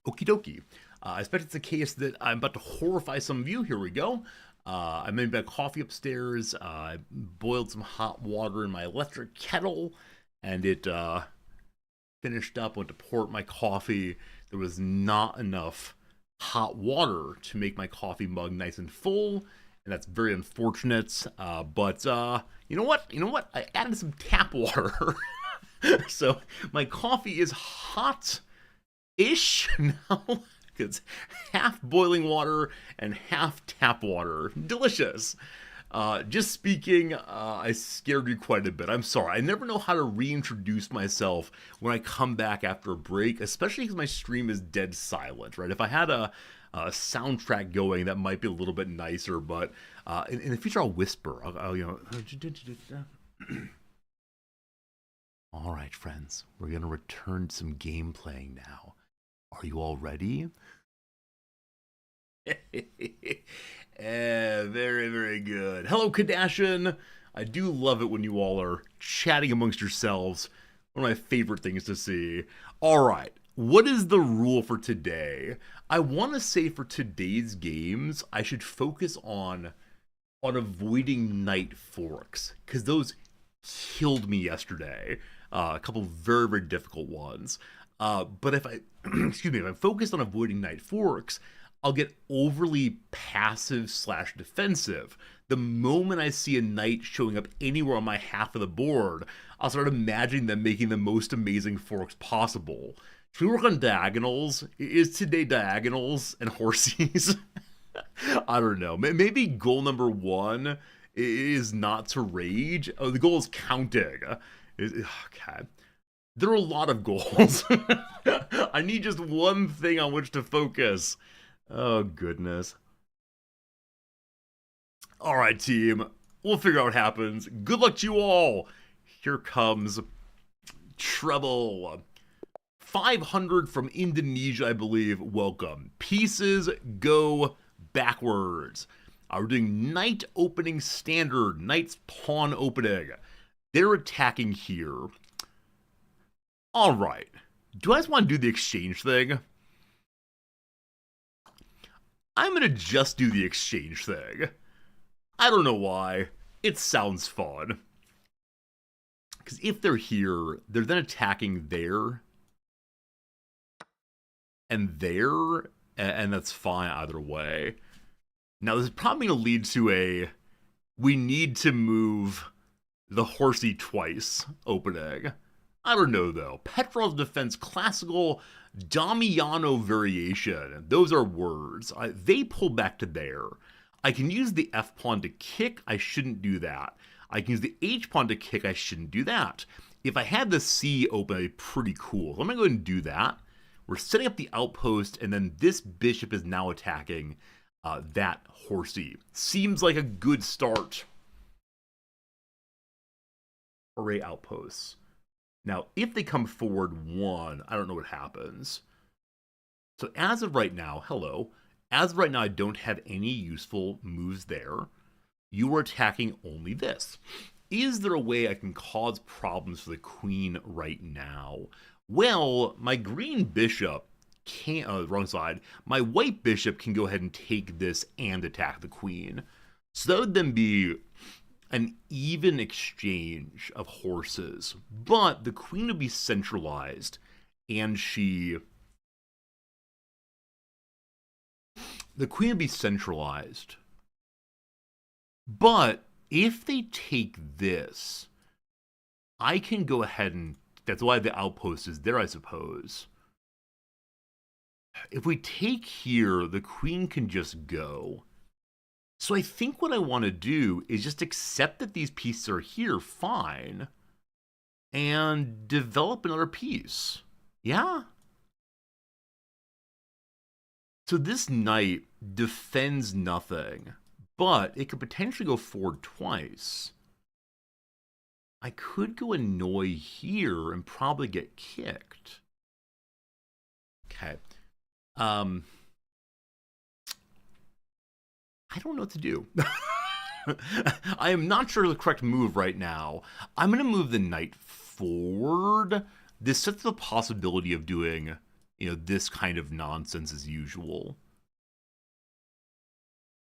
A: Okie dokie. I expect it's a case that I'm about to horrify some of you. Here we go. I made my coffee upstairs. I boiled some hot water in my electric kettle, and it finished up. Went to pour my coffee. There was not enough hot water to make my coffee mug nice and full, and that's very unfortunate. But you know what? You know what? I added some tap water, so my coffee is hot-ish now. It's half boiling water and half tap water. Delicious. Just speaking, I scared you quite a bit. I'm sorry. I never know how to reintroduce myself when I come back after a break, especially because my stream is dead silent, right? If I had a soundtrack going, that might be a little bit nicer, but in the future, I'll whisper. All right, friends, we're going to return to some game playing now. Are you all ready? Very, very good. Hello, Kadashian. I do love it when you all are chatting amongst yourselves. One of my favorite things to see. All right, what is the rule for today? I want to say for today's games, I should focus on avoiding knight forks, because those killed me yesterday. A couple very, very difficult ones. But if I, excuse me, if I focus on avoiding knight forks, I'll get overly passive / defensive. The moment I see a knight showing up anywhere on my half of the board, I'll start imagining them making the most amazing forks possible. Should we work on diagonals? Is today diagonals and horsies? I don't know. Maybe goal number 1 is not to rage. Oh, the goal is counting. Okay. There are a lot of goals. I need just one thing on which to focus. Oh, goodness. All right, team. We'll figure out what happens. Good luck to you all. Here comes trouble. 500 from Indonesia, I believe. Welcome. Pieces go backwards. We're doing knight opening standard. Knight's pawn opening. They're attacking here. All right. Do I just want to do the exchange thing? I'm going to just do the exchange thing. I don't know why. It sounds fun. Because if they're here, they're then attacking there. And there. And that's fine either way. Now, this is probably going to lead to a we need to move the horsey twice opening. I don't know, though. Petrov's defense, classical Damiano variation. Those are words. They pull back to there. I can use the F pawn to kick. I shouldn't do that. I can use the H pawn to kick. I shouldn't do that. If I had the C open, it'd be pretty cool. So I'm going to go ahead and do that. We're setting up the outpost, and then this bishop is now attacking that horsey. Seems like a good start. Array outposts. Now, if they come forward 1, I don't know what happens. So as of right now, hello. As of right now, I don't have any useful moves there. You are attacking only this. Is there a way I can cause problems for the queen right now? Well, my green bishop can't, wrong side. My white bishop can go ahead and take this and attack the queen. So that would then be an even exchange of horses, but the queen would be centralized, and the queen would be centralized. But if they take this, I can go ahead and, that's why the outpost is there, I suppose. If we take here, the queen can just go. So I think what I want to do is just accept that these pieces are here, fine, and develop another piece. Yeah? So this knight defends nothing, but it could potentially go forward twice. I could go annoy here and probably get kicked. Okay. I don't know what to do. I am not sure the correct move right now. I'm going to move the knight forward. This sets the possibility of doing this kind of nonsense as usual.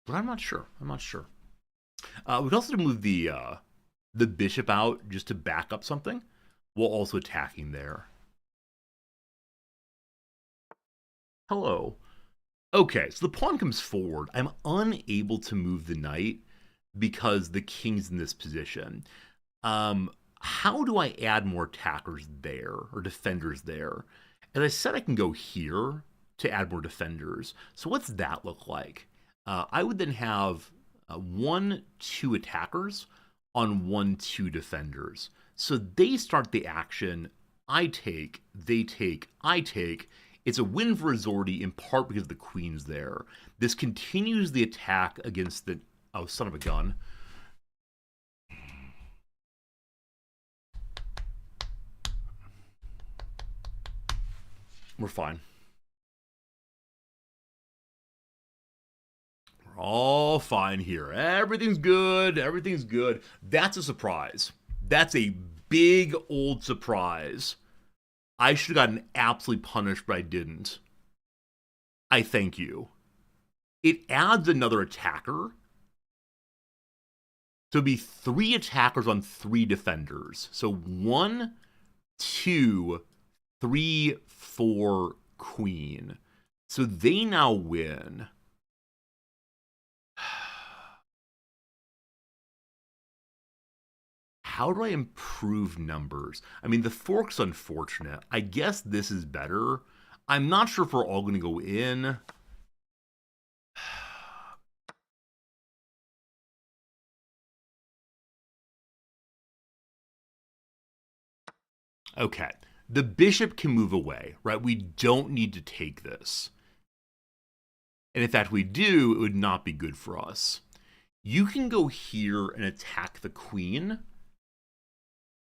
A: But I'm not sure. I'm not sure. We could also move the bishop out just to back up something while also attacking there. Hello. Okay, so the pawn comes forward. I'm unable to move the knight because the king's in this position. How do I add more attackers there or defenders there? As I said, I can go here to add more defenders. So what's that look like? I would then have 1-2 attackers on 1-2 defenders. So they start the action. I take, they take, I take. It's a win for Azordi in part because the queen's there. This continues the attack against the... Oh, son of a gun. We're fine. We're all fine here. Everything's good. Everything's good. That's a surprise. That's a big old surprise. I should have gotten absolutely punished, but I didn't. I thank you. It adds another attacker. So it'd be 3 attackers on 3 defenders. So 1, 2, 3, 4, queen. So they now win. How do I improve numbers? I mean, the fork's unfortunate. I guess this is better. I'm not sure if we're all going to go in. Okay. The bishop can move away, right? We don't need to take this. And in fact, we do, it would not be good for us. You can go here and attack the queen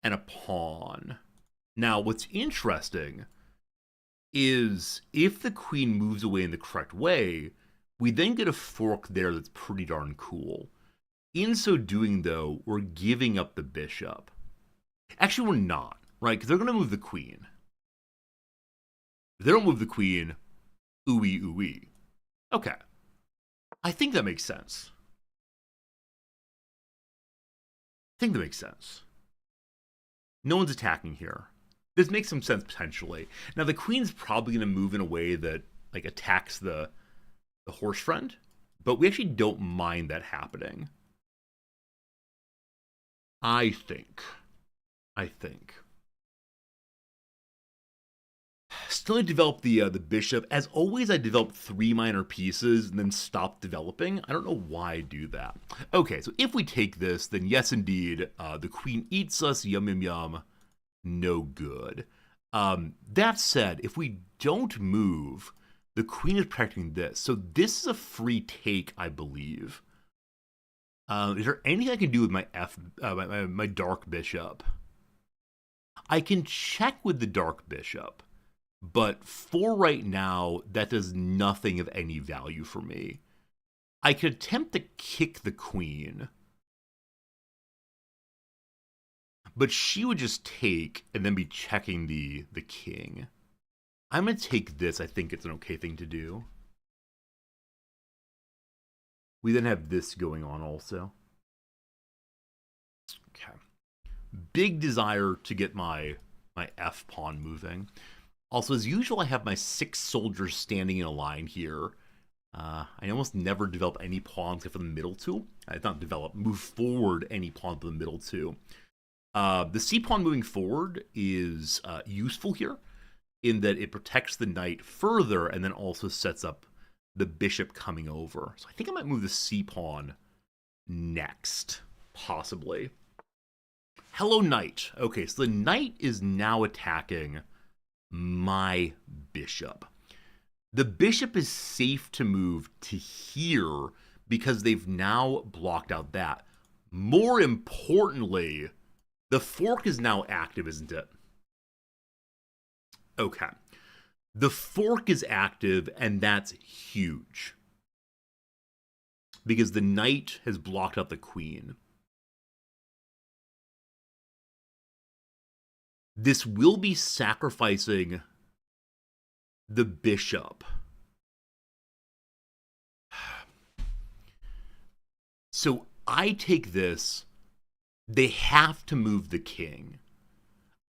A: and a pawn. Now, what's interesting is if the queen moves away in the correct way, we then get a fork there that's pretty darn cool. In so doing, though, we're giving up the bishop. Actually, we're not, right? Because they're going to move the queen. If they don't move the queen, ooey, ooey. Okay. I think that makes sense. No one's attacking here. This makes some sense potentially. Now the queen's probably going to move in a way that like attacks the horse friend, but we actually don't mind that happening. I think. Still, I developed the bishop. As always, I developed 3 minor pieces and then stopped developing. I don't know why I do that. Okay, so if we take this, then yes, indeed, the queen eats us. Yum, yum, yum. No good. That said, if we don't move, the queen is protecting this. So this is a free take, I believe. Is there anything I can do with my my dark bishop? I can check with the dark bishop. But for right now, that does nothing of any value for me. I could attempt to kick the queen. But she would just take and then be checking the king. I'm going to take this. I think it's an okay thing to do. We then have this going on also. Okay. Big desire to get my F pawn moving. Also, as usual, I have my 6 soldiers standing in a line here. I almost never develop any pawns except for the middle 2. I did not develop, move forward any pawn for the middle 2. The c-pawn moving forward is useful here in that it protects the knight further and then also sets up the bishop coming over. So I think I might move the c-pawn next, possibly. Hello, knight. Okay, so the knight is now attacking my bishop. The bishop is safe to move to here because they've now blocked out that. More importantly, the fork is now active, isn't it? Okay. The fork is active, and that's huge. Because the knight has blocked out the queen. This will be sacrificing the bishop. So I take this. They have to move the king.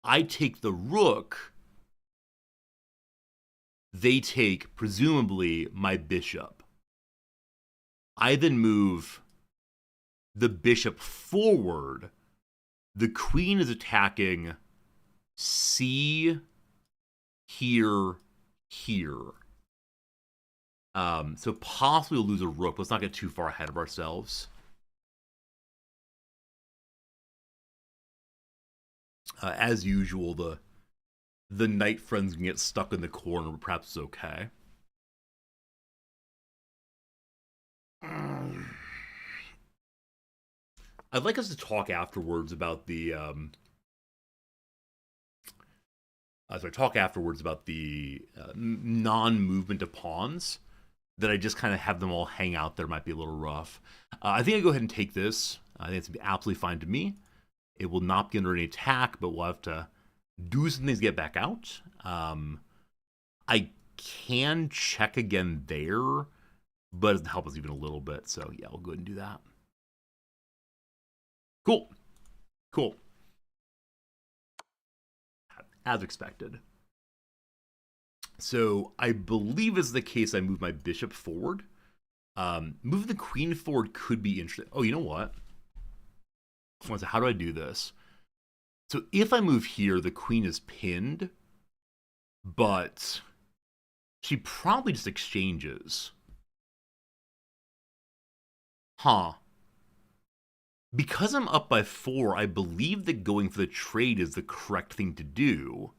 A: I take the rook. They take, presumably, my bishop. I then move the bishop forward. The queen is attacking C, here, here. So possibly we'll lose a rook. Let's not get too far ahead of ourselves. As usual, the knight friends can get stuck in the corner, but perhaps it's okay. I'd like us to talk afterwards about the non-movement of pawns. That I just kind of have them all hang out there might be a little rough. I think I go ahead and take this. I think it's gonna be absolutely fine to me. It will not be under any attack, but we'll have to do some things to get back out. I can check again there, but it doesn't help us even a little bit. So yeah, we'll go ahead and do that. Cool. Cool. As expected. So I believe is the case I move my bishop forward. Move the queen forward could be interesting. Oh, you know what? How do I do this? So if I move here, the queen is pinned, but she probably just exchanges. Huh. Because I'm up by 4, I believe that going for the trade is the correct thing to do.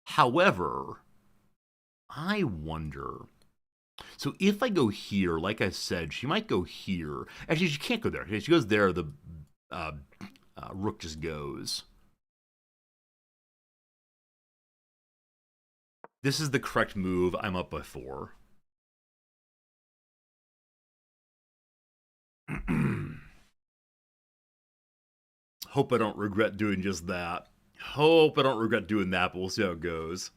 A: However, I wonder. So if I go here, like I said, she might go here. Actually, she can't go there. If she goes there, the rook just goes. This is the correct move. I'm up by 4. Hope I don't regret doing just that. Hope I don't regret doing that, but we'll see how it goes.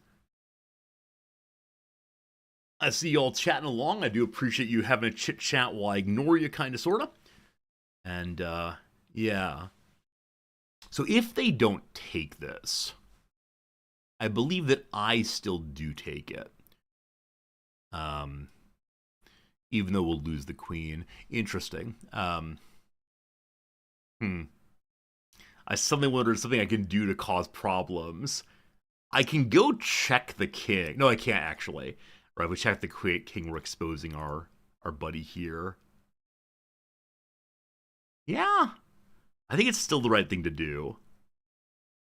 A: I see y'all chatting along. I do appreciate you having a chit chat while I ignore you, kind of, sort of. And, yeah. So if they don't take this, I believe that I still do take it. Even though we'll lose the queen. Interesting. I suddenly wonder something I can do to cause problems. I can go check the king. No, I can't actually. Right, we check the king. We're exposing our buddy here. Yeah, I think it's still the right thing to do.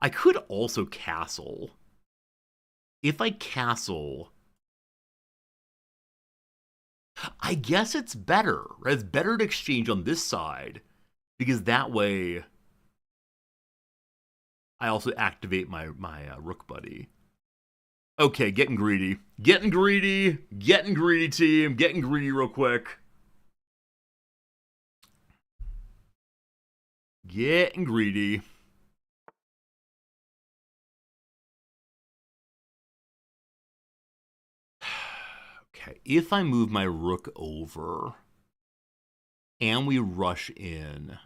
A: I could also castle. If I castle, I guess it's better. Right? It's better to exchange on this side because that way I also activate my rook buddy. Okay, getting greedy. Getting greedy. Getting greedy, team. Getting greedy real quick. Getting greedy. Okay, if I move my rook over and we rush in,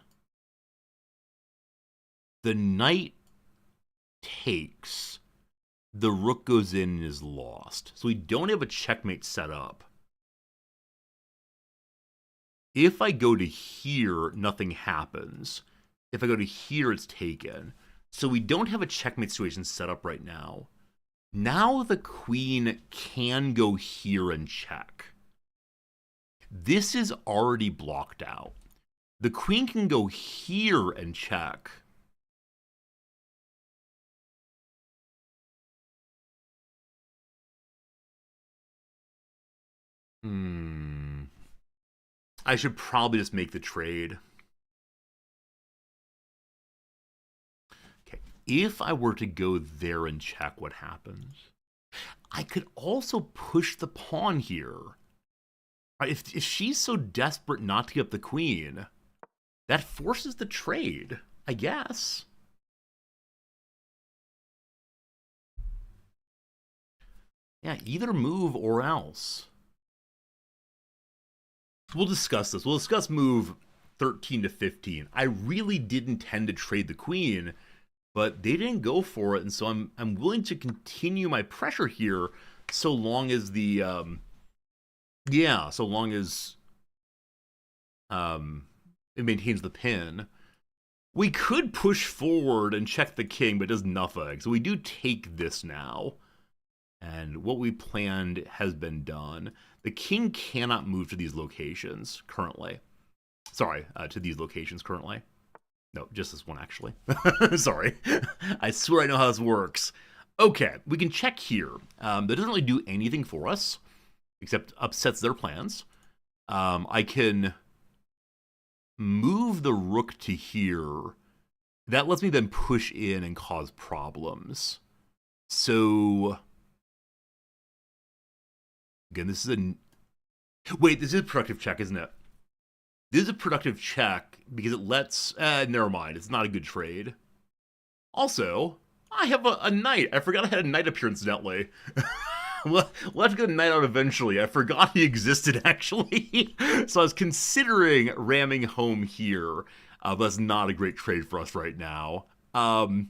A: the knight takes, the rook goes in and is lost. So we don't have a checkmate set up. If I go to here, nothing happens. If I go to here, it's taken. So we don't have a checkmate situation set up right now. Now the queen can go here and check. This is already blocked out. The queen can go here and check. I should probably just make the trade. Okay, if I were to go there and check, what happens? I could also push the pawn here. If she's so desperate not to give up the queen, that forces the trade, I guess. Yeah, either move or else. We'll discuss this. We'll discuss move 13 to 15. I really did intend to trade the queen, but they didn't go for it, and so I'm willing to continue my pressure here, so long as the yeah, so long as it maintains the pin. We could push forward and check the king, but it does nothing. So we do take this now. And what we planned has been done. The king cannot move to these locations currently. Sorry, to these locations currently. No, just this one, actually. Sorry. I swear I know how this works. Okay, we can check here. That doesn't really do anything for us, except upsets their plans. I can move the rook to here. That lets me then push in and cause problems. So again, this is a... Wait, this is a productive check, isn't it? This is a productive check because it lets... never mind, it's not a good trade. Also, I have a knight. I forgot I had a knight up here, incidentally. We'll have to get a knight out eventually. I forgot he existed, actually. So I was considering ramming home here. But that's not a great trade for us right now. So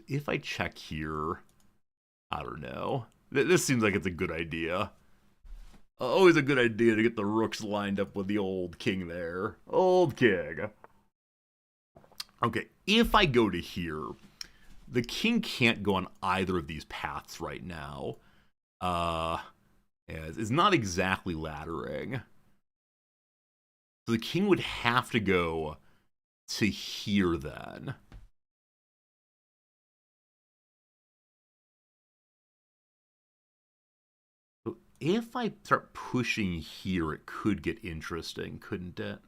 A: if I check here... I don't know. This seems like it's a good idea. Always a good idea to get the rooks lined up with the old king there. Old king. Okay, if I go to here, the king can't go on either of these paths right now. It's not exactly laddering. So the king would have to go to here then. So if I start pushing here, it could get interesting, couldn't it?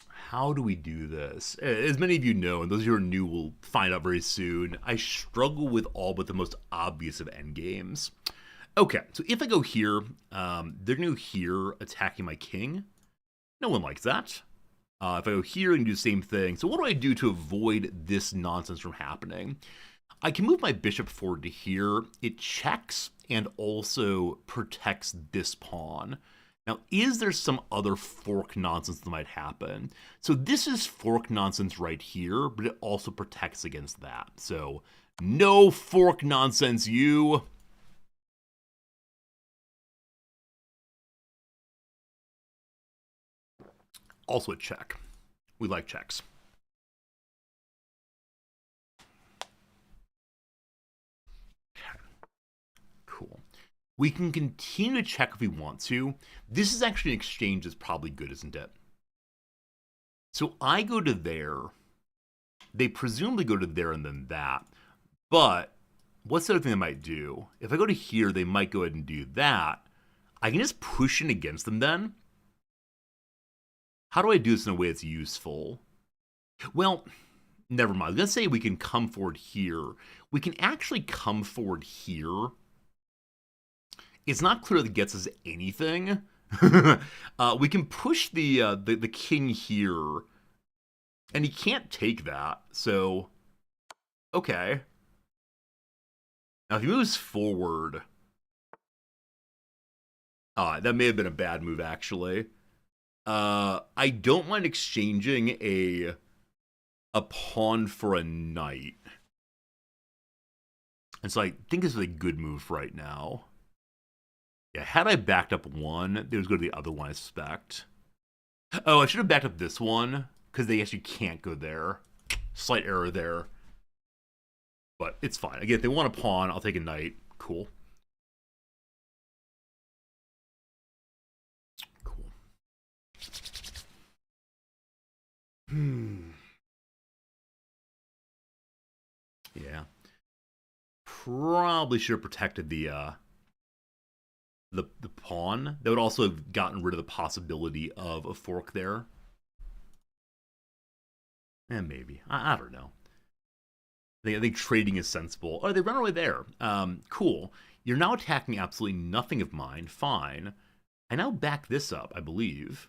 A: How do we do this? As many of you know, and those who are new will find out very soon, I struggle with all but the most obvious of endgames. Okay, so if I go here, they're going to here attacking my king. No one likes that. If I go here, I can do the same thing. So what do I do to avoid this nonsense from happening? I can move my bishop forward to here. It checks and also protects this pawn. Now, is there some other fork nonsense that might happen? So this is fork nonsense right here, but it also protects against that. So no fork nonsense, you. Also a check. We like checks. Okay. Cool. We can continue to check if we want to. This is actually an exchange that's probably good, isn't it? So I go to there. They presumably go to there and then that. But what's the other thing they might do? If I go to here, they might go ahead and do that. I can just push in against them then. How do I do this in a way that's useful? Well, never mind. Let's say we can come forward here. We can actually come forward here. It's not clear that it gets us anything. We can push the king here, and he can't take that. So, okay. Now, if he moves forward, that may have been a bad move, actually. I don't mind exchanging a pawn for a knight. And so I think this is a good move right now. Yeah, had I backed up one, they would go to the other one, I suspect. Oh, I should have backed up this one, because they actually can't go there. Slight error there. But it's fine. Again, if they want a pawn, I'll take a knight. Cool. Cool. Yeah. Probably should have protected the pawn. That would also have gotten rid of the possibility of a fork there. And maybe. I don't know. I think trading is sensible. Oh, they run away there. Cool. You're now attacking absolutely nothing of mine. Fine. I now back this up, I believe.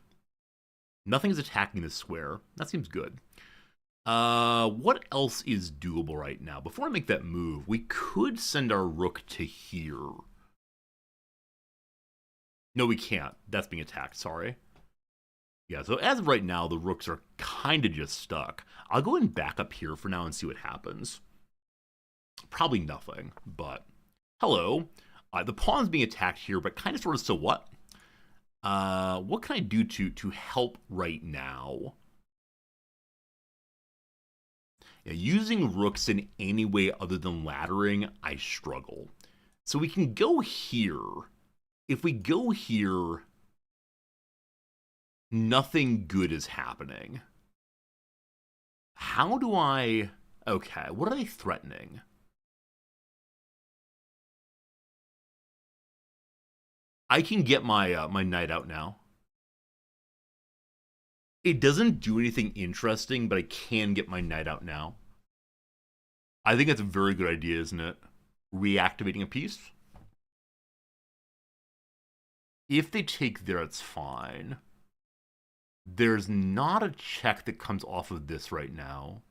A: Nothing is attacking this square. That seems good. What else is doable right now? Before I make that move, we could send our rook to here. No, we can't. That's being attacked, sorry. Yeah, so as of right now, the rooks are kind of just stuck. I'll go and back up here for now and see what happens. Probably nothing, but... Hello. The pawn's being attacked here, but kind of sort of so what? What can I do to help right now? Yeah, using rooks in any way other than laddering, I struggle. So we can go here. If we go here, nothing good is happening. How do I... Okay, what are they threatening? I can get my my knight out now. It doesn't do anything interesting, but I can get my knight out now. I think that's a very good idea, isn't it? Reactivating a piece. If they take there, it's fine. There's not a check that comes off of this right now.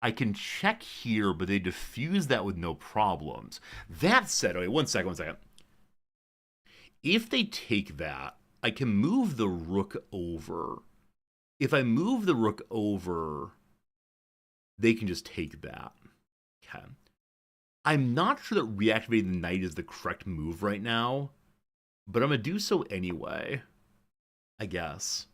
A: I can check here, but they diffuse that with no problems. That said, okay, one second. If they take that, I can move the rook over. If I move the rook over, they can just take that. Okay. I'm not sure that reactivating the knight is the correct move right now, but I'm going to do so anyway, I guess.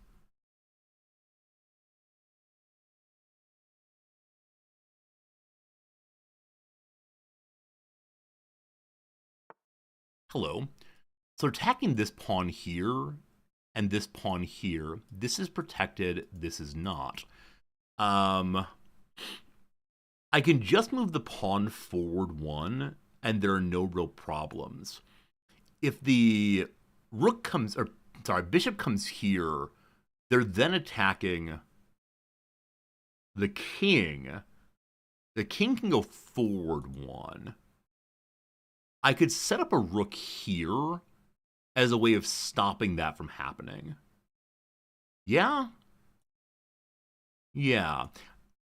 A: Hello. So attacking this pawn here and this pawn here, this is protected, this is not. I can just move the pawn forward one, and there are no real problems. If the rook comes, or sorry, bishop comes here, they're then attacking the king. The king can go forward one. I could set up a rook here as a way of stopping that from happening. Yeah? Yeah.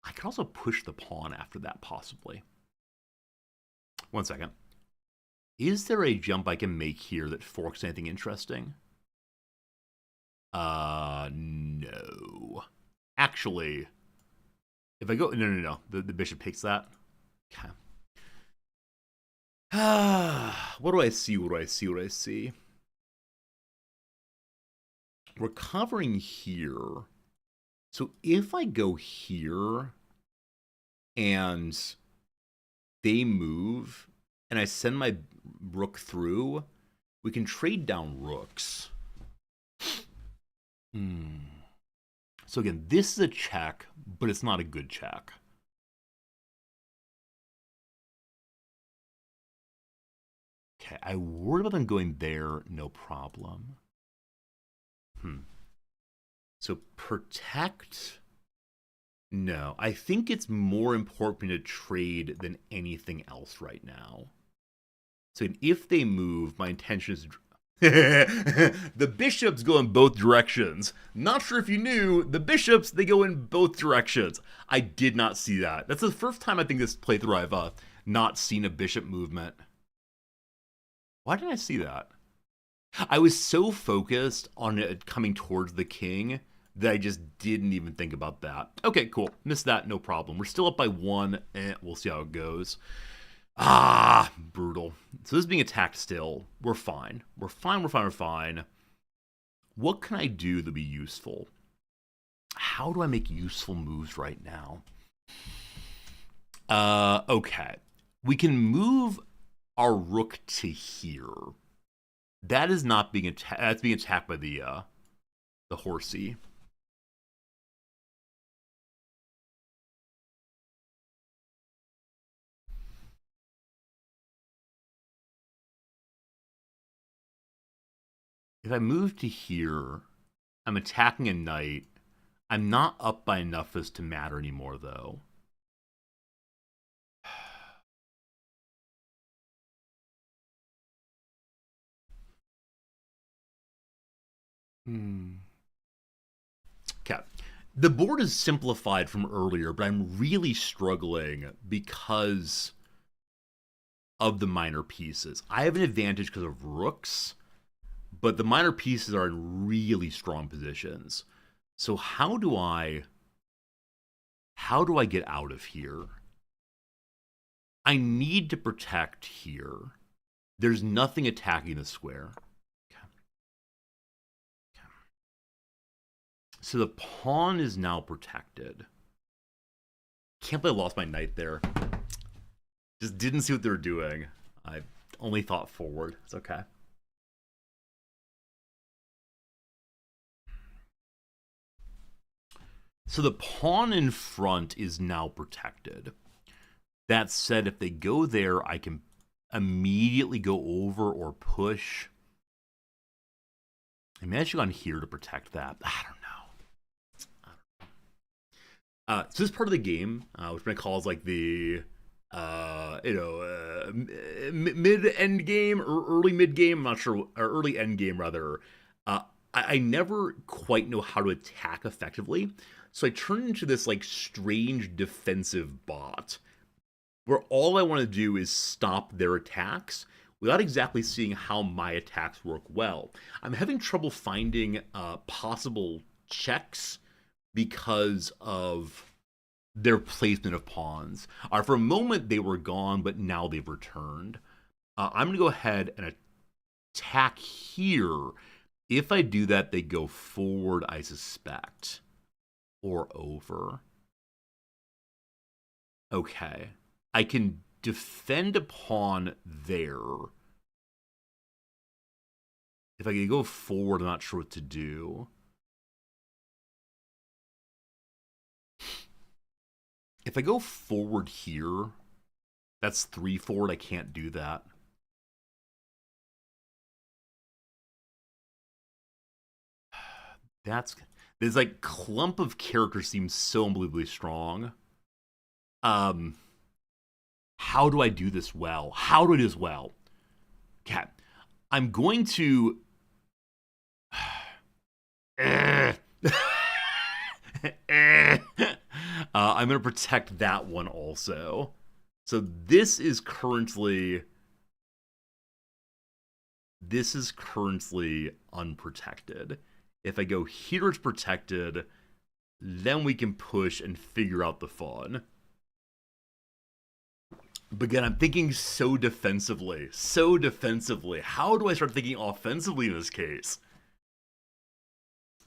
A: I could also push the pawn after that, possibly. One second. Is there a jump I can make here that forks anything interesting? No. Actually, if I go... No. The bishop takes that. Okay. What do I see? We're covering here. So if I go here and they move and I send my rook through, we can trade down rooks. So again, this is a check, but it's not a good check. Okay, I worry about them going there, no problem. So protect... No, I think it's more important to trade than anything else right now. So if they move, my intention is... The bishops go in both directions. Not sure if you knew, the bishops, they go in both directions. I did not see that. That's the first time I think this playthrough I've not seen a bishop movement. Why didn't I see that? I was so focused on it coming towards the king that I just didn't even think about that. Okay, cool. Missed that, no problem. We're still up by one. We'll see how it goes. Brutal. So this is being attacked still. We're fine. We're fine. What can I do that'll be useful? How do I make useful moves right now? Okay. We can move our rook to here. That is not being attacked. That's being attacked by the horsey. If I move to here, I'm attacking a knight. I'm not up by enough as to matter anymore, though. Okay. The board is simplified from earlier, but I'm really struggling because of the minor pieces. I have an advantage because of rooks, but the minor pieces are in really strong positions. So how do I get out of here? I need to protect here. There's nothing attacking the square. Okay. Okay. So the pawn is now protected. Can't believe I lost my knight there. Just didn't see what they were doing. I only thought forward. It's okay. So the pawn in front is now protected. That said, if they go there, I can immediately go over or push. I mean, I should have gone here to protect that. I don't know. So this part of the game, which I call is like the mid end game or early mid game. I'm not sure, or early end game rather. I never quite know how to attack effectively, so I turn into this like strange defensive bot where all I want to do is stop their attacks without exactly seeing how my attacks work well. I'm having trouble finding possible checks because of their placement of pawns. For a moment, they were gone, but now they've returned. I'm going to go ahead and attack here. If I do that, they go forward, I suspect, or over. Okay. I can defend a pawn there. If I can go forward, I'm not sure what to do. If I go forward here, that's 3 forward. I can't do that. This like clump of characters seems so unbelievably strong. How do I do this well? How do I do this well? Okay. I'm going to I'm going to protect that one also. So this is currently unprotected. If I go here, it's protected. Then we can push and figure out the fun. But again, I'm thinking so defensively. So defensively. How do I start thinking offensively in this case?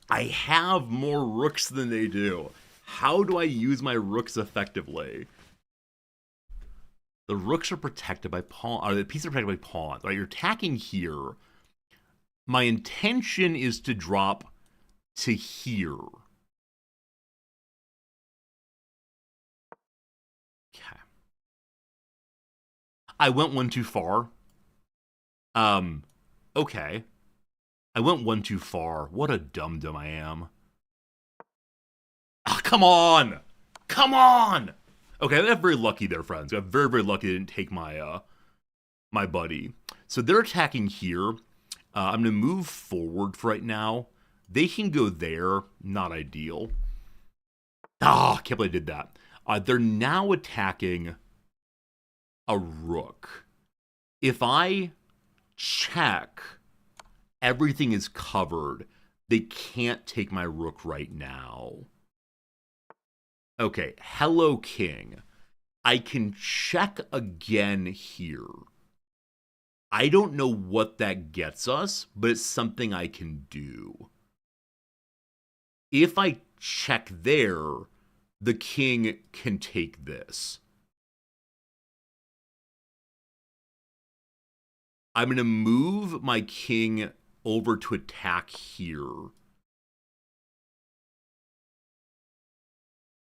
A: I have more rooks than they do. How do I use my rooks effectively? The rooks are protected by pawns. Or the pieces are protected by pawns. Right, you're attacking here. My intention is to drop to here. Okay. I went one too far. Okay. I went one too far. What a dum-dum I am. Oh, come on! Come on! Okay, I got very lucky there, friends. I got very, very lucky they didn't take my my buddy. So they're attacking here. I'm going to move forward for right now. They can go there. Not ideal. Ah, I can't believe I did that. They're now attacking a rook. If I check, everything is covered. They can't take my rook right now. Okay, hello, king. I can check again here. I don't know what that gets us, but it's something I can do. If I check there, the king can take this. I'm going to move my king over to attack here.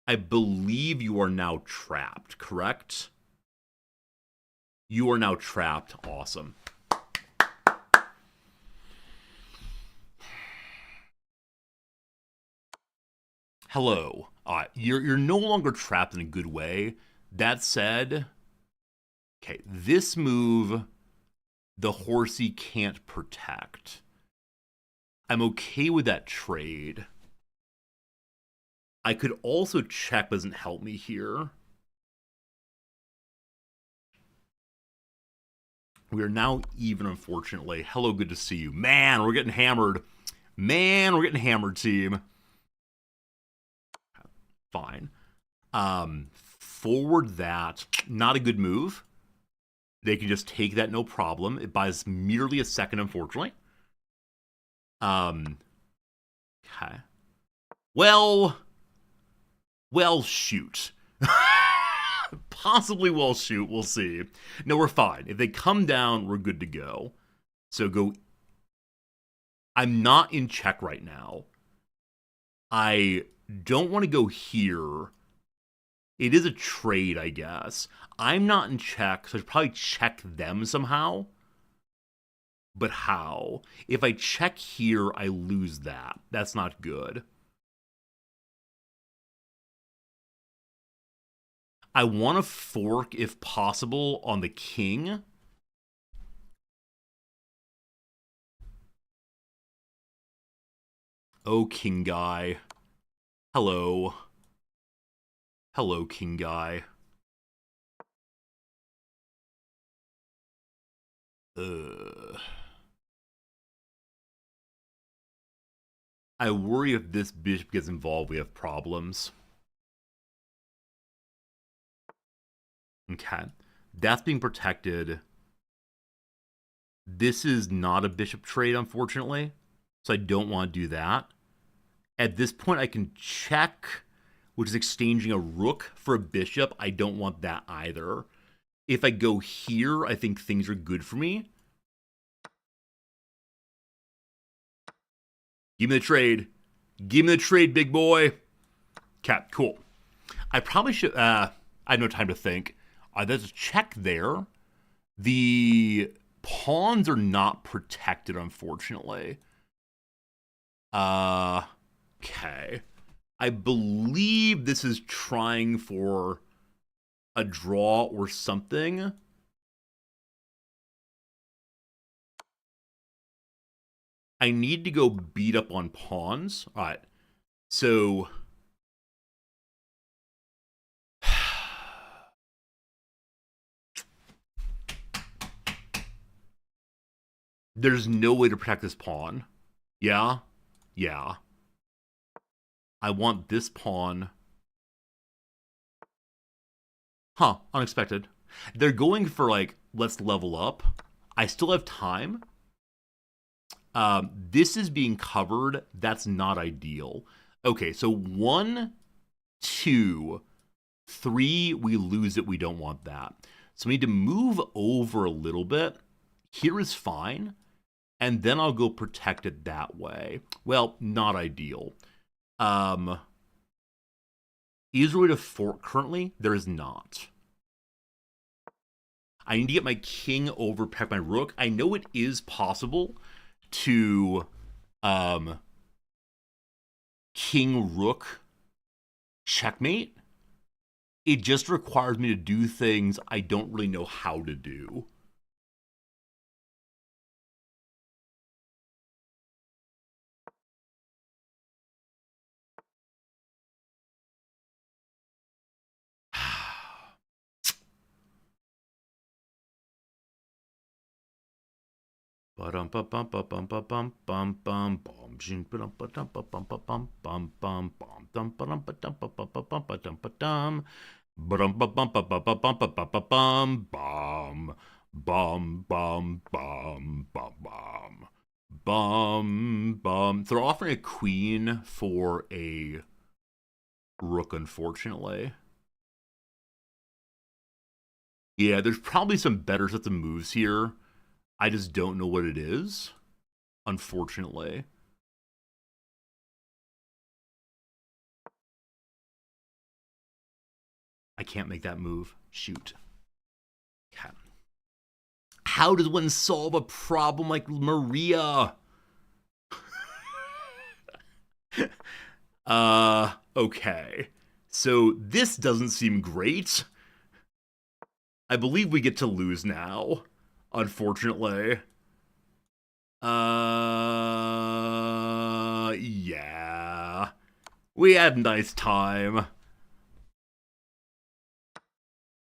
A: I believe you are now trapped, correct? You are now trapped. Awesome. Hello. You're no longer trapped in a good way. That said, okay, this move, the horsey can't protect. I'm okay with that trade. I could also check, but doesn't help me here. We are now even, unfortunately. Hello, good to see you. Man, we're getting hammered. Man, we're getting hammered, team. Fine. Forward that. Not a good move. They can just take that, no problem. It buys merely a second, unfortunately. Okay. Well, shoot. Possibly well shoot, we'll see. No, we're fine. If they come down, we're good to go. So go. I'm not in check right now. I don't want to go here. It is a trade, I guess. I'm not in check, so I should probably check them somehow. But how? If I check here, I lose that. That's not good. I want to fork, if possible, on the king. Oh, king guy. Hello. Hello, king guy. I worry if this bishop gets involved, we have problems. Okay. That's being protected. This is not a bishop trade, unfortunately. So I don't want to do that. At this point, I can check, which is exchanging a rook for a bishop. I don't want that either. If I go here, I think things are good for me. Give me the trade. Give me the trade, big boy. Okay, cool. I probably should... I have no time to think. There's a check there. The pawns are not protected, unfortunately. Okay. I believe this is trying for a draw or something. I need to go beat up on pawns. All right. So... there's no way to protect this pawn. Yeah? Yeah. I want this pawn. Huh, unexpected. They're going for, like, let's level up. I still have time. This is being covered. That's not ideal. Okay, so 1, 2, 3, we lose it. We don't want that. So we need to move over a little bit. Here is fine. And then I'll go protect it that way. Well, not ideal. Is there a way to fork currently? There is not. I need to get my king over protect my rook. I know it is possible to king rook checkmate. It just requires me to do things I don't really know how to do. So they're offering a queen for a rook, unfortunately. Yeah, there's probably some better sets of moves here. I just don't know what it is, unfortunately. I can't make that move. Shoot. Okay. How does one solve a problem like Maria? Okay. So this doesn't seem great. I believe we get to lose now, unfortunately. We had a nice time.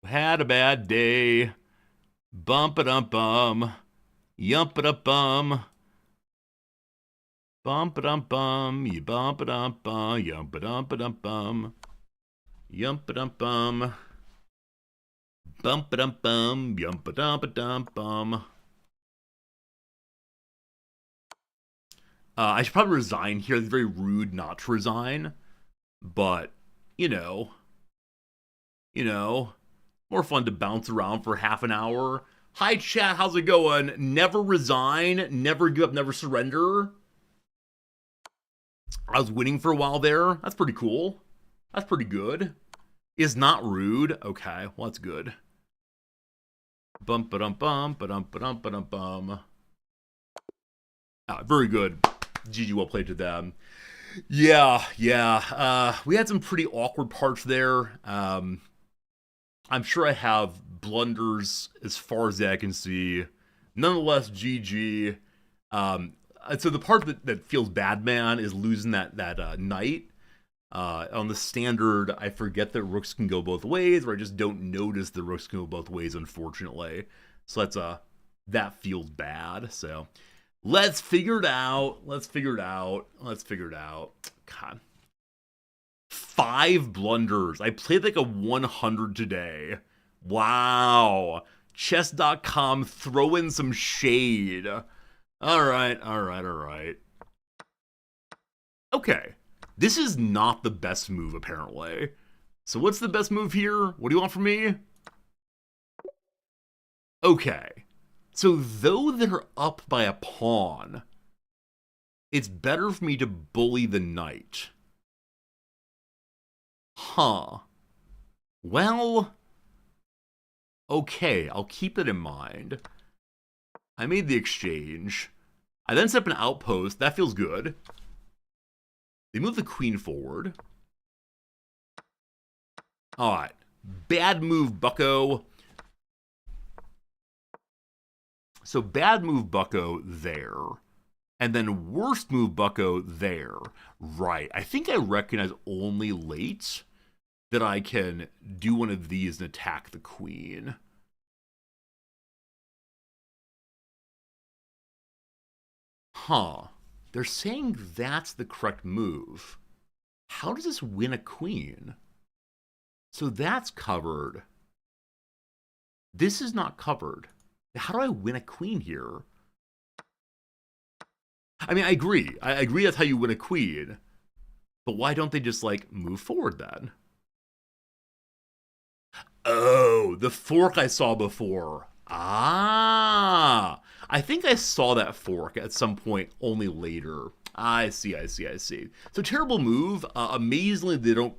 A: Had a bad day. Bump it up bum. Yump it up bum. Bump it up bum. You bump it up bum. Yump it up bum. Yump it up bum. Bump it up bum. Yump it up bum. I should probably resign here. It's very rude not to resign. But, you know, more fun to bounce around for half an hour. Hi, chat. How's it going? Never resign. Never give up. Never surrender. I was winning for a while there. That's pretty cool. That's pretty good. Is not rude. Okay, well, that's good. Bump ba dum bum ba dum ba dum ba dum bum. Very good. GG, well played to them. Yeah. We had some pretty awkward parts there. I'm sure I have blunders as far as I can see. Nonetheless, GG. So the part that feels bad, man, is losing that knight. On the standard, I forget that rooks can go both ways, or I just don't notice the rooks can go both ways, unfortunately. So that feels bad. So let's figure it out. God. 5 blunders. I played like a 100 today. Wow. Chess.com throw in some shade. All right. Okay. This is not the best move, apparently. So what's the best move here? What do you want from me? Okay. So though they're up by a pawn, it's better for me to bully the knight. Huh. Well, okay, I'll keep it in mind. I made the exchange. I then set up an outpost. That feels good. They move the queen forward. All right. Bad move, bucko. So bad move, bucko, there. And then worst move, bucko, there. Right. I think I recognize only late that I can do one of these and attack the queen. Huh. They're saying that's the correct move. How does this win a queen? So that's covered. This is not covered. How do I win a queen here? I mean, I agree. I agree that's how you win a queen. But why don't they just, like, move forward then? Oh, the fork I saw before. Ah, I think I saw that fork at some point only later. I see. So terrible move. Amazingly, they don't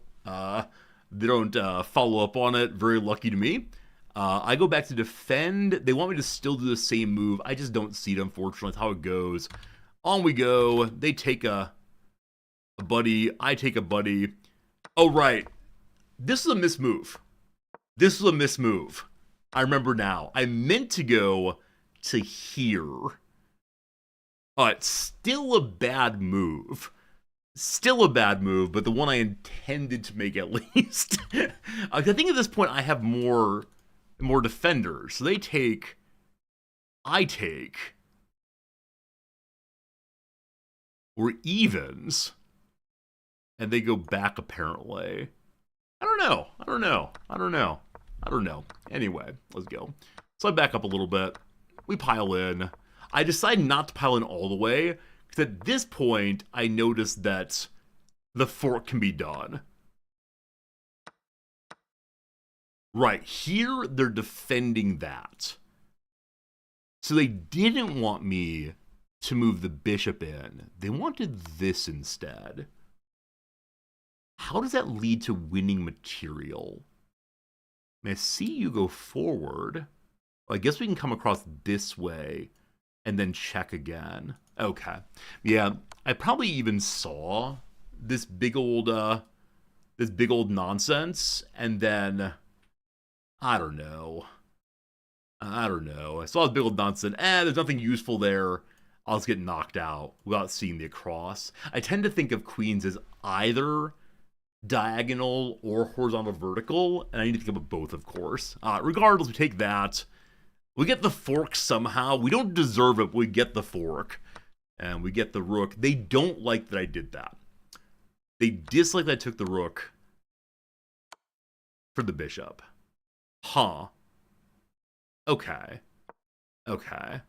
A: follow up on it. Very lucky to me. I go back to defend. They want me to still do the same move. I just don't see it, unfortunately. That's how it goes. On we go. They take a buddy. I take a buddy. Oh, right. This is a mismove. I remember now. I meant to go to here. It's still a bad move. But the one I intended to make at least. I think at this point I have more defenders. So they take. I take. We're evens. And they go back, apparently. I don't know. Anyway, let's go. So I back up a little bit. We pile in. I decide not to pile in all the way, because at this point, I notice that the fork can be done. Right, here they're defending that. So they didn't want me to move the bishop in. They wanted this instead. How does that lead to winning material? I see you go forward. Well, I guess we can come across this way and then check again. Okay. Yeah, I probably even saw this big old nonsense, and then I don't know. I saw this big old nonsense. There's nothing useful there. I'll just get knocked out without seeing the across. I tend to think of queens as either diagonal or horizontal vertical, and I need to think about both, of course. Regardless, we take that. We get the fork somehow. We don't deserve it, but we get the fork. And we get the rook. They don't like that I did that. They dislike that I took the rook for the bishop. Huh. Okay. Okay.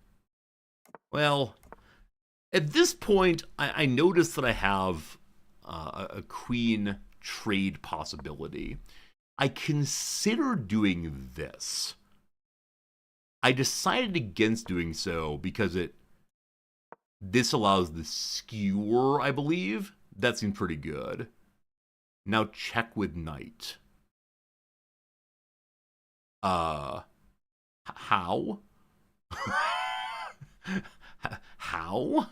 A: Well, at this point, I notice that I have a queen trade possibility. I consider doing this. I decided against doing so because this allows the skewer, I believe. That seems pretty good. Now check with knight. How? How?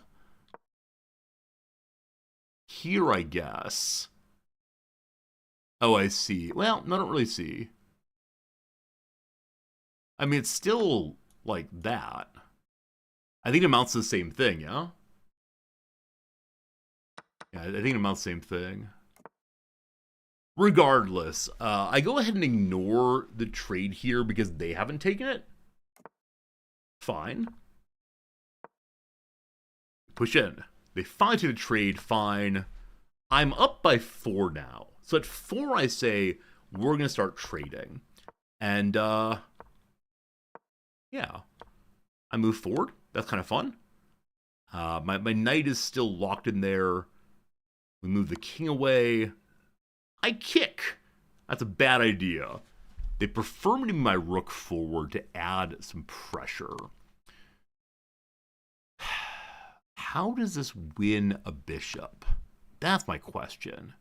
A: Here, I guess. Oh, I see. Well, no, I don't really see. I mean, it's still like that. I think it amounts to the same thing, yeah? Yeah, I think it amounts to the same thing. Regardless, I go ahead and ignore the trade here because they haven't taken it. Fine. Push in. They finally take the trade, fine. I'm up by 4 now. So at 4, I say, we're going to start trading. And, yeah. I move forward. That's kind of fun. My knight is still locked in there. We move the king away. I kick. That's a bad idea. They prefer me to move my rook forward to add some pressure. How does this win a bishop? That's my question.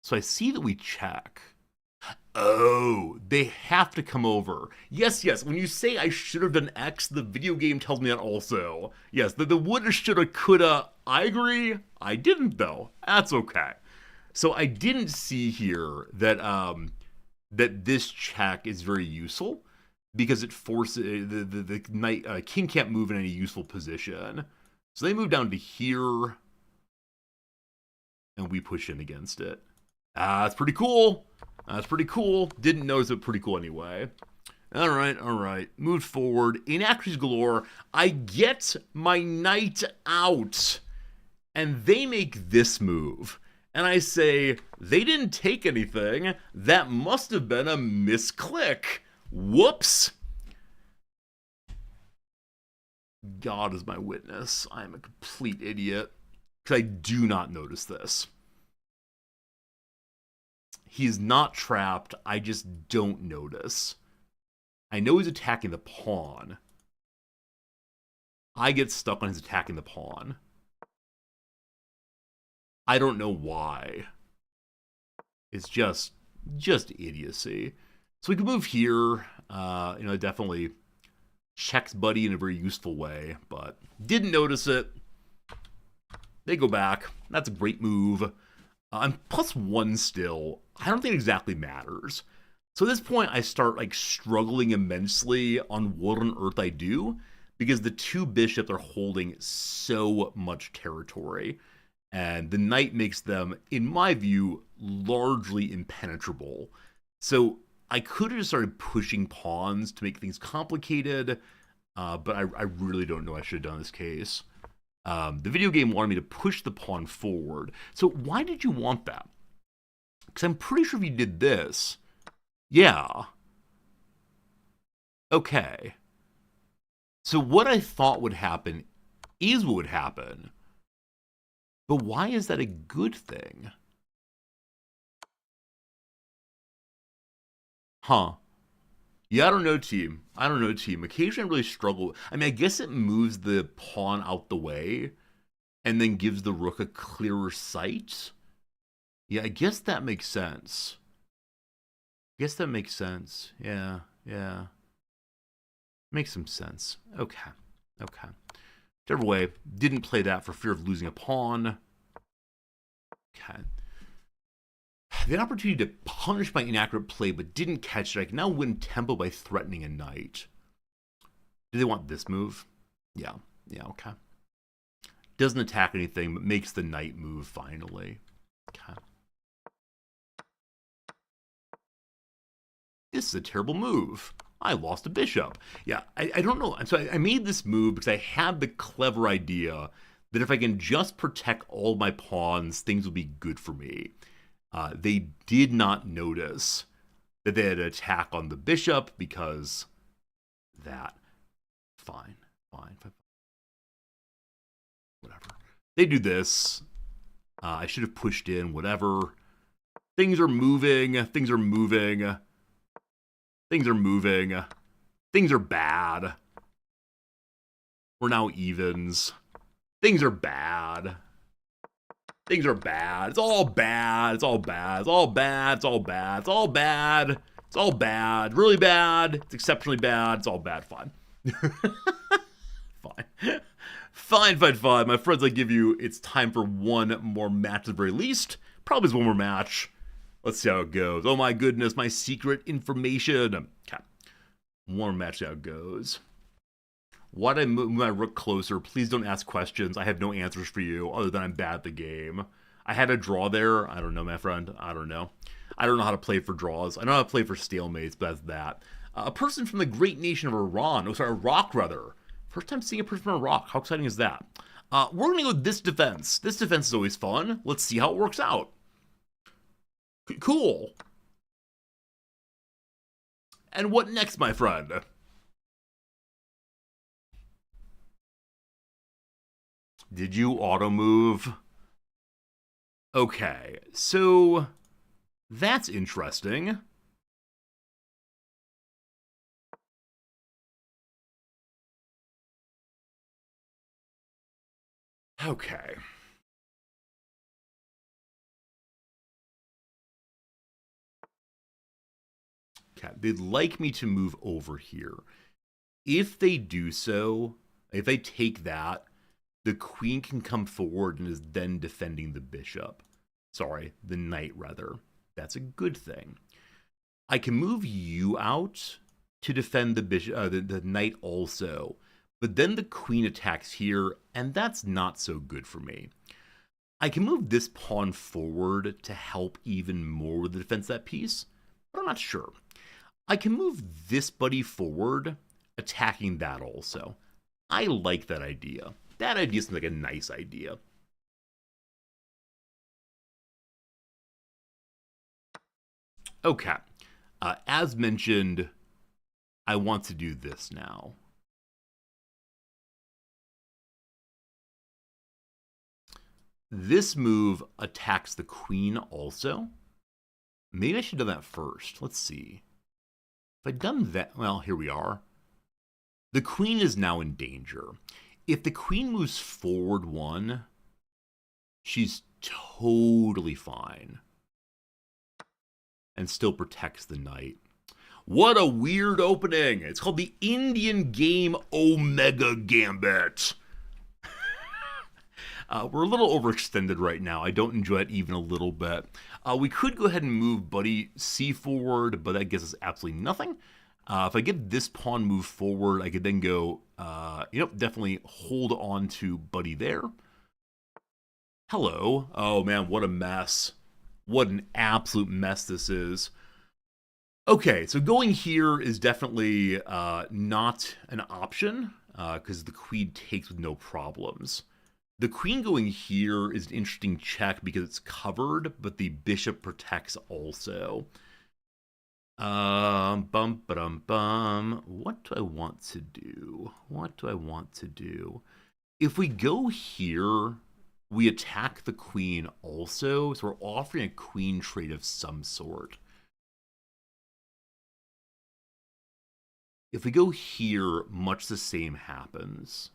A: So I see that we check. Oh, they have to come over. Yes, when you say I should have done X, the video game tells me that also. Yes, the woulda, shoulda, coulda, I agree. I didn't, though. That's okay. So I didn't see here that that this check is very useful because it forces the knight king can't move in any useful position. So they move down to here, and we push in against it. That's pretty cool. That's pretty cool. Didn't notice it, pretty cool anyway. All right. Moved forward. Inaccuracies galore. I get my knight out, and they make this move. And I say, they didn't take anything. That must have been a misclick. Whoops. God is my witness. I am a complete idiot. Because I do not notice this. He's not trapped. I just don't notice. I know he's attacking the pawn. I get stuck on his attacking the pawn. I don't know why. It's just idiocy. So we can move here. Definitely checks Buddy in a very useful way, but didn't notice it. They go back. That's a great move. I'm +1 still. I don't think it exactly matters. So at this point, I start struggling immensely on what on earth I do because the two bishops are holding so much territory. And the knight makes them, in my view, largely impenetrable. So I could have just started pushing pawns to make things complicated, but I really don't know what I should have done in this case. The video game wanted me to push the pawn forward. So why did you want that? Because I'm pretty sure if you did this, yeah. Okay. So what I thought would happen is what would happen. But why is that a good thing? Huh. Yeah, I don't know, team. Occasionally I really struggle. I mean, I guess it moves the pawn out the way and then gives the rook a clearer sight. Yeah, I guess that makes sense. Yeah. Makes some sense. Okay. Whichever way, didn't play that for fear of losing a pawn. Okay. The opportunity to punish my inaccurate play, but didn't catch it. I can now win tempo by threatening a knight. Do they want this move? Yeah, okay. Doesn't attack anything, but makes the knight move finally. Okay. This is a terrible move. I lost a bishop. Yeah, I don't know. So I made this move because I had the clever idea that if I can just protect all my pawns, things will be good for me. They did not notice that they had an attack on the bishop because that. Fine. Whatever. They do this. I should have pushed in, whatever. Things are moving. Things are bad. We're now evens. Things are bad. It's all bad. It's all bad. Really bad. It's exceptionally bad. It's all bad. Fine. Fine. My friends, I give you, it's time for one more match at the very least. Probably is one more match. Let's see how it goes. Oh my goodness, my secret information. Okay. One more match, see how it goes. Why did I move my rook closer? Please don't ask questions. I have no answers for you other than I'm bad at the game. I had a draw there. I don't know, my friend. I don't know. I don't know how to play for draws. I know how to play for stalemates, but that's that. A person from the great nation of Iran. Oh, sorry, Iraq, rather. First time seeing a person from Iraq. How exciting is that? We're going to go with this defense. This defense is always fun. Let's see how it works out. Cool. And what next, my friend? Did you auto move? Okay, so that's interesting. Okay. Okay, they'd like me to move over here. If they do so, if they take that, the queen can come forward and is then defending the bishop. Sorry, the knight, rather. That's a good thing. I can move you out to defend the bishop, the knight also. But then the queen attacks here, and that's not so good for me. I can move this pawn forward to help even more with the defense of that piece, but I'm not sure. I can move this buddy forward, attacking that also. I like that idea. That idea seems like a nice idea. Okay. As mentioned, I want to do this now. This move attacks the queen also. Maybe I should have done that first. Let's see. If I'd done that, well, here we are. The queen is now in danger. If the queen moves forward one, she's totally fine. And still protects the knight. What a weird opening. It's called the Indian game Omega Gambit. We're a little overextended right now. I don't enjoy it even a little bit. We could go ahead and move buddy c forward, but that gives us absolutely nothing. If I get this pawn move forward, I could then go, definitely hold on to buddy there. Hello. Oh man, what a mess. What an absolute mess this is. Okay, so going here is definitely not an option because the queen takes with no problems. The queen going here is an interesting check because it's covered, but the bishop protects also. What do I want to do? If we go here, we attack the queen also, so we're offering a queen trade of some sort. If we go here, much the same happens.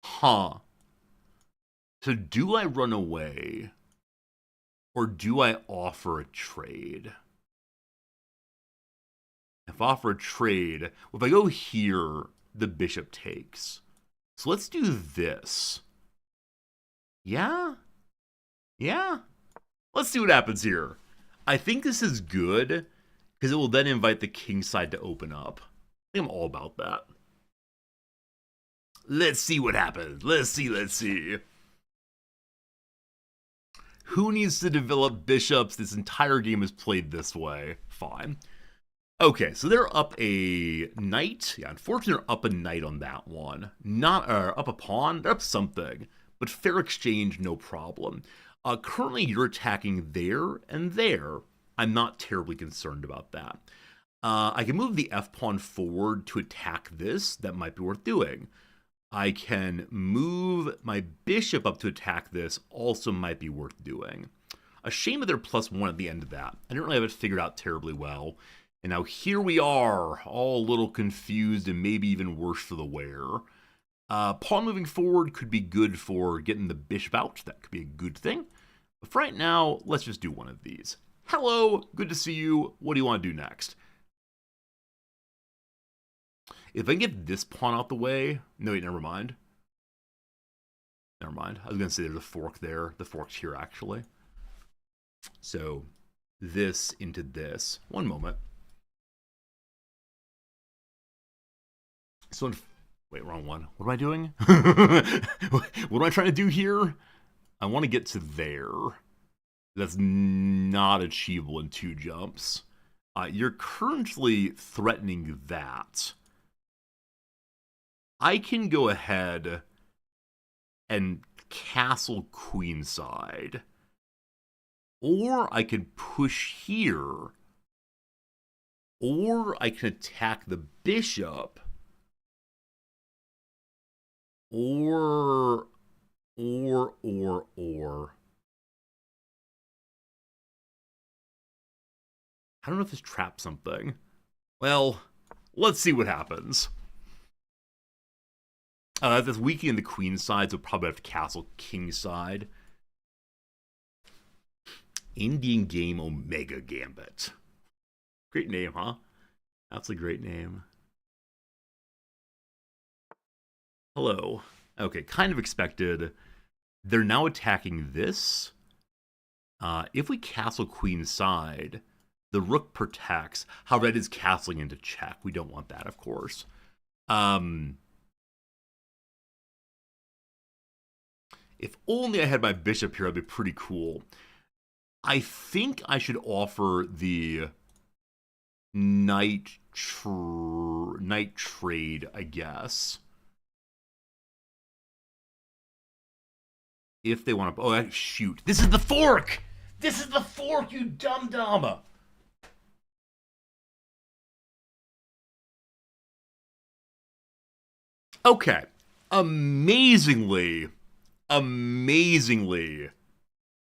A: Huh. So do I run away? Or do I offer a trade? If I offer a trade, if I go here, the bishop takes. So let's do this. Yeah? Let's see what happens here. I think this is good, because it will then invite the king side to open up. I think I'm all about that. Let's see what happens. Let's see. Who needs to develop bishops? This entire game is played this way. Fine. Okay, so they're up a knight. Yeah, unfortunately, they're up a knight on that one. Not up a pawn. They're up something. But fair exchange, no problem. Currently, you're attacking there and there. I'm not terribly concerned about that. I can move the f-pawn forward to attack this. That might be worth doing. I can move my bishop up to attack this. Also might be worth doing. A shame that they're +1 at the end of that. I didn't really have it figured out terribly well. And now here we are, all a little confused and maybe even worse for the wear. Pawn moving forward could be good for getting the bishop out. That could be a good thing. But for right now, let's just do one of these. Hello, good to see you. What do you want to do next? If I can get this pawn out the way... No, wait, never mind. Never mind. I was going to say there's a fork there. The fork's here, actually. So, this into this. One moment. So, wait, wrong one. What am I doing? What am I trying to do here? I want to get to there. That's not achievable in 2 jumps. You're currently threatening that. I can go ahead and castle queenside. Or I can push here. Or I can attack the bishop. Or. I don't know if this traps something. Well, let's see what happens. That's weakening the queen side, so probably have to castle king side. Indian Game Omega Gambit. Great name, huh? That's a great name. Hello. Okay, kind of expected. They're now attacking this. If we castle queen side, the rook protects. However, it is castling into check. We don't want that, of course. If only I had my bishop here, that'd be pretty cool. I think I should offer the knight trade, I guess. If they want to... Oh, shoot. This is the fork! This is the fork, you dum-dum! Okay. Amazingly,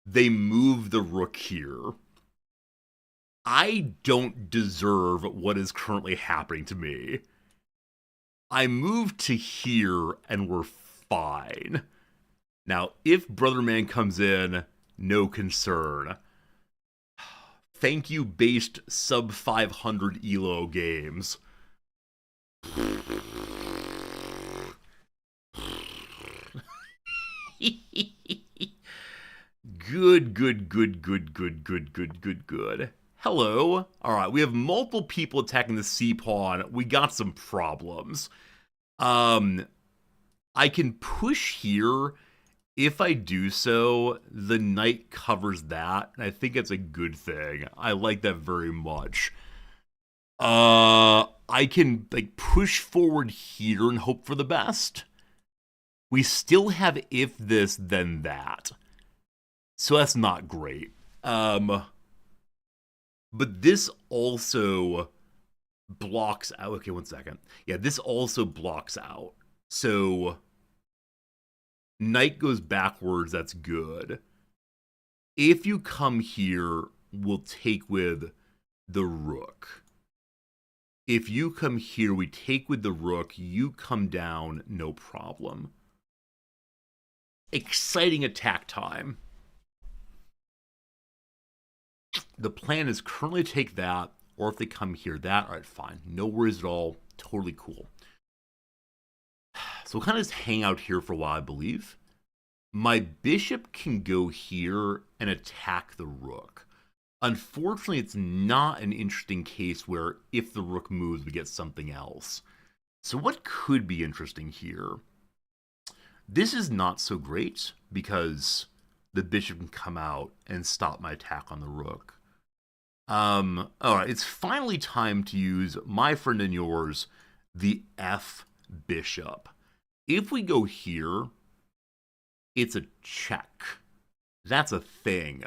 A: they move the rook here. I don't deserve what is currently happening to me. I moved to here and we're fine. Now, if Brother Man comes in, no concern. Thank you, based sub 500 ELO games. Good. Hello. All right, we have multiple people attacking the c-pawn. We got some problems. I can push here. If I do so, the knight covers that, and I think it's a good thing. I like that very much. I can like push forward here and hope for the best. We still have if this, then that. So that's not great. But this also blocks out. Okay, one second. Yeah, this also blocks out. So knight goes backwards, that's good. If you come here, we'll take with the rook. If you come here, we take with the rook. You come down, no problem. Exciting attack time. The plan is currently to take that, or if they come here, that. All right, fine. No worries at all. Totally cool. So we'll kind of just hang out here for a while, I believe. My bishop can go here and attack the rook. Unfortunately, it's not an interesting case where if the rook moves, we get something else. So what could be interesting here? This is not so great because the bishop can come out and stop my attack on the rook. Alright, it's finally time to use my friend and yours, the F bishop. If we go here, it's a check. That's a thing.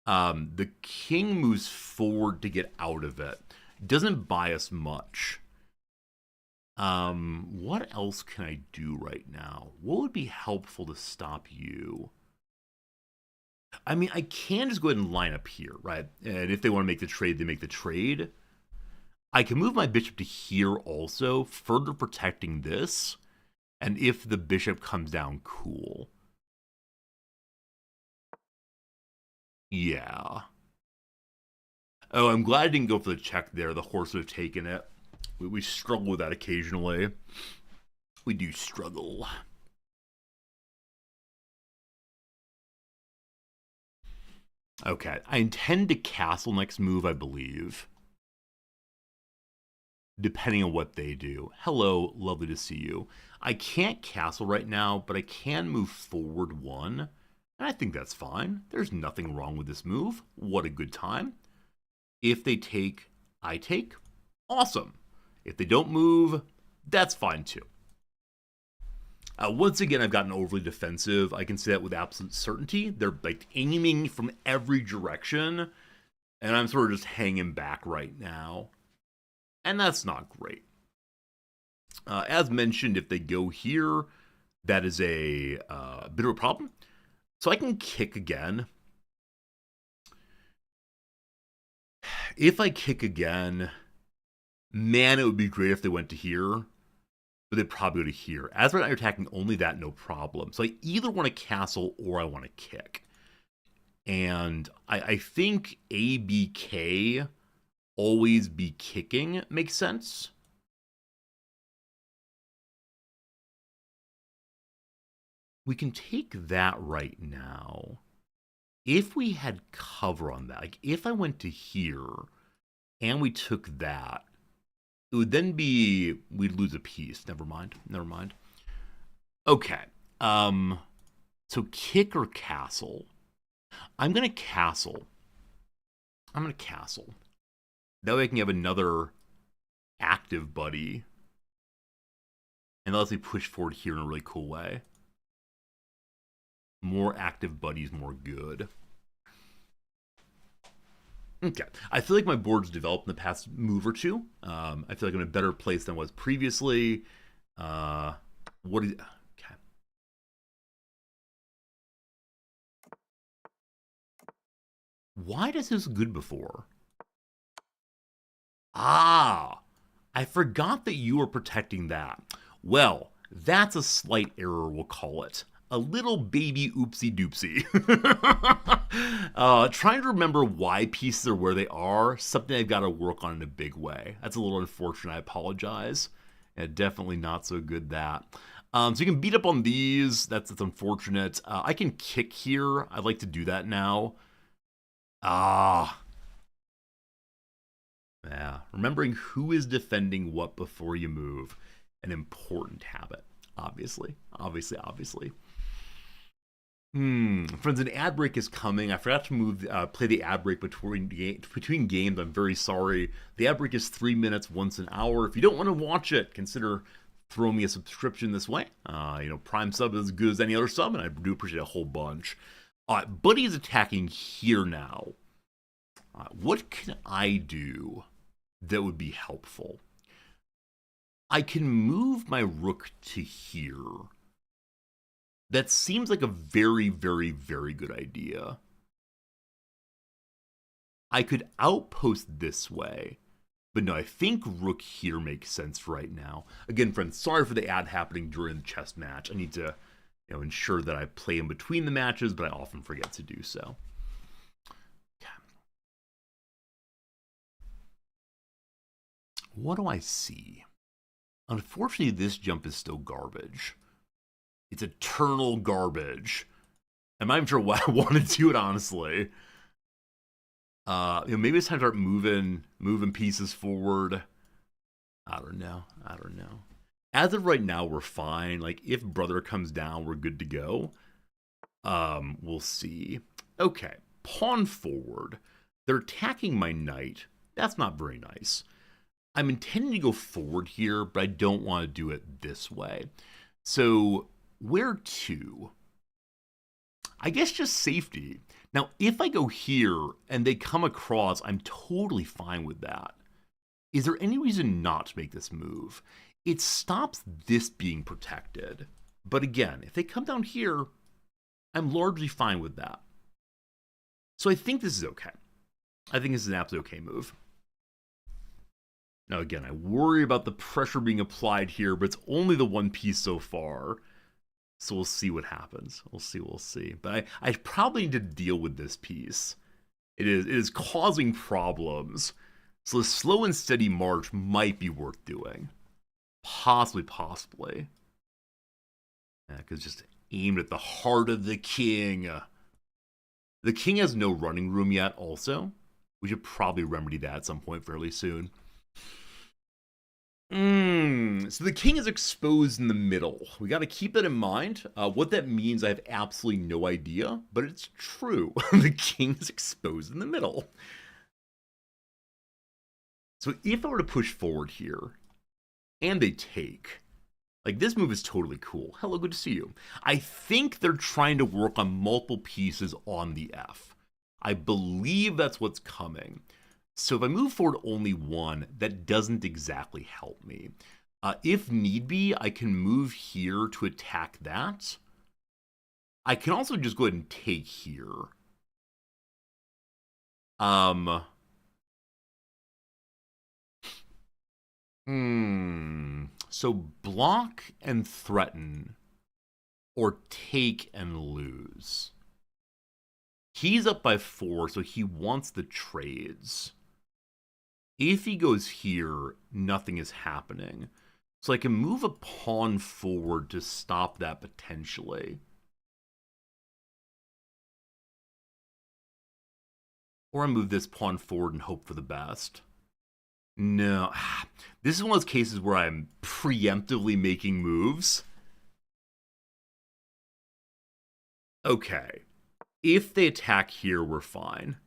A: The king moves forward to get out of it. Doesn't buy us much. What else can I do right now? What would be helpful to stop you? I mean, I can just go ahead and line up here, right? And if they want to make the trade, they make the trade. I can move my bishop to here also, further protecting this. And if the bishop comes down, cool. Yeah. Oh, I'm glad I didn't go for the check there. The horse would have taken it. We struggle with that occasionally. We do struggle. Okay, I intend to castle next move, I believe. Depending on what they do. Hello, lovely to see you. I can't castle right now, but I can move forward one. And I think that's fine. There's nothing wrong with this move. What a good time. If they take, I take. Awesome. If they don't move, that's fine too. Once again, I've gotten overly defensive. I can say that with absolute certainty. They're like aiming from every direction, and I'm sort of just hanging back right now. And that's not great. As mentioned, if they go here, that is a bit of a problem. So I can kick again. If I kick again, man, it would be great if they went to here. But they'd probably go to here. As right now, you're attacking only that, no problem. So I either want to castle or I want to kick. And I think ABK, always be kicking, makes sense. We can take that right now. If we had cover on that, like if I went to here and we took that, it would then be, we'd lose a piece. Never mind. Okay. So kick or castle? I'm going to castle. That way I can have another active buddy. And that lets me push forward here in a really cool way. More active buddies, more good. Okay, I feel like my board's developed in the past move or two. I feel like I'm in a better place than I was previously. Okay. Why does this good before? Ah, I forgot that you were protecting that. Well, that's a slight error, we'll call it. A little baby oopsie doopsie. Trying to remember why pieces are where they are, something I've got to work on in a big way. That's a little unfortunate, I apologize. Yeah, definitely not so good that. So you can beat up on these, that's unfortunate. I can kick here, I'd like to do that now. Yeah, remembering who is defending what before you move. An important habit, obviously. Friends, an ad break is coming. I forgot to play the ad break between games. I'm very sorry. The ad break is 3 minutes once an hour. If you don't want to watch it, consider throwing me a subscription this way. Prime sub is as good as any other sub, and I do appreciate a whole bunch. Buddy is attacking here now. What can I do that would be helpful? I can move my rook to here. That seems like a very, very, very good idea. I could outpost this way, but no, I think rook here makes sense right now. Again, friends, sorry for the ad happening during the chess match. I need to ensure that I play in between the matches, but I often forget to do so. Okay. What do I see? Unfortunately, this jump is still garbage. It's eternal garbage. I'm not even sure why I want to do it, honestly. Maybe it's time to start moving pieces forward. I don't know. As of right now, we're fine. Like, if brother comes down, we're good to go. We'll see. Okay, pawn forward. They're attacking my knight. That's not very nice. I'm intending to go forward here, but I don't want to do it this way. So, where to? I guess just safety. Now, if I go here and they come across, I'm totally fine with that. Is there any reason not to make this move? It stops this being protected. But again, if they come down here, I'm largely fine with that. So I think this is okay. I think this is an absolutely okay move. Now again, I worry about the pressure being applied here, but it's only the one piece so far. So we'll see what happens. We'll see. But I probably need to deal with this piece. It is causing problems. So the slow and steady march might be worth doing. Possibly. Yeah, because just aimed at the heart of the king. The king has no running room yet also. We should probably remedy that at some point fairly soon. So the king is exposed in the middle. We got to keep that in mind. What that means, I have absolutely no idea, but it's true. The king is exposed in the middle. So if I were to push forward here, and they take, like, this move is totally cool. Hello, good to see you. I think they're trying to work on multiple pieces on the F. I believe that's what's coming. So if I move forward only one, that doesn't exactly help me. If need be, I can move here to attack that. I can also just go ahead and take here. So block and threaten, or take and lose. He's up by 4, so he wants the trades. If he goes here, nothing is happening. So I can move a pawn forward to stop that potentially. Or I move this pawn forward and hope for the best. No. This is one of those cases where I'm preemptively making moves. Okay. If they attack here, we're fine.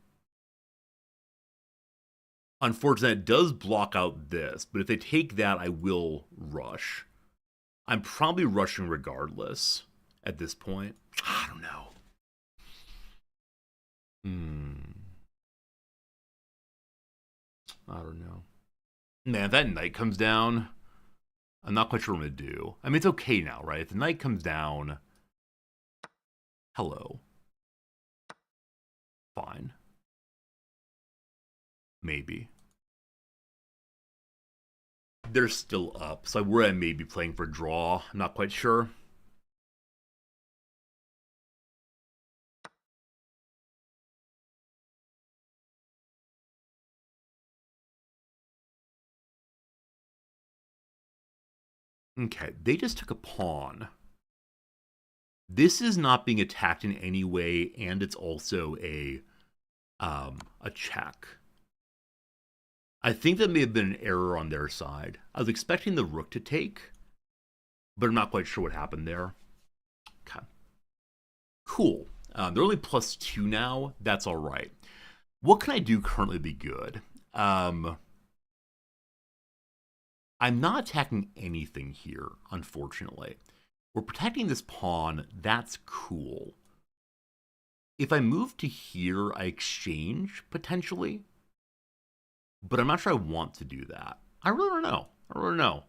A: Unfortunately, it does block out this, but if they take that, I will rush. I'm probably rushing regardless at this point. I don't know. I don't know. Man, if that knight comes down, I'm not quite sure what I'm going to do. I mean, it's okay now, right? If the knight comes down, hello. Fine. Maybe. They're still up, so I worry I may be playing for draw. I'm not quite sure. Okay, they just took a pawn. This is not being attacked in any way, and it's also a check. I think that may have been an error on their side. I was expecting the rook to take, but I'm not quite sure what happened there. Okay. Cool. They're only +2 now. That's all right. What can I do currently to be good? I'm not attacking anything here, unfortunately. We're protecting this pawn. That's cool. If I move to here, I exchange, potentially. But I'm not sure I want to do that. I really don't know.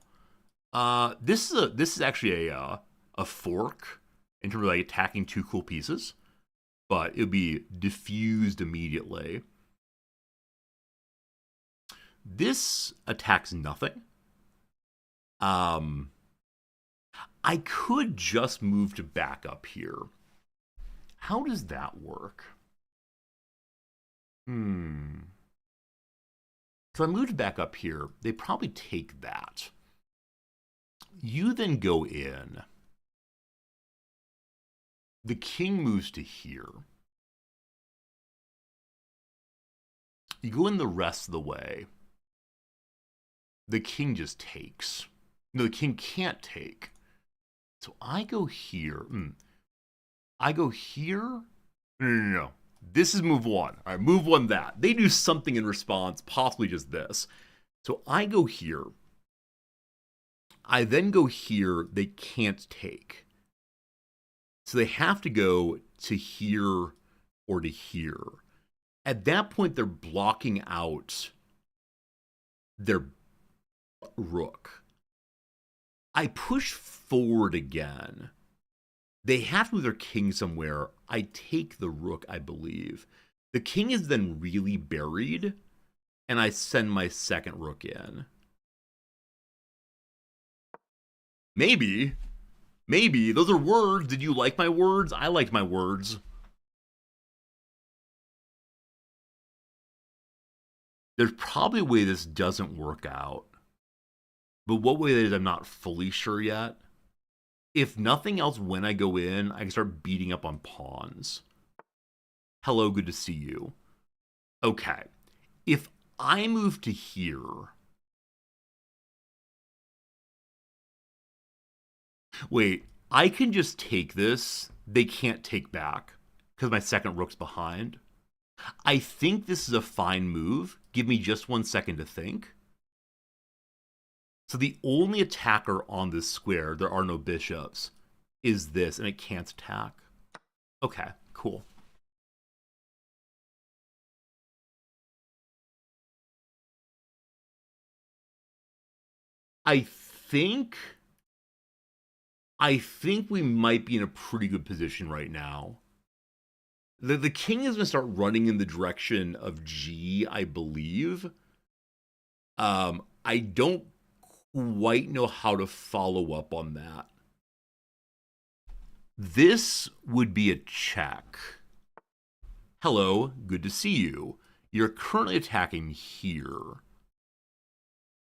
A: This is actually a fork in terms of like attacking 2 cool pieces. But it would be diffused immediately. This attacks nothing. I could just move to back up here. How does that work? So I moved back up here. They probably take that. You then go in. The king moves to here. You go in the rest of the way. The king just takes. No, the king can't take. So I go here. I go here. No. This is move one. All right, move one that. They do something in response, possibly just this. So I go here. I then go here. They can't take. So they have to go to here or to here. At that point, they're blocking out their rook. I push forward again. They have to move their king somewhere. I take the rook, I believe. The king is then really buried, and I send my second rook in. Maybe. Maybe. Those are words. Did you like my words? I liked my words. There's probably a way this doesn't work out. But what way that is, I'm not fully sure yet. If nothing else, when I go in, I can start beating up on pawns. Hello, good to see you. Okay. If I move to here... Wait, I can just take this. They can't take back because my second rook's behind. I think this is a fine move. Give me just 1 second to think. So the only attacker on this square, there are no bishops, is this, and it can't attack. Okay, cool. I think we might be in a pretty good position right now. The king is going to start running in the direction of G, I believe. I don't quite know how to follow up on that. This would be a check. Hello, good to see you. You're currently attacking here.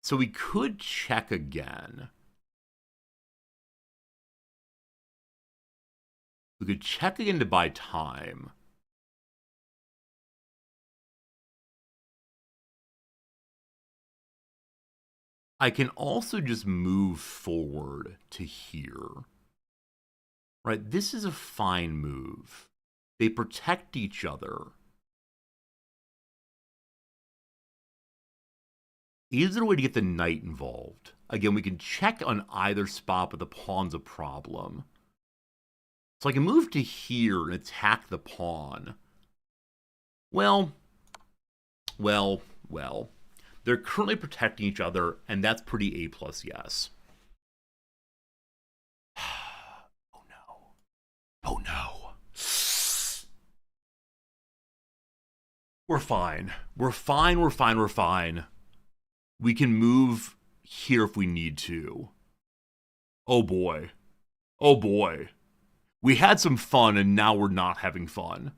A: So we could check again. We could check again to buy time. I can also just move forward to here. Right, this is a fine move. They protect each other. Is there a way to get the knight involved? Again, we can check on either spot, but the pawn's a problem. So I can move to here and attack the pawn. Well. They're currently protecting each other, and that's pretty A+, yes. Oh no. Oh no. We're fine. We're fine. We can move here if we need to. Oh boy. We had some fun, and now we're not having fun.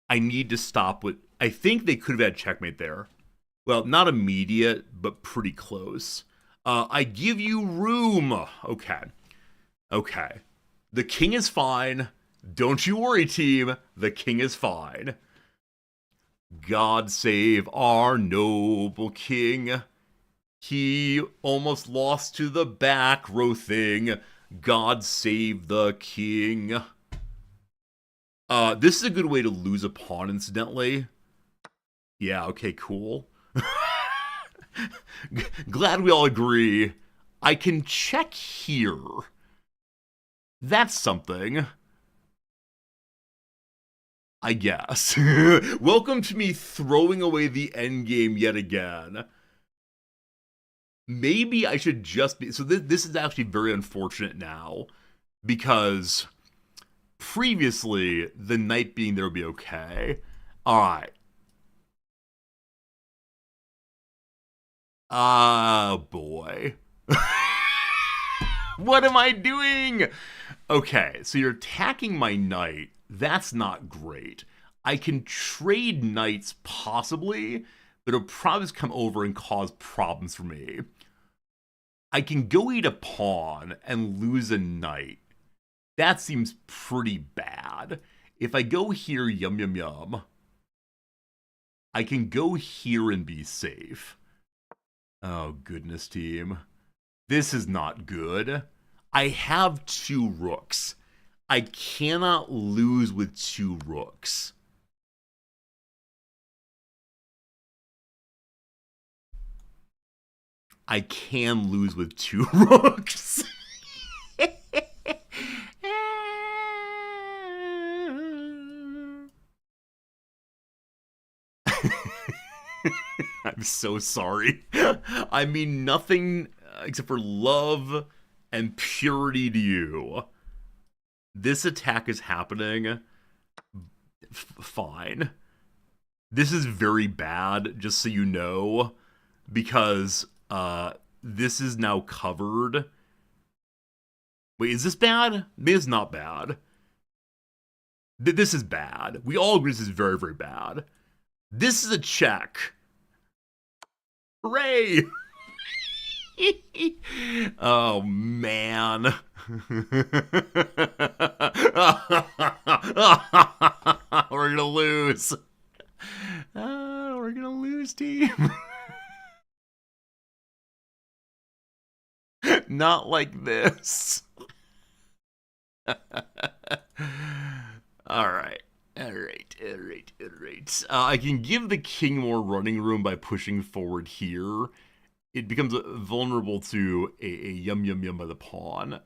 A: I need to stop with... I think they could have had checkmate there. Well, not immediate, but pretty close. I give you room. Okay. The king is fine. Don't you worry, team. The king is fine. God save our noble king. He almost lost to the back row thing. God save the king. This is a good way to lose a pawn, incidentally. Yeah, okay, cool. Glad we all agree. I can check here. That's something. I guess. Welcome to me throwing away the endgame yet again. Maybe I should just be... So this is actually very unfortunate now, because previously, the knight being there would be okay. Alright. Oh, boy. What am I doing? Okay, so you're attacking my knight. That's not great. I can trade knights, possibly, but it'll probably just come over and cause problems for me. I can go eat a pawn and lose a knight. That seems pretty bad. If I go here, yum. I can go here and be safe. Oh, goodness, team. This is not good. I have 2 rooks. I cannot lose with 2 rooks. I can lose with 2 rooks. I'm so sorry. I mean nothing except for love and purity to you. This attack is happening. Fine. This is very bad, just so you know, because this is now covered. Wait, is this bad? This is not bad. This is bad. We all agree this is very, very bad. This is a check. Hooray! Oh, man. We're gonna lose. We're gonna lose, team. Not like this. Alright. I can give the king more running room by pushing forward here. It becomes vulnerable to a yum yum yum by the pawn.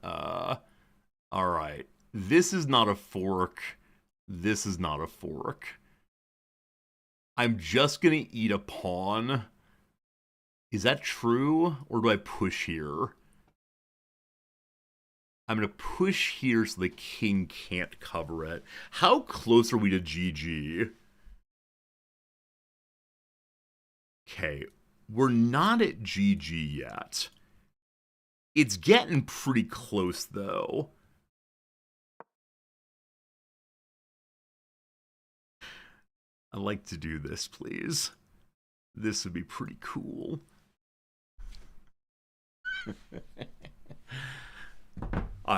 A: Alright. This is not a fork. This is not a fork. I'm just gonna eat a pawn. Is that true? Or do I push here? I'm going to push here so the king can't cover it. How close are we to GG? Okay, we're not at GG yet. It's getting pretty close, though. I'd like to do this, please. This would be pretty cool.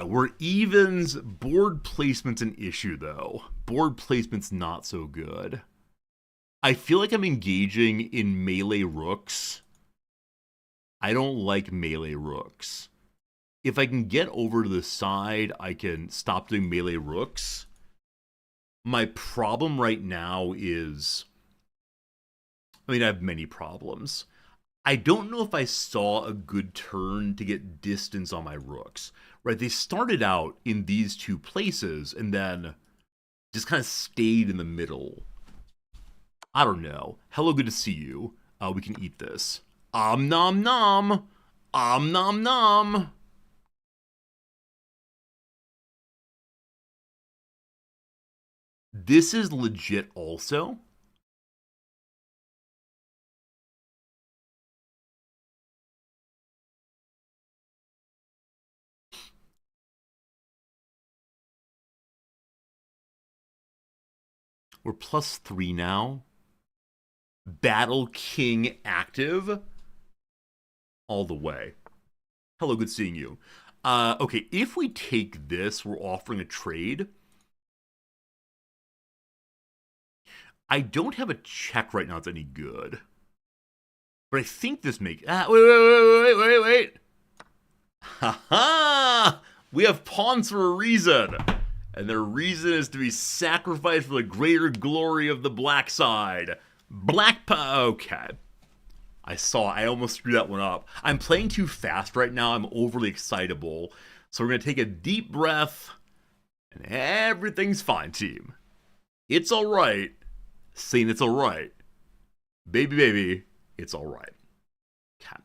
A: We're evens. Board placement's an issue, though. Board placement's not so good. I feel like I'm engaging in melee rooks. I don't like melee rooks. If I can get over to the side, I can stop doing melee rooks. My problem right now is... I mean, I have many problems. I don't know if I saw a good turn to get distance on my rooks. Right, they started out in these 2 places and then just kind of stayed in the middle. I don't know. Hello, good to see you. We can eat this. Om nom nom. Om nom nom. This is legit also. We're +3 now. Battle King active. All the way. Hello, good seeing you. Okay, if we take this, we're offering a trade. I don't have a check right now that's any good. But I think this makes... wait. Ha-ha! We have pawns for a reason. And their reason is to be sacrificed for the greater glory of the black side. Okay. I almost screwed that one up. I'm playing too fast right now. I'm overly excitable. So we're going to take a deep breath. And everything's fine, team. It's alright. Saying it's alright. Baby, it's alright. Okay.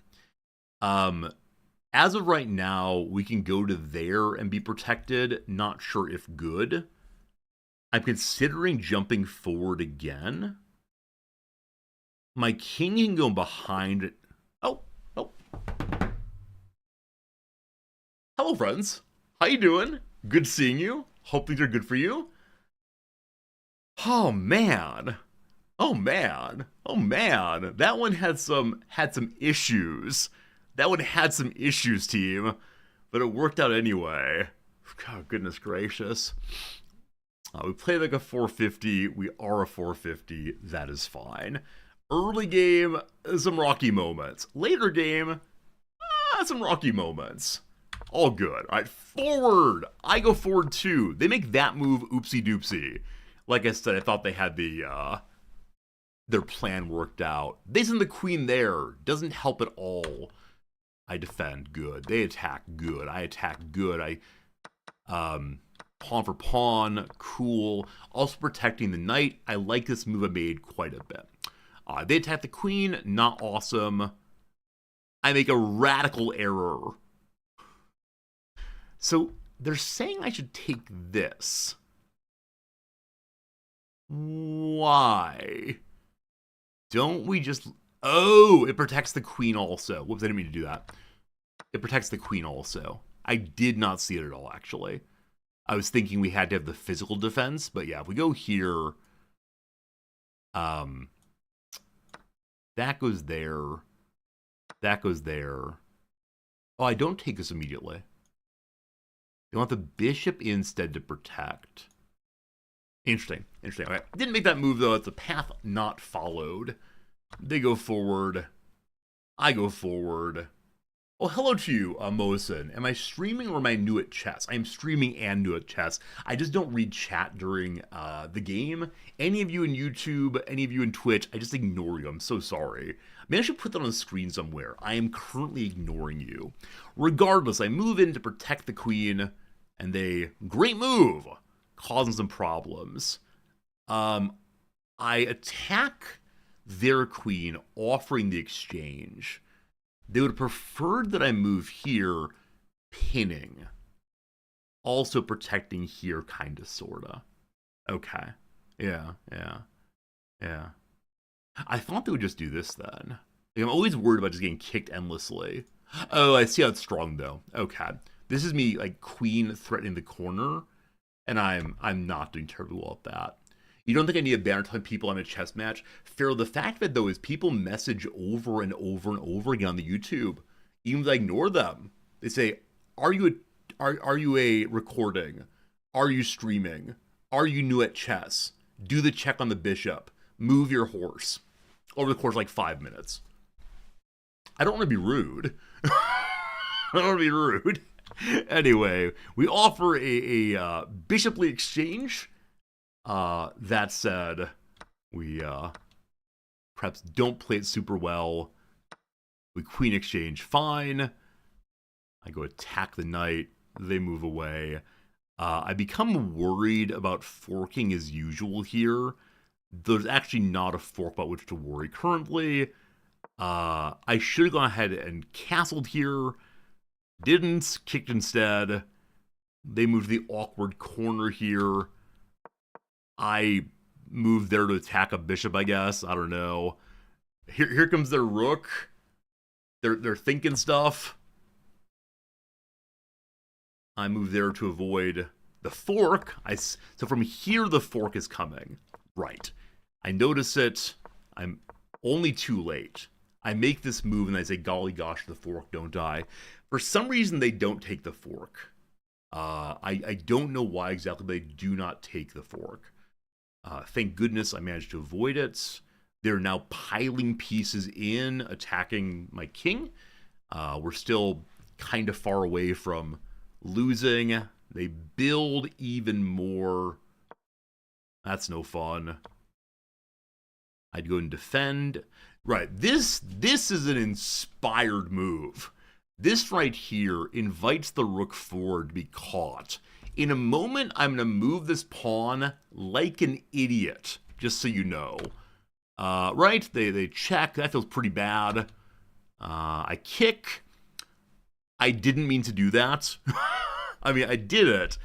A: As of right now, we can go to there and be protected. Not sure if good. I'm considering jumping forward again. My king can go behind. Oh. Hello, friends. How you doing? Good seeing you. Hope things are good for you. Oh, man. That one had some issues. That one had some issues, team, but it worked out anyway. God, goodness gracious. We play like a 450. We are a 450. That is fine. Early game, some rocky moments. Later game, some rocky moments. All good. All right, forward. I go forward too. They make that move oopsie doopsie. Like I said, I thought they had their plan worked out. They send the queen there. Doesn't help at all. I defend. Good. They attack. Good. I attack. Good. I pawn for pawn. Cool. Also protecting the knight. I like this move I made quite a bit. They attack the queen. Not awesome. I make a radical error. So they're saying I should take this. Why? Don't we just... Oh, it protects the queen also. Whoops, I didn't mean to do that. It protects the queen also. I did not see it at all, actually. I was thinking we had to have the physical defense, but yeah, if we go here... that goes there. That goes there. Oh, I don't take this immediately. They want the bishop instead to protect. Interesting. Interesting. Okay. Didn't make that move, though. It's a path not followed. They go forward. I go forward. Oh, hello to you, Mosen. Am I streaming or am I new at chess? I am streaming and new at chess. I just don't read chat during the game. Any of you in YouTube, any of you in Twitch, I just ignore you. I'm so sorry. Maybe I should put that on the screen somewhere. I am currently ignoring you. Regardless, I move in to protect the queen, and they, great move, causing some problems. I attack their queen, offering the exchange. They would have preferred that I move here, pinning. Also protecting here, kind of, sort of. Okay. Yeah. I thought they would just do this then. Like, I'm always worried about just getting kicked endlessly. Oh, I see how it's strong, though. Okay. This is me, like, queen threatening the corner, and I'm not doing terribly well at that. You don't think I need a banner telling people I'm in a chess match? Pharaoh, the fact of it, though, is people message over and over and over again on the YouTube. Even if I ignore them. They say, are you a recording? Are you streaming? Are you new at chess? Do the check on the bishop. Move your horse. Over the course of like 5 minutes. I don't want to be rude. I don't want to be rude. Anyway, we offer a bishoply exchange. That said, we perhaps don't play it super well. We queen exchange, fine. I go attack the knight. They move away. I become worried about forking as usual here. There's actually not a fork about which to worry currently. I should have gone ahead and castled here. Didn't. Kicked instead. They moved to the awkward corner here. I moved there to attack a bishop, I guess. I don't know. Here comes their rook. They're thinking stuff. I move there to avoid the fork. So from here, the fork is coming. Right. I notice it. I'm only too late. I make this move and I say, golly gosh, the fork, don't die. For some reason, they don't take the fork. I don't know why exactly, but they do not take the fork. Thank goodness I managed to avoid it. They're now piling pieces in, attacking my king. We're still kind of far away from losing. They build even more. That's no fun. I'd go and defend. Right, this is an inspired move. This right here invites the rook forward to be caught. In a moment, I'm going to move this pawn like an idiot, just so you know. Right, they check. That feels pretty bad. I kick. I didn't mean to do that. I mean, I did it.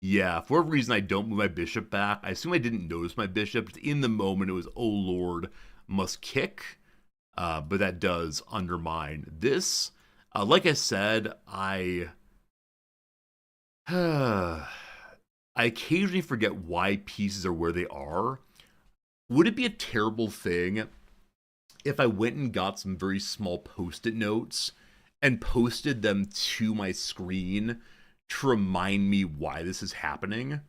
A: Yeah, for whatever reason, I don't move my bishop back. I assume I didn't notice my bishop. In the moment, it was, oh lord, must kick. But that does undermine this. Like I said, I occasionally forget why pieces are where they are. Would it be a terrible thing if I went and got some very small post-it notes and posted them to my screen to remind me why this is happening?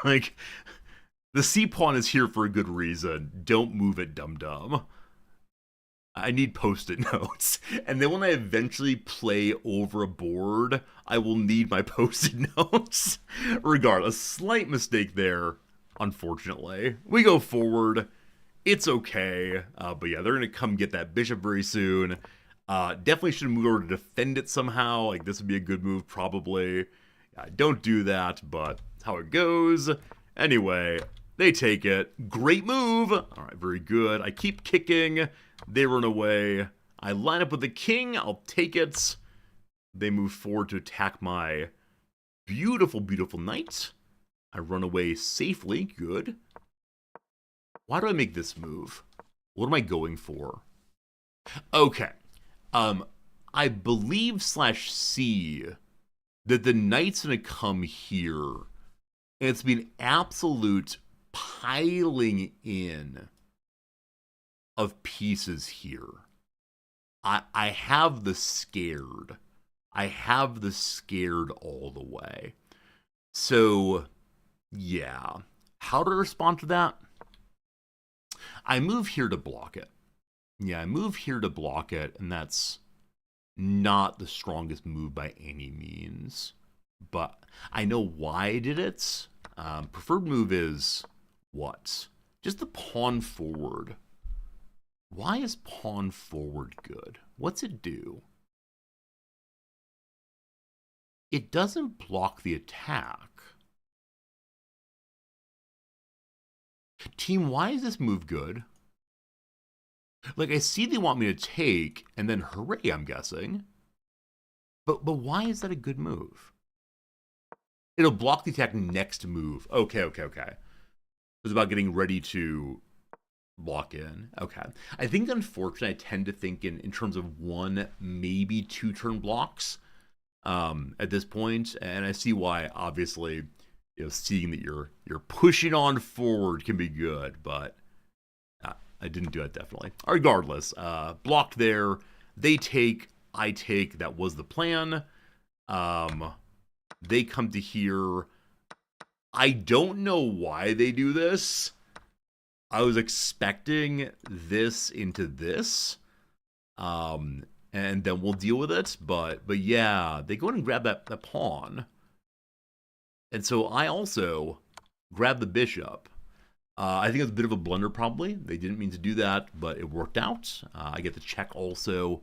A: Like, the C pawn is here for a good reason. Don't move it, dum-dum. I need post-it notes. And then when I eventually play over a board, I will need my post-it notes. Regardless, slight mistake there, unfortunately. We go forward. It's okay. But yeah, they're going to come get that bishop very soon. Definitely should move over to defend it somehow. Like, this would be a good move, probably. Don't do that, but how it goes. Anyway, they take it. Great move. All right, very good. I keep kicking. They run away. I line up with the king. I'll take it. They move forward to attack my beautiful, beautiful knight. I run away safely. Good. Why do I make this move? What am I going for? Okay. I believe /C that the knight's gonna come here, and it's been absolute piling in of pieces here. I have the scared. I have the scared all the way. So, yeah. How to respond to that? I move here to block it. Yeah, I move here to block it, and that's not the strongest move by any means. But I know why I did it. Preferred move is what? Just the pawn forward. Why is pawn forward good? What's it do? It doesn't block the attack. Team, why is this move good? Like, I see they want me to take, and then hooray, I'm guessing. But why is that a good move? It'll block the attack next move. Okay. It's about getting ready to block in. Okay. I think, unfortunately, I tend to think in terms of 1, maybe 2 turn blocks at this point, and I see why, obviously, seeing that you're pushing on forward can be good, but I didn't do it, definitely. Regardless, blocked there. They take, I take. That was the plan. They come to here. I don't know why they do this. I was expecting this into this. And then we'll deal with it. But yeah, they go ahead and grab that pawn. And so I also grab the bishop. I think it's a bit of a blunder, probably. They didn't mean to do that, but it worked out. I get the check also.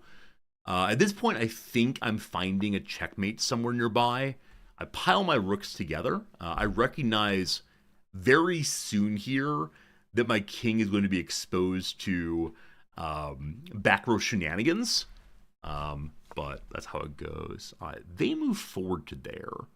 A: At this point, I think I'm finding a checkmate somewhere nearby. I pile my rooks together. I recognize very soon here that my king is going to be exposed to back row shenanigans. But that's how it goes. They move forward to there.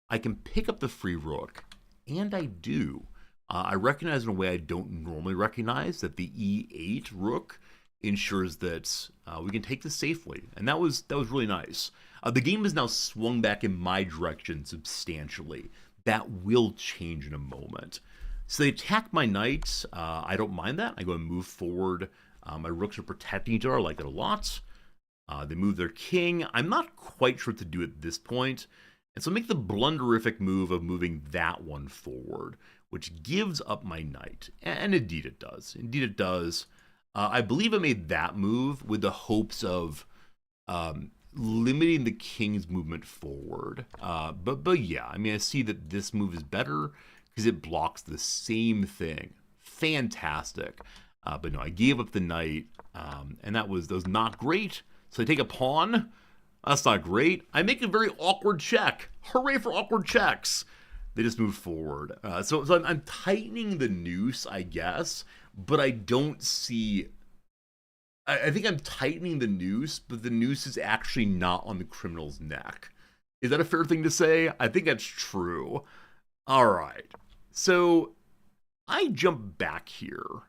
A: I can pick up the free rook, and I do. I recognize in a way I don't normally recognize that the e8 rook ensures that we can take this safely, and that was really nice. The game is now swung back in my direction substantially. That will change in a moment. So they attack my knight. I don't mind that. I go and move forward. My rooks are protecting each other. I like it a lot. They move their king. I'm not quite sure what to do at this point. And so make the blunderific move of moving that one forward, which gives up my knight. And indeed it does. Indeed it does. I believe I made that move with the hopes of limiting the king's movement forward. But yeah, I mean, I see that this move is better because it blocks the same thing. Fantastic. But no, I gave up the knight, and that was not great. So I take a pawn. That's not great. I make a very awkward check. Hooray for awkward checks. They just move forward. So I'm tightening the noose, I guess, but I don't see... I think I'm tightening the noose, but the noose is actually not on the criminal's neck. Is that a fair thing to say? I think that's true. All right. So I jump back here.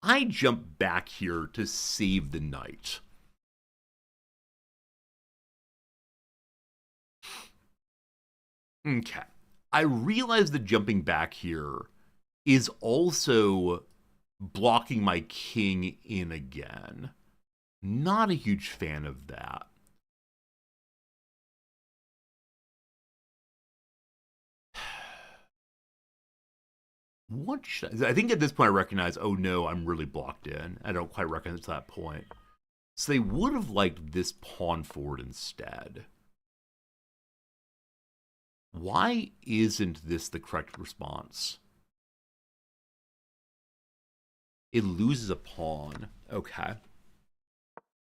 A: I jump back here to save the knight. Okay. I realize that jumping back here is also blocking my king in again. Not a huge fan of that. What should I think at this point I recognize, oh no, I'm really blocked in. I don't quite recognize to that point. So they would have liked this pawn forward instead. Why isn't this the correct response? It loses a pawn. Okay.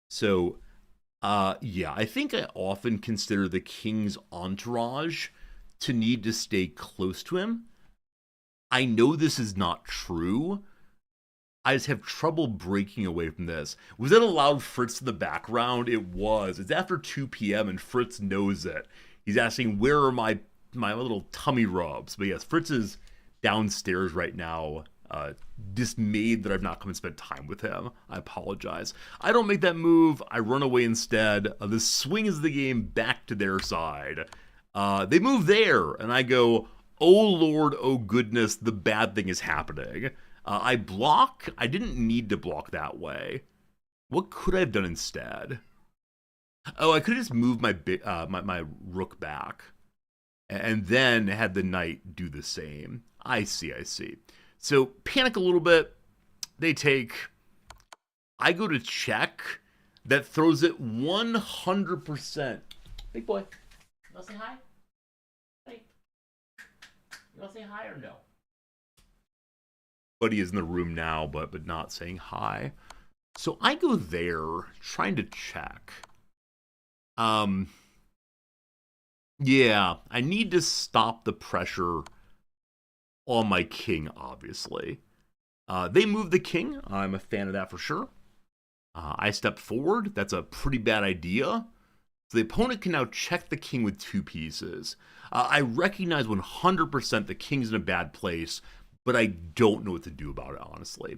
A: So, yeah, I think I often consider the king's entourage to need to stay close to him. I know this is not true. I just have trouble breaking away from this. Was that a loud Fritz in the background? It was. It's after 2 p.m. and Fritz knows it. He's asking, where are my little tummy rubs? But yes, Fritz is downstairs right now, dismayed that I've not come and spent time with him. I apologize. I don't make that move. I run away instead. This swings the game back to their side. They move there, and I go, oh Lord, oh goodness, the bad thing is happening. I block. I didn't need to block that way. What could I have done instead? Oh, I could have just moved my rook back, and then had the knight do the same. I see. So panic a little bit. They take. I go to check. That throws it 100%. Big boy, you want to say hi? Hey, you want to say hi or no? Buddy is in the room now, but not saying hi. So I go there trying to check. Yeah, I need to stop the pressure on my king, obviously. They move the king. I'm a fan of that for sure. I step forward. That's a pretty bad idea. So the opponent can now check the king with 2 pieces. I recognize 100% the king's in a bad place, but I don't know what to do about it, honestly.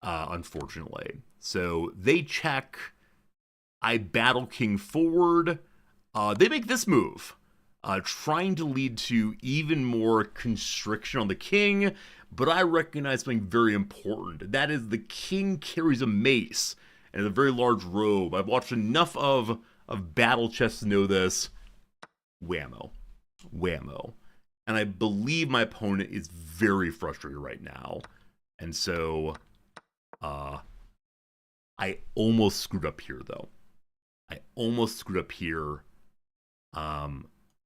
A: Unfortunately. So they check. I battle king forward. They make this move, trying to lead to even more constriction on the king, but I recognize something very important. That is, the king carries a mace and a very large robe. I've watched enough of battle chess to know this. Whammo. And I believe my opponent is very frustrated right now. And so, I almost screwed up here, though.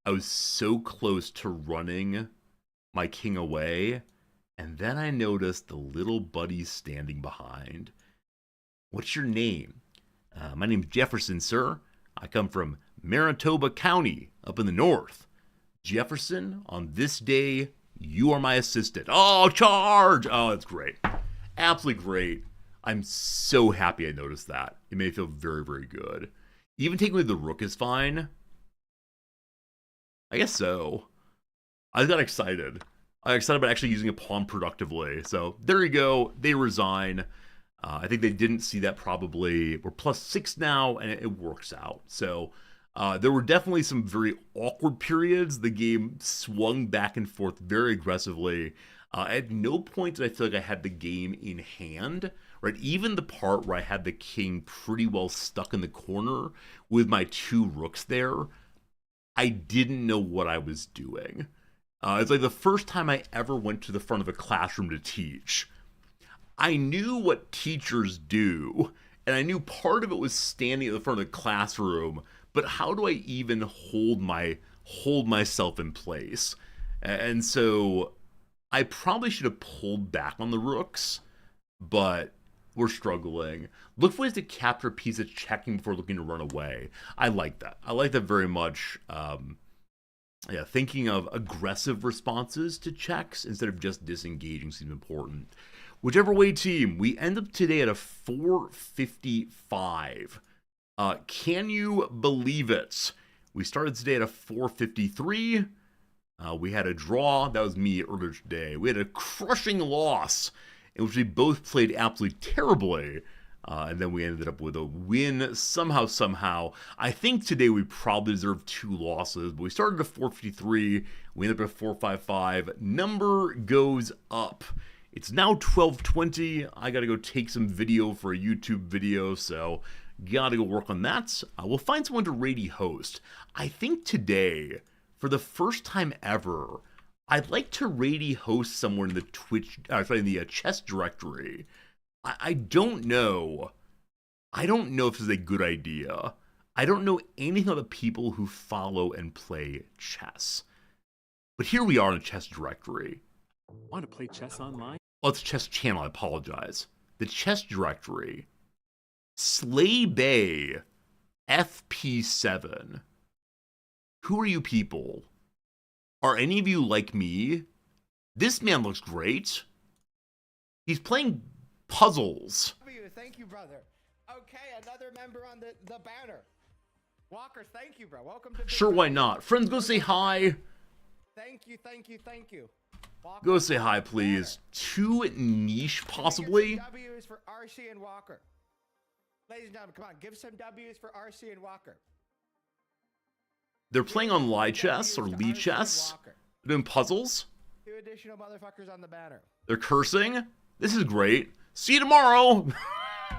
A: I was so close to running my king away, and then I noticed the little buddy standing behind. What's your name? My name's Jefferson, sir. I come from Manitoba County, up in the north. Jefferson, on this day, you are my assistant. Oh, charge! Oh, that's great. Absolutely great. I'm so happy I noticed that. It made me feel very, very good. Even taking away the rook is fine. I guess so. I got excited. I got excited about actually using a pawn productively. So there you go. They resign. I think they didn't see that probably. We're +6 now, and it works out. So there were definitely some very awkward periods. The game swung back and forth very aggressively. At no point did I feel like I had the game in hand. Right, even the part where I had the king pretty well stuck in the corner with my 2 rooks there, I didn't know what I was doing. It's like the first time I ever went to the front of a classroom to teach. I knew what teachers do, and I knew part of it was standing at the front of the classroom, but how do I even hold myself in place? And so I probably should have pulled back on the rooks, but we're struggling. Look for ways to capture a piece of checking before looking to run away. I like that. I like that very much. Yeah, thinking of aggressive responses to checks instead of just disengaging seems important. Whichever way, team, we end up today at a 455. Can you believe it? We started today at a 453. We had a draw. That was me earlier today. We had a crushing loss in which we both played absolutely terribly. And then we ended up with a win somehow. I think today we probably deserved 2 losses, but we started at 453. We ended up at 455. Number goes up. It's now 12:20. I got to go take some video for a YouTube video, so got to go work on that. We'll find someone to raid host. I think today, for the first time ever, I'd like to raid host someone in the Twitch, sorry, in the chess directory. I don't know. I don't know if this is a good idea. I don't know anything about the people who follow and play chess. But here we are in the chess directory.
B: Want to play chess online?
A: Oh, it's a chess channel, I apologize. The chess directory. Slay Bay FP7. Who are you people? Are any of you like me? This man looks great. He's playing puzzles.
C: Thank you, brother. Okay, another member on the banner. Walker, thank you, bro. Welcome to
A: Sure, why not? Friends, go say hi.
C: Thank you, thank you, thank you. Walker,
A: Go say hi, please. Too niche, possibly.
C: W's for RC and Walker. Ladies and gentlemen, come on, give some W's for RC and Walker.
A: They're playing on live chess or Lee chess. They're doing puzzles.
C: 2 additional motherfuckers on the banner.
A: They're cursing. This is great. See you tomorrow.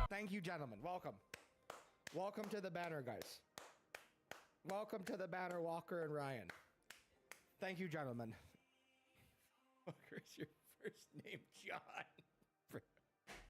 C: Thank you, gentlemen. Welcome. Welcome to the banner, guys. Welcome to the banner, Walker and Ryan. Thank you, gentlemen. Walker's your first name, John.